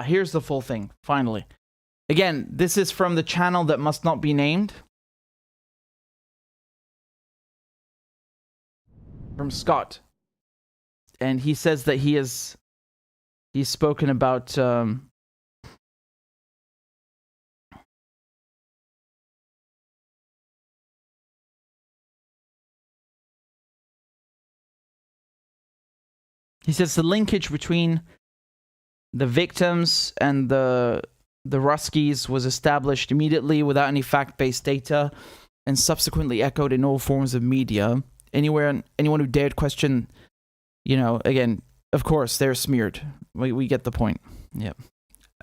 here's the full thing, finally. Again, this is from the channel that must not be named. From Scott. And he says that he's spoken about he says the linkage between the victims and the Ruskies was established immediately without any fact-based data and subsequently echoed in all forms of media. Anyone who dared question, you know, again, of course, they're smeared. We get the point. Yeah.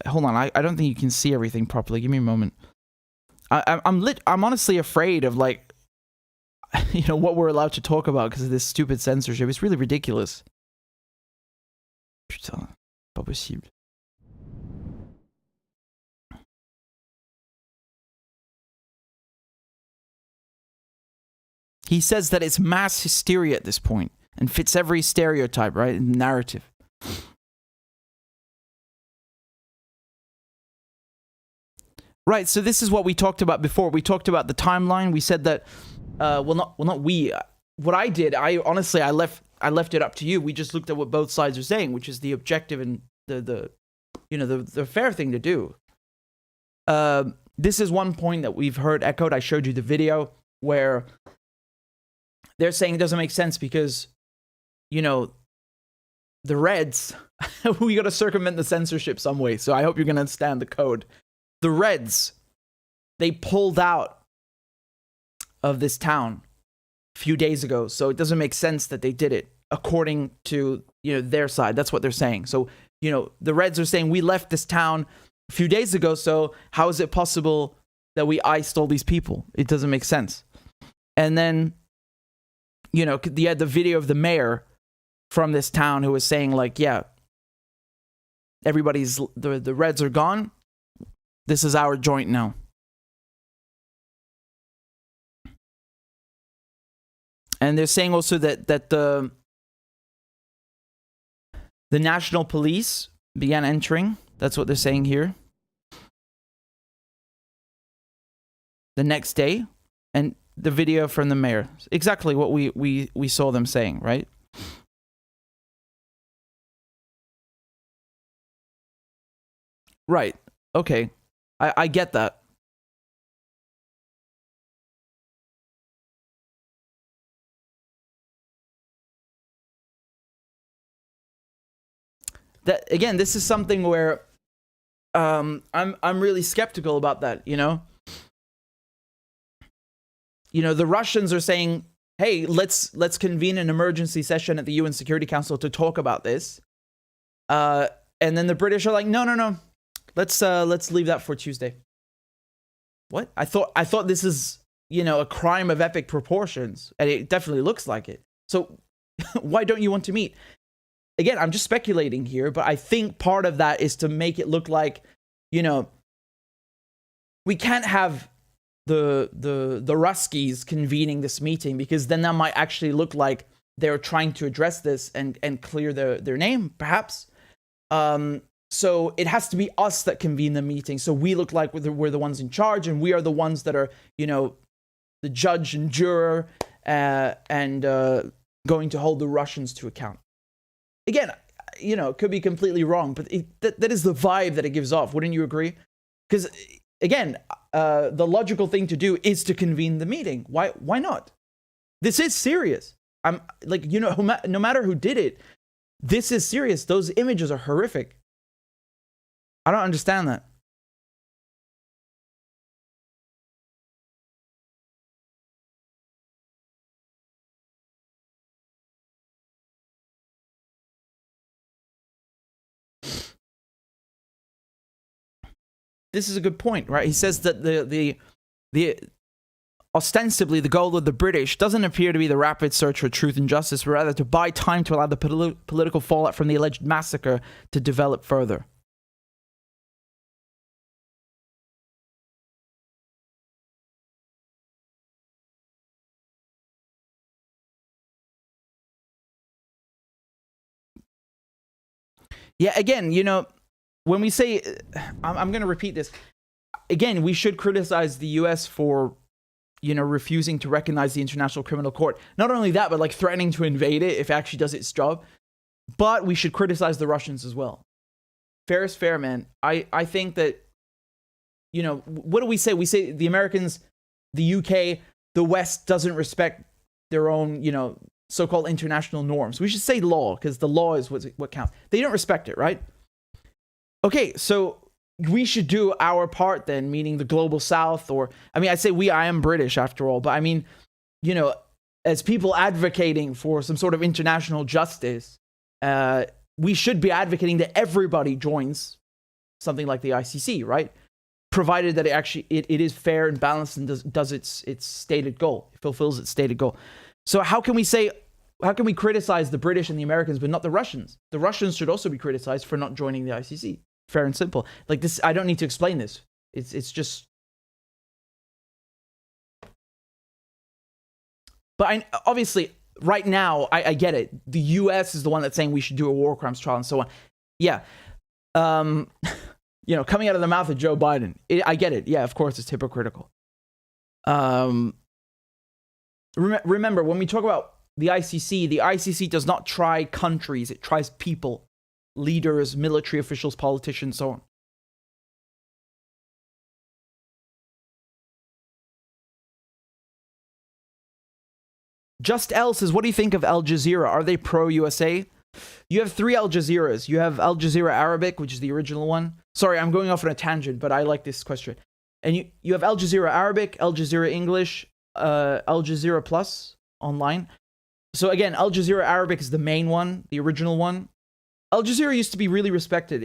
Hold on, I don't think you can see everything properly. Give me a moment. I'm honestly afraid of, like, you know, what we're allowed to talk about because of this stupid censorship. It's really ridiculous. Putain. Pas possible. He says that it's mass hysteria at this point and fits every stereotype, right? Narrative. Right, so this is what we talked about before. We talked about the timeline. We said that not we. What I did, I left it up to you. We just looked at what both sides are saying, which is the objective and the fair thing to do. This is one point that we've heard echoed. I showed you the video where they're saying it doesn't make sense because, you know, the Reds, we got to circumvent the censorship some way. So I hope you're going to understand the code. The Reds, they pulled out of this town a few days ago. So it doesn't make sense that they did it according to, you know, their side. That's what they're saying. So, you know, the Reds are saying we left this town a few days ago. So how is it possible that we iced all these people? It doesn't make sense. And then, you know, you had the video of the mayor from this town who was saying, like, yeah, the Reds are gone. This is our joint now. And they're saying also that the national police began entering. That's what they're saying here. The next day. And the video from the mayor. Exactly what we saw them saying, right? Right. Okay. I get that. That again, this is something where I'm really skeptical about that, you know? You know, the Russians are saying, "Hey, let's convene an emergency session at the UN Security Council to talk about this." And then the British are like, "No. Let's leave that for Tuesday." What? I thought this is, you know, a crime of epic proportions, and it definitely looks like it. So why don't you want to meet? Again, I'm just speculating here, but I think part of that is to make it look like, you know, we can't have the Ruskies convening this meeting because then that might actually look like they're trying to address this and clear their name, perhaps. So it has to be us that convene the meeting. So we look like we're the ones in charge, and we are the ones that are, you know, the judge and juror, and going to hold the Russians to account. Again, you know, it could be completely wrong, but that is the vibe that it gives off. Wouldn't you agree? Because again, the logical thing to do is to convene the meeting. Why not? This is serious. I'm like, you know, no matter who did it, this is serious. Those images are horrific. I don't understand that. This is a good point, right? He says that the ostensibly the goal of the British doesn't appear to be the rapid search for truth and justice, but rather to buy time to allow the political fallout from the alleged massacre to develop further. Yeah, again, you know, when we say, I'm going to repeat this, again, we should criticize the US for, you know, refusing to recognize the International Criminal Court. Not only that, but like threatening to invade it if it actually does its job. But we should criticize the Russians as well. Fair is fair, man. I think that, you know, what do we say? We say the Americans, the UK, the West doesn't respect their own, you know, so-called international norms. We should say law, because the law is what counts. They don't respect it, right? Okay, so we should do our part then, meaning the global south, or, I mean, I say I am British after all, but I mean, you know, as people advocating for some sort of international justice, we should be advocating that everybody joins something like the ICC, right? Provided that it is fair and balanced and does its stated goal, it fulfills its stated goal. So how can we criticize the British and the Americans, but not the Russians? The Russians should also be criticized for not joining the ICC. Fair and simple. Like this, I don't need to explain this. It's just. But obviously, right now, I get it. The U.S. is the one that's saying we should do a war crimes trial and so on. Yeah. You know, coming out of the mouth of Joe Biden, I get it. Yeah, of course, it's hypocritical. Remember, when we talk about the ICC does not try countries. It tries people, leaders, military officials, politicians, so on. Just L says, what do you think of Al Jazeera? Are they pro-USA? You have 3 Al Jazeeras. You have Al Jazeera Arabic, which is the original one. Sorry, I'm going off on a tangent, but I like this question. And you have Al Jazeera Arabic, Al Jazeera English, Al Jazeera Plus online. So again, Al Jazeera Arabic is the main one, the original one. Al Jazeera used to be really respected.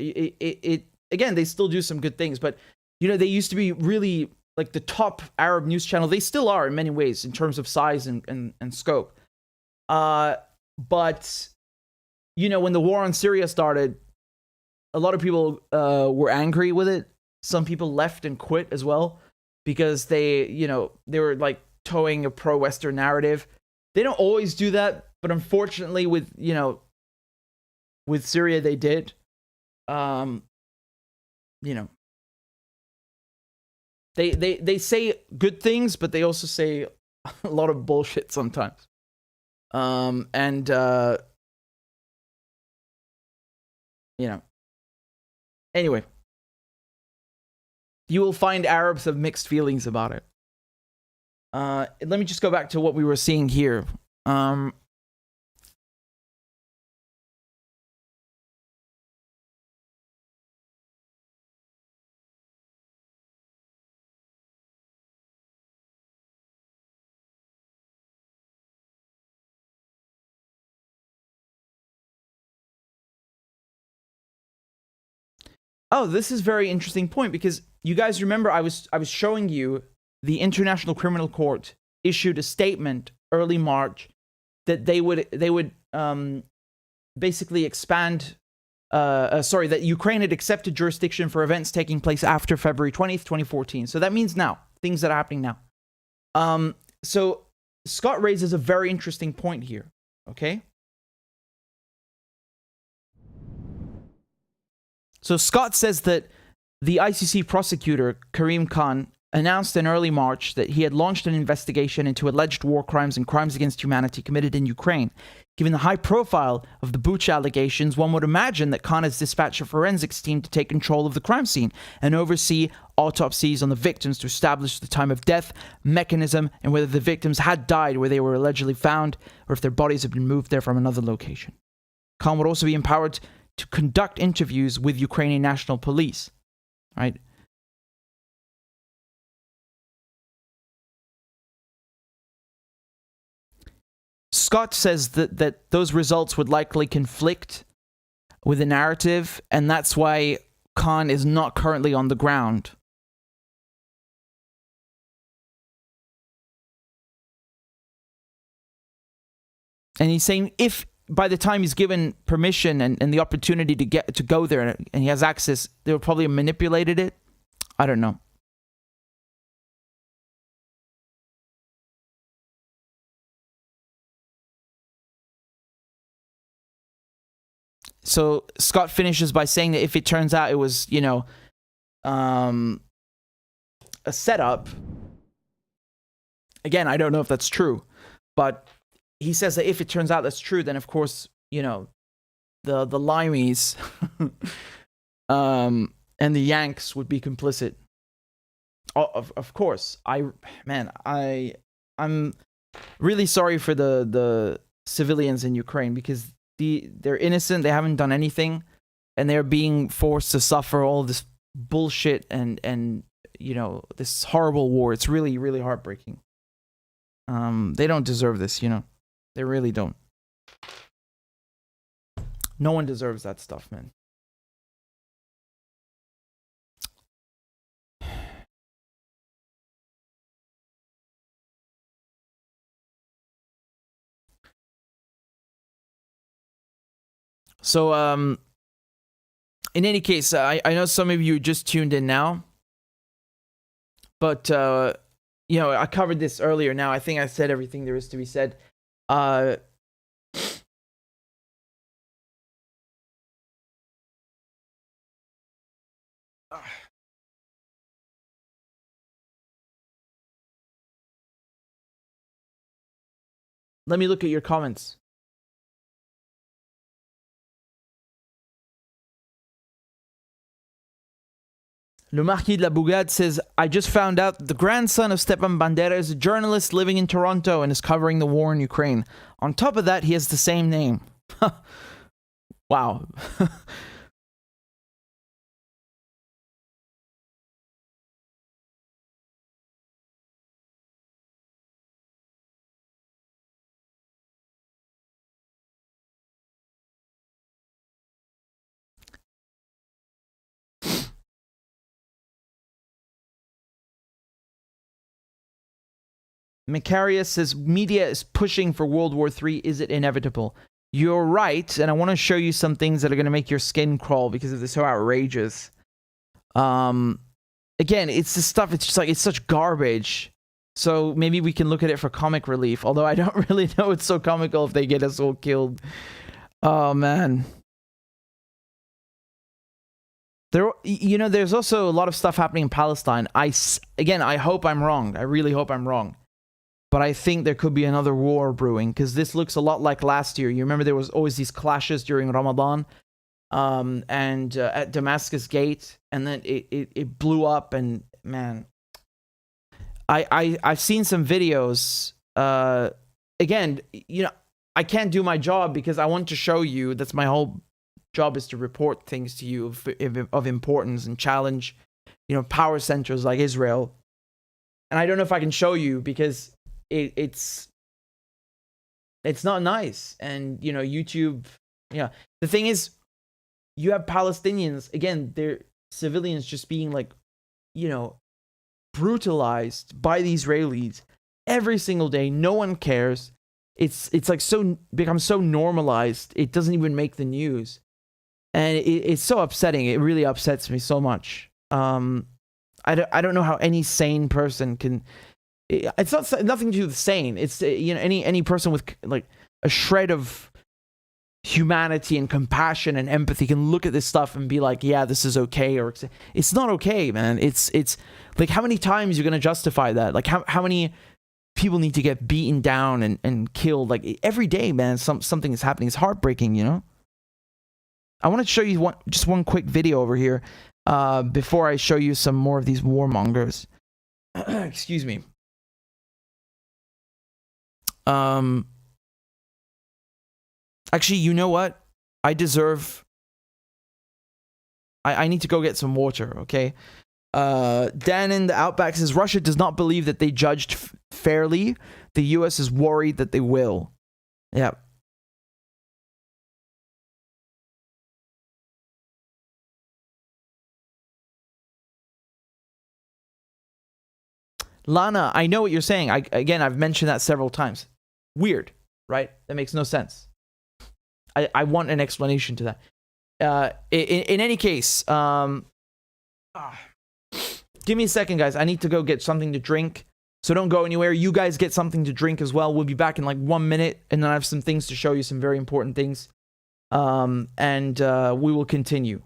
Again, they still do some good things, but you know, they used to be really like the top Arab news channel. They still are in many ways in terms of size and scope. But you know, when the war on Syria started, a lot of people were angry with it. Some people left and quit as well because they were like towing a pro-Western narrative. They don't always do that, but unfortunately with Syria they did. You know, they say good things, but they also say a lot of bullshit sometimes. You know, anyway, you will find Arabs have mixed feelings about it. Let me just go back to what we were seeing here. Oh, this is a very interesting point, because you guys remember I was showing you the International Criminal Court issued a statement early March that they would basically expand that Ukraine had accepted jurisdiction for events taking place after February 20th, 2014. So that means now, things that are happening now. So Scott raises a very interesting point here, okay? So Scott says that the ICC prosecutor, Karim Khan, announced in early March that he had launched an investigation into alleged war crimes and crimes against humanity committed in Ukraine. Given the high profile of the Bucha allegations, one would imagine that Khan has dispatched a forensics team to take control of the crime scene and oversee autopsies on the victims to establish the time of death, mechanism, and whether the victims had died where they were allegedly found or if their bodies had been moved there from another location. Khan would also be empowered to conduct interviews with Ukrainian National Police, right? Scott says that those results would likely conflict with the narrative, and that's why Khan is not currently on the ground. And he's saying if by the time he's given permission and the opportunity to go there and he has access, they would probably have manipulated it. I don't know. So Scott finishes by saying that if it turns out it was, you know, a setup, again, I don't know if that's true, but he says that if it turns out that's true, then of course, you know, the Limeys and the Yanks would be complicit. Of course. I'm really sorry for the civilians in Ukraine because they're innocent, they haven't done anything, and they're being forced to suffer all this bullshit and you know, this horrible war. It's really, really heartbreaking. They don't deserve this, you know. They really don't. No one deserves that stuff, man. So, in any case, I know some of you just tuned in now, but, you know, I covered this earlier now. I think I said everything there is to be said. Let me look at your comments. Le Marquis de la Bougade says, I just found out that the grandson of Stepan Bandera is a journalist living in Toronto and is covering the war in Ukraine. On top of that, he has the same name. Wow. Macarius says, media is pushing for World War III. Is it inevitable? You're right, and I want to show you some things that are going to make your skin crawl because they're so outrageous. Again, it's this stuff, it's just like, it's such garbage. So maybe we can look at it for comic relief, although I don't really know it's so comical if they get us all killed. Oh, man. There, you know, there's also a lot of stuff happening in Palestine. Again, I hope I'm wrong. I really hope I'm wrong. But I think there could be another war brewing because this looks a lot like last year. You remember there was always these clashes during Ramadan and at Damascus Gate, and then it blew up. And man, I've seen some videos. Again, you know, I can't do my job because I want to show you. That's my whole job, is to report things to you of importance and challenge, you know, power centers like Israel. And I don't know if I can show you because it's not nice. And, you know, YouTube, yeah. The thing is, you have Palestinians, again, they're civilians just being like, you know, brutalized by the Israelis every single day. No one cares. It's like becomes so normalized. It doesn't even make the news. And it's so upsetting. It really upsets me so much. I don't know how any sane person can. It's nothing to do with sane. It's you know, any person with like a shred of humanity and compassion and empathy can look at this stuff and be like, yeah, this is okay, or it's not okay, man. It's like, how many times you're gonna justify that? Like, how many people need to get beaten down and killed? Like, every day, man, something is happening. It's heartbreaking, you know? I want to show you just one quick video over here before I show you some more of these warmongers. Excuse me. Actually, you know what? I need to go get some water, okay? Dan in the Outback says, Russia does not believe that they judged fairly. The US is worried that they will. Yeah. Lana, I know what you're saying. Again, I've mentioned that several times. Weird, right? That makes no sense. I want an explanation to that. In any case, give me a second, guys. I need to go get something to drink. So don't go anywhere. You guys get something to drink as well. We'll be back in like 1 minute, and then I have some things to show you, some very important things. And we will continue.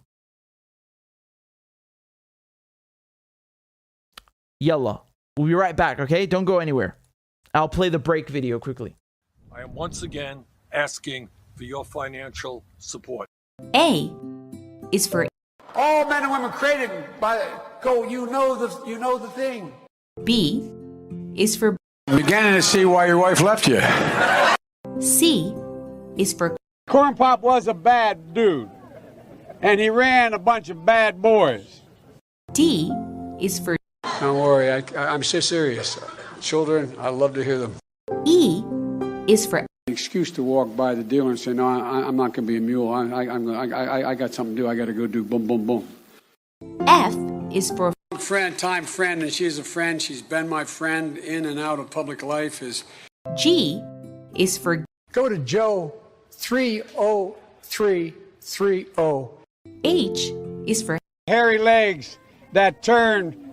Yalla. We'll be right back, okay? Don't go anywhere. I'll play the break video quickly. I am once again asking for your financial support. A is for All men and women created by you know the thing. B is for I'm beginning to see why your wife left you. C is for Corn Pop was a bad dude, and he ran a bunch of bad boys. D is for Don't worry, I'm so serious. Children, I love to hear them. E is for Excuse to walk by the dealer and say, no, I'm not going to be a mule. I got something to do. I got to go do boom, boom, boom. F is for Time friend, and she's a friend. She's been my friend in and out of public life. G is for Go to Joe 30330. H is for Hairy legs that turn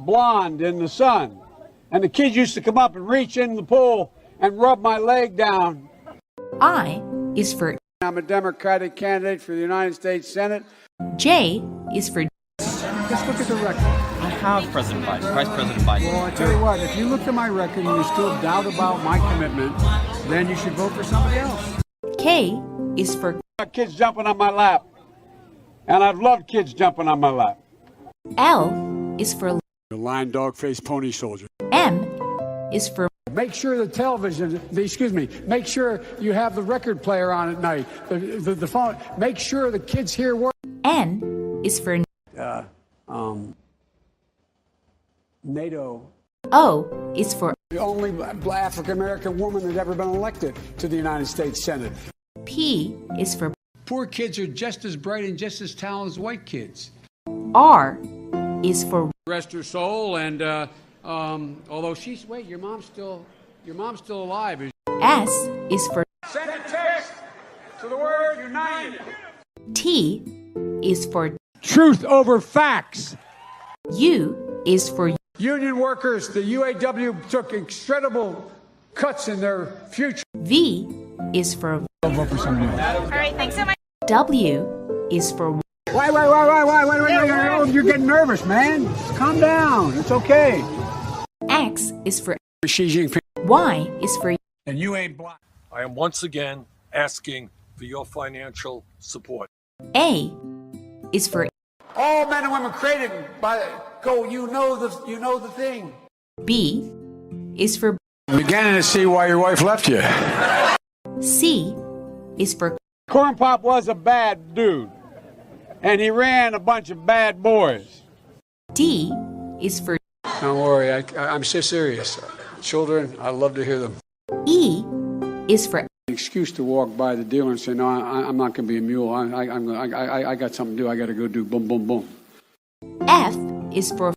blonde in the sun. And the kids used to come up and reach in the pool and rub my leg down. I is for I'm a Democratic candidate for the United States Senate. J is for Just look at the record. I have Vice President Biden. Well, I tell you what, if you looked at my record and you still doubt about my commitment, then you should vote for somebody else. K is for Kids jumping on my lap. And I've loved kids jumping on my lap. L is for The lion, dog, face, pony soldier. M is for Make sure the television, make sure you have the record player on at night, the phone. Make sure the kids hear work. N is for NATO. O is for The only African-American woman that's ever been elected to the United States Senate. P is for Poor kids are just as bright and just as talented as white kids. R is for Rest her soul, and although your mom's still alive. S is for Send a text to the word united. T is for Truth over facts. U is for Union workers, the UAW took incredible cuts in their future. V is for I'll vote for somebody else. All right, thanks so much. W is for Wait, you're getting nervous, man. Calm down. It's okay. X is for Xi Jinping. Y is for And you ain't black. I am once again asking for your financial support. A is for All men and women created by you know the thing. B is for I'm beginning to see why your wife left you. C is for Corn Pop was a bad dude, and he ran a bunch of bad boys. D is for Don't worry, I'm so serious. Children, I love to hear them. E is for Excuse to walk by the dealer and say, no, I'm not going to be a mule. I got something to do. I got to go do boom, boom, boom. F is for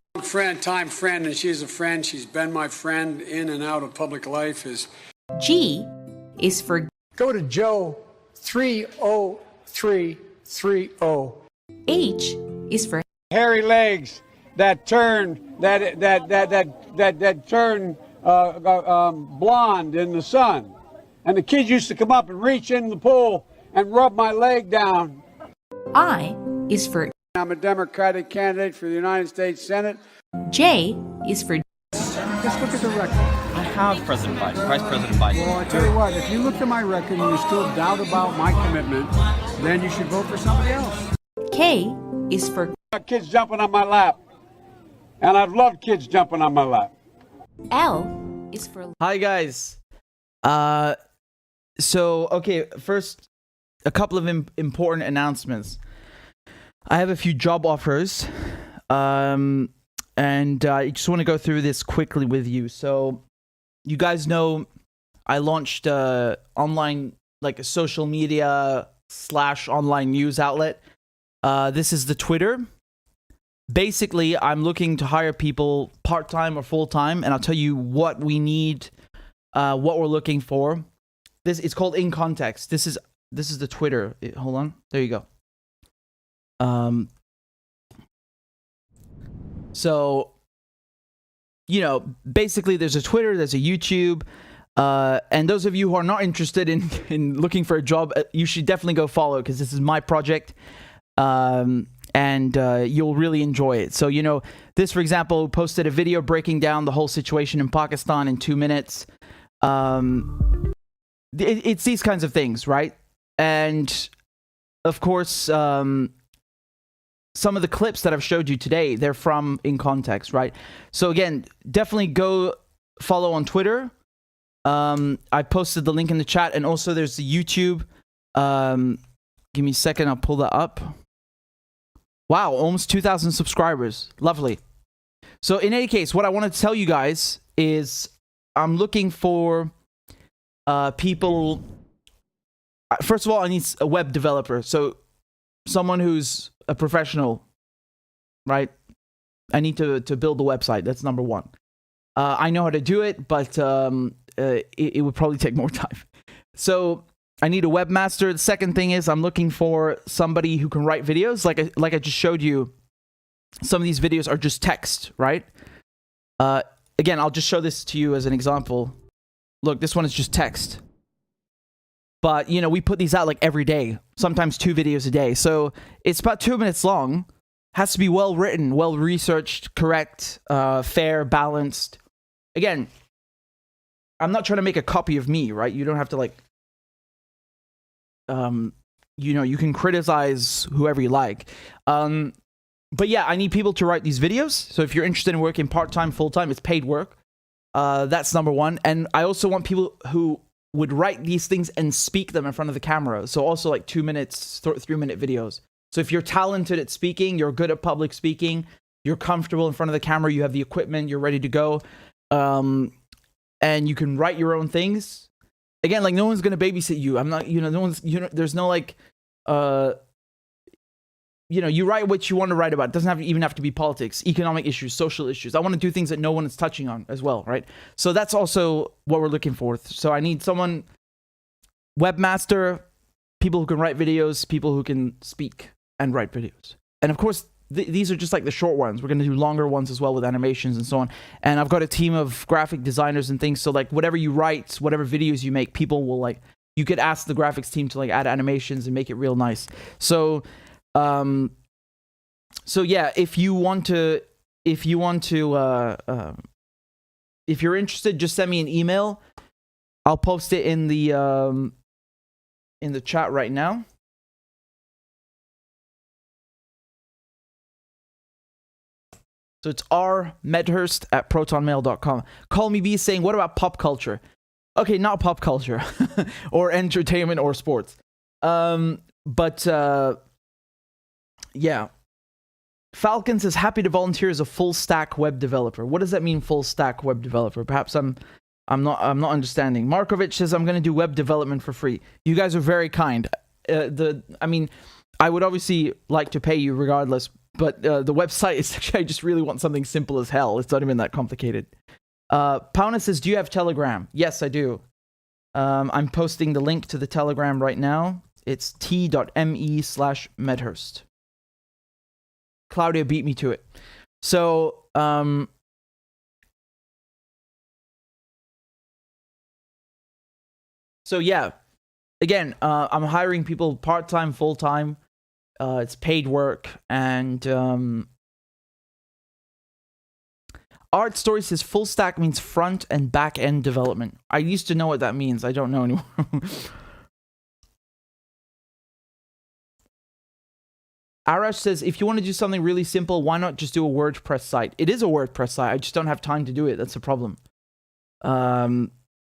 Time friend, and she's a friend. She's been my friend in and out of public life. G is for Go to Joe 30330. H is for Hairy legs that turn blonde in the sun. And the kids used to come up and reach in the pool and rub my leg down. I is for I'm a Democratic candidate for the United States Senate. J is for Just look at the record. I have President Biden, Vice President Biden. Well, I tell you what, if you look at my record and you still doubt about my commitment, then you should vote for somebody else. K is for Kids jumping on my lap. And I've loved kids jumping on my lap. L is for Hi guys. So okay, first a couple of important announcements. I have a few job offers, and I just want to go through this quickly with you. So you guys know I launched online, like a social media / online news outlet. This is the Twitter. Basically, I'm looking to hire people part-time or full-time, and I'll tell you what we need, what we're looking for. It's called In Context. This is the Twitter. Hold on. There you go. So, you know, basically there's a Twitter, there's a YouTube, and those of you who are not interested in looking for a job, you should definitely go follow, because this is my project. And you'll really enjoy it. So, you know, this, for example, posted a video breaking down the whole situation in Pakistan in 2 minutes. It's these kinds of things, right? And, of course, some of the clips that I've showed you today, they're from In Context, right? So, again, definitely go follow on Twitter. I posted the link in the chat, and also there's the YouTube. Give me a second, I'll pull that up. Wow, almost 2,000 subscribers. Lovely. So in any case, what I want to tell you guys is I'm looking for people. First of all, I need a web developer. So someone who's a professional, right? I need to build the website. That's number one. I know how to do it, but it would probably take more time. So I need a webmaster. The second thing is I'm looking for somebody who can write videos. Like I just showed you, some of these videos are just text, right? Again, I'll just show this to you as an example. Look, this one is just text. But, you know, we put these out like every day, sometimes 2 videos a day. So it's about 2 minutes long. Has to be well written, well researched, correct, fair, balanced. Again, I'm not trying to make a copy of me, right? You don't have to like... you know, you can criticize whoever you like. But yeah, I need people to write these videos. So if you're interested in working part-time, full-time, it's paid work. That's number one. And I also want people who would write these things and speak them in front of the camera. So also like 2 minutes, 3-minute videos. So if you're talented at speaking, you're good at public speaking, you're comfortable in front of the camera, you have the equipment, you're ready to go, and you can write your own things. Again, like, no one's going to babysit you. I'm not, you know, no one's, you know, there's no, like, you know, you write what you want to write about. It doesn't even have to be politics, economic issues, social issues. I want to do things that no one is touching on as well, right? So that's also what we're looking for. So I need someone, webmaster, people who can write videos, people who can speak and write videos. And of course, these are just like the short ones. We're going to do longer ones as well with animations and so on. And I've got a team of graphic designers and things. So like whatever you write, whatever videos you make, people will like, you could ask the graphics team to like add animations and make it real nice. So, so yeah, if you're interested, just send me an email. I'll post it in the chat right now. So it's rmedhurst@protonmail.com. Call Me B saying, what about pop culture? Okay, not pop culture or entertainment or sports. But yeah. Falcon says, happy to volunteer as a full stack web developer. What does that mean, full stack web developer? Perhaps I'm not understanding. Markovich says, I'm going to do web development for free. You guys are very kind. I mean, I would obviously like to pay you regardless, but the website is actually, I just really want something simple as hell. It's not even that complicated. Pauna says, do you have Telegram? Yes, I do. I'm posting the link to the Telegram right now. It's t.me/Medhurst. Claudia beat me to it. So, So yeah, again, I'm hiring people part-time, full-time. It's paid work, and Art Story says full stack means front and back end development. I used to know what that means. I don't know anymore. Arash says, if you want to do something really simple, why not just do a WordPress site? It is a WordPress site. I just don't have time to do it. That's the problem.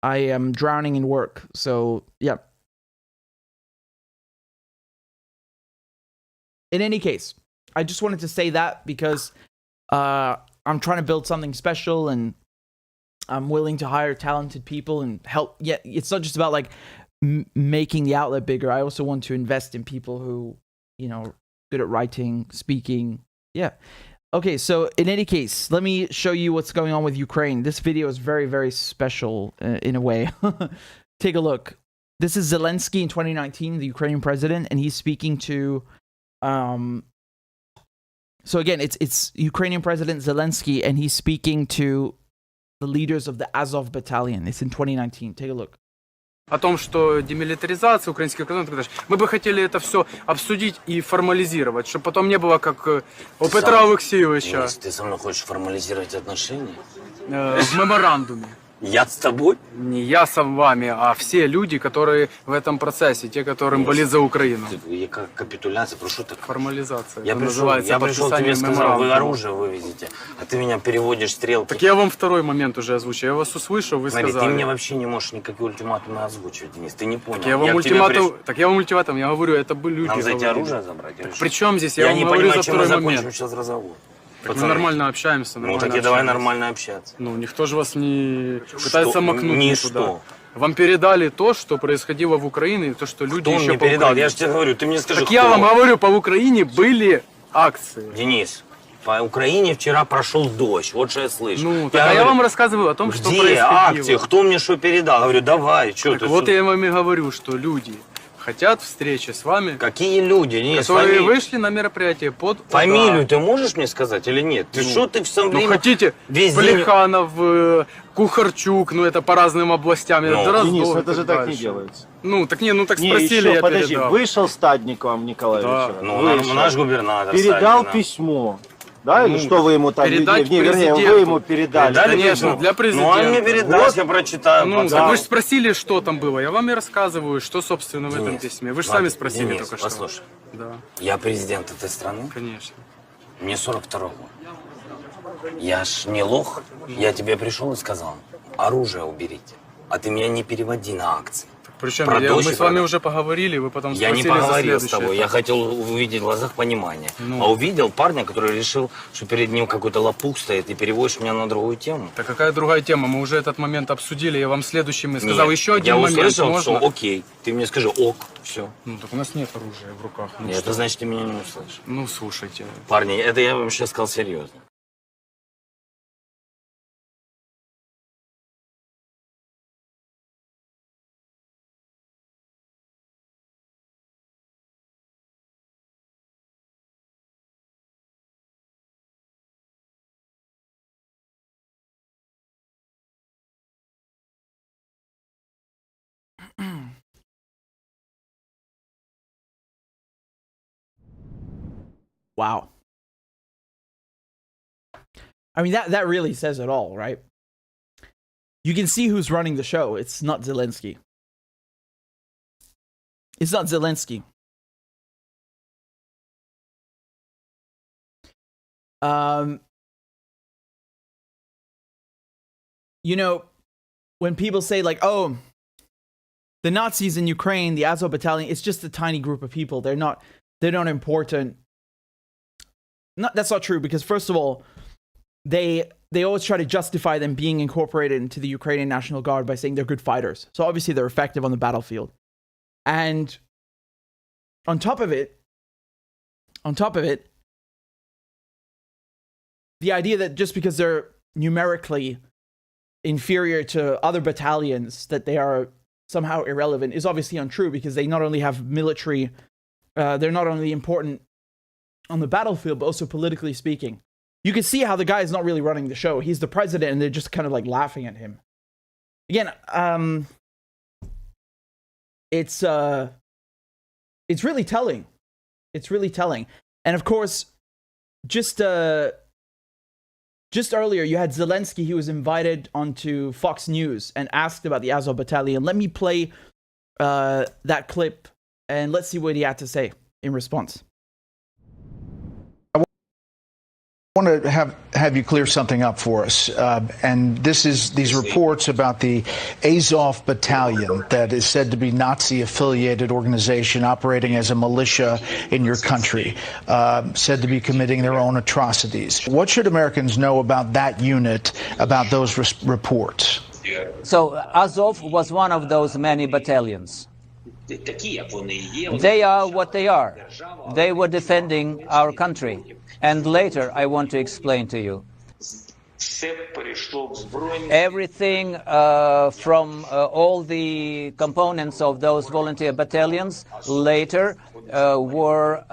I am drowning in work. So, yeah. In any case, I just wanted to say that because I'm trying to build something special, and I'm willing to hire talented people and help. Yeah, it's not just about like making the outlet bigger. I also want to invest in people who, you know, good at writing, speaking. Yeah. Okay, so in any case, let me show you what's going on with Ukraine. This video is very, very special in a way. Take a look. This is Zelensky in 2019, the Ukrainian president, and he's speaking to... So again, it's Ukrainian President Zelensky, and he's speaking to the leaders of the Azov battalion. It's in 2019. Take a look. О том, что демилитаризация, украинских кордонов и так далее. Мы бы хотели это все обсудить и формализировать, чтобы потом не было как у Петра Алексеевича. Ты со мной хочешь формализировать отношения? В меморандуме. Я с тобой? Не я с вами, а все люди, которые в этом процессе, те, которым болит за Украину. Как капитуляция, прошу так. Формализация. Я пришел тебе сказал, вы оружие вывезете, а ты меня переводишь стрелки. Так я вам второй момент уже озвучил. Я вас услышал, вы Смотри, сказали. Ты мне вообще не можешь никакие ультиматумы озвучивать, Денис, ты не понял. Так я вам ультиматум, я говорю, это бы люди. Нам за эти оружие забрать? При чем здесь? Я вам не говорю понимаю, за чем мы второй момент. закончим сейчас разговор. Так мы нормально общаемся. Ну так и давай нормально общаться. Ну, никто же вас не пытается макнуть никуда. Вам передали то, что происходило в Украине, то, что люди Кто еще мне по передал? Украине. Я же тебе говорю, ты мне скажи, Так кто? я вам говорю, по Украине были акции. Денис, по Украине вчера прошел дождь, вот что я слышу. Ну, так я вам рассказываю о том, что происходило. Где акции? Кто мне что передал? Говорю, давай, что ты? Вот я вам и говорю, что люди хотят встречи с вами. Какие люди? Денис, которые вышли на мероприятие под... Фамилию ты можешь мне сказать или нет? Ты что ты в самом время... Ну, хотите, Плеханов, Кухарчук, ну это по разным областям. Денис, это же так не делается. Ну, так не, ну так спросили, я подожди, передал. Вышел Стадник вам, Николай Викторович. Ну, наш губернатор. Передал письмо. Да, или что вы ему там, вернее, вы ему передали? Конечно, для президента. Ну, он мне передал, я прочитаю. Ну, так вы же спросили, что там было. Я вам и рассказываю, что, собственно, в этом письме. Вы же сами спросили только что. Послушай, да. Я президент этой страны. Конечно. Мне 42 год. Я ж не лох. Я тебе пришел и сказал, оружие уберите. А ты меня не переводи на акции. Причем мы с вами уже поговорили, вы потом спросили. Я не поговорил с тобой, я хотел увидеть в глазах понимание. А увидел парня, который решил, что перед ним какой-то лопух стоит, и переводишь меня на другую тему. Так какая другая тема? Мы уже этот момент обсудили, я вам следующим сказал еще один момент. Я услышал, что окей, ты мне скажи ок, все. Ну так у нас нет оружия в руках. Нет, это значит, ты меня не услышишь. Ну слушайте. Парни, это я вам сейчас сказал серьезно. Wow. I mean, that really says it all, right? You can see who's running the show. It's not Zelensky. It's not Zelensky. You know, when people say like, oh, the Nazis in Ukraine, the Azov battalion, it's just a tiny group of people. They're not important. That's not true, because first of all, they always try to justify them being incorporated into the Ukrainian National Guard by saying they're good fighters. So obviously they're effective on the battlefield. And on top of it, the idea that just because they're numerically inferior to other battalions, that they are somehow irrelevant, is obviously untrue, because they not only have military, they're not only important on the battlefield, but also politically speaking. You can see how the guy is not really running the show. He's the president, and they're just kind of like laughing at him. Again, it's really telling. It's really telling. And of course, just earlier you had Zelensky. He was invited onto Fox News and asked about the Azov battalion. Let me play that clip and let's see what he had to say in response. I want to have you clear something up for us, and this is these reports about the Azov battalion that is said to be Nazi-affiliated organization operating as a militia in your country, said to be committing their own atrocities. What should Americans know about that unit, about those reports? So Azov was one of those many battalions. They are what they are. They were defending our country. And later I want to explain to you. Everything from all the components of those volunteer battalions later were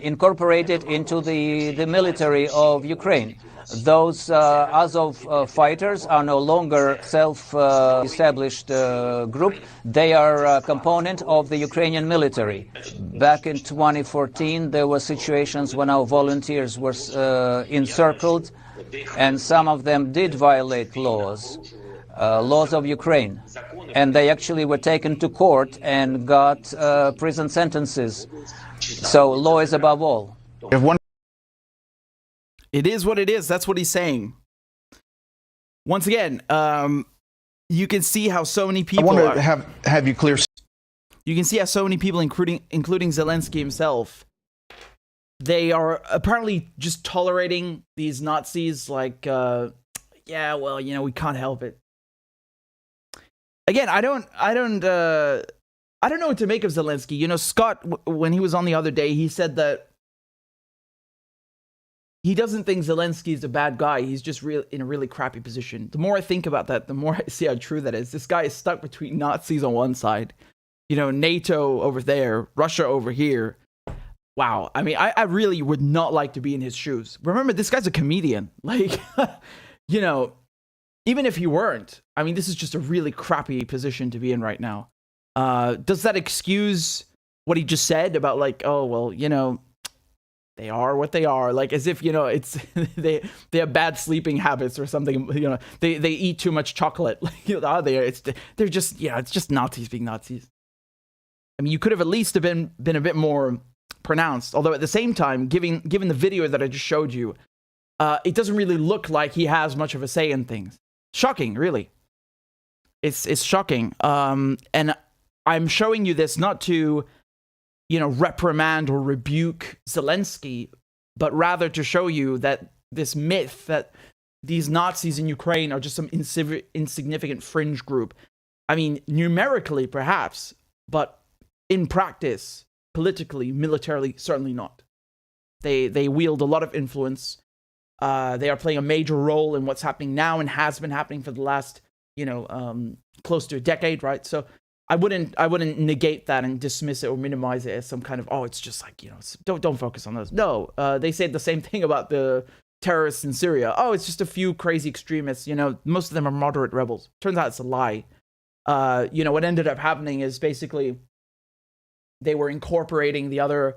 incorporated into the military of Ukraine. Those Azov fighters are no longer self-established group. They are a component of the Ukrainian military. Back in 2014, there were situations when our volunteers were encircled, and some of them did violate laws of Ukraine. And they actually were taken to court and got prison sentences. So law is above all. It is what it is. That's what he's saying. Once again, you can see how so many people. I want to have you clear. You can see how so many people, including Zelensky himself, they are apparently just tolerating these Nazis. Like, yeah, well, you know, we can't help it. Again, I don't know what to make of Zelensky. You know, Scott, when he was on the other day, he said that he doesn't think Zelensky is a bad guy. He's just in a really crappy position. The more I think about that, the more I see how true that is. This guy is stuck between Nazis on one side, you know, NATO over there, Russia over here. Wow. I mean, I really would not like to be in his shoes. Remember, this guy's a comedian. Like, you know, even if he weren't, I mean, this is just a really crappy position to be in right now. Does that excuse what he just said about, like, oh, well, you know, they are what they are, like as if, you know, it's they have bad sleeping habits or something, you know, they eat too much chocolate, like, you know, they're just, yeah, it's just Nazis being Nazis. I mean, you could have at least have been a bit more pronounced, although at the same time, given the video that I just showed you, it doesn't really look like he has much of a say in things. Shocking, really. It's shocking. And I'm showing you this not to, you know, reprimand or rebuke Zelensky, but rather to show you that this myth that these Nazis in Ukraine are just some insignificant fringe group. I mean, numerically, perhaps, but in practice, politically, militarily, certainly not. They wield a lot of influence. They are playing a major role in what's happening now and has been happening for the last, you know, close to a decade, right? So I wouldn't negate that and dismiss it or minimize it as some kind of, oh, it's just like, you know, don't focus on those. No, they said the same thing about the terrorists in Syria. Oh, it's just a few crazy extremists, you know, most of them are moderate rebels. Turns out it's a lie. You know, what ended up happening is basically they were incorporating the other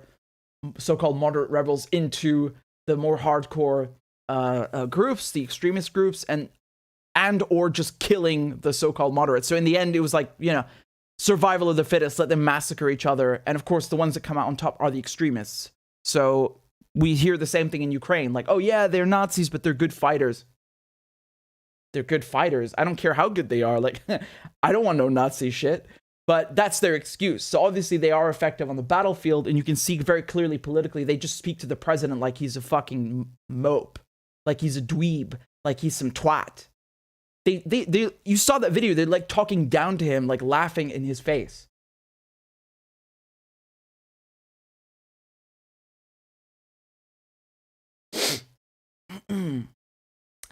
so-called moderate rebels into the more hardcore groups, the extremist groups, and or just killing the so-called moderates. So in the end, it was like, you know, survival of the fittest, let them massacre each other. And of course, the ones that come out on top are the extremists. So we hear the same thing in Ukraine. Like, oh yeah, they're Nazis, but they're good fighters. They're good fighters. I don't care how good they are. Like, I don't want no Nazi shit. But that's their excuse. So obviously they are effective on the battlefield, and you can see very clearly politically, they just speak to the president like he's a fucking mope. Like he's a dweeb. Like he's some twat. They you saw that video, they're like talking down to him, like laughing in his face.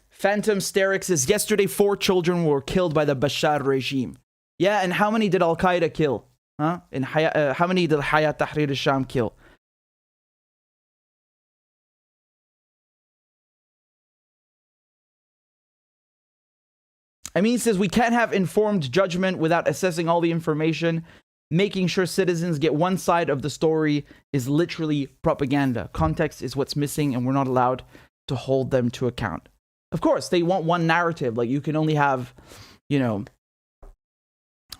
Phantom Sterix says, yesterday 4 children were killed by the Bashar regime. Yeah, and how many did Al-Qaeda kill? Huh? And how many did Hayat Tahrir al-Sham kill? I mean, he says, we can't have informed judgment without assessing all the information. making sure citizens get one side of the story is literally propaganda. Context is what's missing, and we're not allowed to hold them to account. Of course, they want one narrative. Like, you can only have, you know,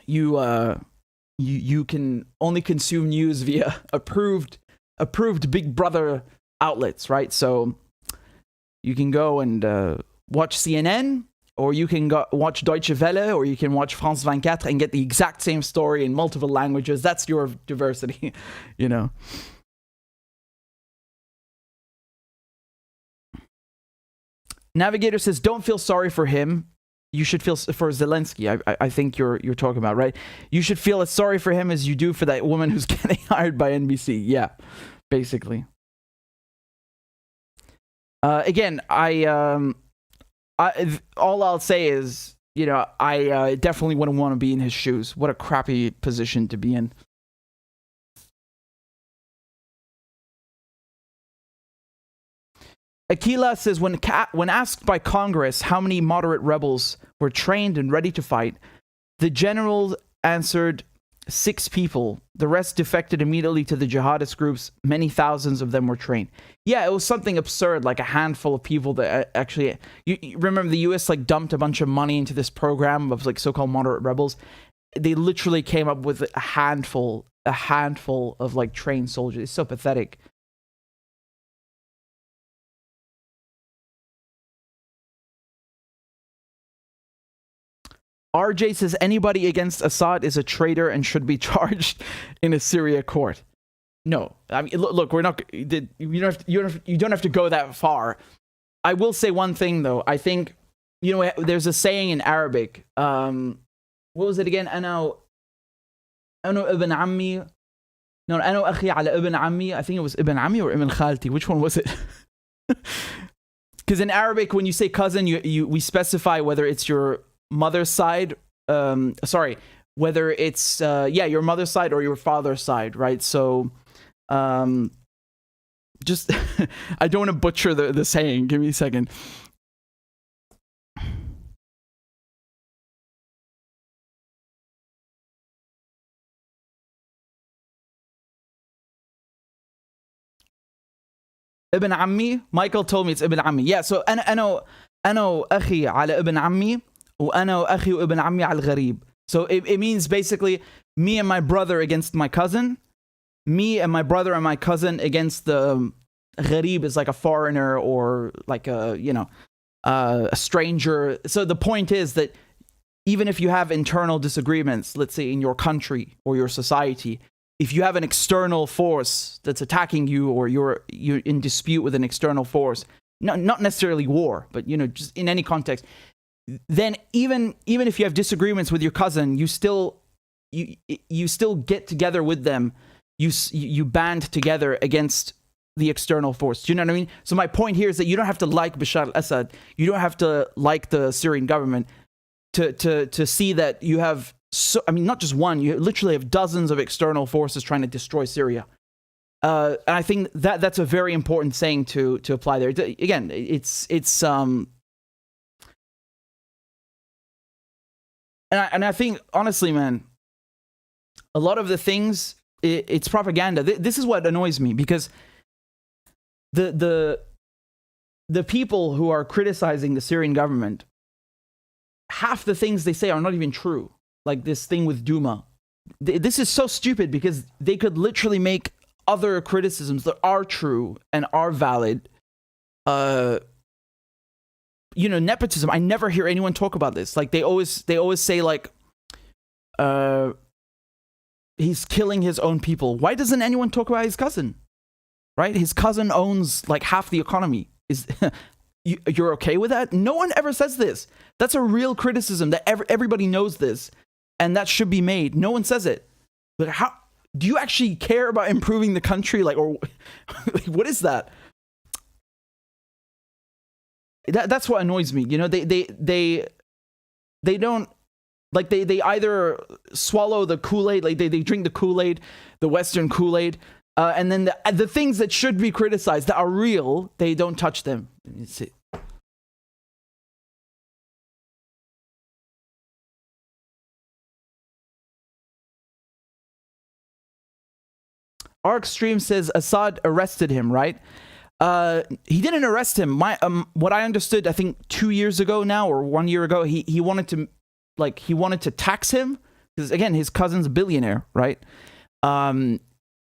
you can only consume news via approved Big Brother outlets, right? So you can go and watch CNN, or you can go watch Deutsche Welle, or you can watch France 24 and get the exact same story in multiple languages. That's your diversity, you know. Navigator says, don't feel sorry for him. You should feel for Zelensky. I think you're talking about, right? You should feel as sorry for him as you do for that woman who's getting hired by NBC. Yeah, basically. Again, all I'll say is, you know, I definitely wouldn't want to be in his shoes. What a crappy position to be in. Aquila says, when asked by Congress how many moderate rebels were trained and ready to fight, the general answered 6 people. The rest defected immediately to the jihadist groups. Many thousands of them were trained. Yeah, it was something absurd, like a handful of people that actually... You remember the US like dumped a bunch of money into this program of like so-called moderate rebels. They literally came up with a handful of like trained soldiers. It's so pathetic. RJ says anybody against Assad is a traitor and should be charged in a Syria court. No, I mean, look, we're not. You don't have to go that far. I will say one thing though. I think, you know, there's a saying in Arabic. What was it again? Ana ibn ammi. No, ana akhi ala ibn ammi. I think it was ibn ammi or ibn khalti. Which one was it? Because in Arabic, when you say cousin, we specify whether it's your mother's side, whether it's your mother's side or your father's side, right? So just I don't want to butcher the saying. Give me a second. Ibn Ammi. Michael told me it's Ibn Ammi. Yeah, so أنا أخي على ابن عمي وأنا أخي وابن عمي على الغريب. So it means basically me and my brother against my cousin. Me and my brother and my cousin against the gharib is like a foreigner or like a, you know, a stranger. So the point is that even if you have internal disagreements, let's say in your country or your society, if you have an external force that's attacking you, or you're in dispute with an external force, not necessarily war, but, you know, just in any context, then even if you have disagreements with your cousin, you still get together with them. You band together against the external force. Do you know what I mean? So my point here is that you don't have to like Bashar al-Assad. You don't have to like the Syrian government to see that you have, not just one, you literally have dozens of external forces trying to destroy Syria. And I think that's a very important saying to apply there. Again, it's and I think, honestly, man, a lot of the things, it's propaganda. This is what annoys me, because the people who are criticizing the Syrian government, half the things they say are not even true. Like this thing with Duma. This is so stupid, because they could literally make other criticisms that are true and are valid. You know, nepotism. I never hear anyone talk about this. Like they always say like, he's killing his own people. Why doesn't anyone talk about his cousin? Right? His cousin owns like half the economy. You're okay with that? No one ever says this. That's a real criticism that everybody knows this, and that should be made. No one says it. But how do you actually care about improving the country? Like, or like, what is that? That's what annoys me. You know, they don't, like, they either swallow the Kool-Aid, like they drink the Kool-Aid, the Western Kool-Aid, and then the things that should be criticized that are real, they don't touch them. It's it. Arc Stream says Assad arrested him, right? He didn't arrest him. What I understood, I think 2 years ago now or 1 year ago, he wanted to tax him because again his cousin's a billionaire, right?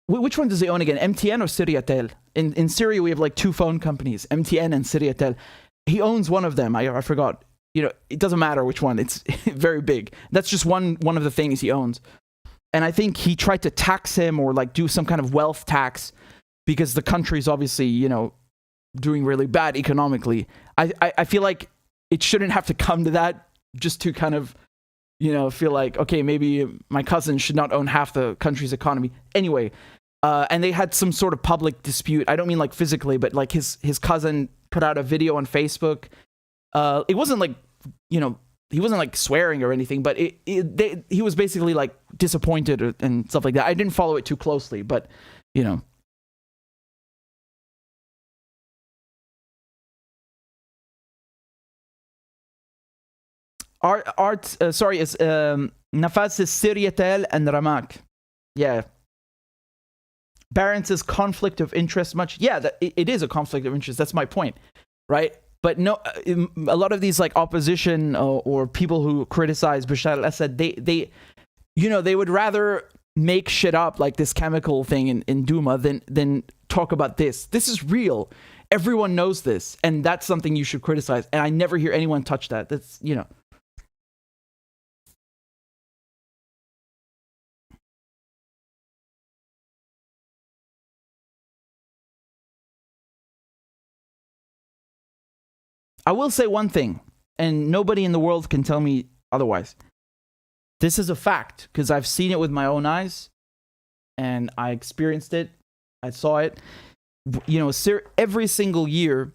Which one does he own again? MTN or Syriatel? In Syria we have like 2 phone companies, MTN and Syriatel. He owns one of them. I forgot. You know, it doesn't matter which one. It's very big. That's just one of the things he owns. And I think he tried to tax him or like do some kind of wealth tax because the country's obviously, you know, doing really bad economically. I feel like it shouldn't have to come to that just to kind of, you know, feel like, okay, maybe my cousin should not own half the country's economy. Anyway, and they had some sort of public dispute. I don't mean like physically, but like his cousin put out a video on Facebook. It wasn't like, you know, he wasn't like swearing or anything, but he was basically like disappointed and stuff like that. I didn't follow it too closely, but you know. It's Nafas is Syriatel and Ramak. Yeah. Baron says conflict of interest much. Yeah, it is a conflict of interest. That's my point, right? But no, a lot of these like opposition or people who criticize Bashar al-Assad, they you know, they would rather make shit up like this chemical thing in Duma than talk about this. This is real. Everyone knows this, and that's something you should criticize. And I never hear anyone touch that. That's, you know. I will say one thing, and nobody in the world can tell me otherwise. This is a fact, because I've seen it with my own eyes, and I experienced it. I saw it. You know, every single year,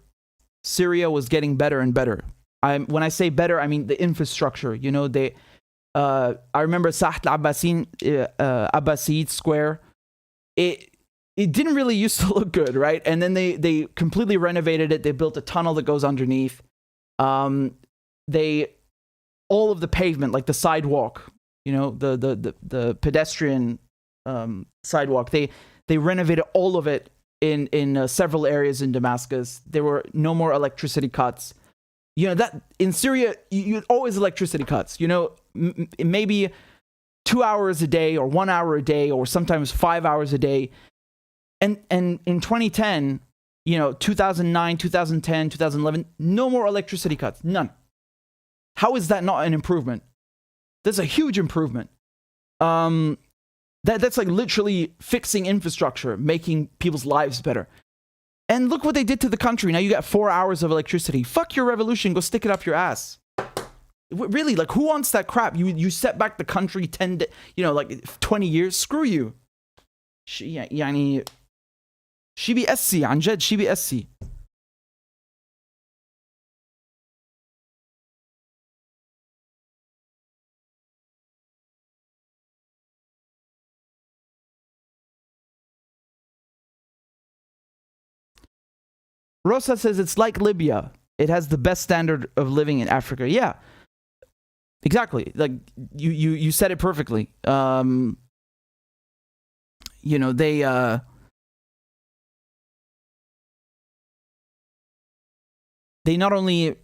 Syria was getting better and better. When I say better, I mean the infrastructure. You know, I remember Saht al-Abbasid Square. It didn't really used to look good, right? And then they completely renovated it. They built a tunnel that goes underneath. All of the pavement, like the sidewalk, you know, the pedestrian sidewalk, they renovated all of it in several areas in Damascus. There were no more electricity cuts. You know, that in Syria, you always electricity cuts, you know, maybe 2 hours a day or 1 hour a day, or sometimes 5 hours a day. And in 2010, you know, 2009, 2010, 2011, no more electricity cuts. None. How is that not an improvement? That's a huge improvement. That's like literally fixing infrastructure, making people's lives better. And look what they did to the country. Now you got 4 hours of electricity. Fuck your revolution. Go stick it up your ass. Really, like, who wants that crap? You set back the country 20 years. Screw you. يعني شي بيأسي عن جد شي بيأسي. Rosa says it's like Libya. It has the best standard of living in Africa. Yeah, exactly. Like you said it perfectly. You know, they not only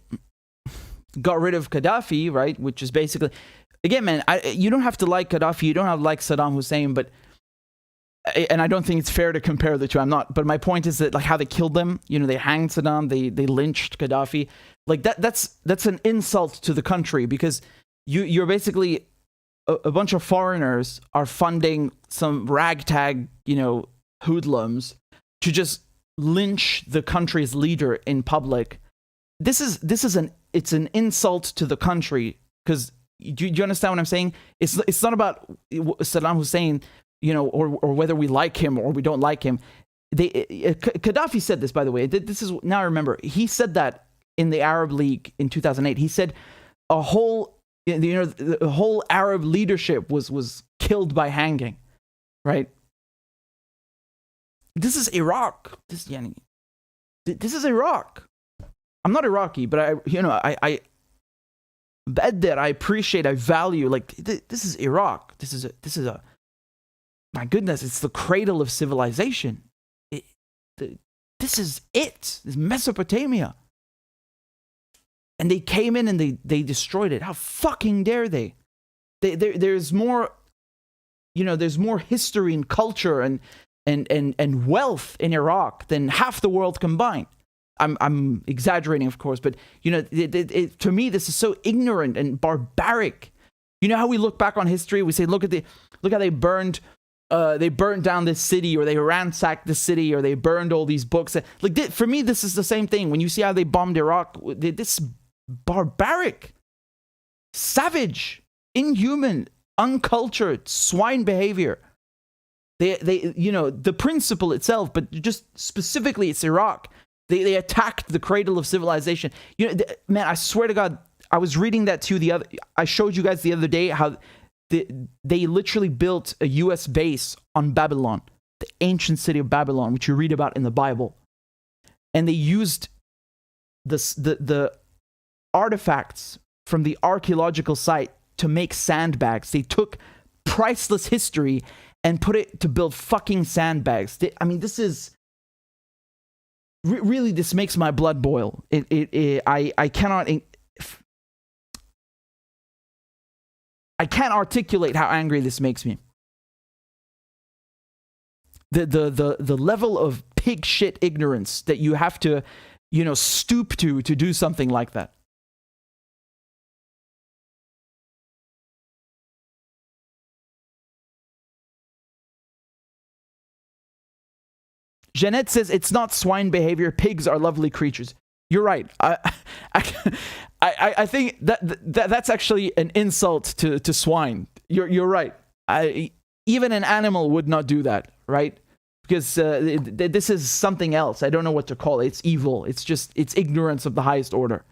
got rid of Gaddafi, right, which is basically, again, man, you don't have to like Gaddafi, you don't have to like Saddam Hussein, but, and I don't think it's fair to compare the two, I'm not, but my point is that, like, how they killed them, you know, they hanged Saddam, they lynched Gaddafi, like, that's an insult to the country, because you're basically, a bunch of foreigners are funding some ragtag, you know, hoodlums to just lynch the country's leader in public. It's an insult to the country, because do you understand what I'm saying? It's not about Saddam Hussein, you know, or whether we like him or we don't like him. Gaddafi said this, by the way. This is, now I remember, he said that in the Arab League in 2008. He said the whole Arab leadership was killed by hanging, right? This is Iraq. This is Iraq. I'm not Iraqi, but I appreciate, I value, like, this is Iraq. This is a my goodness, it's the cradle of civilization. This is it. This is Mesopotamia. And they came in and they destroyed it. How fucking dare they? There's more, there's more history and culture and wealth in Iraq than half the world combined. I'm exaggerating, of course, but to me, this is so ignorant and barbaric. You know how we look back on history, we say, look how they burned down this city, or they ransacked the city, or they burned all these books. Like, for me, this is the same thing. When you see how they bombed Iraq, this is barbaric, savage, inhuman, uncultured, swine behavior. They the principle itself, but just specifically, it's Iraq. They attacked the cradle of civilization. Man, I swear to God, I was reading that too. I showed you guys the other day how they literally built a U.S. base on Babylon, the ancient city of Babylon, which you read about in the Bible, and they used the artifacts from the archaeological site to make sandbags. They took priceless history and put it to build fucking sandbags. This is really, this makes my blood boil. I can't articulate how angry this makes me. The level of pig shit ignorance that you have to, stoop to do something like that. Jeanette says it's not swine behavior. Pigs are lovely creatures. You're right. I think that's actually an insult to swine. You're right. Even an animal would not do that, right? Because this is something else. I don't know what to call it. It's evil. It's ignorance of the highest order,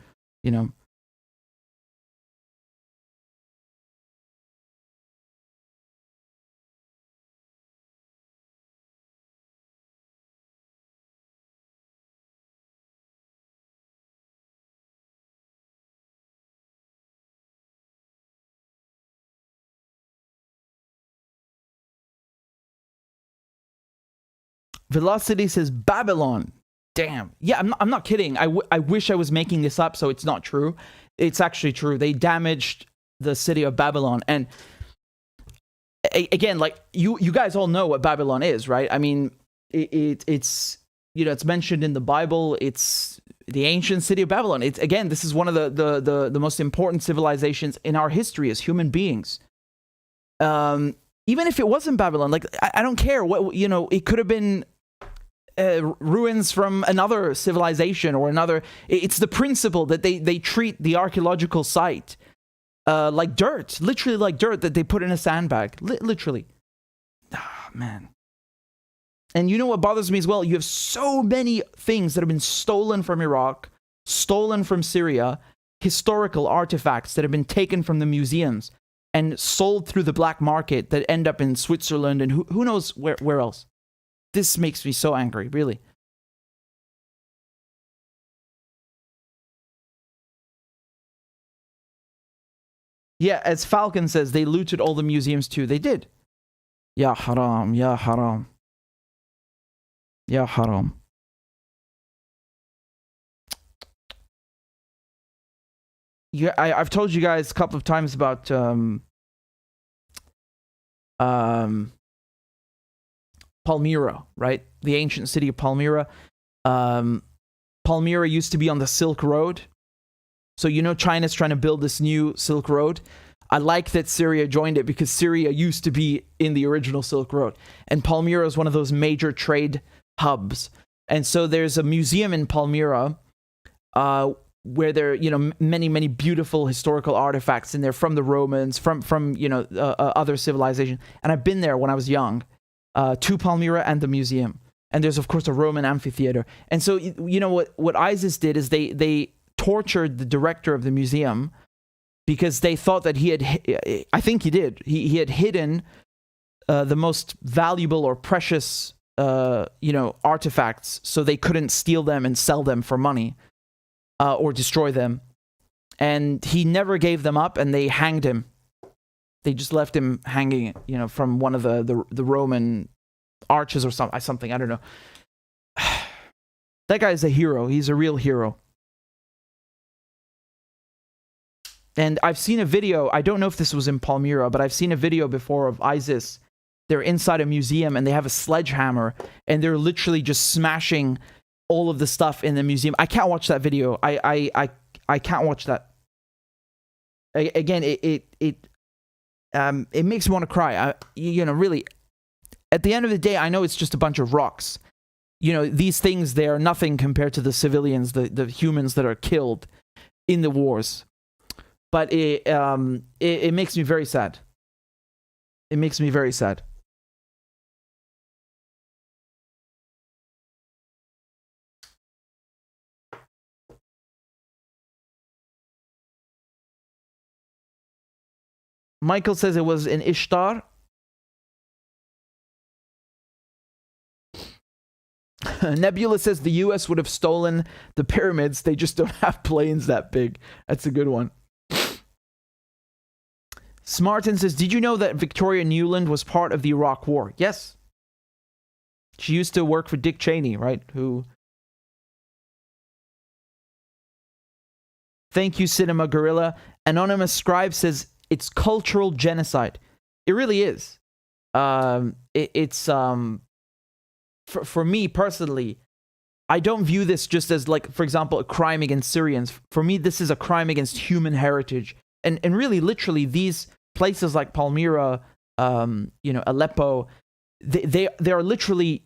Velocity says Babylon. Damn. Yeah, I'm not kidding. I wish I was making this up, so it's not true. It's actually true. They damaged the city of Babylon. And again, like you guys all know what Babylon is, right? I mean, it's it's mentioned in the Bible. It's the ancient city of Babylon. This is one of the most important civilizations in our history as human beings. Even if it wasn't Babylon, like I don't care what, it could have been ruins from another civilization or another. It's the principle that they treat the archaeological site like dirt, literally like dirt that they put in a sandbag, literally. Ah, man. And you know what bothers me as well? You have so many things that have been stolen from Iraq, stolen from Syria, historical artifacts that have been taken from the museums and sold through the black market that end up in Switzerland and who knows where else. This makes me so angry, really. Yeah, as Falcon says, they looted all the museums too. They did. Ya haram, ya haram. Ya haram. Yeah, I've told you guys a couple of times about Palmyra, right? The ancient city of Palmyra. Palmyra used to be on the Silk Road. So China's trying to build this new Silk Road. I like that Syria joined it because Syria used to be in the original Silk Road. And Palmyra is one of those major trade hubs. And so there's a museum in Palmyra where there are, many, many beautiful historical artifacts in there from the Romans, from other civilization. And I've been there when I was young. To Palmyra and the museum. And there's, of course, a Roman amphitheater. And so, what ISIS did is they tortured the director of the museum because they thought that he had hidden the most valuable or precious, artifacts, so they couldn't steal them and sell them for money or destroy them. And he never gave them up, and they hanged him. They just left him hanging, you know, from one of the Roman arches or something. I don't know. That guy is a hero. He's a real hero. And I've seen a video. I don't know if this was in Palmyra, but I've seen a video before of ISIS. They're inside a museum and they have a sledgehammer and they're literally just smashing all of the stuff in the museum. I can't watch that video. I can't watch that. Again, it makes me want to cry. You know, really, at the end of the day, I know it's just a bunch of rocks. You know, these things, they are nothing compared to the civilians, the humans that are killed in the wars. But it makes me very sad. It makes me very sad. Michael says it was in Ishtar. Nebula says the US would have stolen the pyramids. They just don't have planes that big. That's a good one. Smartin says, did you know that Victoria Nuland was part of the Iraq War? Yes. She used to work for Dick Cheney, right? Who... Thank you, Cinema Gorilla. Anonymous Scribe says, it's cultural genocide. It really is. For me personally, I don't view this just as, like, for example, a crime against Syrians. For me, this is a crime against human heritage. And really, literally, these places like Palmyra, you know, Aleppo, they are literally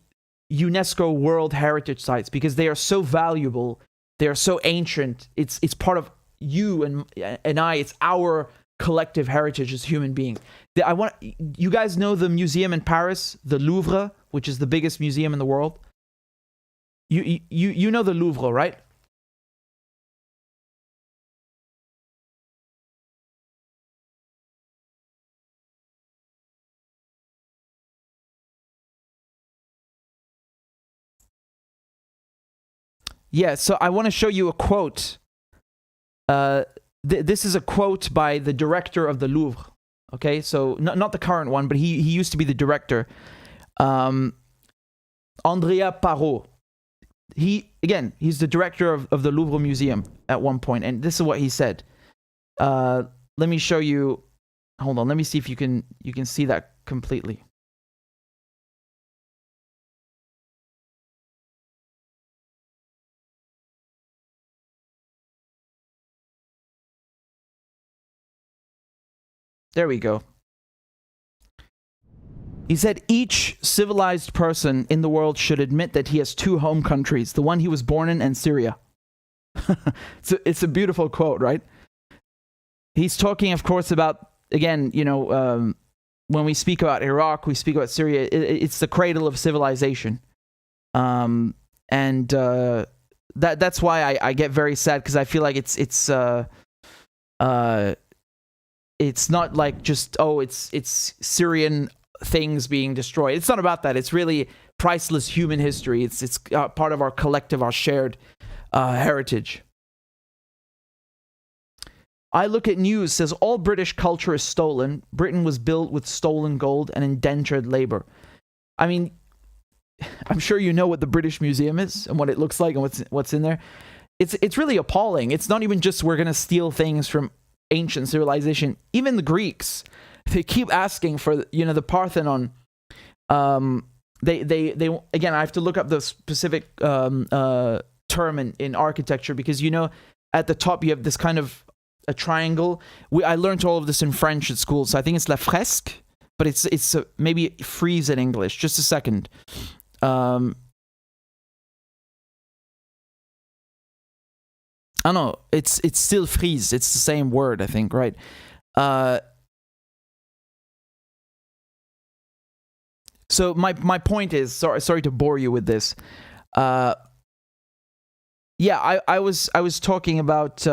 UNESCO World Heritage Sites because they are so valuable. They are so ancient. It's part of you and I. It's our collective heritage as human beings. You guys know the museum in Paris, the Louvre, which is the biggest museum in the world. You know the Louvre, right? Yeah, so I want to show you a quote. This is a quote by the director of the Louvre. Okay, so not the current one, but he used to be the director. Andrea Parot. He's the director of the Louvre Museum at one point, and this is what he said. Let me show you. Hold on, let me see if you can see that completely. There we go. He said, each civilized person in the world should admit that he has two home countries, the one he was born in and Syria. It's a beautiful quote, right? He's talking, of course, about, again, you know, when we speak about Iraq, we speak about Syria, it's the cradle of civilization. That's why I get very sad, because I feel like it's not like just, it's Syrian things being destroyed. It's not about that. It's really priceless human history. It's part of our collective, our shared heritage. I Look at News says, all British culture is stolen. Britain was built with stolen gold and indentured labor. I mean, I'm sure you know what the British Museum is and what it looks like and what's in there. It's really appalling. It's not even just we're going to steal things from ancient civilization. Even the Greeks, they keep asking for, you know, the Parthenon. They again, I have to look up the specific term in architecture, because, you know, at the top you have this kind of a triangle. I learned all of this in French at school, so I think it's la fresque, but it's maybe frieze in English. Just a second. Oh no, it's still frieze. It's the same word, I think, right? So my point is, sorry to bore you with this. Yeah, I was talking about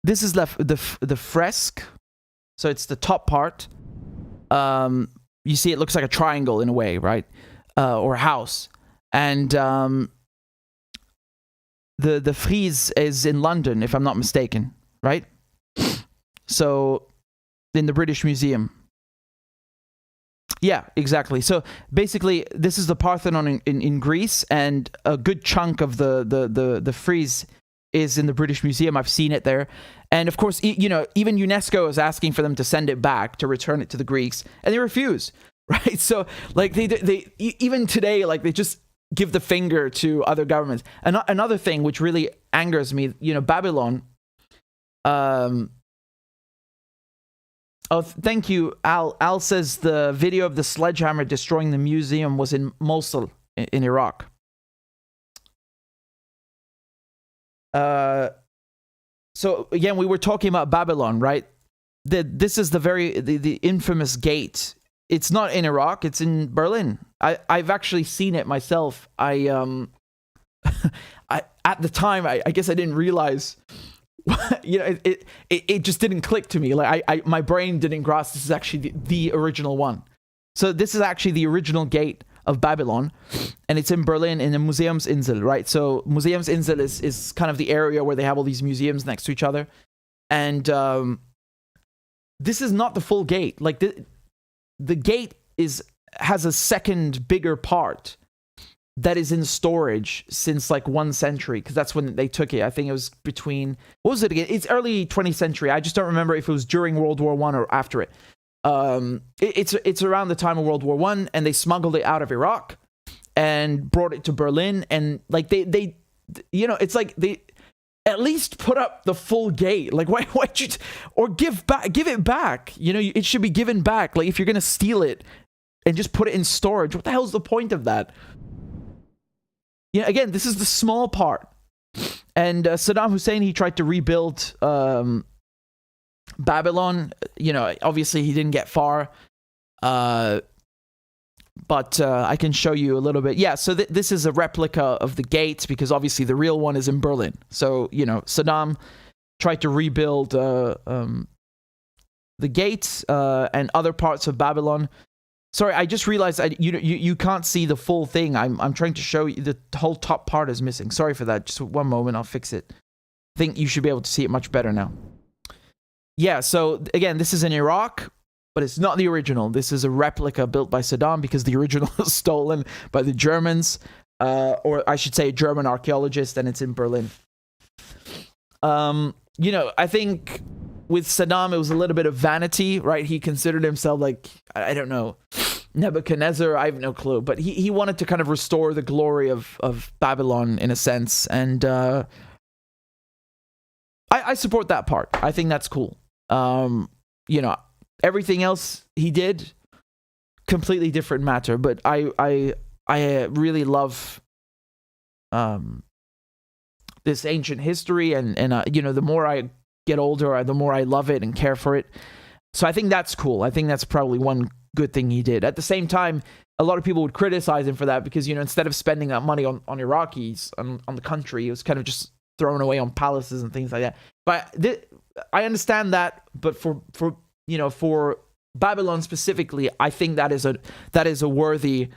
this is the fresque. So it's the top part. You see, it looks like a triangle in a way, right? Or a house, and the frieze is in London, if I'm not mistaken, right? So in the British Museum. Yeah, exactly. So basically, this is the Parthenon in Greece, and a good chunk of the frieze is in the British Museum. I've seen it there. And of course, you know, even UNESCO is asking for them to send it back, to return it to the Greeks, and they refuse, right? So like they even today, like they just give the finger to other governments. Another thing which really angers me, you know, Babylon. Oh, thank you, Al. Al says the video of the sledgehammer destroying the museum was in Mosul in Iraq. So again, we were talking about Babylon, right? This is the infamous gate. It's not in Iraq, it's in Berlin. I've actually seen it myself. I at the time, I guess I didn't realize. You know, it just didn't click to me. Like my brain didn't grasp this is actually the original one. So this is actually the original gate of Babylon, and it's in Berlin in the Museumsinsel, right? So Museumsinsel is kind of the area where they have all these museums next to each other, and this is not the full gate. Like the gate has a second bigger part that is in storage since like 1 century, because that's when they took it. I think it was between, what was it again? It's early 20th century. I just don't remember if it was during World War I or after it. It's around the time of World War I, and they smuggled it out of Iraq and brought it to Berlin. And like they you know, it's like they at least put up the full gate. Like why'd you, or give it back. You know, it should be given back. Like if you're gonna steal it and just put it in storage, what the hell's the point of that? Yeah, again, this is the small part. And Saddam Hussein, he tried to rebuild Babylon. You know, obviously he didn't get far. But I can show you a little bit. Yeah, so this is a replica of the gates, because obviously the real one is in Berlin. So, you know, Saddam tried to rebuild the gates and other parts of Babylon. Sorry, I just realized you can't see the full thing. I'm trying to show you the whole top part is missing. Sorry for that. Just one moment, I'll fix it. I think you should be able to see it much better now. Yeah, so again, this is in Iraq, but it's not the original. This is a replica built by Saddam, because the original was stolen by the Germans, or I should say a German archaeologist, and it's in Berlin. You know, I think with Saddam, it was a little bit of vanity, right? He considered himself like, I don't know, Nebuchadnezzar, I have no clue. But he wanted to kind of restore the glory of Babylon in a sense. And I support that part. I think that's cool. You know, everything else he did, completely different matter. But I really love this ancient history. And you know, the more I get older, the more I love it and care for it. So I think that's cool. I think that's probably one good thing he did. At the same time, a lot of people would criticize him for that, because, you know, instead of spending that money on Iraqis, on the country, it was kind of just thrown away on palaces and things like that. But I understand that, but for you know, for Babylon specifically, I think that is a worthy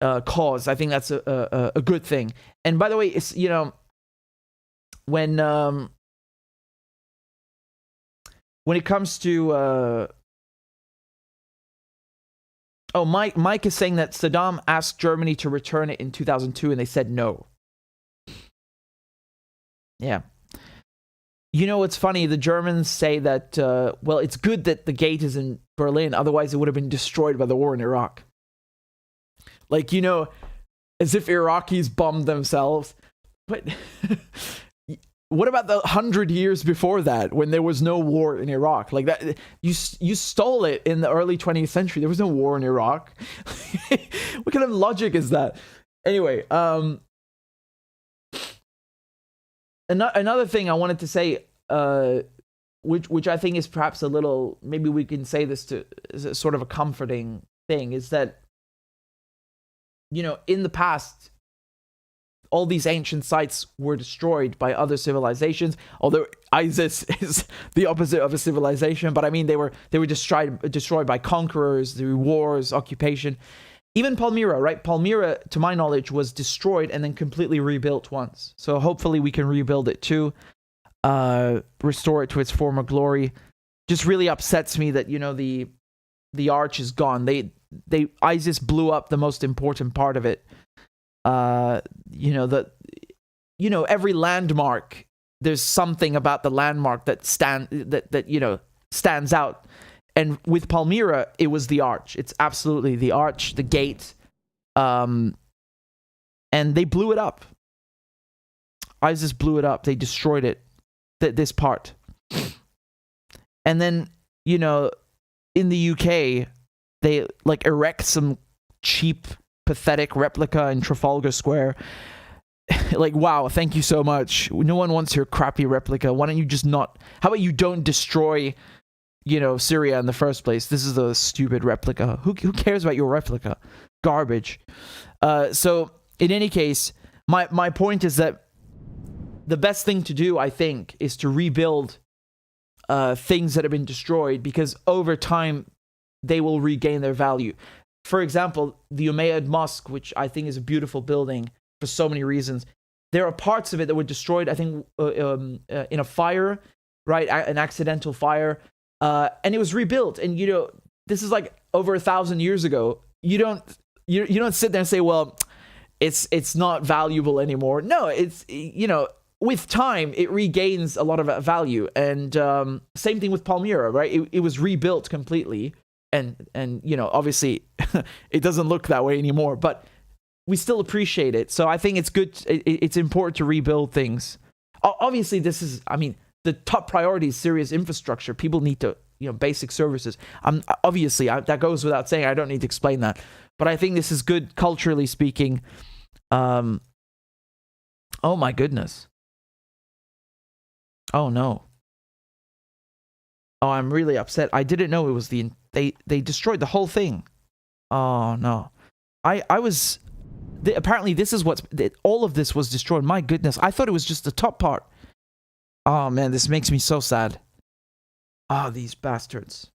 cause. I think that's a good thing. And by the way, it's, you know, when it comes to Mike is saying that Saddam asked Germany to return it in 2002 and they said no. Yeah. You know what's funny? The Germans say that, well, it's good that the gate is in Berlin, otherwise it would have been destroyed by the war in Iraq. Like, you know, as if Iraqis bombed themselves. But what about the 100 years before that, when there was no war in Iraq? Like that, you stole it in the early 20th century. There was no war in Iraq. What kind of logic is that? Anyway, another thing I wanted to say, which I think is perhaps a little, maybe we can say this as a sort of a comforting thing, is that, you know, in the past, all these ancient sites were destroyed by other civilizations, although ISIS is the opposite of a civilization. But I mean, they were destroyed by conquerors, through wars, occupation. Even Palmyra, right? Palmyra, to my knowledge, was destroyed and then completely rebuilt once. So hopefully we can rebuild it too, restore it to its former glory. just really upsets me that, you know, the arch is gone. ISIS blew up the most important part of it. Every landmark, there's something about the landmark that stands out. And with Palmyra, it was the arch. It's absolutely the arch, the gate. And they blew it up. ISIS blew it up. They destroyed it. This part. And then, you know, in the UK, they like erect some cheap, pathetic replica in Trafalgar Square. Like, wow, thank you so much. No one wants your crappy replica. Why don't you just not... How about you don't destroy, you know, Syria in the first place? This is a stupid replica. Who cares about your replica? Garbage. So, in any case, my point is that the best thing to do, I think, is to rebuild things that have been destroyed, because over time, they will regain their value. For example, the Umayyad Mosque, which I think is a beautiful building for so many reasons. There are parts of it that were destroyed, I think, in a fire, right? An accidental fire. And it was rebuilt. And, you know, this is like over 1,000 years ago. You don't sit there and say, well, it's not valuable anymore. No, it's, you know, with time, it regains a lot of value. And same thing with Palmyra, right? It was rebuilt completely. And you know, obviously, it doesn't look that way anymore. But we still appreciate it. So I think it's good. It's important to rebuild things. Obviously, this is, I mean, the top priority is Syria's infrastructure. People need to, you know, basic services. Obviously, that goes without saying. I don't need to explain that. But I think this is good culturally speaking. Oh my goodness. Oh no. Oh, I'm really upset. I didn't know it was they destroyed the whole thing. Oh no. I was... Apparently, this is all of this was destroyed. My goodness, I thought it was just the top part. Oh man, this makes me so sad. Ah, these bastards.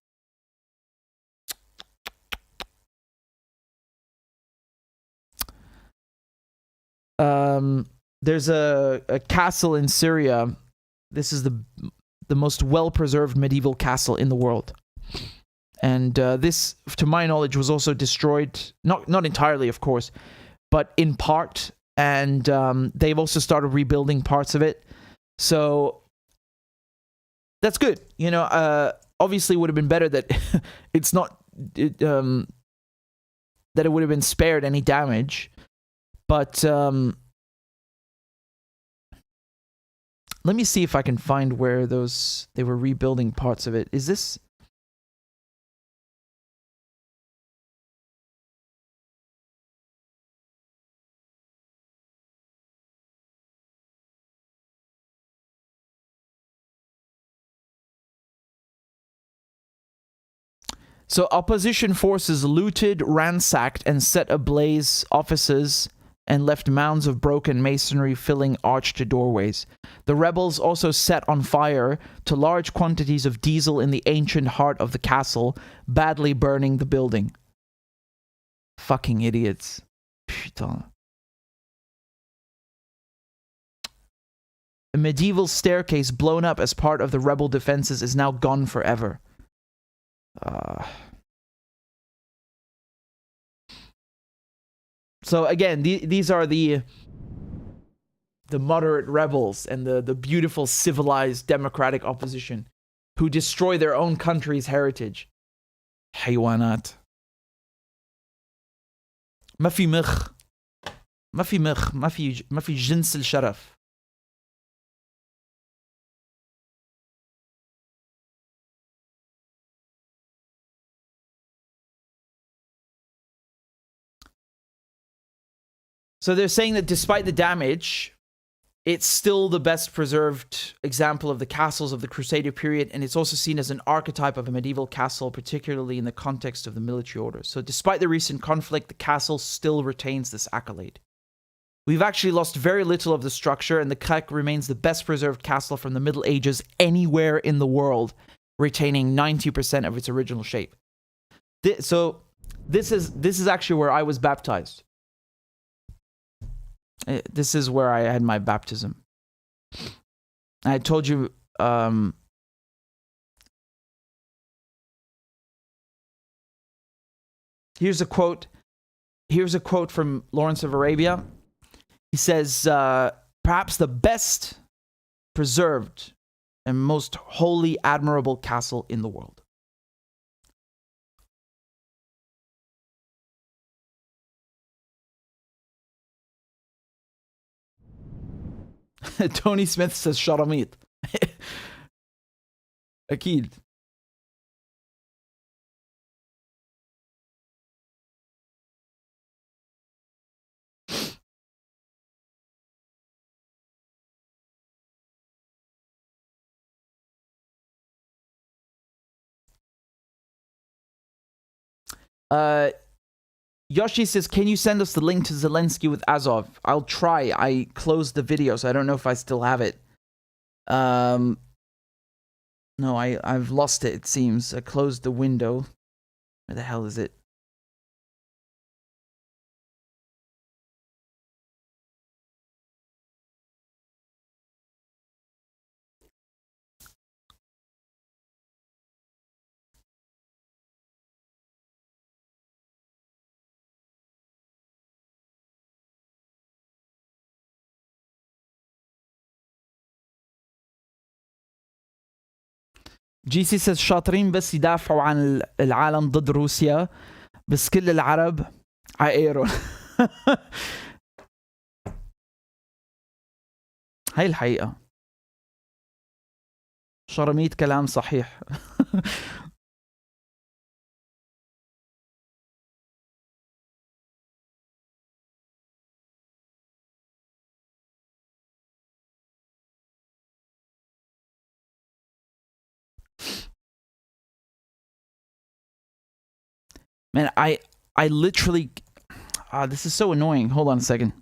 There's a castle in Syria. This is the most well-preserved medieval castle in the world. And this, to my knowledge, was also destroyed. Not entirely, of course, but in part, and they've also started rebuilding parts of it. So that's good. You know, obviously, it would have been better that it's not that it would have been spared any damage. But let me see if I can find where they were rebuilding parts of it. Is this? So opposition forces looted, ransacked, and set ablaze offices and left mounds of broken masonry filling arched doorways. The rebels also set on fire to large quantities of diesel in the ancient heart of the castle, badly burning the building. Fucking idiots. Putain. A medieval staircase blown up as part of the rebel defenses is now gone forever. So again, these are the moderate rebels and the beautiful, civilized, democratic opposition who destroy their own country's heritage. حيوانات. ما في مخ. ما في مخ. ما في جنس الشرف. So they're saying that despite the damage, it's still the best preserved example of the castles of the Crusader period, and it's also seen as an archetype of a medieval castle, particularly in the context of the military order. So despite the recent conflict, the castle still retains this accolade. We've actually lost very little of the structure, and the Krek remains the best preserved castle from the Middle Ages anywhere in the world, retaining 90% of its original shape. So this is actually where I was baptized. This is where I had my baptism. I told you Here's a quote from Lawrence of Arabia. He says, perhaps the best preserved and most wholly admirable castle in the world. Tony Smith says Sharamit. Akid. Yoshi says, can you send us the link to Zelensky with Azov? I'll try. I closed the video, so I don't know if I still have it. No, I've lost it seems. I closed the window. Where the hell is it? GC says شاطرين بس يدافعوا عن العالم ضد روسيا بس كل العرب عايرون. هاي الحقيقة. شرميت كلام صحيح. Man, I literally... this is so annoying. Hold on a second.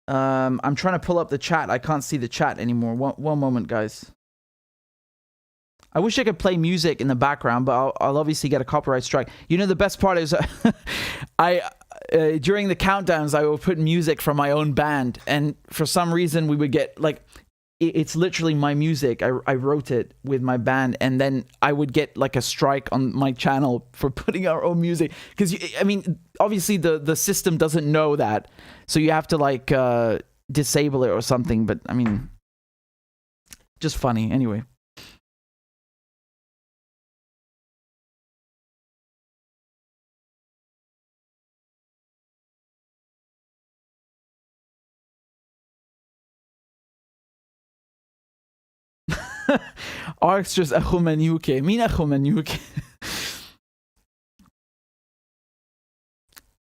I'm trying to pull up the chat. I can't see the chat anymore. One moment, guys. I wish I could play music in the background, but I'll obviously get a copyright strike. You know, the best part is during the countdowns, I would put music from my own band. And for some reason, we would get, like, it's literally my music. I wrote it with my band. And then I would get, like, a strike on my channel for putting our own music. Because, I mean, obviously, the system doesn't know that. So you have to, like, disable it or something. But, I mean, just funny. Anyway. Arxtras أخو منيوكي. مين أخو منيوكي?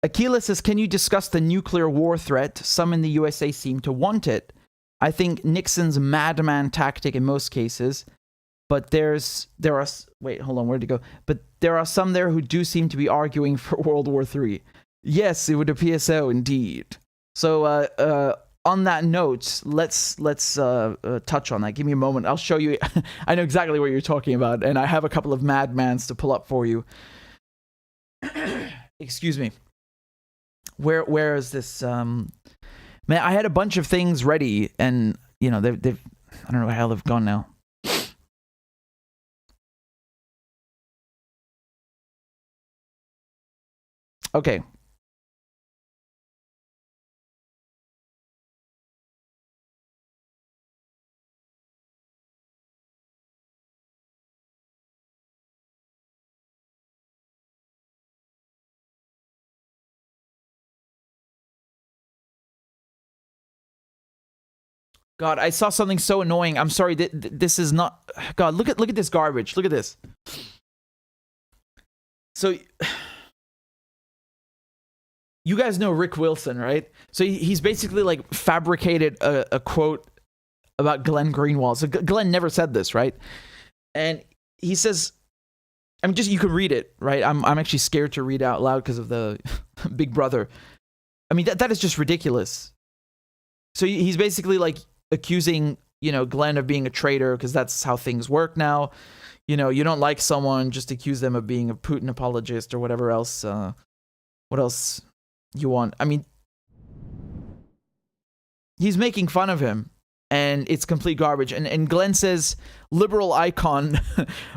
Aquila says, can you discuss the nuclear war threat? Some in the USA seem to want it. I think Nixon's madman tactic in most cases. But there are... Wait, hold on. Where'd it go? But there are some there who do seem to be arguing for World War III. Yes, it would appear so, indeed. So, on that note, let's touch on that. Give me a moment. I'll show you. I know exactly what you're talking about, and I have a couple of madmans to pull up for you. Excuse me. Where is this? Man, I had a bunch of things ready, and you know they've I don't know how they've gone now. Okay. God, I saw something so annoying. I'm sorry. This is not... God, look at this garbage. Look at this. So, you guys know Rick Wilson, right? So he's basically like fabricated a quote about Glenn Greenwald. So Glenn never said this, right? And he says, I mean, just you can read it, right? I'm actually scared to read out loud because of the Big Brother. I mean, that is just ridiculous. So he's basically like accusing, you know, Glenn of being a traitor because that's how things work now. you know, you don't like someone, just accuse them of being a Putin apologist or whatever else. What else you want? I mean, he's making fun of him, and it's complete garbage. And Glenn says, liberal icon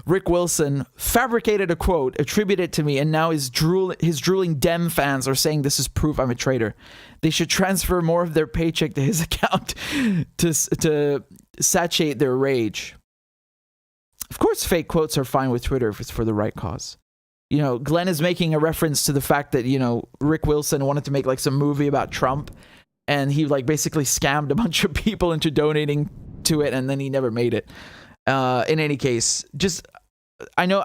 Rick Wilson fabricated a quote, attributed to me, and now his drooling Dem fans are saying this is proof I'm a traitor. They should transfer more of their paycheck to his account to satiate their rage. Of course, fake quotes are fine with Twitter if it's for the right cause. You know, Glenn is making a reference to the fact that, you know, Rick Wilson wanted to make like some movie about Trump, and he like basically scammed a bunch of people into donating to it, and then he never made it. In any case, just I know,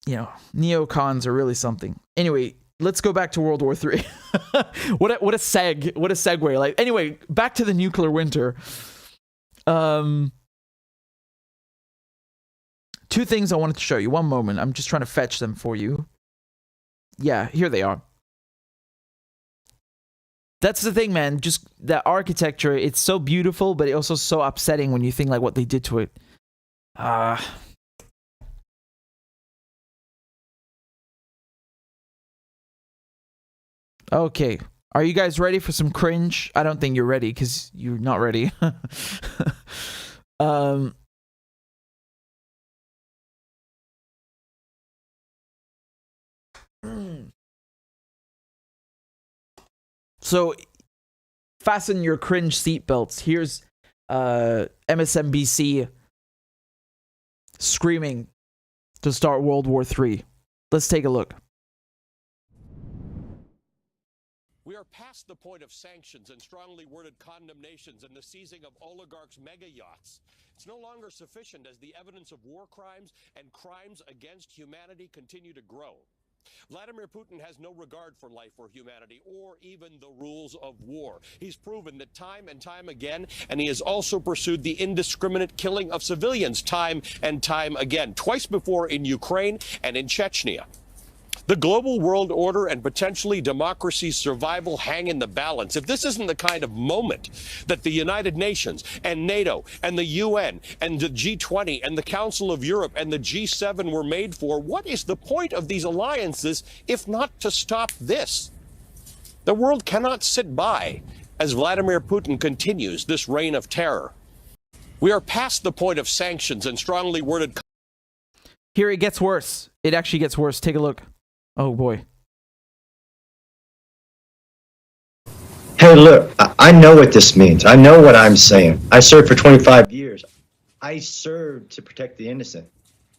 you know, neocons are really something. Anyway, let's go back to World War III. What a segue. Like, anyway, back to the nuclear winter. Two things I wanted to show you. One moment. I'm just trying to fetch them for you. Yeah, here they are. That's the thing, man. Just that architecture, it's so beautiful, but it's also so upsetting when you think like what they did to it. Okay. Are you guys ready for some cringe? I don't think you're ready because you're not ready. So, fasten your cringe seatbelts. Here's MSNBC screaming to start World War III. Let's take a look. We are past the point of sanctions and strongly worded condemnations and the seizing of oligarchs' mega yachts. It's no longer sufficient as the evidence of war crimes and crimes against humanity continue to grow. Vladimir Putin has no regard for life or humanity or even the rules of war. He's proven that time and time again, and he has also pursued the indiscriminate killing of civilians time and time again, twice before in Ukraine and in Chechnya. The global world order and potentially democracy's survival hang in the balance. If this isn't the kind of moment that the United Nations and NATO and the UN and the G20 and the Council of Europe and the G7 were made for, what is the point of these alliances if not to stop this? The world cannot sit by as Vladimir Putin continues this reign of terror. We are past the point of sanctions and strongly worded... Here it gets worse. It actually gets worse. Take a look. Oh boy. Hey, look, I know what this means. I know what I'm saying. I served for 25 years. I served to protect the innocent.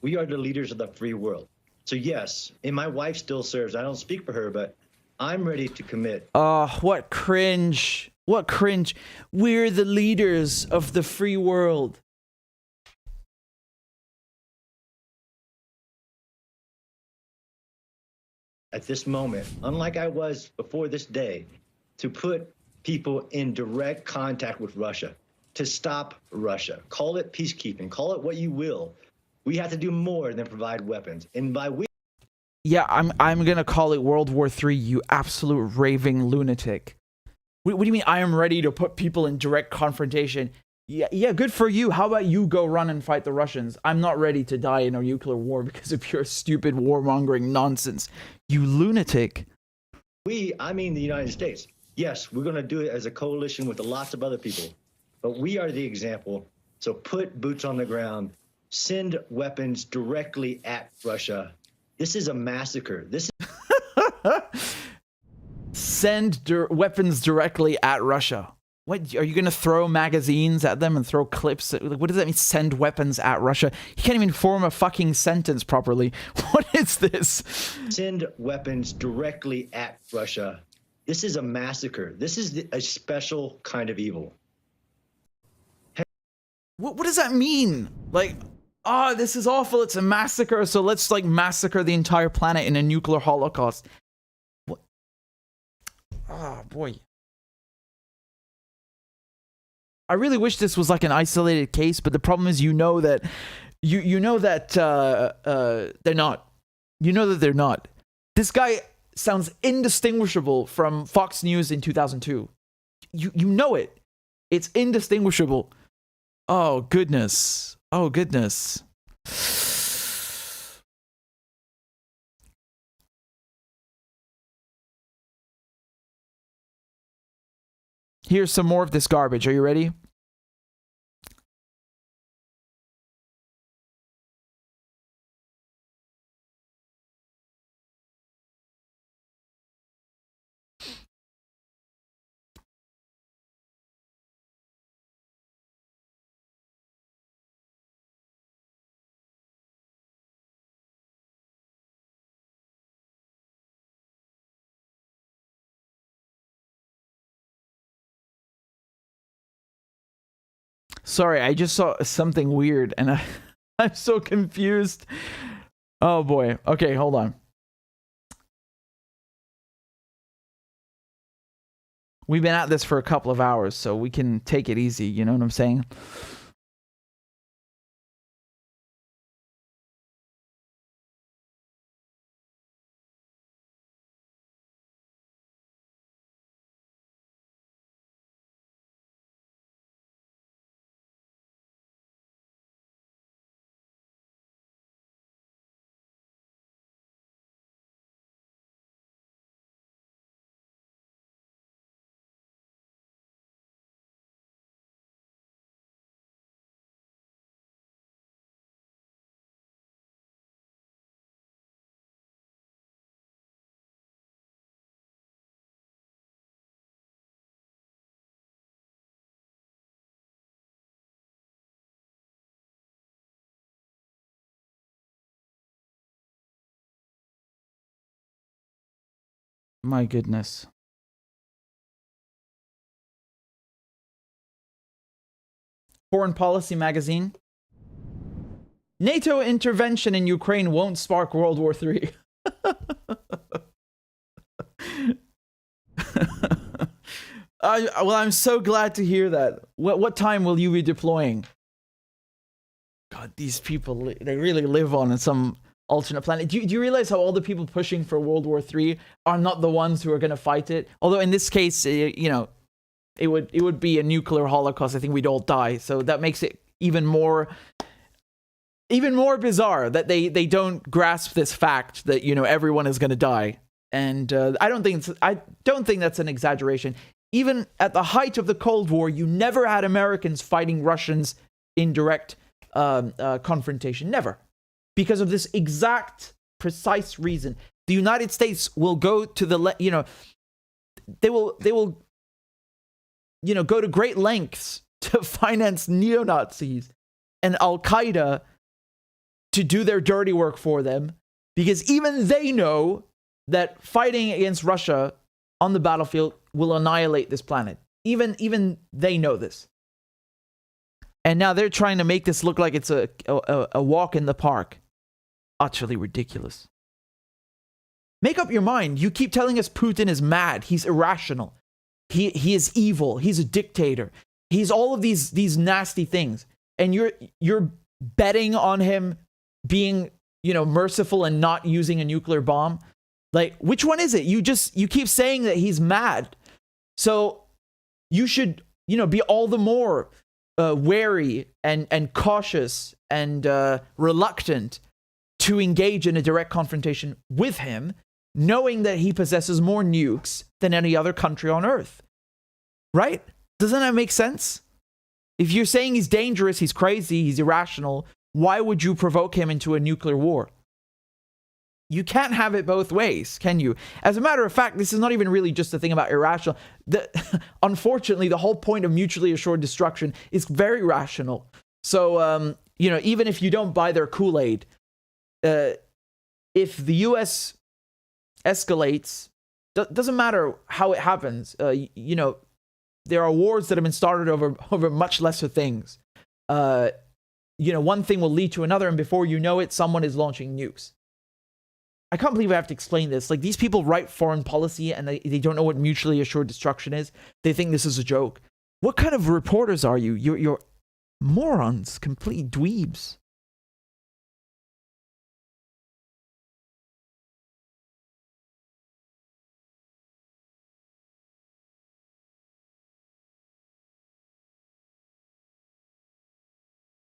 We are the leaders of the free world. So yes, and my wife still serves. I don't speak for her, but I'm ready to commit. Oh, what cringe. What cringe. We're the leaders of the free world. At this moment, unlike I was before this day, to put people in direct contact with Russia, to stop Russia. Call it peacekeeping, call it what you will. We have to do more than provide weapons. And by we... Yeah, I'm gonna call it World War III, you absolute raving lunatic. What do you mean I am ready to put people in direct confrontation? Yeah, good for you. How about you go run and fight the Russians? I'm not ready to die in a nuclear war because of your stupid warmongering nonsense. You lunatic. I mean the United States. Yes, we're going to do it as a coalition with lots of other people. But we are the example. So put boots on the ground. Send weapons directly at Russia. This is a massacre. This is... Send weapons directly at Russia. What, are you going to throw magazines at them and throw clips? What does that mean, send weapons at Russia? You can't even form a fucking sentence properly. What is this? Send weapons directly at Russia. This is a massacre. This is a special kind of evil. What does that mean? Like, oh, this is awful. It's a massacre. So let's like massacre the entire planet in a nuclear holocaust. What? Oh, boy. I really wish this was like an isolated case, but the problem is, you know that they're not. You know that they're not. This guy sounds indistinguishable from Fox News in 2002. You know it. It's indistinguishable. Oh, goodness. Oh, goodness. Here's some more of this garbage. Are you ready? Sorry, I just saw something weird and I'm so confused. Oh boy. Okay, hold on. We've been at this for a couple of hours, so we can take it easy, you know what I'm saying? My goodness. Foreign Policy magazine. NATO intervention in Ukraine won't spark World War III. Well, I'm so glad to hear that. What time will you be deploying? God, these people, they really live on some alternate planet. Do you realize how all the people pushing for World War III are not the ones who are going to fight it? Although in this case, you know, it would be a nuclear holocaust. I think we'd all die. So that makes it even more bizarre that they don't grasp this fact that, you know, everyone is going to die. And I don't think that's an exaggeration. Even at the height of the Cold War, you never had Americans fighting Russians in direct confrontation. Never. Because of this exact, precise reason. The United States will go to the, you know, they will, you know, go to great lengths to finance neo-Nazis and Al-Qaeda to do their dirty work for them. Because even they know that fighting against Russia on the battlefield will annihilate this planet. Even they know this. And now they're trying to make this look like it's a walk in the park. Utterly ridiculous. Make up your mind. You keep telling us Putin is mad. He's irrational. He is evil. He's a dictator. He's all of these nasty things. And you're betting on him being, you know, merciful and not using a nuclear bomb. Like, which one is it? You keep saying that he's mad. So you should, you know, be all the more wary and cautious and reluctant to engage in a direct confrontation with him, knowing that he possesses more nukes than any other country on Earth. Right? Doesn't that make sense? If you're saying he's dangerous, he's crazy, he's irrational, why would you provoke him into a nuclear war? You can't have it both ways, can you? As a matter of fact, this is not even really just a thing about irrational. Unfortunately, the whole point of mutually assured destruction is very rational. So, you know, even if you don't buy their Kool-Aid, if the U.S. escalates, doesn't matter how it happens. You know, there are wars that have been started over much lesser things. You know, one thing will lead to another, and before you know it, someone is launching nukes. I can't believe I have to explain this. Like, these people write foreign policy, and they don't know what mutually assured destruction is. They think this is a joke. What kind of reporters are you? You're morons, complete dweebs.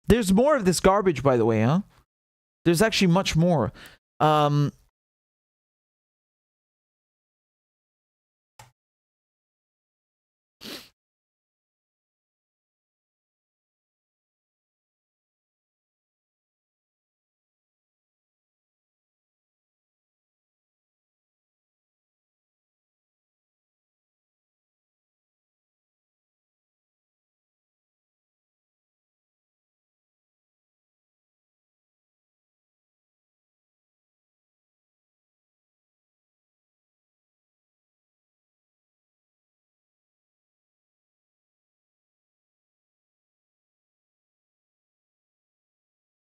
There's more of this garbage, by the way, huh? There's actually much more.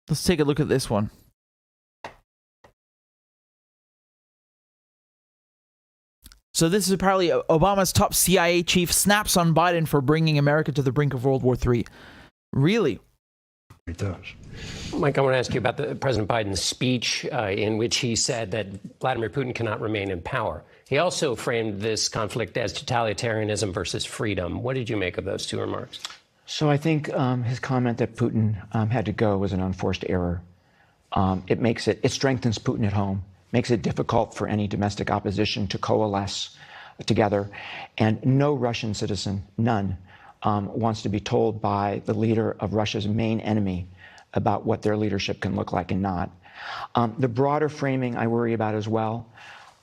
Let's take a look at this one. So this is apparently Obama's top CIA chief snaps on Biden for bringing America to the brink of World War III. Really? It does. Mike, I want to ask you about President Biden's speech in which he said that Vladimir Putin cannot remain in power. He also framed this conflict as totalitarianism versus freedom. What did you make of those two remarks? So I think his comment that Putin had to go was an unforced error. It strengthens Putin at home, makes it difficult for any domestic opposition to coalesce together. And no Russian citizen, none, wants to be told by the leader of Russia's main enemy about what their leadership can look like and not. The broader framing I worry about as well.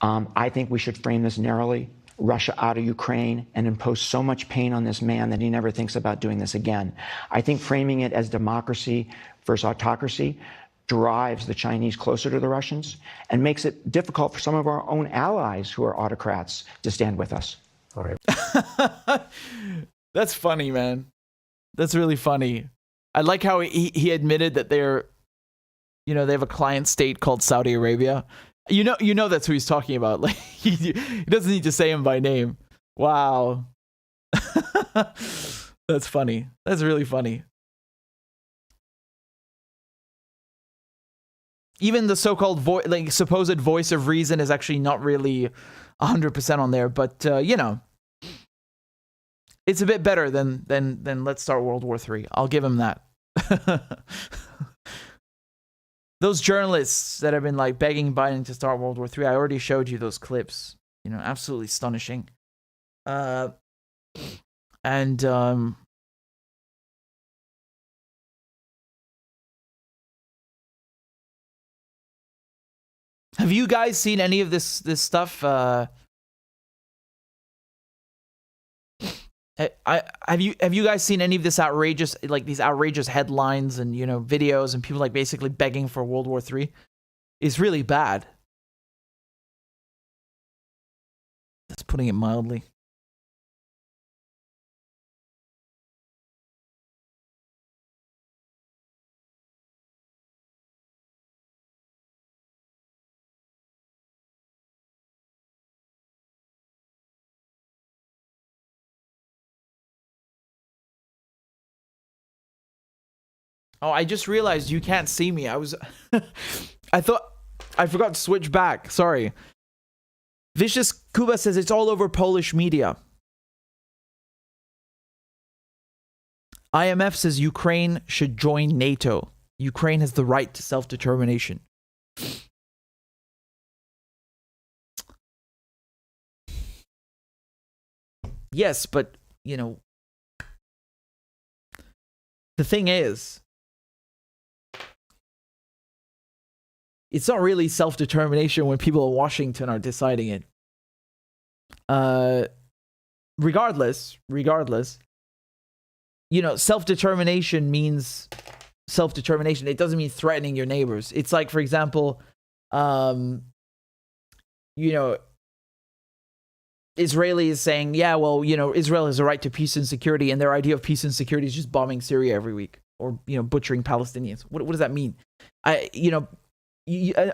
I think we should frame this narrowly. Russia out of Ukraine and impose so much pain on this man that he never thinks about doing this again. I think framing it as democracy versus autocracy drives the Chinese closer to the Russians and makes it difficult for some of our own allies who are autocrats to stand with us. All right. That's funny, man. That's really funny. I like how he admitted that they're, they have a client state called Saudi Arabia. You know that's who he's talking about. Like he doesn't need to say him by name. Wow. That's funny. That's really funny. Even the so-called supposed voice of reason is actually not really 100% on there, but it's a bit better than Let's Start World War III. I'll give him that. Those journalists that have been begging Biden to start World War III, I already showed you those clips. Absolutely astonishing. Have you guys seen any of this stuff? Have you guys seen any of this outrageous, these outrageous headlines and videos and people basically begging for World War III? It's really bad. That's putting it mildly. Oh, I just realized you can't see me. I thought I forgot to switch back. Sorry. Vicious Kuba says it's all over Polish media. IMF says Ukraine should join NATO. Ukraine has the right to self-determination. Yes, but, the thing is, it's not really self-determination when people in Washington are deciding it. Regardless, self-determination means self-determination. It doesn't mean threatening your neighbors. It's like, for example, Israeli is saying, yeah, well, Israel has a right to peace and security, and their idea of peace and security is just bombing Syria every week or, butchering Palestinians. What does that mean? I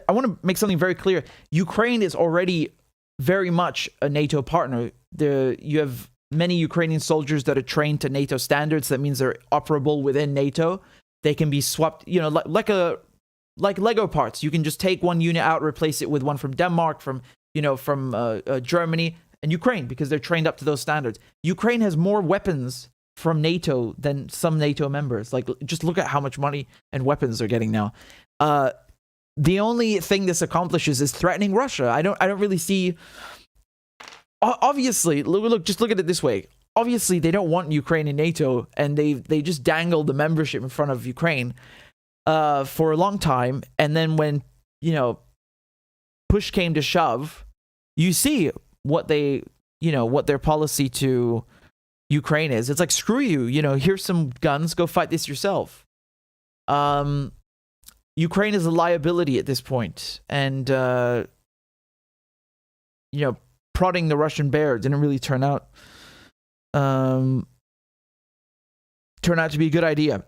want to make something very clear. Ukraine is already very much a NATO partner. You have many Ukrainian soldiers that are trained to NATO standards. That means they're operable within NATO. They can be swapped, like Lego parts. You can just take one unit out, replace it with one from Denmark, from Germany and Ukraine, because they're trained up to those standards. Ukraine has more weapons from NATO than some NATO members. Like, just look at how much money and weapons they're getting now. The only thing this accomplishes is threatening Russia. I don't really see. Obviously, just look at it this way. Obviously, they don't want Ukraine in NATO, and they just dangled the membership in front of Ukraine for a long time. And then when, push came to shove, you see what their policy to Ukraine is. It's like, screw you, here's some guns, go fight this yourself. Ukraine is a liability at this point, and prodding the Russian bear didn't really turn out to be a good idea.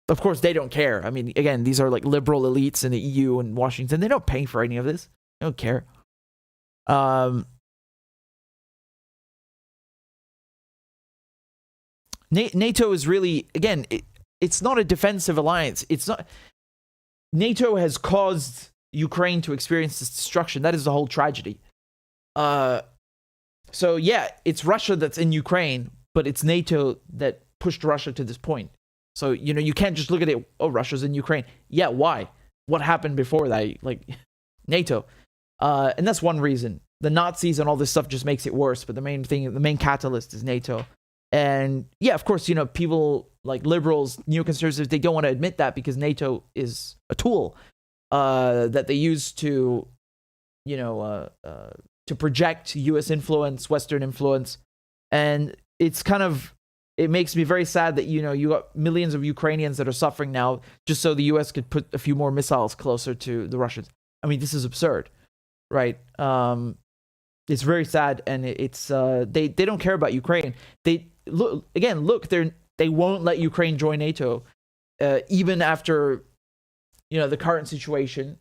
Of course, they don't care. I mean, again, these are like liberal elites in the EU and Washington. They don't pay for any of this. They don't care. NATO is really, again, it's not a defensive alliance. It's not. NATO has caused Ukraine to experience this destruction. That is the whole tragedy. So yeah, it's Russia that's in Ukraine, but it's NATO that pushed Russia to this point. So, you can't just look at it, oh, Russia's in Ukraine. Yeah, why? What happened before that? Like, NATO. And that's one reason. The Nazis and all this stuff just makes it worse, but the main catalyst is NATO. And yeah, of course, people like liberals, neoconservatives, they don't want to admit that because NATO is a tool that they use to, to project U.S. influence, Western influence. And it's it makes me very sad that, you got millions of Ukrainians that are suffering now just so the U.S. could put a few more missiles closer to the Russians. I mean, this is absurd, right? It's very sad, and it's they don't care about Ukraine. They they won't let Ukraine join NATO, even after, the current situation.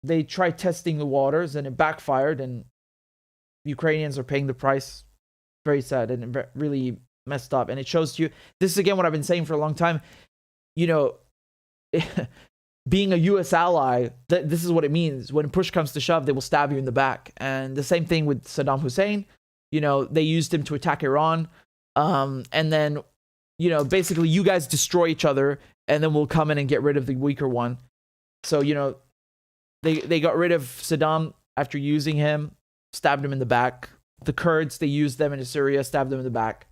They tried testing the waters, and it backfired, and Ukrainians are paying the price. Very sad and really messed up. And it shows you, this is again what I've been saying for a long time, being a U.S. ally, this is what it means. When push comes to shove, they will stab you in the back. And the same thing with Saddam Hussein. They used him to attack Iran. And then, basically you guys destroy each other, and then we'll come in and get rid of the weaker one. So, they got rid of Saddam after using him, stabbed him in the back. The Kurds, they used them in Syria, stabbed them in the back.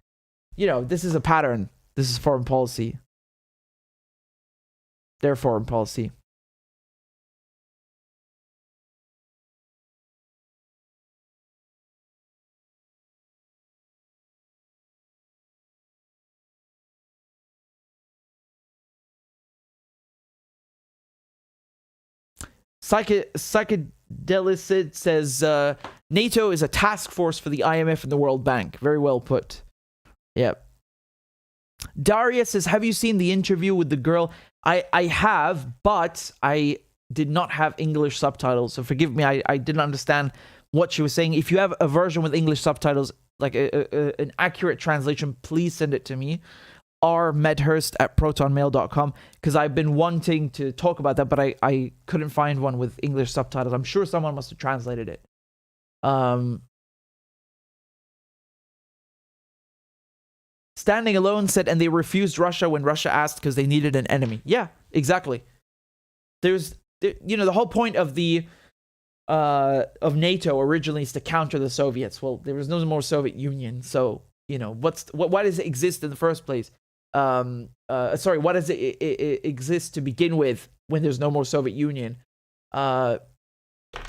This is a pattern. This is foreign policy. Their foreign policy. Psychedelicid says, NATO is a task force for the IMF and the World Bank. Very well put. Yep. Daria says, have you seen the interview with the girl? I have, but I did not have English subtitles. So forgive me, I didn't understand what she was saying. If you have a version with English subtitles, like an accurate translation, please send it to me. rmedhurst@protonmail.com, because I've been wanting to talk about that, but I couldn't find one with English subtitles. I'm sure someone must have translated it. Standing Alone said, and they refused Russia when Russia asked because they needed an enemy. Yeah, exactly. The whole point of NATO originally is to counter the Soviets. Well, there was no more Soviet Union, so why does it exist in the first place? Why does it exist to begin with when there's no more Soviet Union? The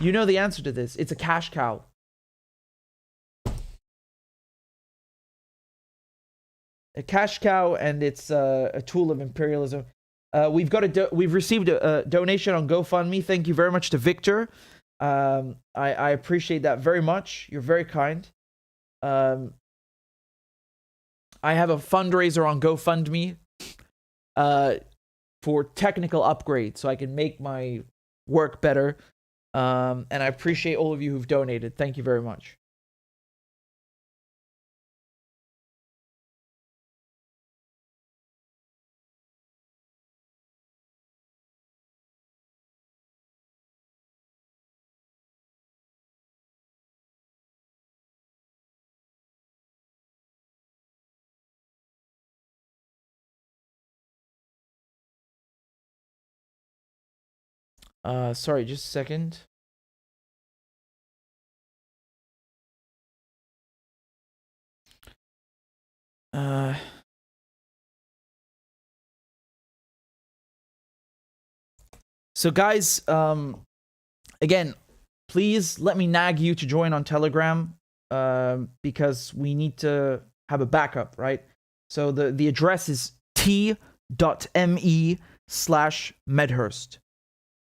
answer to this. It's a cash cow. A cash cow, and it's a tool of imperialism. We've received a donation on GoFundMe. Thank you very much to Victor. I appreciate that very much. You're very kind. I have a fundraiser on GoFundMe for technical upgrades so I can make my work better. And I appreciate all of you who've donated. Thank you very much. Sorry, just a second. So guys, again, please let me nag you to join on Telegram, because we need to have a backup, right? So the address is t.me/Medhurst.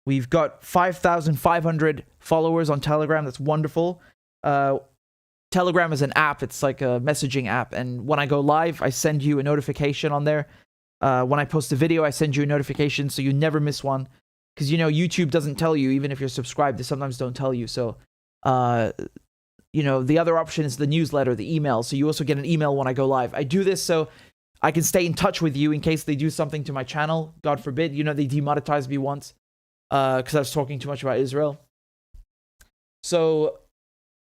We've got 5,500 followers on Telegram. That's wonderful. Telegram is an app. It's like a messaging app. And when I go live, I send you a notification on there. When I post a video, I send you a notification so you never miss one. Because, you know, YouTube doesn't tell you, even if you're subscribed, they sometimes don't tell you. So, you know, the other option is the newsletter, the email. So you also get an email when I go live. I do this so I can stay in touch with you in case they do something to my channel. God forbid. You know, they demonetized me once because I was talking too much about Israel. So,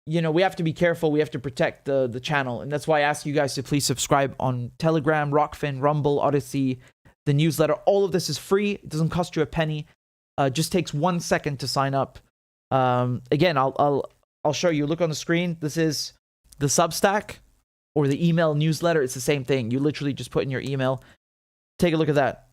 you know, we have to be careful. We have to protect the channel. And that's why I ask you guys to please subscribe on Telegram, Rockfin, Rumble, Odyssey, the newsletter. All of this is free. It doesn't cost you a penny. Just takes 1 second to sign up. Again, I'll show you. Look on the screen. This is the Substack or the email newsletter. It's the same thing. You literally just put in your email. Take a look at that.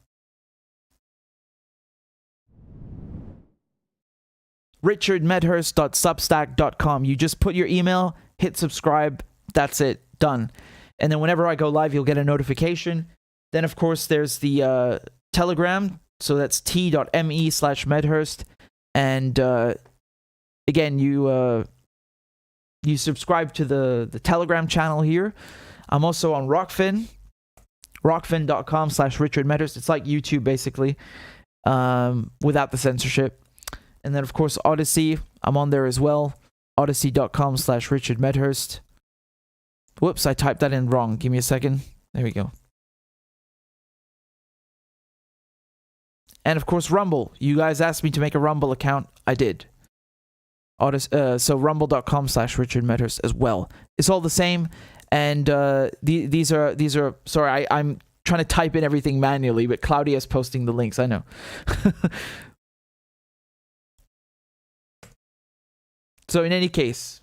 RichardMedhurst.substack.com. You just put your email, hit subscribe. That's it. Done. And then whenever I go live, you'll get a notification. Then, of course, there's the Telegram. So that's t.me/Medhurst. And again, you subscribe to the Telegram channel here. I'm also on Rockfin. Rockfin.com/RichardMedhurst. It's like YouTube, basically, without the censorship. And then, of course, Odyssey. I'm on there as well. Odyssey.com/RichardMedhurst. Whoops, I typed that in wrong. Give me a second. There we go. And of course, Rumble. You guys asked me to make a Rumble account. I did. So rumble.com/RichardMedhurst as well. It's all the same. And these are. Sorry, I'm trying to type in everything manually, but Claudia's posting the links. I know. So in any case,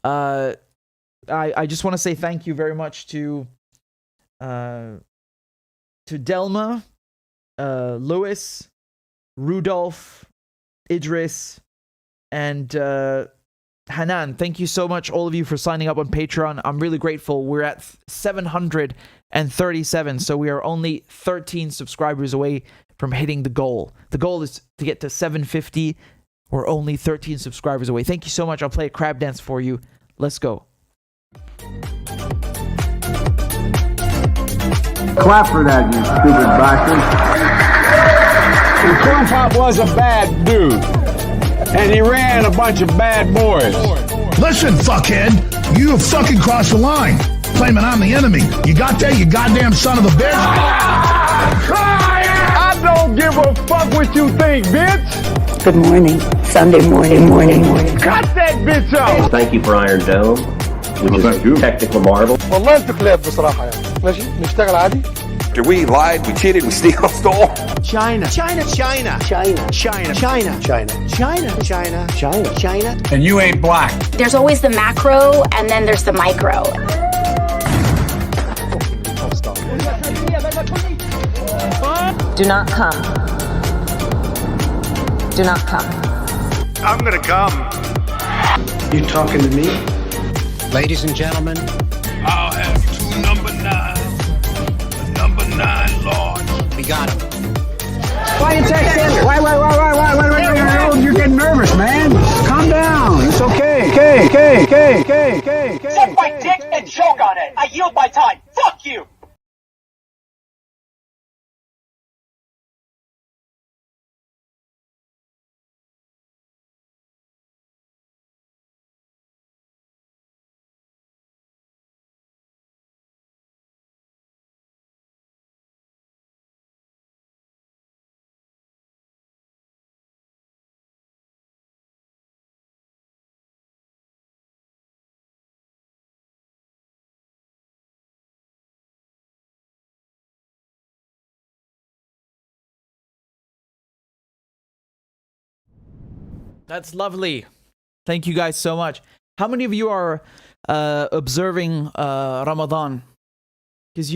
I just want to say thank you very much to Delma, Lewis, Rudolph, Idris, and Hanan. Thank you so much, all of you, for signing up on Patreon. I'm really grateful. We're at 737, so we are only 13 subscribers away from hitting the goal. The goal is to get to 750. We're only 13 subscribers away. Thank you so much. I'll play a crab dance for you. Let's go. Clap for that, you stupid bastard. And Corn Pop was a bad dude. And he ran a bunch of bad boys. Listen, fuckhead, you have fucking crossed the line, claiming I'm the enemy. You got that, you goddamn son of a bitch? I don't give a fuck what you think, bitch. Good morning. Sunday morning. Cut that bitch off. Thank you for Iron Dome, which is a technical marvel. والله انتوا كلاب بصراحة يعني. ماشي نشتغل عادي. We lied, we cheated, we stole. China. And you ain't black. There's always the macro and then there's the micro. Do not come. Do not come. I'm gonna come. You talking to me? Ladies and gentlemen, I'll have two number 9. The number 9 Lord. we got him. Why you texting? Why? You're getting nervous, man. Calm down. It's okay. Suck my dick and choke on it. I yield my time. Fuck you. That's lovely. Thank you guys so much. How many of you are observing Ramadan? Because,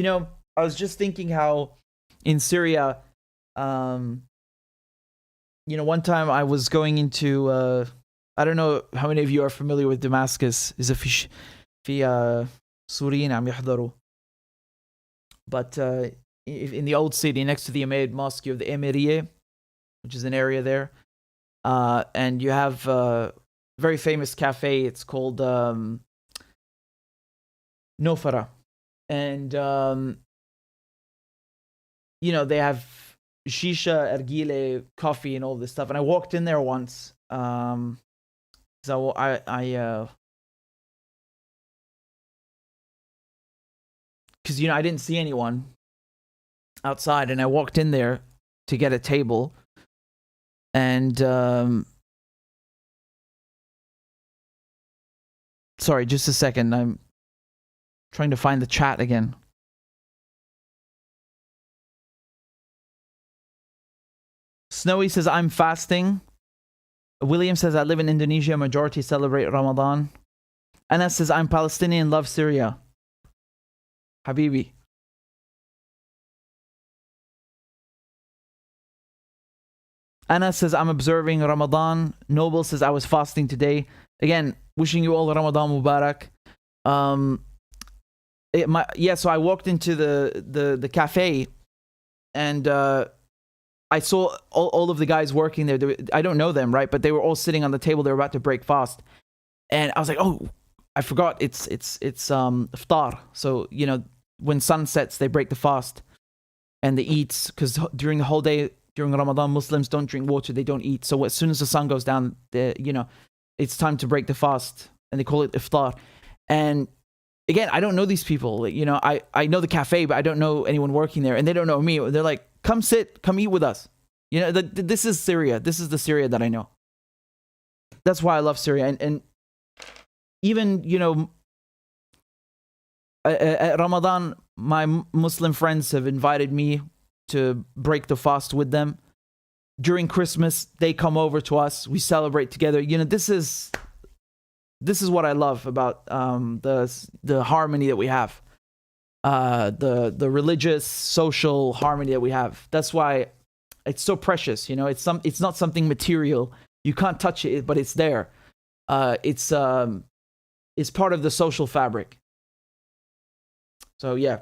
I was just thinking how in Syria, one time I was going into, I don't know how many of you are familiar with Damascus. Is a في سوريين عم يحضروا. But in the old city next to the Umayyad Mosque, you have the Emiriyeh, which is an area there. And you have a very famous cafe. It's called Nofara. And, they have shisha, ergile, coffee, and all this stuff. And I walked in there once. So because, I didn't see anyone outside. And I walked in there to get a table. And, sorry, just a second. I'm trying to find the chat again. Snowy says, I'm fasting. William says, I live in Indonesia. Majority celebrate Ramadan. Anas says, I'm Palestinian, love Syria. Habibi. Anna says, I'm observing Ramadan. Noble says, I was fasting today. Again, wishing you all Ramadan Mubarak. So I walked into the cafe and I saw all of the guys working there. I don't know them, right? But they were all sitting on the table. They were about to break fast. And I was like, oh, I forgot. It's iftar. So, when sun sets, they break the fast and they eat. Because during the whole day, during Ramadan, Muslims don't drink water, they don't eat. So as soon as the sun goes down, it's time to break the fast. And they call it iftar. And again, I don't know these people. I know the cafe, but I don't know anyone working there. And they don't know me. They're like, come sit, come eat with us. This is Syria. This is the Syria that I know. That's why I love Syria. And even, at Ramadan, my Muslim friends have invited me to break the fast with them. During Christmas, they come over to us. We celebrate together. This is what I love about the harmony that we have, the religious, social harmony that we have. That's why it's so precious. It's not something material. You can't touch it, but it's there. It's part of the social fabric. So yeah.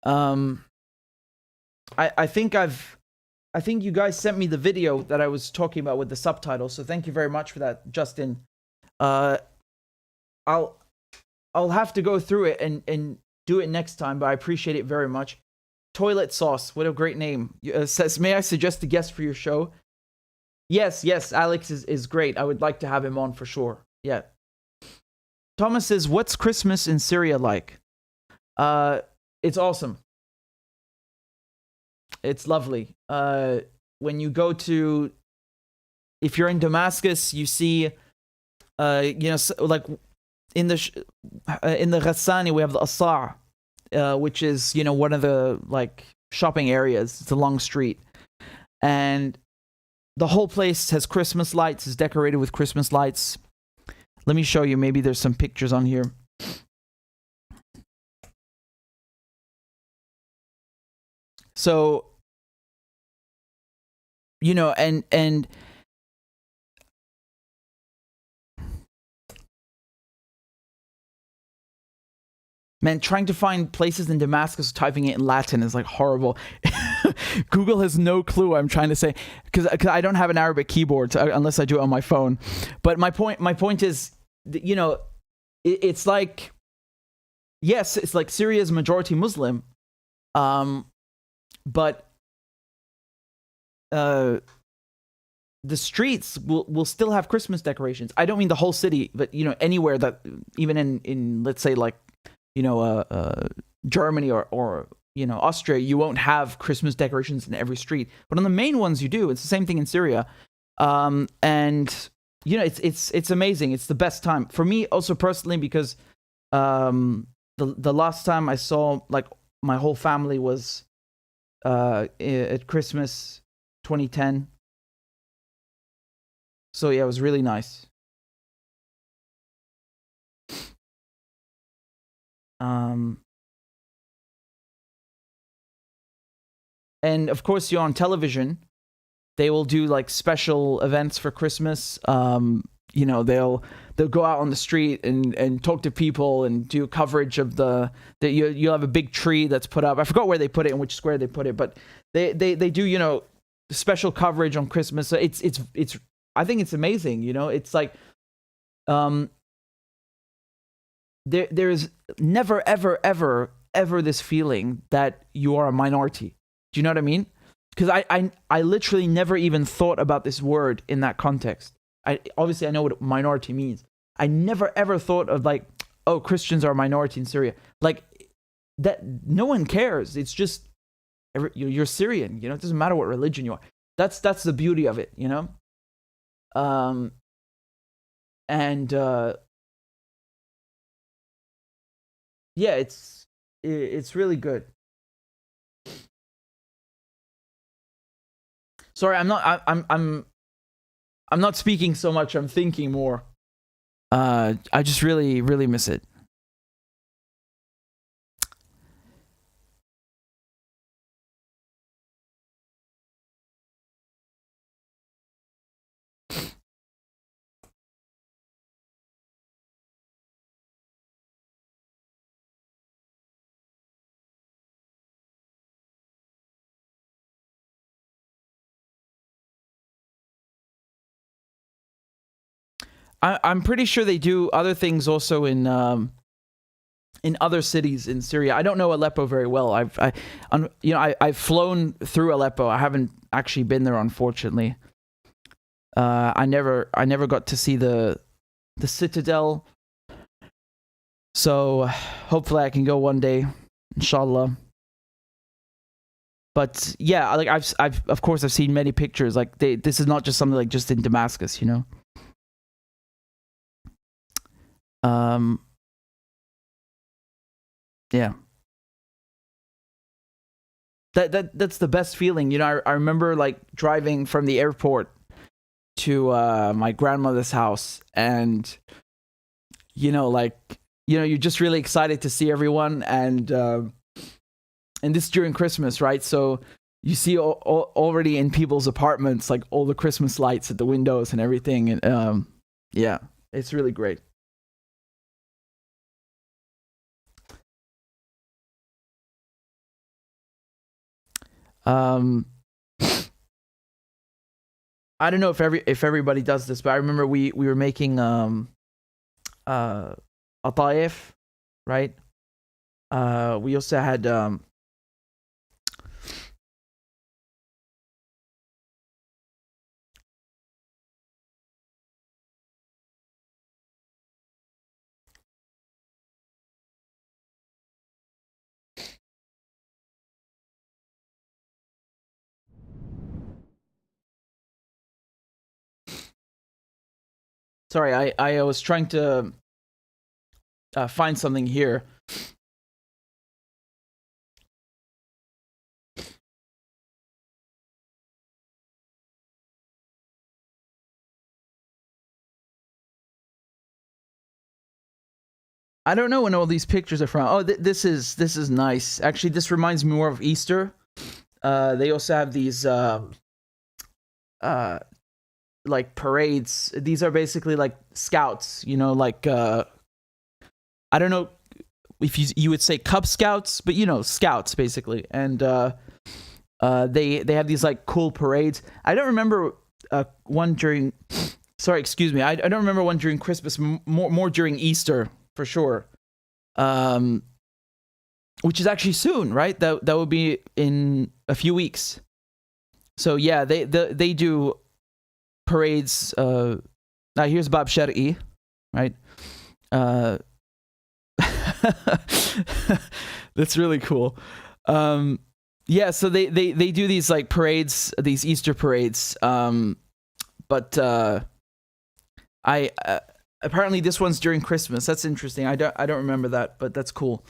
I think you guys sent me the video that I was talking about with the subtitles, so thank you very much for that, Justin. I'll have to go through it and do it next time, but I appreciate it very much. Toilet Sauce, what a great name. Says, may I suggest a guest for your show? Yes, Alex is great. I would like to have him on for sure. Yeah. Thomas says, what's Christmas in Syria like? It's awesome. It's lovely. When you go to, if you're in Damascus, you see, like in the Ghassani, we have the Asa', which is, one of the like shopping areas. It's a long street, and the whole place has Christmas lights. It's decorated with Christmas lights. Let me show you. Maybe there's some pictures on here. So, and man, trying to find places in Damascus, typing it in Latin is like horrible. Google has no clue what I'm trying to say because I don't have an Arabic keyboard unless I do it on my phone. But my point is, it's like, yes, it's like Syria's majority Muslim, but the streets will still have Christmas decorations. I don't mean the whole city, but anywhere that, even in let's say like Germany or Austria, you won't have Christmas decorations in every street, but on the main ones you do. It's the same thing in Syria, and you know, it's amazing. It's the best time for me, also personally, because the last time I saw like my whole family was at Christmas 2010. So yeah, it was really nice. And of course, you're on television. They will do like special events for Christmas. You know, they'll go out on the street and talk to people and do coverage of you'll have a big tree that's put up. I forgot where they put it and which square they put it, but they do, you know, special coverage on Christmas. So it's I think it's amazing. You know, it's like there is never ever this feeling that you are a minority. Do you know what I mean? Because I literally never even thought about this word in that context. Obviously I know what minority means. I never ever thought of like, oh, Christians are a minority in Syria. Like that, no one cares. It's just you're Syrian. You know, it doesn't matter what religion you are. That's the beauty of it. You know. Yeah, it's really good. Sorry, I'm not speaking so much. I'm thinking more. I just really miss it. I'm pretty sure they do other things also in other cities in Syria. I don't know Aleppo very well. I've flown through Aleppo. I haven't actually been there, unfortunately. I never got to see the citadel. So hopefully I can go one day, inshallah. But yeah, like I've of course I've seen many pictures. Like this is not just something like just in Damascus, you know. Yeah. That's the best feeling. You know, I remember like driving from the airport to my grandmother's house, and you're just really excited to see everyone, and this is during Christmas, right? So you see already in people's apartments like all the Christmas lights at the windows and everything, and yeah, it's really great. I don't know if everybody does this, but I remember we were making ataif, right? We also had sorry, I was trying to find something here. I don't know when all these pictures are from. Oh, this is nice. Actually, this reminds me more of Easter. They also have these like parades. These are basically like scouts, you know, like I don't know if you would say Cub Scouts, but you know, scouts basically. And they have these like cool parades. I don't remember one during I don't remember one during Christmas, more during Easter for sure. Which is actually soon, right? That will be in a few weeks. So yeah, they do parades. Now here's Bab Shar'i, right? That's really cool. Yeah, so they do these like parades, these Easter parades. But Apparently this one's during Christmas. That's interesting. I don't remember that, but that's cool.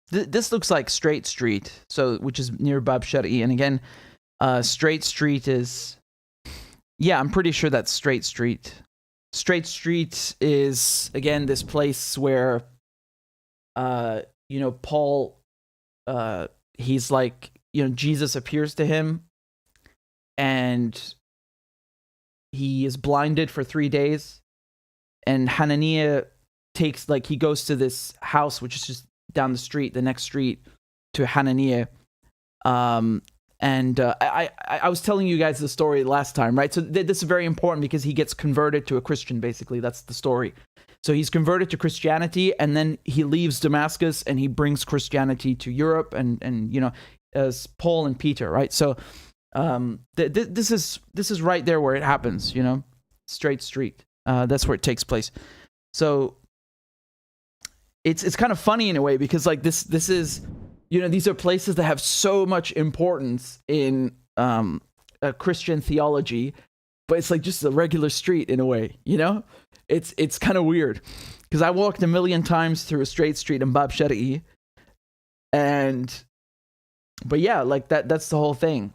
This looks like Straight Street, which is near Bab Shari. And again, Straight Street is... Yeah, I'm pretty sure that's Straight Street. Straight Street is, again, this place where, Paul, he's like, Jesus appears to him, and he is blinded for 3 days. And Hananiah he goes to this house, which is just down the street, the next street to Hananiah. I was telling you guys the story last time, right? So this is very important because he gets converted to a Christian, basically. That's the story. So he's converted to Christianity, and then he leaves Damascus, and he brings Christianity to Europe, and as Paul and Peter, right? So this is right there where it happens, Straight Street. That's where it takes place. So it's kind of funny in a way because like this is, these are places that have so much importance in Christian theology, but it's like just a regular street in a way, It's kind of weird because I walked a million times through a straight street in Bab Shari, but yeah, like that's the whole thing.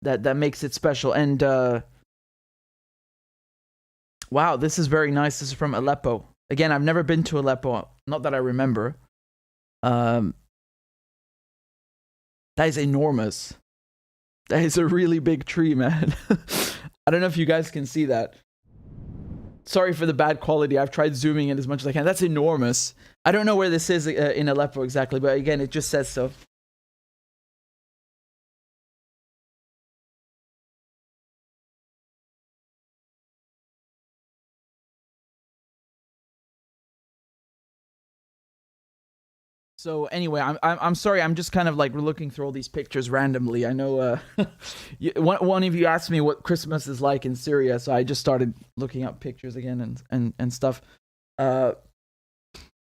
That makes it special. And wow, this is very nice. This is from Aleppo. Again, I've never been to Aleppo, not that I remember. That is enormous. That is a really big tree, man. I don't know if you guys can see that. Sorry for the bad quality. I've tried zooming in as much as I can. That's enormous. I don't know where this is in Aleppo exactly, but again, it just says so. So anyway, I'm sorry. I'm just kind of like looking through all these pictures randomly. I know one of you asked me what Christmas is like in Syria, so I just started looking up pictures again and stuff.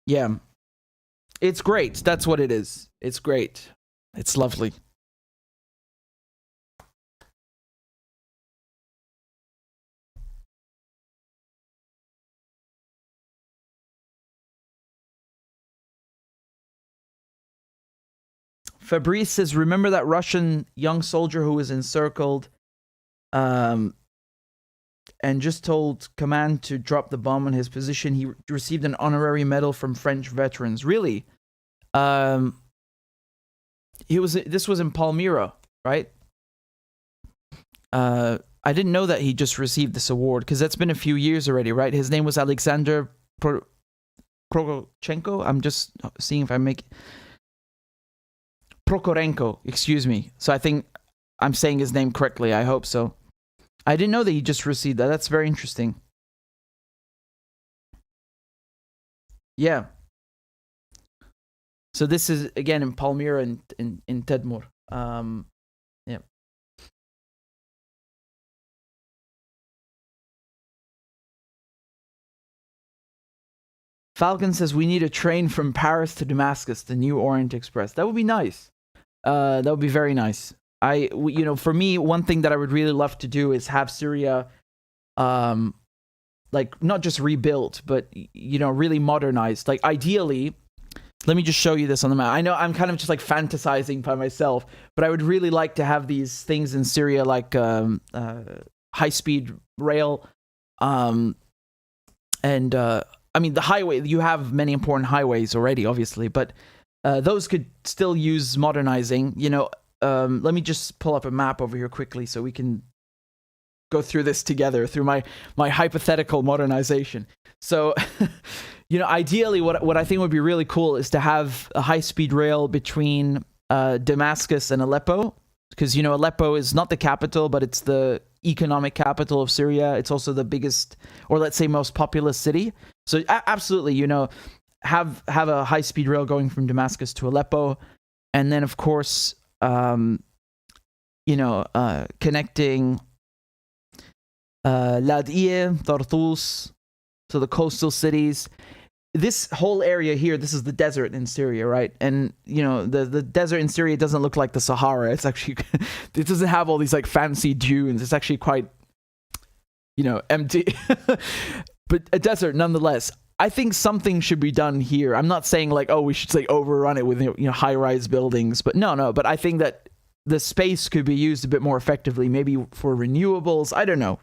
Yeah, it's great. That's what it is. It's great. It's lovely. Fabrice says, remember that Russian young soldier who was encircled and just told command to drop the bomb on his position? He received an honorary medal from French veterans. Really? This was in Palmyra, right? I didn't know that he just received this award because that's been a few years already, right? His name was Alexander Prokochenko. I'm just seeing if I make... Prokorenko, excuse me. So I think I'm saying his name correctly. I hope so. I didn't know that he just received that. That's very interesting. Yeah. So this is, again, in Palmyra and in Tedmur. Yeah. Falcon says, we need a train from Paris to Damascus, the new Orient Express. That would be nice. That would be very nice. For me, one thing that I would really love to do is have Syria, like not just rebuilt, but really modernized. Like ideally, let me just show you this on the map. I know I'm kind of just like fantasizing by myself, but I would really like to have these things in Syria, like high-speed rail, I mean, the highway. You have many important highways already, obviously, but those could still use modernizing. Let me just pull up a map over here quickly so we can go through this together through my hypothetical modernization. So, ideally, what I think would be really cool is to have a high-speed rail between Damascus and Aleppo, because Aleppo is not the capital, but it's the economic capital of Syria. It's also the biggest, or let's say most populous city. So absolutely, have a high-speed rail going from Damascus to Aleppo, and then of course, connecting Ladiye, Tartus, so the coastal cities. This whole area here, this is the desert in Syria, right? And the desert in Syria doesn't look like the Sahara. It's actually it doesn't have all these like fancy dunes. It's actually quite empty, but a desert nonetheless. I think something should be done here. I'm not saying like, oh, we should like overrun it with high-rise buildings, but no. But I think that the space could be used a bit more effectively, maybe for renewables. I don't know.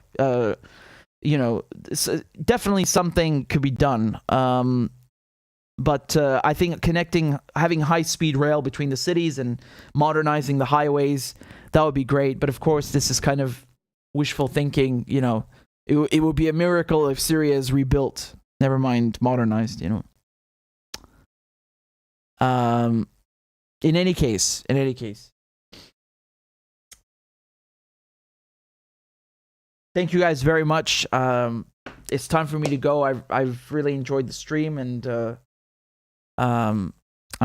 Definitely something could be done. But I think having high-speed rail between the cities and modernizing the highways, that would be great. But of course, this is kind of wishful thinking. It would be a miracle if Syria is rebuilt. Never mind modernized. In any case. Thank you guys very much. It's time for me to go. I've really enjoyed the stream, and I'm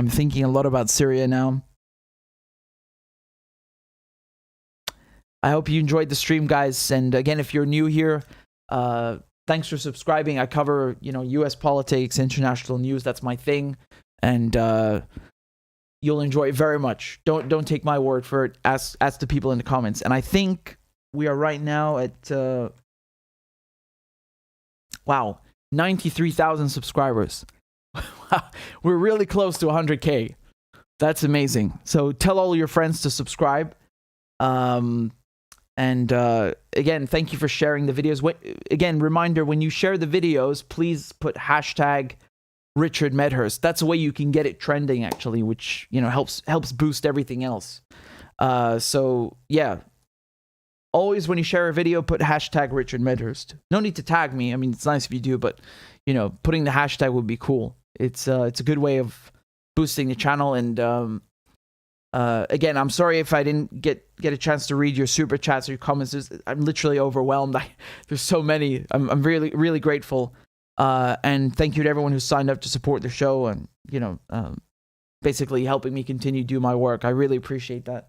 thinking a lot about Syria now. I hope you enjoyed the stream, guys. And again, if you're new here, thanks for subscribing. I cover, U.S. politics, international news. That's my thing, and you'll enjoy it very much. Don't take my word for it. Ask the people in the comments. And I think we are right now at 93,000 subscribers. We're really close to 100K. That's amazing. So tell all your friends to subscribe. And again, thank you for sharing the videos. Again, reminder, when you share the videos, please put hashtag Richard Medhurst. That's a way you can get it trending, actually, which helps boost everything else. So yeah. Always when you share a video, put hashtag Richard Medhurst. No need to tag me. I mean, it's nice if you do, but putting the hashtag would be cool. It's a good way of boosting the channel. And again, I'm sorry if I didn't get a chance to read your super chats or your comments. I'm literally overwhelmed. There's so many. I'm really, really grateful. And thank you to everyone who signed up to support the show and basically helping me continue to do my work. I really appreciate that.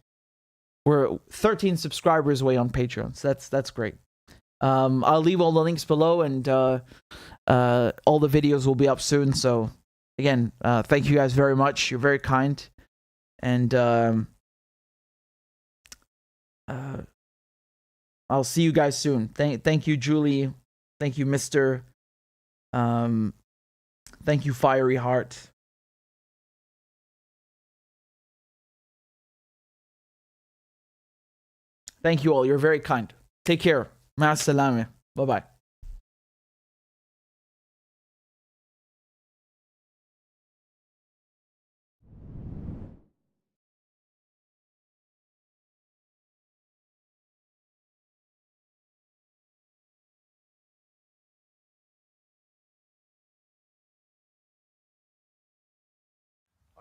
We're 13 subscribers away on Patreon, so that's great. I'll leave all the links below, and all the videos will be up soon. So again, thank you guys very much. You're very kind, and I'll see you guys soon. Thank you, Julie. Thank you, Mister. Thank you, Fiery Heart. Thank you all. You're very kind. Take care. Ma salame. Bye-bye.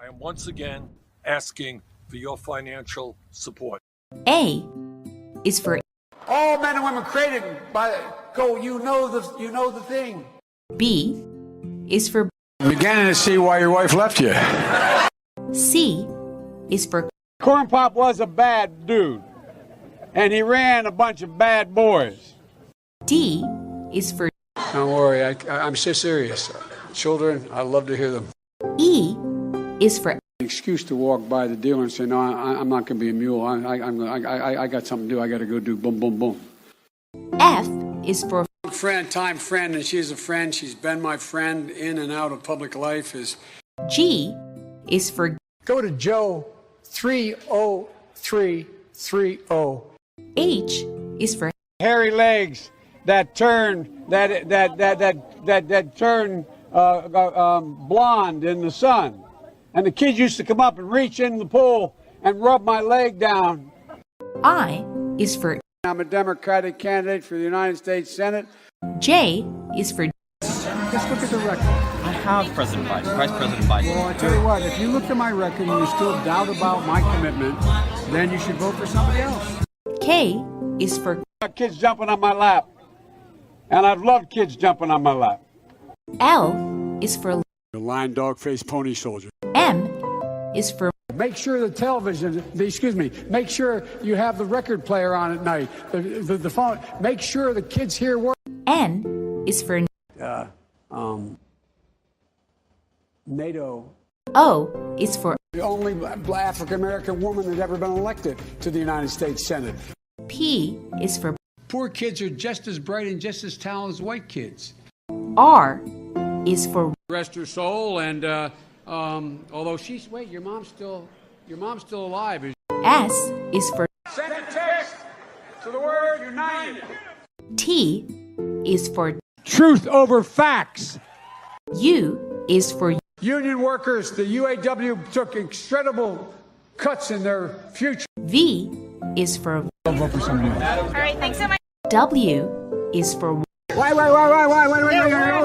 I am once again asking for your financial support. A is for all men and women created by you know the thing. B is for I'm beginning to see why your wife left you. C is for Corn Pop was a bad dude, and he ran a bunch of bad boys. D is for Don't worry, I'm so serious. Children, I love to hear them. E is for Excuse to walk by the dealer and say, no, I'm not going to be a mule. I got something to do. I got to go do boom, boom, boom. F is for Friend, and she's a friend. She's been my friend in and out of public life. G is for Go to Joe 30330. H is for Hairy legs that turn blonde in the sun. And the kids used to come up and reach in the pool and rub my leg down. I is for I'm a Democratic candidate for the United States Senate. J is for Just look at the record. I have President Biden, Vice President Biden. Well, I tell you what, if you look at my record and you still doubt about my commitment, then you should vote for somebody else. K is for Kids jumping on my lap. And I've loved kids jumping on my lap. L is for The lying dog-faced pony soldier. M is for Make sure the television, make sure you have the record player on at night, the phone. Make sure the kids hear work. N is for NATO. O is for The only African-American woman that ever been elected to the United States Senate. P is for Poor kids are just as bright and just as talented as white kids. R is for Rest her soul, and although she's your mom's still alive. S is for Send a text to the word united. T is for Truth over facts. U is for Union workers, the UAW took incredible cuts in their future. V is for I'll vote for somebody else. All right, thanks so much. W is for Wait,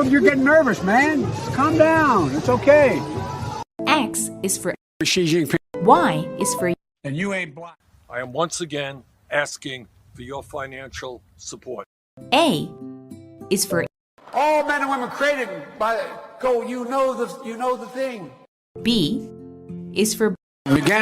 you're getting nervous, man. Calm down. It's okay. X is for Xi Jinping. Y is for And you ain't black. I am once again asking for your financial support. A is for All men and women created by you know the thing. B is for Began